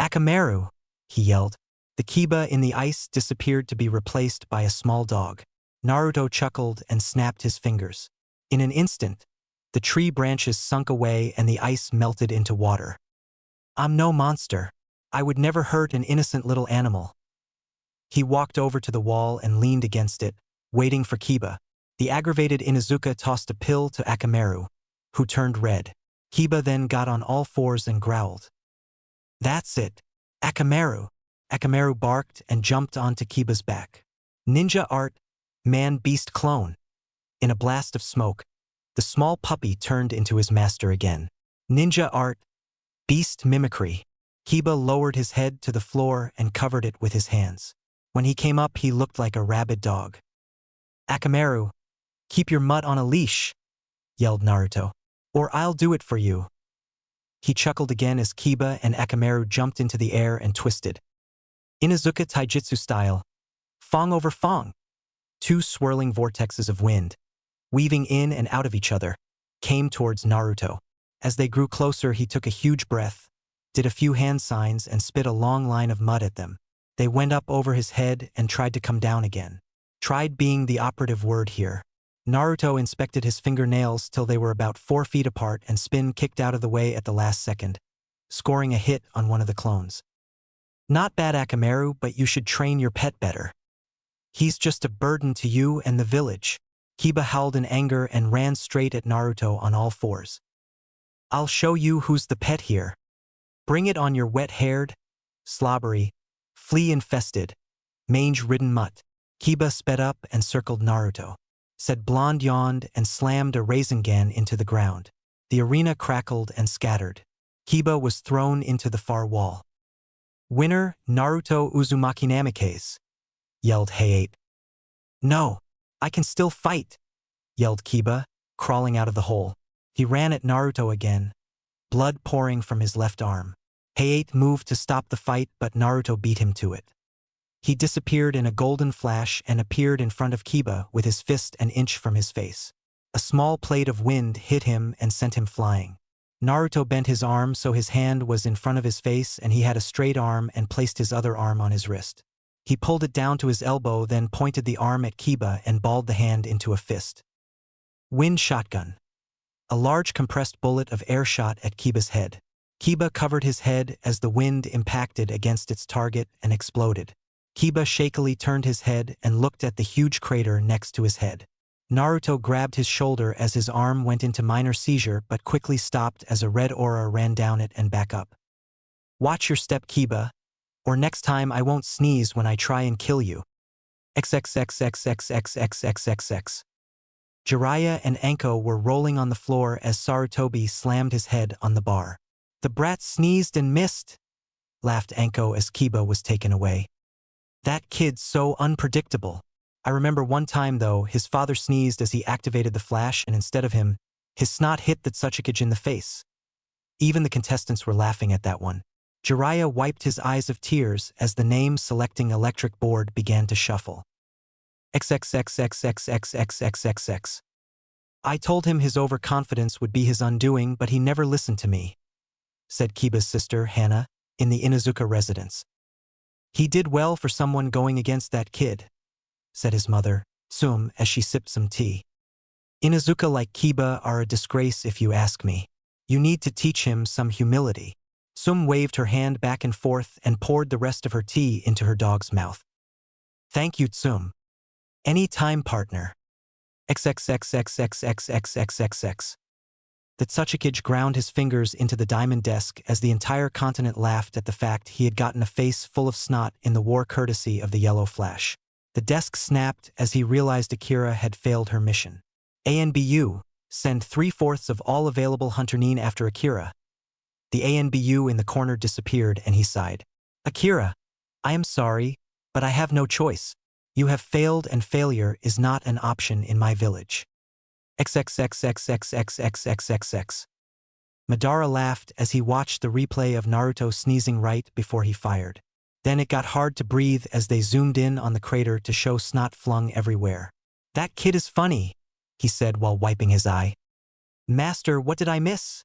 Akamaru! He yelled. The Kiba in the ice disappeared to be replaced by a small dog. Naruto chuckled and snapped his fingers. In an instant, the tree branches sunk away and the ice melted into water. I'm no monster. I would never hurt an innocent little animal. He walked over to the wall and leaned against it, waiting for Kiba. The aggravated Inuzuka tossed a pill to Akamaru, who turned red. Kiba then got on all fours and growled. That's it. Akamaru. Akamaru barked and jumped onto Kiba's back. Ninja art, man-beast clone. In a blast of smoke, the small puppy turned into his master again. Ninja art, beast mimicry. Kiba lowered his head to the floor and covered it with his hands. When he came up, he looked like a rabid dog. Akamaru, keep your mutt on a leash, yelled Naruto, or I'll do it for you. He chuckled again as Kiba and Akamaru jumped into the air and twisted. Inuzuka Taijutsu style. Fong over Fong. 2 swirling vortexes of wind, weaving in and out of each other, came towards Naruto. As they grew closer, he took a huge breath, did a few hand signs and spit a long line of mud at them. They went up over his head and tried to come down again. Tried being the operative word here. Naruto inspected his fingernails till they were about 4 feet apart and Spin kicked out of the way at the last second, scoring a hit on one of the clones. Not bad, Akamaru, but you should train your pet better. He's just a burden to you and the village. Kiba howled in anger and ran straight at Naruto on all fours. I'll show you who's the pet here. Bring it on, your wet-haired, slobbery, flea-infested, mange-ridden mutt. Kiba sped up and circled Naruto. Said Blonde yawned and slammed a Rasengan into the ground. The arena crackled and scattered. Kiba was thrown into the far wall. Winner, Naruto Uzumaki Namikaze, yelled Hayate. No, I can still fight, yelled Kiba, crawling out of the hole. He ran at Naruto again, blood pouring from his left arm. Hayate moved to stop the fight, but Naruto beat him to it. He disappeared in a golden flash and appeared in front of Kiba with his fist an inch from his face. A small plate of wind hit him and sent him flying. Naruto bent his arm so his hand was in front of his face and he had a straight arm and placed his other arm on his wrist. He pulled it down to his elbow, then pointed the arm at Kiba and balled the hand into a fist. Wind shotgun. A large compressed bullet of air shot at Kiba's head. Kiba covered his head as the wind impacted against its target and exploded. Kiba shakily turned his head and looked at the huge crater next to his head. Naruto grabbed his shoulder as his arm went into minor seizure but quickly stopped as a red aura ran down it and back up. Watch your step, Kiba, or next time I won't sneeze when I try and kill you. XXXXXXXXXX. Jiraiya and Anko were rolling on the floor as Sarutobi slammed his head on the bar. The brat sneezed and missed, laughed Anko as Kiba was taken away. That kid's so unpredictable. I remember one time though, his father sneezed as he activated the flash and instead of him, his snot hit the Tsuchikage in the face. Even the contestants were laughing at that one. Jiraiya wiped his eyes of tears as the name-selecting electric board began to shuffle. XXXXXXXXXX. I told him his overconfidence would be his undoing, but he never listened to me, said Kiba's sister, Hana, in the Inuzuka residence. He did well for someone going against that kid, said his mother, Tsum, as she sipped some tea. Inuzuka like Kiba are a disgrace if you ask me. You need to teach him some humility. Tsum waved her hand back and forth and poured the rest of her tea into her dog's mouth. Thank you, Tsum. Any time, partner. XXXXXXXXXX. The Tsuchikage ground his fingers into the diamond desk as the entire continent laughed at the fact he had gotten a face full of snot in the war courtesy of the yellow flash. The desk snapped as he realized Akira had failed her mission. ANBU, send 3/4 of all available Hunter-nin after Akira. The ANBU in the corner disappeared and he sighed. Akira, I am sorry, but I have no choice. You have failed and failure is not an option in my village. XXXXXXXXXX. Madara laughed as he watched the replay of Naruto sneezing right before he fired. Then it got hard to breathe as they zoomed in on the crater to show snot flung everywhere. That kid is funny, he said while wiping his eye. Master, what did I miss?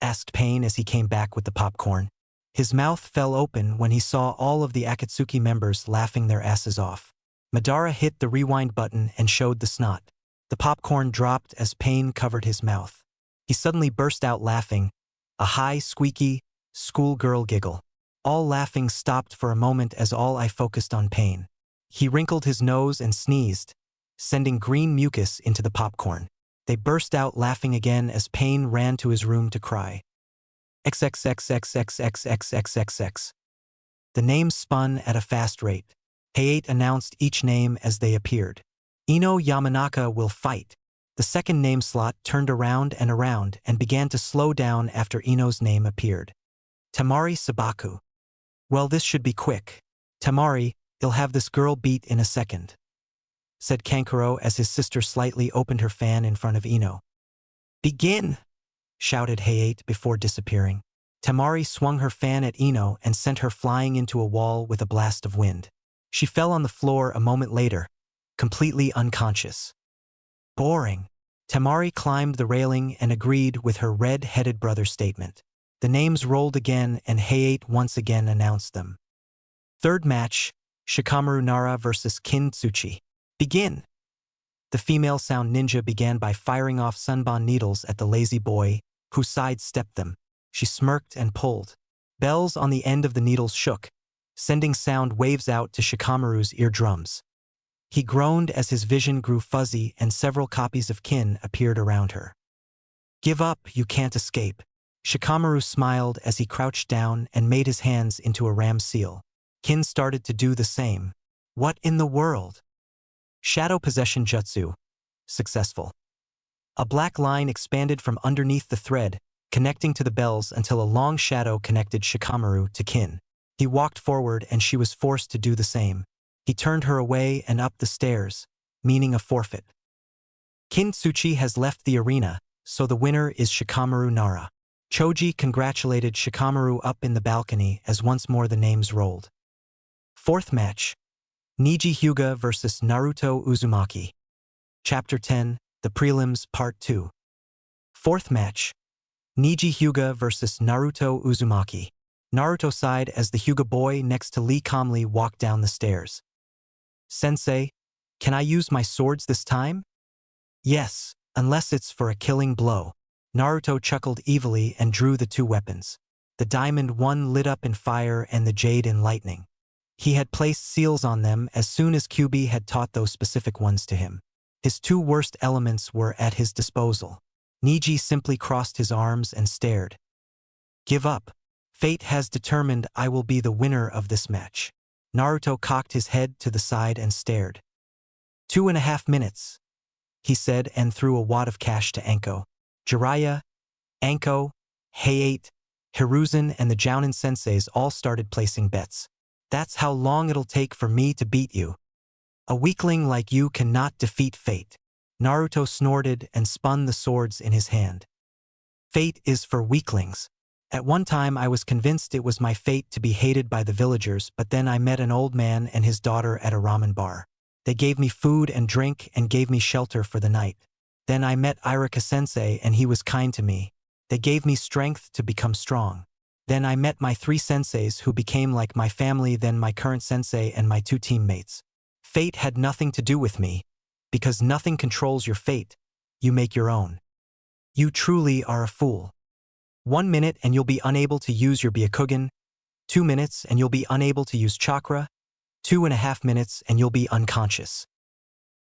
Asked Pain as he came back with the popcorn. His mouth fell open when he saw all of the Akatsuki members laughing their asses off. Madara hit the rewind button and showed the snot. The popcorn dropped as Pain covered his mouth. He suddenly burst out laughing, a high, squeaky, schoolgirl giggle. All laughing stopped for a moment as all I focused on Pain. He wrinkled his nose and sneezed, sending green mucus into the popcorn. They burst out laughing again as Pain ran to his room to cry. XXXXXXXXXX. The names spun at a fast rate. Hayate announced each name as they appeared. Ino Yamanaka will fight. The second name slot turned around and began to slow down after Ino's name appeared. Tamari Sabaku. Well, this should be quick. Tamari, you'll have this girl beat in a second, said Kankuro as his sister slightly opened her fan in front of Ino. Begin, shouted Hayate before disappearing. Tamari swung her fan at Ino and sent her flying into a wall with a blast of wind. She fell on the floor a moment later, completely unconscious. Boring. Tamari climbed the railing and agreed with her red-headed brother's statement. The names rolled again and Hayate once again announced them. Third match, Shikamaru Nara vs. Kin Tsuchi. Begin! The female sound ninja began by firing off sunbon needles at the lazy boy, who sidestepped them. She smirked and pulled. Bells on the end of the needles shook, sending sound waves out to Shikamaru's eardrums. He groaned as his vision grew fuzzy and several copies of Kin appeared around her. Give up, you can't escape. Shikamaru smiled as he crouched down and made his hands into a ram seal. Kin started to do the same. What in the world? Shadow Possession Jutsu. Successful. A black line expanded from underneath the thread, connecting to the bells until a long shadow connected Shikamaru to Kin. He walked forward and she was forced to do the same. He turned her away and up the stairs, meaning a forfeit. Kin Tsuchi has left the arena, so the winner is Shikamaru Nara. Choji congratulated Shikamaru up in the balcony as once more the names rolled. Fourth match, Niji Hyuga vs. Naruto Uzumaki. Chapter 10, The Prelims Part 2. Fourth match, Niji Hyuga vs. Naruto Uzumaki. Naruto sighed as the Hyuga boy next to Lee calmly walked down the stairs. Sensei, can I use my swords this time? Yes, unless it's for a killing blow. Naruto chuckled evilly and drew the two weapons. The diamond one lit up in fire and the jade in lightning. He had placed seals on them as soon as Kyuubi had taught those specific ones to him. His two worst elements were at his disposal. Niji simply crossed his arms and stared. Give up. Fate has determined I will be the winner of this match. Naruto cocked his head to the side and stared. 2.5 minutes, he said and threw a wad of cash to Anko. Jiraiya, Anko, Hayate, Hiruzen and the Jounin senseis all started placing bets. That's how long it'll take for me to beat you. A weakling like you cannot defeat fate. Naruto snorted and spun the swords in his hand. Fate is for weaklings. At one time I was convinced it was my fate to be hated by the villagers, but then I met an old man and his daughter at a ramen bar. They gave me food and drink and gave me shelter for the night. Then I met Irika-sensei and he was kind to me. They gave me strength to become strong. Then I met my 3 senseis who became like my family, then my current sensei and my 2 teammates. Fate had nothing to do with me. Because nothing controls your fate. You make your own. You truly are a fool. 1 minute and you'll be unable to use your Byakugan. 2 minutes and you'll be unable to use chakra. 2.5 minutes and you'll be unconscious.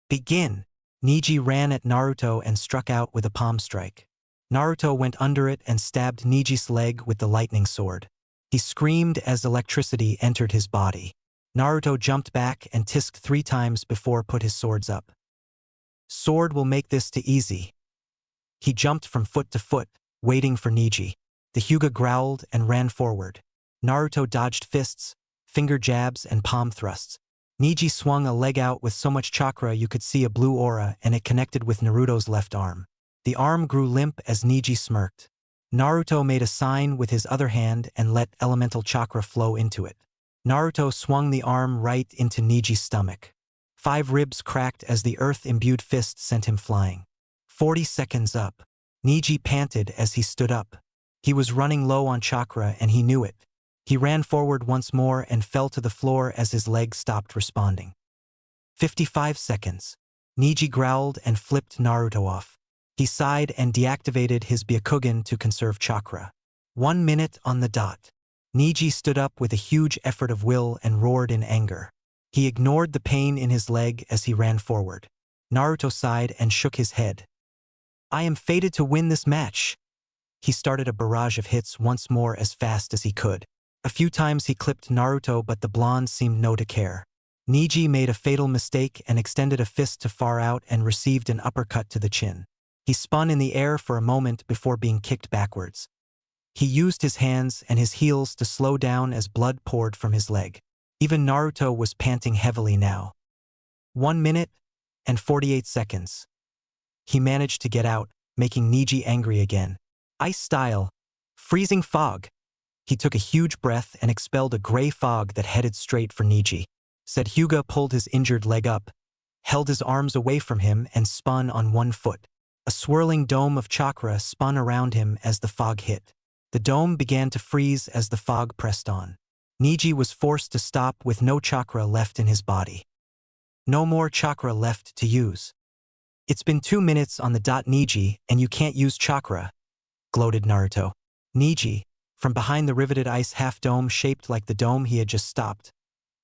Begin. Niji ran at Naruto and struck out with a palm strike. Naruto went under it and stabbed Niji's leg with the lightning sword. He screamed as electricity entered his body. Naruto jumped back and tisked 3 times before put his swords up. Sword will make this too easy. He jumped from foot to foot, waiting for Niji. The Hyuga growled and ran forward. Naruto dodged fists, finger jabs and palm thrusts. Niji swung a leg out with so much chakra you could see a blue aura and it connected with Naruto's left arm. The arm grew limp as Niji smirked. Naruto made a sign with his other hand and let elemental chakra flow into it. Naruto swung the arm right into Niji's stomach. 5 ribs cracked as the earth-imbued fist sent him flying. 40 seconds up. Niji panted as he stood up. He was running low on chakra and he knew it. He ran forward once more and fell to the floor as his leg stopped responding. 55 seconds. Niji growled and flipped Naruto off. He sighed and deactivated his Byakugan to conserve chakra. 1 minute on the dot. Niji stood up with a huge effort of will and roared in anger. He ignored the pain in his leg as he ran forward. Naruto sighed and shook his head. I am fated to win this match. He started a barrage of hits once more as fast as he could. A few times he clipped Naruto, but the blonde seemed no to care. Niji made a fatal mistake and extended a fist too far out and received an uppercut to the chin. He spun in the air for a moment before being kicked backwards. He used his hands and his heels to slow down as blood poured from his leg. Even Naruto was panting heavily now. 1 minute and 48 seconds. He managed to get out, making Niji angry again. Ice style. Freezing fog. He took a huge breath and expelled a gray fog that headed straight for Niji. Said Hyuga pulled his injured leg up, held his arms away from him and spun on 1 foot. A swirling dome of chakra spun around him as the fog hit. The dome began to freeze as the fog pressed on. Niji was forced to stop with no chakra left in his body. No more chakra left to use. It's been 2 minutes on the dot, Niji, and you can't use chakra, gloated Naruto. Niji, from behind the riveted ice half-dome shaped like the dome he had just stopped,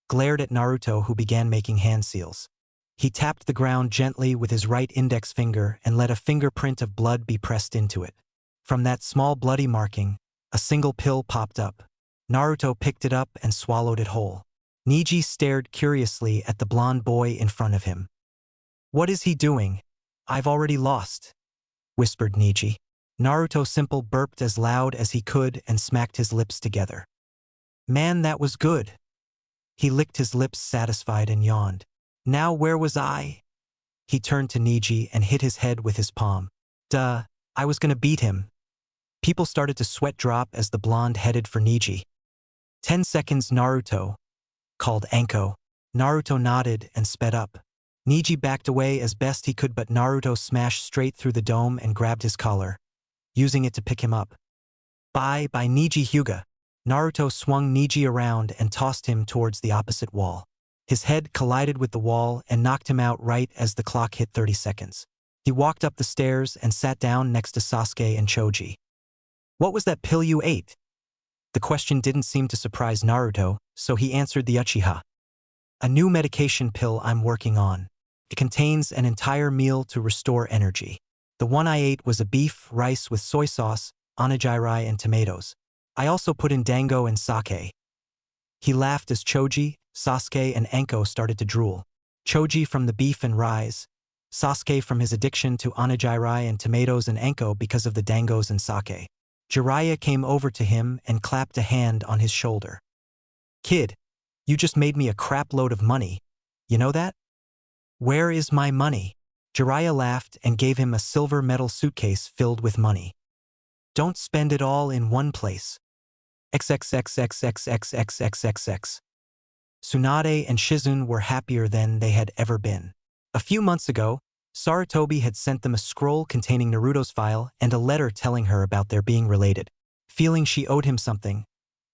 glared at Naruto, who began making hand seals. He tapped the ground gently with his right index finger and let a fingerprint of blood be pressed into it. From that small bloody marking, a single pill popped up. Naruto picked it up and swallowed it whole. Niji stared curiously at the blonde boy in front of him. "What is he doing? I've already lost," whispered Niji. Naruto simple burped as loud as he could and smacked his lips together. "Man, that was good." He licked his lips satisfied and yawned. "Now where was I?" He turned to Niji and hit his head with his palm. "Duh, I was gonna beat him." People started to sweat drop as the blonde headed for Niji. 10 seconds, Naruto, called Anko. Naruto nodded and sped up. Niji backed away as best he could, but Naruto smashed straight through the dome and grabbed his collar, using it to pick him up. Bye, Niji Hyuga. Naruto swung Niji around and tossed him towards the opposite wall. His head collided with the wall and knocked him out right as the clock hit 30 seconds. He walked up the stairs and sat down next to Sasuke and Choji. "What was that pill you ate?" The question didn't seem to surprise Naruto, so he answered the Uchiha. "A new medication pill I'm working on. It contains an entire meal to restore energy. The one I ate was a beef rice with soy sauce, onigiri, and tomatoes. I also put in dango and sake." He laughed as Choji, Sasuke, and Anko started to drool. Choji from the beef and rice, Sasuke from his addiction to onigiri and tomatoes, and Anko because of the dangos and sake. Jiraiya came over to him and clapped a hand on his shoulder. "Kid, you just made me a crap load of money. You know that?" "Where is my money?" Jiraiya laughed and gave him a silver metal suitcase filled with money. "Don't spend it all in one place." XXXXXXXXXX. Tsunade and Shizune were happier than they had ever been. A few months ago, Sarutobi had sent them a scroll containing Naruto's file and a letter telling her about their being related. Feeling she owed him something,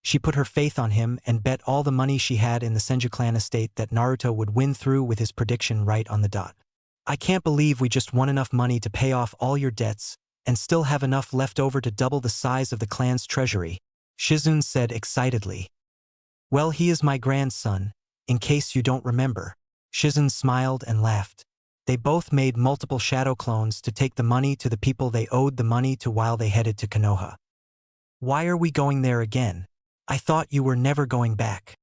she put her faith on him and bet all the money she had in the Senju clan estate that Naruto would win through with his prediction right on the dot. "I can't believe we just won enough money to pay off all your debts and still have enough left over to double the size of the clan's treasury," Shizune said excitedly. "Well, he is my grandson, in case you don't remember." Shizune smiled and laughed. They both made multiple shadow clones to take the money to the people they owed the money to while they headed to Konoha. "Why are we going there again? I thought you were never going back."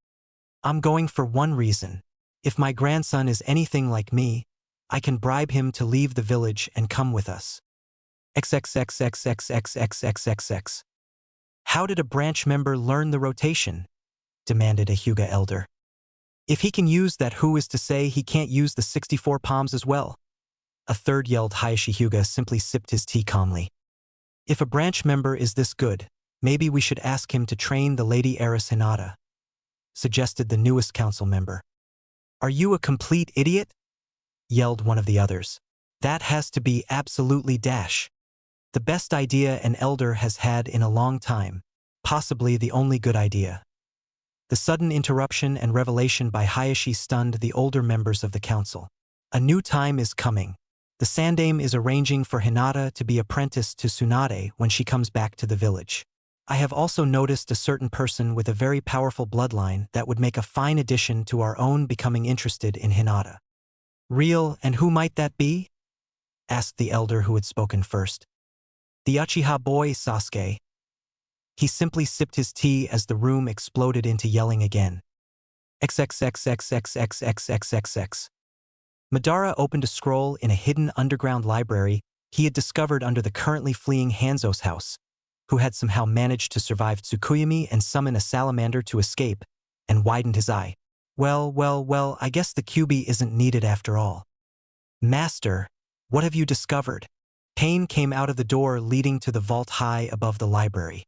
"I'm going for one reason. If my grandson is anything like me, I can bribe him to leave the village and come with us." XXXXXXXXXX. "How did a branch member learn the rotation?" demanded a Hyuga elder. "If he can use that, who is to say he can't use the 64 palms as well?" A third yelled. Hayashi Hyuga simply sipped his tea calmly. "If a branch member is this good, maybe we should ask him to train the Lady Heiress Hinata," suggested the newest council member. "Are you a complete idiot?" yelled one of the others. "That has to be absolutely dash. The best idea an elder has had in a long time, possibly the only good idea." The sudden interruption and revelation by Hayashi stunned the older members of the council. "A new time is coming. The Sandaime is arranging for Hinata to be apprenticed to Tsunade when she comes back to the village. I have also noticed a certain person with a very powerful bloodline that would make a fine addition to our own becoming interested in Hinata." "Real, and who might that be?" asked the elder who had spoken first. "The Uchiha boy, Sasuke." He simply sipped his tea as the room exploded into yelling again. XXXXXXXXXX. Madara opened a scroll in a hidden underground library he had discovered under the currently fleeing Hanzo's house, who had somehow managed to survive Tsukuyomi and summon a salamander to escape, and widened his eye. Well, I guess the Kyuubi isn't needed after all." "Master, what have you discovered?" Pain came out of the door leading to the vault high above the library.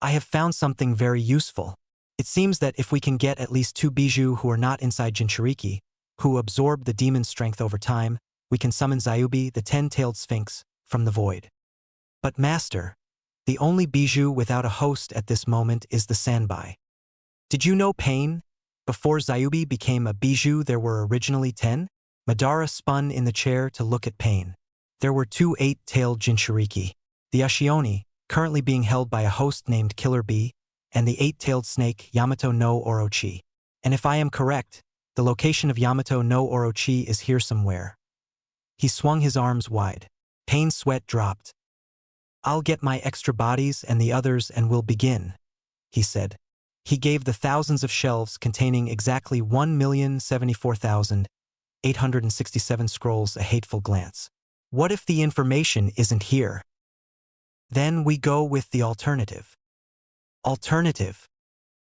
"I have found something very useful. It seems that if we can get at least 2 bijou who are not inside Jinchuriki, who absorb the demon's strength over time, we can summon Kyuubi, the 10-tailed sphinx, from the void." "But master, The only bijou without a host at this moment is the sanbai. Did you know Pain? Before Kyuubi became a bijou there were originally 10? Madara spun in the chair to look at Pain. There were 2 8-tailed Jinchuriki. The Ashioni, currently being held by a host named Killer Bee, and the 8-tailed snake Yamato no Orochi. And if I am correct, the location of Yamato no Orochi is here somewhere. He swung his arms wide. Pain's sweat dropped. I'll get my extra bodies and the others and we'll begin, he said. He gave the thousands of shelves containing exactly 1,074,867 scrolls a hateful glance. What if the information isn't here? Then we go with the alternative. Alternative.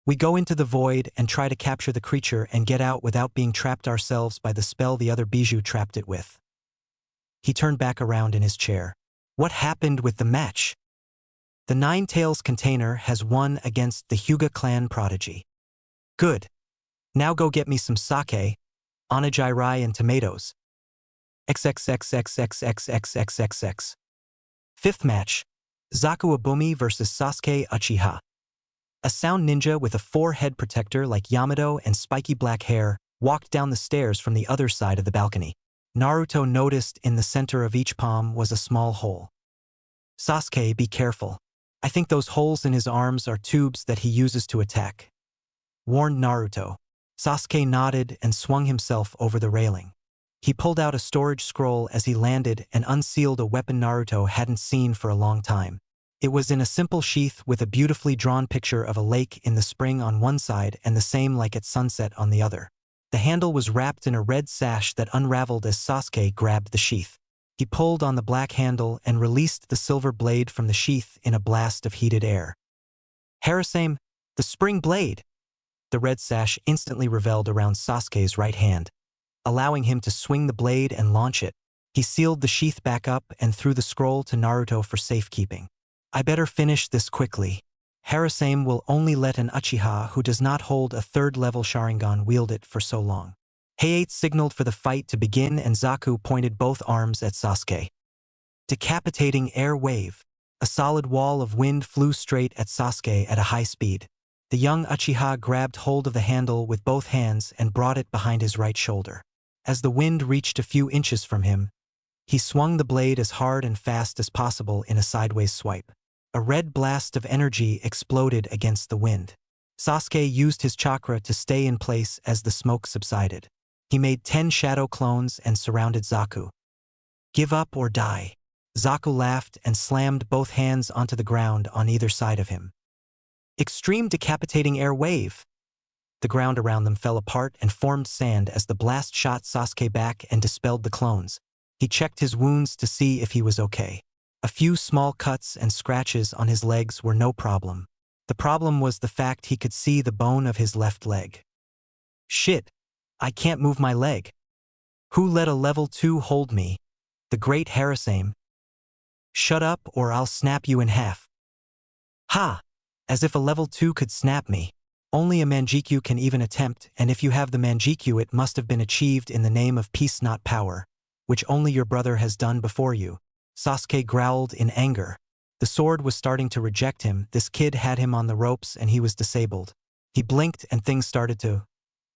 We go into the void and try to capture the creature and get out without being trapped ourselves by the spell the other bijou trapped it with. He turned back around in his chair. What happened with the match? The 9 Tails container has won against the Hyuga clan prodigy. Good. Now go get me some sake, onigiri and tomatoes. XXXXXXXXXX. Fifth match. Zaku Abumi vs Sasuke Uchiha. A sound ninja with a 4-head protector like Yamato and spiky black hair walked down the stairs from the other side of the balcony. Naruto noticed in the center of each palm was a small hole. Sasuke, be careful. I think those holes in his arms are tubes that he uses to attack, warned Naruto. Sasuke nodded and swung himself over the railing. He pulled out a storage scroll as he landed and unsealed a weapon Naruto hadn't seen for a long time. It was in a simple sheath with a beautifully drawn picture of a lake in the spring on one side and the same like at sunset on the other. The handle was wrapped in a red sash that unraveled as Sasuke grabbed the sheath. He pulled on the black handle and released the silver blade from the sheath in a blast of heated air. Harasame, the spring blade! The red sash instantly reveled around Sasuke's right hand, allowing him to swing the blade and launch it. He sealed the sheath back up and threw the scroll to Naruto for safekeeping. I better finish this quickly. Harasame will only let an Uchiha who does not hold a 3rd-level Sharingan wield it for so long. Heiei signaled for the fight to begin and Zaku pointed both arms at Sasuke. Decapitating air wave. A solid wall of wind flew straight at Sasuke at a high speed. The young Uchiha grabbed hold of the handle with both hands and brought it behind his right shoulder. As the wind reached a few inches from him, he swung the blade as hard and fast as possible in a sideways swipe. A red blast of energy exploded against the wind. Sasuke used his chakra to stay in place as the smoke subsided. He made 10 shadow clones and surrounded Zaku. Give up or die. Zaku laughed and slammed both hands onto the ground on either side of him. Extreme decapitating air wave. The ground around them fell apart and formed sand as the blast shot Sasuke back and dispelled the clones. He checked his wounds to see if he was okay. A few small cuts and scratches on his legs were no problem. The problem was the fact he could see the bone of his left leg. Shit, I can't move my leg. Who let a level 2 hold me? The great Harasame. Shut up or I'll snap you in half. Ha! As if a level 2 could snap me. Only a Manjikyu can even attempt, and if you have the Manjikyu it must have been achieved in the name of peace not power, which only your brother has done before you. Sasuke growled in anger. The sword was starting to reject him. This kid had him on the ropes and he was disabled. He blinked and things started to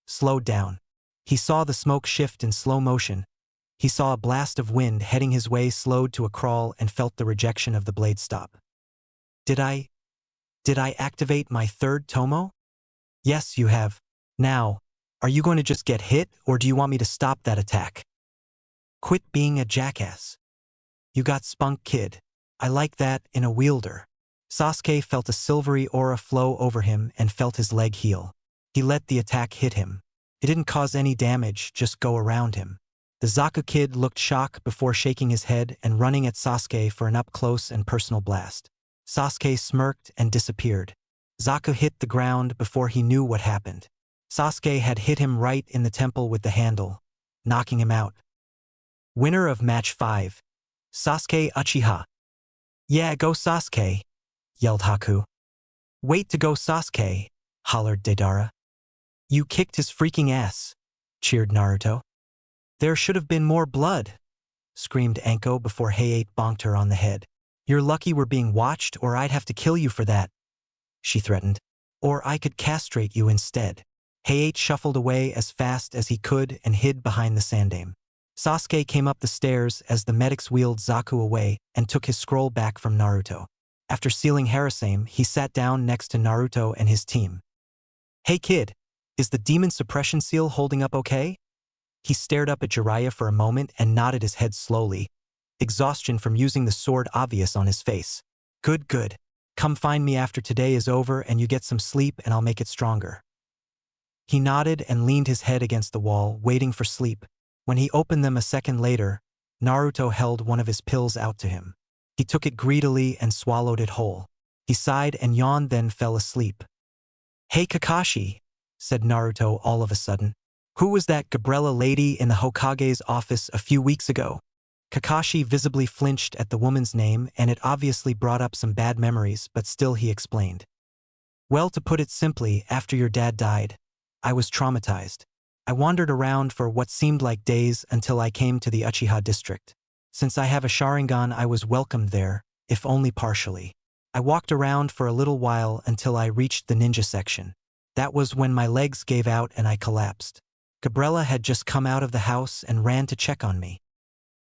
slow down. He saw the smoke shift in slow motion. He saw a blast of wind heading his way slowed to a crawl and felt the rejection of the blade stop. Did I activate my 3rd Tomo? Yes, you have. Now, are you going to just get hit or do you want me to stop that attack? Quit being a jackass. You got spunk, kid. I like that in a wielder. Sasuke felt a silvery aura flow over him and felt his leg heal. He let the attack hit him. It didn't cause any damage, just go around him. The Zaku kid looked shocked before shaking his head and running at Sasuke for an up-close and personal blast. Sasuke smirked and disappeared. Zaku hit the ground before he knew what happened. Sasuke had hit him right in the temple with the handle, knocking him out. Winner of match 5. Sasuke Uchiha. Yeah, go Sasuke, yelled Haku. Wait to go Sasuke, hollered Deidara. You kicked his freaking ass, cheered Naruto. There should have been more blood, screamed Anko before Heiei bonked her on the head. You're lucky we're being watched, or I'd have to kill you for that, she threatened. Or I could castrate you instead. Heiei shuffled away as fast as he could and hid behind the sandame. Sasuke came up the stairs as the medics wheeled Zaku away and took his scroll back from Naruto. After sealing Harasame, he sat down next to Naruto and his team. Hey kid, is the demon suppression seal holding up okay? He stared up at Jiraiya for a moment and nodded his head slowly, exhaustion from using the sword obvious on his face. Good, good. Come find me after today is over and you get some sleep and I'll make it stronger. He nodded and leaned his head against the wall, waiting for sleep. When he opened them a second later, Naruto held one of his pills out to him. He took it greedily and swallowed it whole. He sighed and yawned, then fell asleep. Hey Kakashi, said Naruto all of a sudden. Who was that Gabriella lady in the Hokage's office a few weeks ago? Kakashi visibly flinched at the woman's name, and it obviously brought up some bad memories, but still he explained. Well, to put it simply, after your dad died, I was traumatized. I wandered around for what seemed like days until I came to the Uchiha district. Since I have a Sharingan, I was welcomed there, if only partially. I walked around for a little while until I reached the ninja section. That was when my legs gave out and I collapsed. Gabriella had just come out of the house and ran to check on me.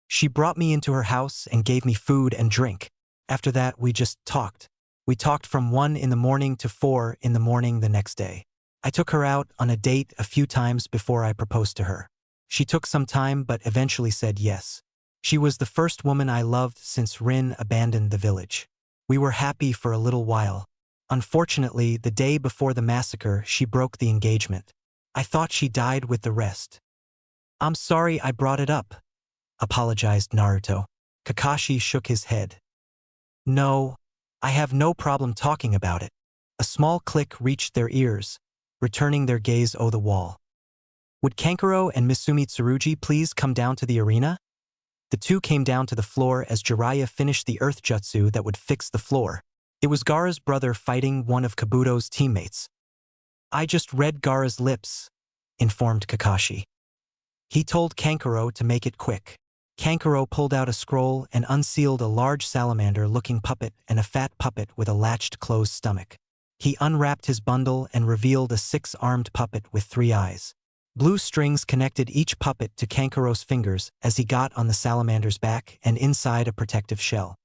She brought me into her house and gave me food and drink. After that, we just talked. We talked from 1 in the morning to 4 in the morning the next day. I took her out on a date a few times before I proposed to her. She took some time but eventually said yes. She was the first woman I loved since Rin abandoned the village. We were happy for a little while. Unfortunately, the day before the massacre, she broke the engagement. I thought she died with the rest. I'm sorry I brought it up, apologized Naruto. Kakashi shook his head. No, I have no problem talking about it. A small click reached their ears, returning their gaze to the wall. Would Kankuro and Misumi Tsurugi please come down to the arena? The two came down to the floor as Jiraiya finished the earth jutsu that would fix the floor. It was Gaara's brother fighting one of Kabuto's teammates. I just read Gaara's lips, informed Kakashi. He told Kankuro to make it quick. Kankuro pulled out a scroll and unsealed a large salamander-looking puppet and a fat puppet with a latched closed stomach. He unwrapped his bundle and revealed a 6-armed puppet with 3 eyes. Blue strings connected each puppet to Kankuro's fingers as he got on the salamander's back and inside a protective shell.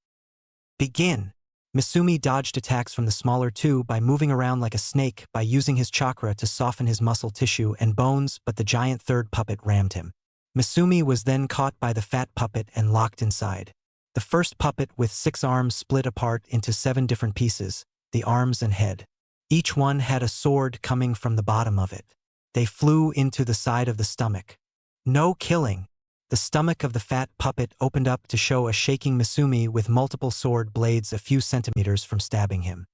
Begin! Misumi dodged attacks from the smaller two by moving around like a snake by using his chakra to soften his muscle tissue and bones, but the giant third puppet rammed him. Misumi was then caught by the fat puppet and locked inside. The first puppet with 6 arms split apart into 7 different pieces, the arms and head. Each one had a sword coming from the bottom of it. They flew into the side of the stomach. No killing. The stomach of the fat puppet opened up to show a shaking Misumi with multiple sword blades a few centimeters from stabbing him.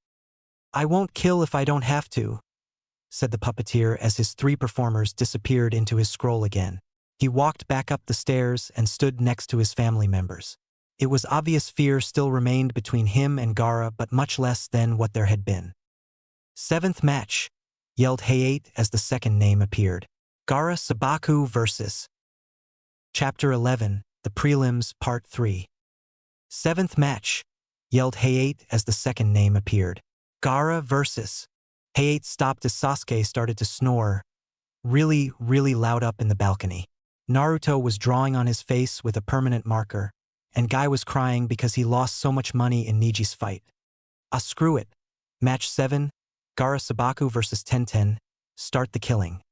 I won't kill if I don't have to, said the puppeteer as his 3 performers disappeared into his scroll again. He walked back up the stairs and stood next to his family members. It was obvious fear still remained between him and Gaara, but much less than what there had been. 7th match, yelled Heiei as the second name appeared. Gaara Sabaku vs. Chapter 11, The Prelims, Part 3. 7th match, yelled Heiei as the second name appeared. Gaara vs. Heiei stopped as Sasuke started to snore, really loud up in the balcony. Naruto was drawing on his face with a permanent marker, and Guy was crying because he lost so much money in Niji's fight. Screw it. Match 7, Gaara Sabaku vs Tenten, start the killing.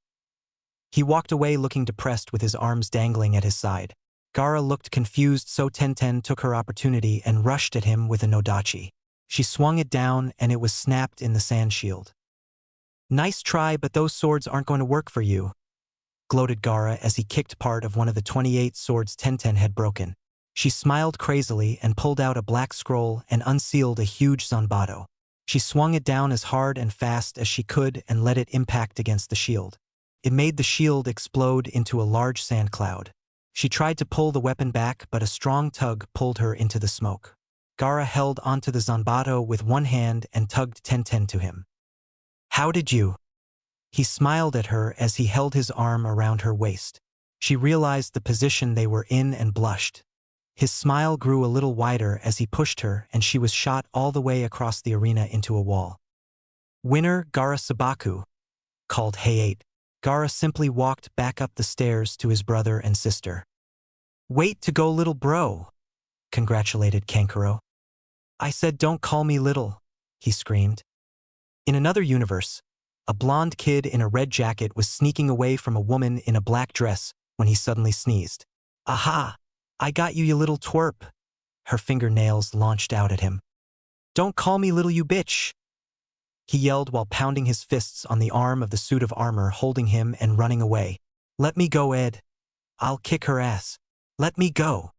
He walked away looking depressed with his arms dangling at his side. Gaara looked confused, so Tenten took her opportunity and rushed at him with a nodachi. She swung it down and it was snapped in the sand shield. Nice try, but those swords aren't going to work for you, gloated Gaara as he kicked part of one of the 28 swords Tenten had broken. She smiled crazily and pulled out a black scroll and unsealed a huge zanbato. She swung it down as hard and fast as she could and let it impact against the shield. It made the shield explode into a large sand cloud. She tried to pull the weapon back, but a strong tug pulled her into the smoke. Gaara held onto the zanbato with one hand and tugged Tenten to him. How did you? He smiled at her as he held his arm around her waist. She realized the position they were in and blushed. His smile grew a little wider as he pushed her, and she was shot all the way across the arena into a wall. "Winner, Gara Sabaku," called Hayate. Gara simply walked back up the stairs to his brother and sister. "Wait to go, little bro," congratulated Kankuro. "I said don't call me little," he screamed. In another universe, a blonde kid in a red jacket was sneaking away from a woman in a black dress when he suddenly sneezed. "Aha! I got you, you little twerp." Her fingernails launched out at him. "Don't call me little, you bitch," he yelled while pounding his fists on the arm of the suit of armor holding him and running away. "Let me go, Ed. I'll kick her ass. Let me go."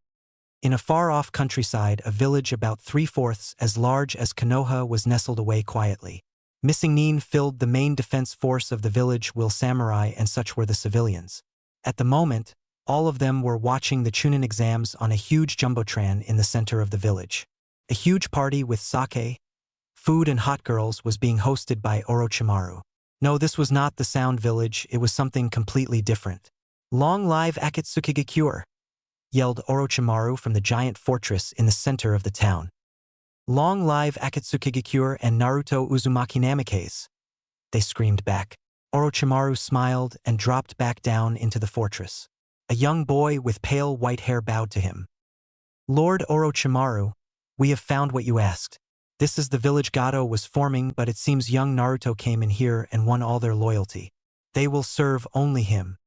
In a far-off countryside, a village about 3/4 as large as Konoha was nestled away quietly. Missing Nin filled the main defense force of the village, while samurai and such were the civilians. At the moment, all of them were watching the Chunin exams on a huge jumbotron in the center of the village. A huge party with sake, food and hot girls was being hosted by Orochimaru. No, this was not the Sound Village, it was something completely different. "Long live Akatsuki-ga-Cure," yelled Orochimaru from the giant fortress in the center of the town. "Long live Akatsuki-ga-Cure and Naruto Uzumaki Namikaze," they screamed back. Orochimaru smiled and dropped back down into the fortress. A young boy with pale white hair bowed to him. "Lord Orochimaru, we have found what you asked. This is the village Gato was forming, but it seems young Naruto came in here and won all their loyalty. They will serve only him.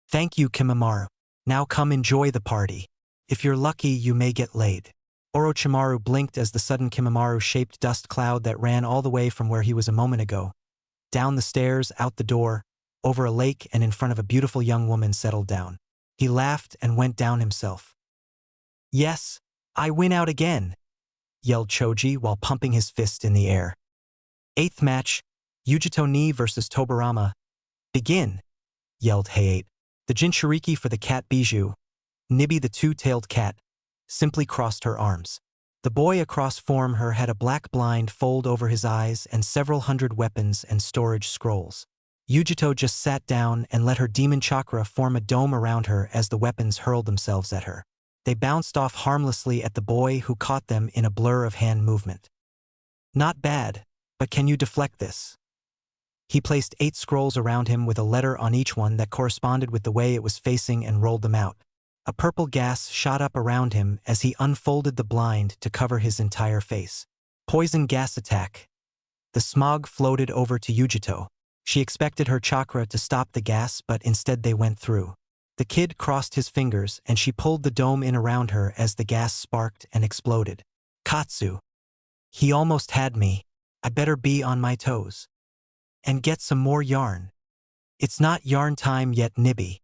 Thank you, Kimamaru. Now come enjoy the party. If you're lucky, you may get laid." Orochimaru blinked as the sudden Kimamaru-shaped dust cloud that ran all the way from where he was a moment ago, down the stairs, out the door, over a lake and in front of a beautiful young woman settled down. He laughed and went down himself. "Yes, I win out again," yelled Choji while pumping his fist in the air. "Eighth match, Yujito Ni versus Tobarama. Begin," yelled Hayate. The Jinchuriki for the cat Bijou, Nibby the two-tailed cat, simply crossed her arms. The boy across from her had a black blind fold over his eyes and several hundred weapons and storage scrolls. Yujito just sat down and let her demon chakra form a dome around her as the weapons hurled themselves at her. They bounced off harmlessly at the boy, who caught them in a blur of hand movement. "Not bad, but can you deflect this?" He placed 8 scrolls around him with a letter on each one that corresponded with the way it was facing and rolled them out. A purple gas shot up around him as he unfolded the blind to cover his entire face. "Poison gas attack." The smog floated over to Yujito. She expected her chakra to stop the gas, but instead they went through. The kid crossed his fingers and she pulled the dome in around her as the gas sparked and exploded. "Katsu. He almost had me. I better be on my toes. And get some more yarn." "It's not yarn time yet, Nibby.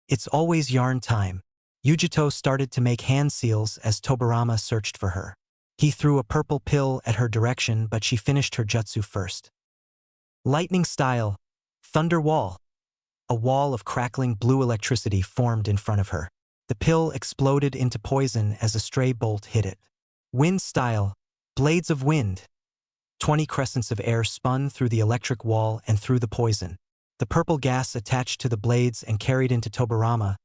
It's always yarn time." Yujito started to make hand seals as Tobarama searched for her. He threw a purple pill at her direction, but she finished her jutsu first. Lightning style, thunder wall. A wall of crackling blue electricity formed in front of her. The pill exploded into poison as a stray bolt hit it. Wind style, blades of wind. 20 crescents of air spun through the electric wall and through the poison. The purple gas attached to the blades and carried into Tobarama,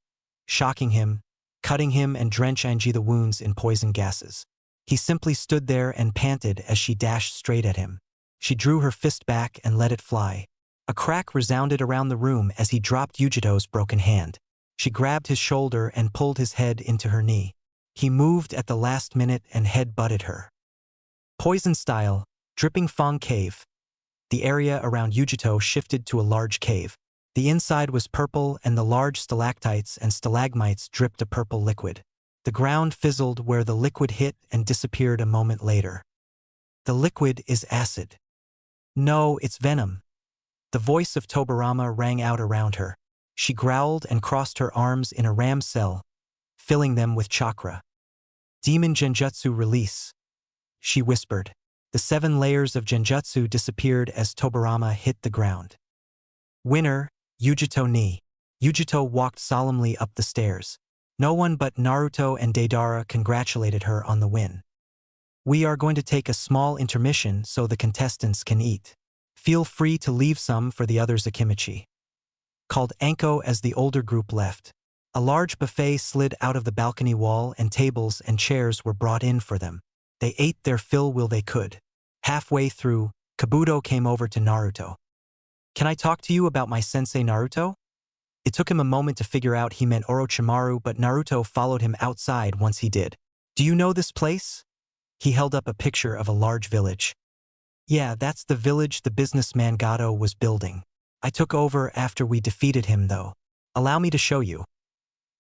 shocking him, cutting him and drenching the wounds in poison gases. He simply stood there and panted as she dashed straight at him. She drew her fist back and let it fly. A crack resounded around the room as he dropped Yujito's broken hand. She grabbed his shoulder and pulled his head into her knee. He moved at the last minute and head-butted her. Poison style, dripping fong cave. The area around Yujito shifted to a large cave. The inside was purple and the large stalactites and stalagmites dripped a purple liquid. The ground fizzled where the liquid hit and disappeared a moment later. "The liquid is acid." "No, it's venom." The voice of Tobarama rang out around her. She growled and crossed her arms in a ram cell, filling them with chakra. "Demon Genjutsu release," she whispered. The 7 layers of Genjutsu disappeared as Tobarama hit the ground. Winner, Yujito Ni. Yujito walked solemnly up the stairs. No one but Naruto and Deidara congratulated her on the win. "We are going to take a small intermission so the contestants can eat. Feel free to leave some for the others," Akimichi called Anko as the older group left. A large buffet slid out of the balcony wall and tables and chairs were brought in for them. They ate their fill while they could. Halfway through, Kabuto came over to Naruto. "Can I talk to you about my sensei Naruto?" It took him a moment to figure out he meant Orochimaru, but Naruto followed him outside once he did. "Do you know this place?" He held up a picture of a large village. "Yeah, that's the village the businessman Gato was building. I took over after we defeated him though. Allow me to show you."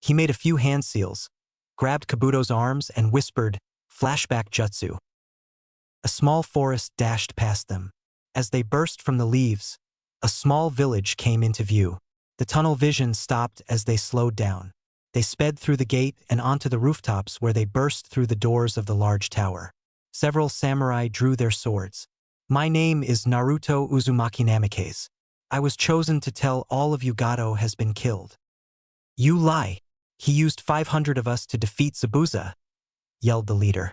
He made a few hand seals, grabbed Kabuto's arms and whispered, "Flashback jutsu." A small forest dashed past them. As they burst from the leaves, a small village came into view. The tunnel vision stopped as they slowed down. They sped through the gate and onto the rooftops where they burst through the doors of the large tower. Several samurai drew their swords. "My name is Naruto Uzumaki Namikaze. I was chosen to tell all of you Gato has been killed." "You lie. He used 500 of us to defeat Zabuza," yelled the leader.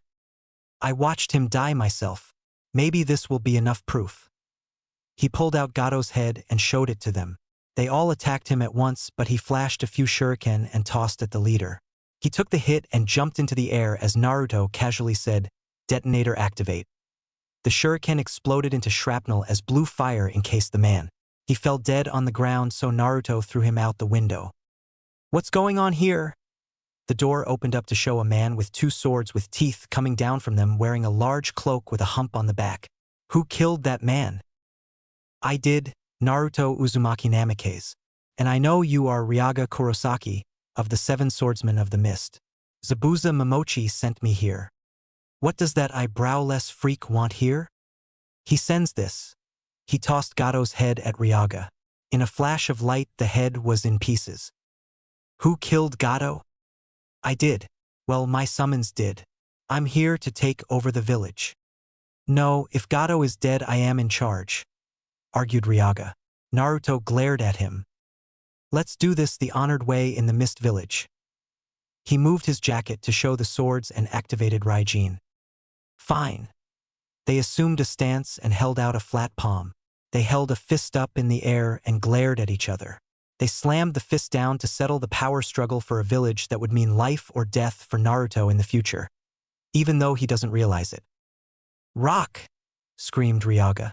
"I watched him die myself. Maybe this will be enough proof." He pulled out Gato's head and showed it to them. They all attacked him at once, but he flashed a few shuriken and tossed at the leader. He took the hit and jumped into the air as Naruto casually said, "Detonator activate." The shuriken exploded into shrapnel as blue fire encased the man. He fell dead on the ground, so Naruto threw him out the window. "What's going on here?" The door opened up to show a man with two swords with teeth coming down from them, wearing a large cloak with a hump on the back. "Who killed that man?" "I did, Naruto Uzumaki Namikaze. And I know you are Ryaga Kurosaki, of the Seven Swordsmen of the Mist. Zabuza Momochi sent me here." "What does that eyebrowless freak want here?" "He sends this." He tossed Gato's head at Ryaga. In a flash of light, the head was in pieces. "Who killed Gato?" "I did. Well, my summons did. I'm here to take over the village." "No, if Gato is dead, I am in charge," argued Ryaga. Naruto glared at him. "Let's do this the honored way in the Mist Village." He moved his jacket to show the swords and activated Raijin. "Fine." They assumed a stance and held out a flat palm. They held a fist up in the air and glared at each other. They slammed the fist down to settle the power struggle for a village that would mean life or death for Naruto in the future, even though he doesn't realize it. "Rock!" screamed Ryaga.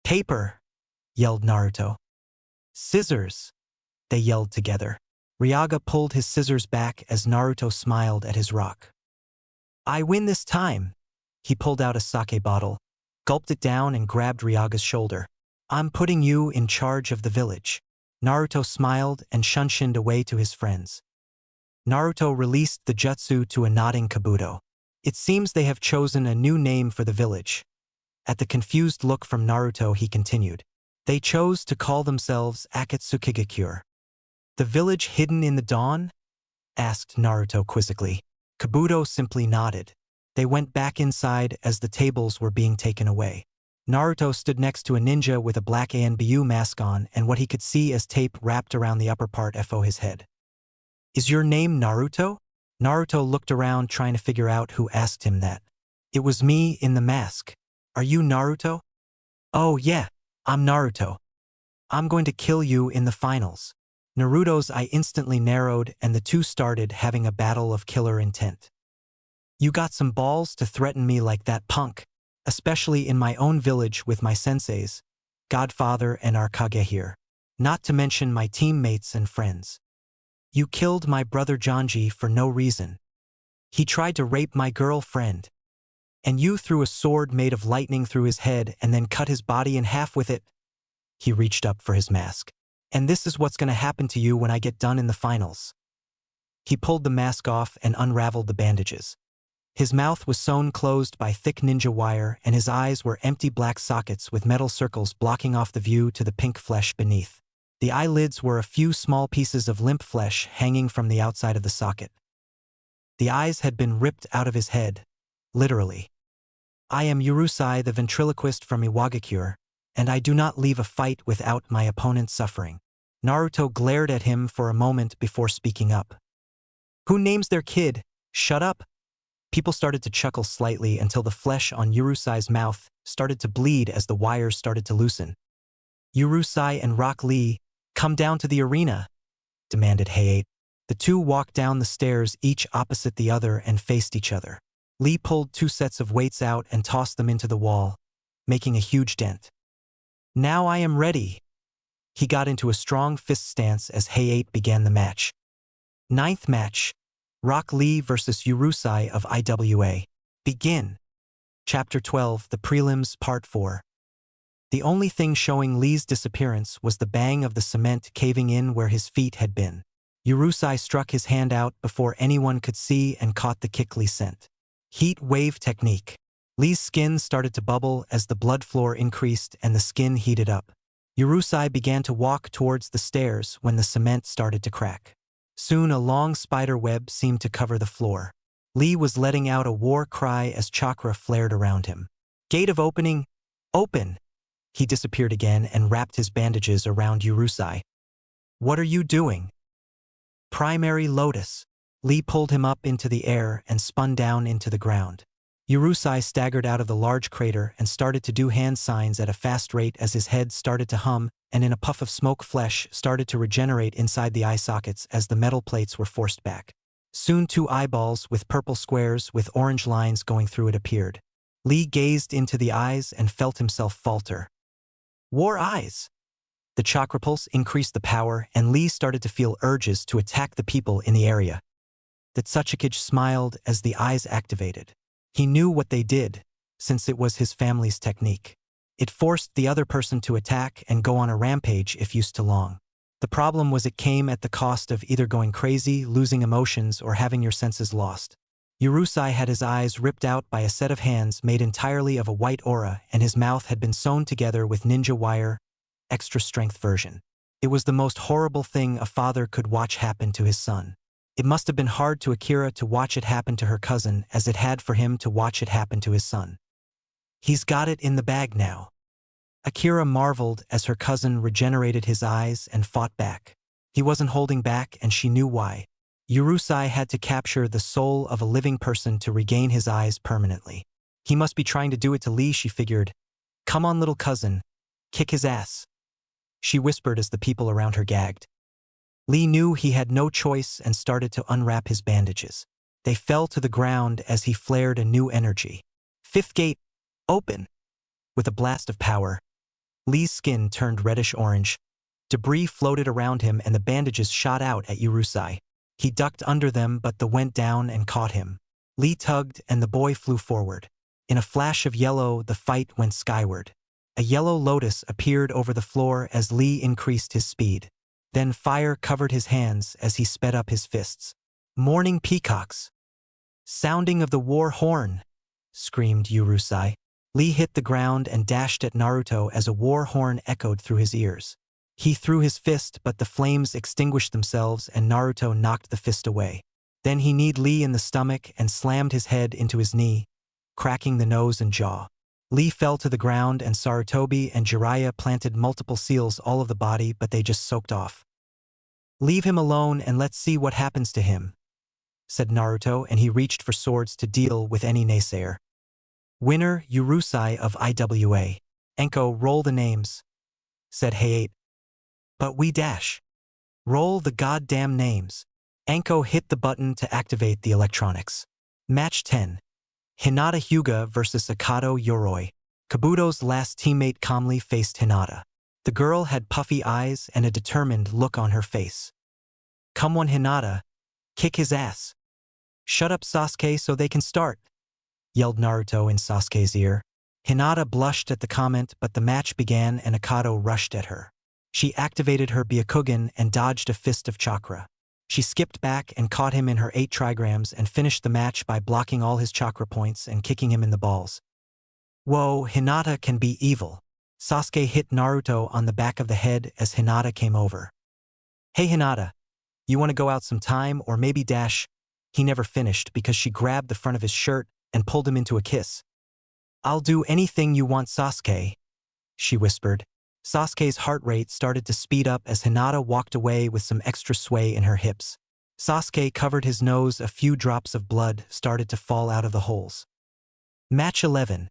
"Paper!" yelled Naruto. "Scissors!" they yelled together. Ryaga pulled his scissors back as Naruto smiled at his rock. "I win this time." He pulled out a sake bottle, gulped it down and grabbed Ryaga's shoulder. "I'm putting you in charge of the village." Naruto smiled and shunshined away to his friends. Naruto released the jutsu to a nodding Kabuto. "It seems they have chosen a new name for the village." At the confused look from Naruto, he continued. "They chose to call themselves Akatsukigakure." "The village hidden in the dawn?" asked Naruto quizzically. Kabuto simply nodded. They went back inside as the tables were being taken away. Naruto stood next to a ninja with a black ANBU mask on and what he could see as tape wrapped around the upper part of his head. "Is your name Naruto?" Naruto looked around trying to figure out who asked him that. "It was me in the mask. Are you Naruto?" "Oh yeah, I'm Naruto. I'm going to kill you in the finals." Naruto's eye instantly narrowed and the two started having a battle of killer intent. "You got some balls to threaten me like that, punk, especially in my own village with my senseis, Godfather and Arikage here, not to mention my teammates and friends. You killed my brother Janji for no reason. He tried to rape my girlfriend. And you threw a sword made of lightning through his head and then cut his body in half with it." He reached up for his mask. "And this is what's going to happen to you when I get done in the finals." He pulled the mask off and unraveled the bandages. His mouth was sewn closed by thick ninja wire and his eyes were empty black sockets with metal circles blocking off the view to the pink flesh beneath. The eyelids were a few small pieces of limp flesh hanging from the outside of the socket. The eyes had been ripped out of his head, literally. "I am Urusei the ventriloquist from Iwagakure, and I do not leave a fight without my opponent suffering." Naruto glared at him for a moment before speaking up. "Who names their kid? Shut up." People started to chuckle slightly until the flesh on Urusei's mouth started to bleed as the wires started to loosen. "Urusei and Rock Lee, come down to the arena," demanded Hayate. The two walked down the stairs, each opposite the other, and faced each other. Lee pulled 2 sets of weights out and tossed them into the wall, making a huge dent. "Now I am ready." He got into a strong fist stance as Hayate began the match. 9th match, Rock Lee vs. Urusai of IWA. Begin. Chapter 12, The Prelims, Part 4. The only thing showing Lee's disappearance was the bang of the cement caving in where his feet had been. Urusai struck his hand out before anyone could see and caught the kick Lee sent. Heat wave technique. Lee's skin started to bubble as the blood flow increased and the skin heated up. Urusai began to walk towards the stairs when the cement started to crack. Soon a long spider web seemed to cover the floor. Lee was letting out a war cry as chakra flared around him. "Gate of opening, open!" He disappeared again and wrapped his bandages around Urusai. "What are you doing?" "Primary Lotus." Lee pulled him up into the air and spun down into the ground. Urusai staggered out of the large crater and started to do hand signs at a fast rate as his head started to hum, and in a puff of smoke flesh started to regenerate inside the eye sockets as the metal plates were forced back. Soon 2 eyeballs with purple squares with orange lines going through it appeared. Lee gazed into the eyes and felt himself falter. War eyes! The chakra pulse increased the power, and Lee started to feel urges to attack the people in the area. The Tsuchikage smiled as the eyes activated. He knew what they did, since it was his family's technique. It forced the other person to attack and go on a rampage if used too long. The problem was it came at the cost of either going crazy, losing emotions, or having your senses lost. Urusai had his eyes ripped out by a set of hands made entirely of a white aura, and his mouth had been sewn together with ninja wire, extra strength version. It was the most horrible thing a father could watch happen to his son. It must have been hard to Akira to watch it happen to her cousin as it had for him to watch it happen to his son. "He's got it in the bag now." Akira marveled as her cousin regenerated his eyes and fought back. He wasn't holding back, and she knew why. Urusai had to capture the soul of a living person to regain his eyes permanently. He must be trying to do it to Lee, she figured. "Come on, little cousin. Kick his ass," she whispered as the people around her gagged. Lee knew he had no choice and started to unwrap his bandages. They fell to the ground as he flared a new energy. 5th gate, open! With a blast of power, Lee's skin turned reddish-orange. Debris floated around him and the bandages shot out at Urusai. He ducked under them, but the went down and caught him. Lee tugged and the boy flew forward. In a flash of yellow, the fight went skyward. A yellow lotus appeared over the floor as Lee increased his speed. Then fire covered his hands as he sped up his fists. "Morning peacocks! Sounding of the war horn!" screamed Urusai. Lee hit the ground and dashed at Naruto as a war horn echoed through his ears. He threw his fist, but the flames extinguished themselves and Naruto knocked the fist away. Then he kneed Lee in the stomach and slammed his head into his knee, cracking the nose and jaw. Lee fell to the ground and Sarutobi and Jiraiya planted multiple seals all of the body, but they just soaked off. "Leave him alone and let's see what happens to him," said Naruto, and he reached for swords to deal with any naysayer. "Winner, Urusai of IWA. Enko, roll the names," said Hayate. "But we dash." "Roll the goddamn names." Enko hit the button to activate the electronics. Match 10. Hinata Hyuga vs. Akato Yoroi. Kabuto's last teammate calmly faced Hinata. The girl had puffy eyes and a determined look on her face. "Come on, Hinata. Kick his ass." "Shut up, Sasuke, so they can start," yelled Naruto in Sasuke's ear. Hinata blushed at the comment, but the match began and Akato rushed at her. She activated her Byakugan and dodged a fist of chakra. She skipped back and caught him in her 8 trigrams and finished the match by blocking all his chakra points and kicking him in the balls. Whoa, Hinata can be evil. Sasuke hit Naruto on the back of the head as Hinata came over. "Hey Hinata, you want to go out some time or maybe dash?" He never finished because she grabbed the front of his shirt and pulled him into a kiss. "I'll do anything you want, Sasuke," she whispered. Sasuke's heart rate started to speed up as Hinata walked away with some extra sway in her hips. Sasuke covered his nose, a few drops of blood started to fall out of the holes. Match 11.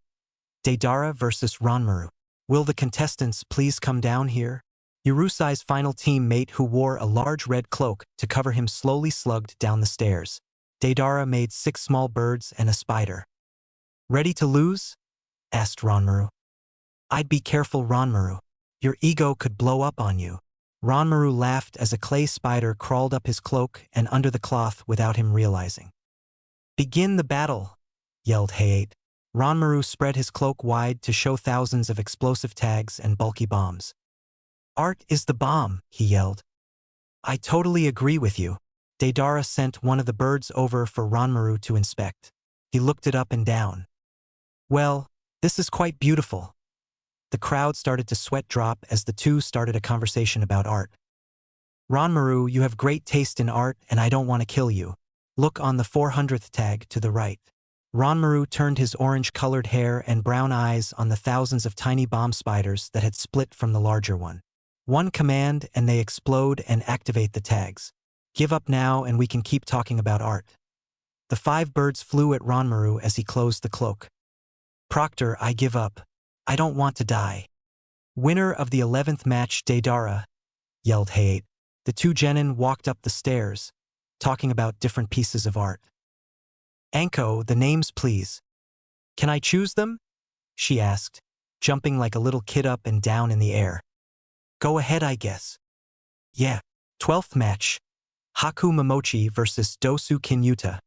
Deidara vs. Ranmaru. "Will the contestants please come down here?" Urusai's final teammate who wore a large red cloak to cover him slowly slugged down the stairs. Deidara made 6 small birds and a spider. Ready to lose? Asked Ranmaru. I'd be careful, Ranmaru. Your ego could blow up on you. Ranmaru laughed as a clay spider crawled up his cloak and under the cloth without him realizing. Begin the battle, yelled Hayate. Ranmaru spread his cloak wide to show thousands of explosive tags and bulky bombs. Art is the bomb, he yelled. I totally agree with you. Deidara sent one of the birds over for Ranmaru to inspect. He looked it up and down. Well, this is quite beautiful. The crowd started to sweat drop as the two started a conversation about art. Ranmaru, you have great taste in art and I don't want to kill you. Look on the 400th tag to the right. Ranmaru turned his orange-colored hair and brown eyes on the thousands of tiny bomb spiders that had split from the larger one. One command and they explode and activate the tags. Give up now and we can keep talking about art. The 5 birds flew at Ranmaru as he closed the cloak. Proctor, I give up. I don't want to die. Winner of the 11th match, Deidara, yelled Hayate. The 2 genin walked up the stairs, talking about different pieces of art. Anko, the names please. Can I choose them? She asked, jumping like a little kid up and down in the air. Go ahead, I guess. Yeah. 12th match. Haku Momochi versus Dosu Kinyuta.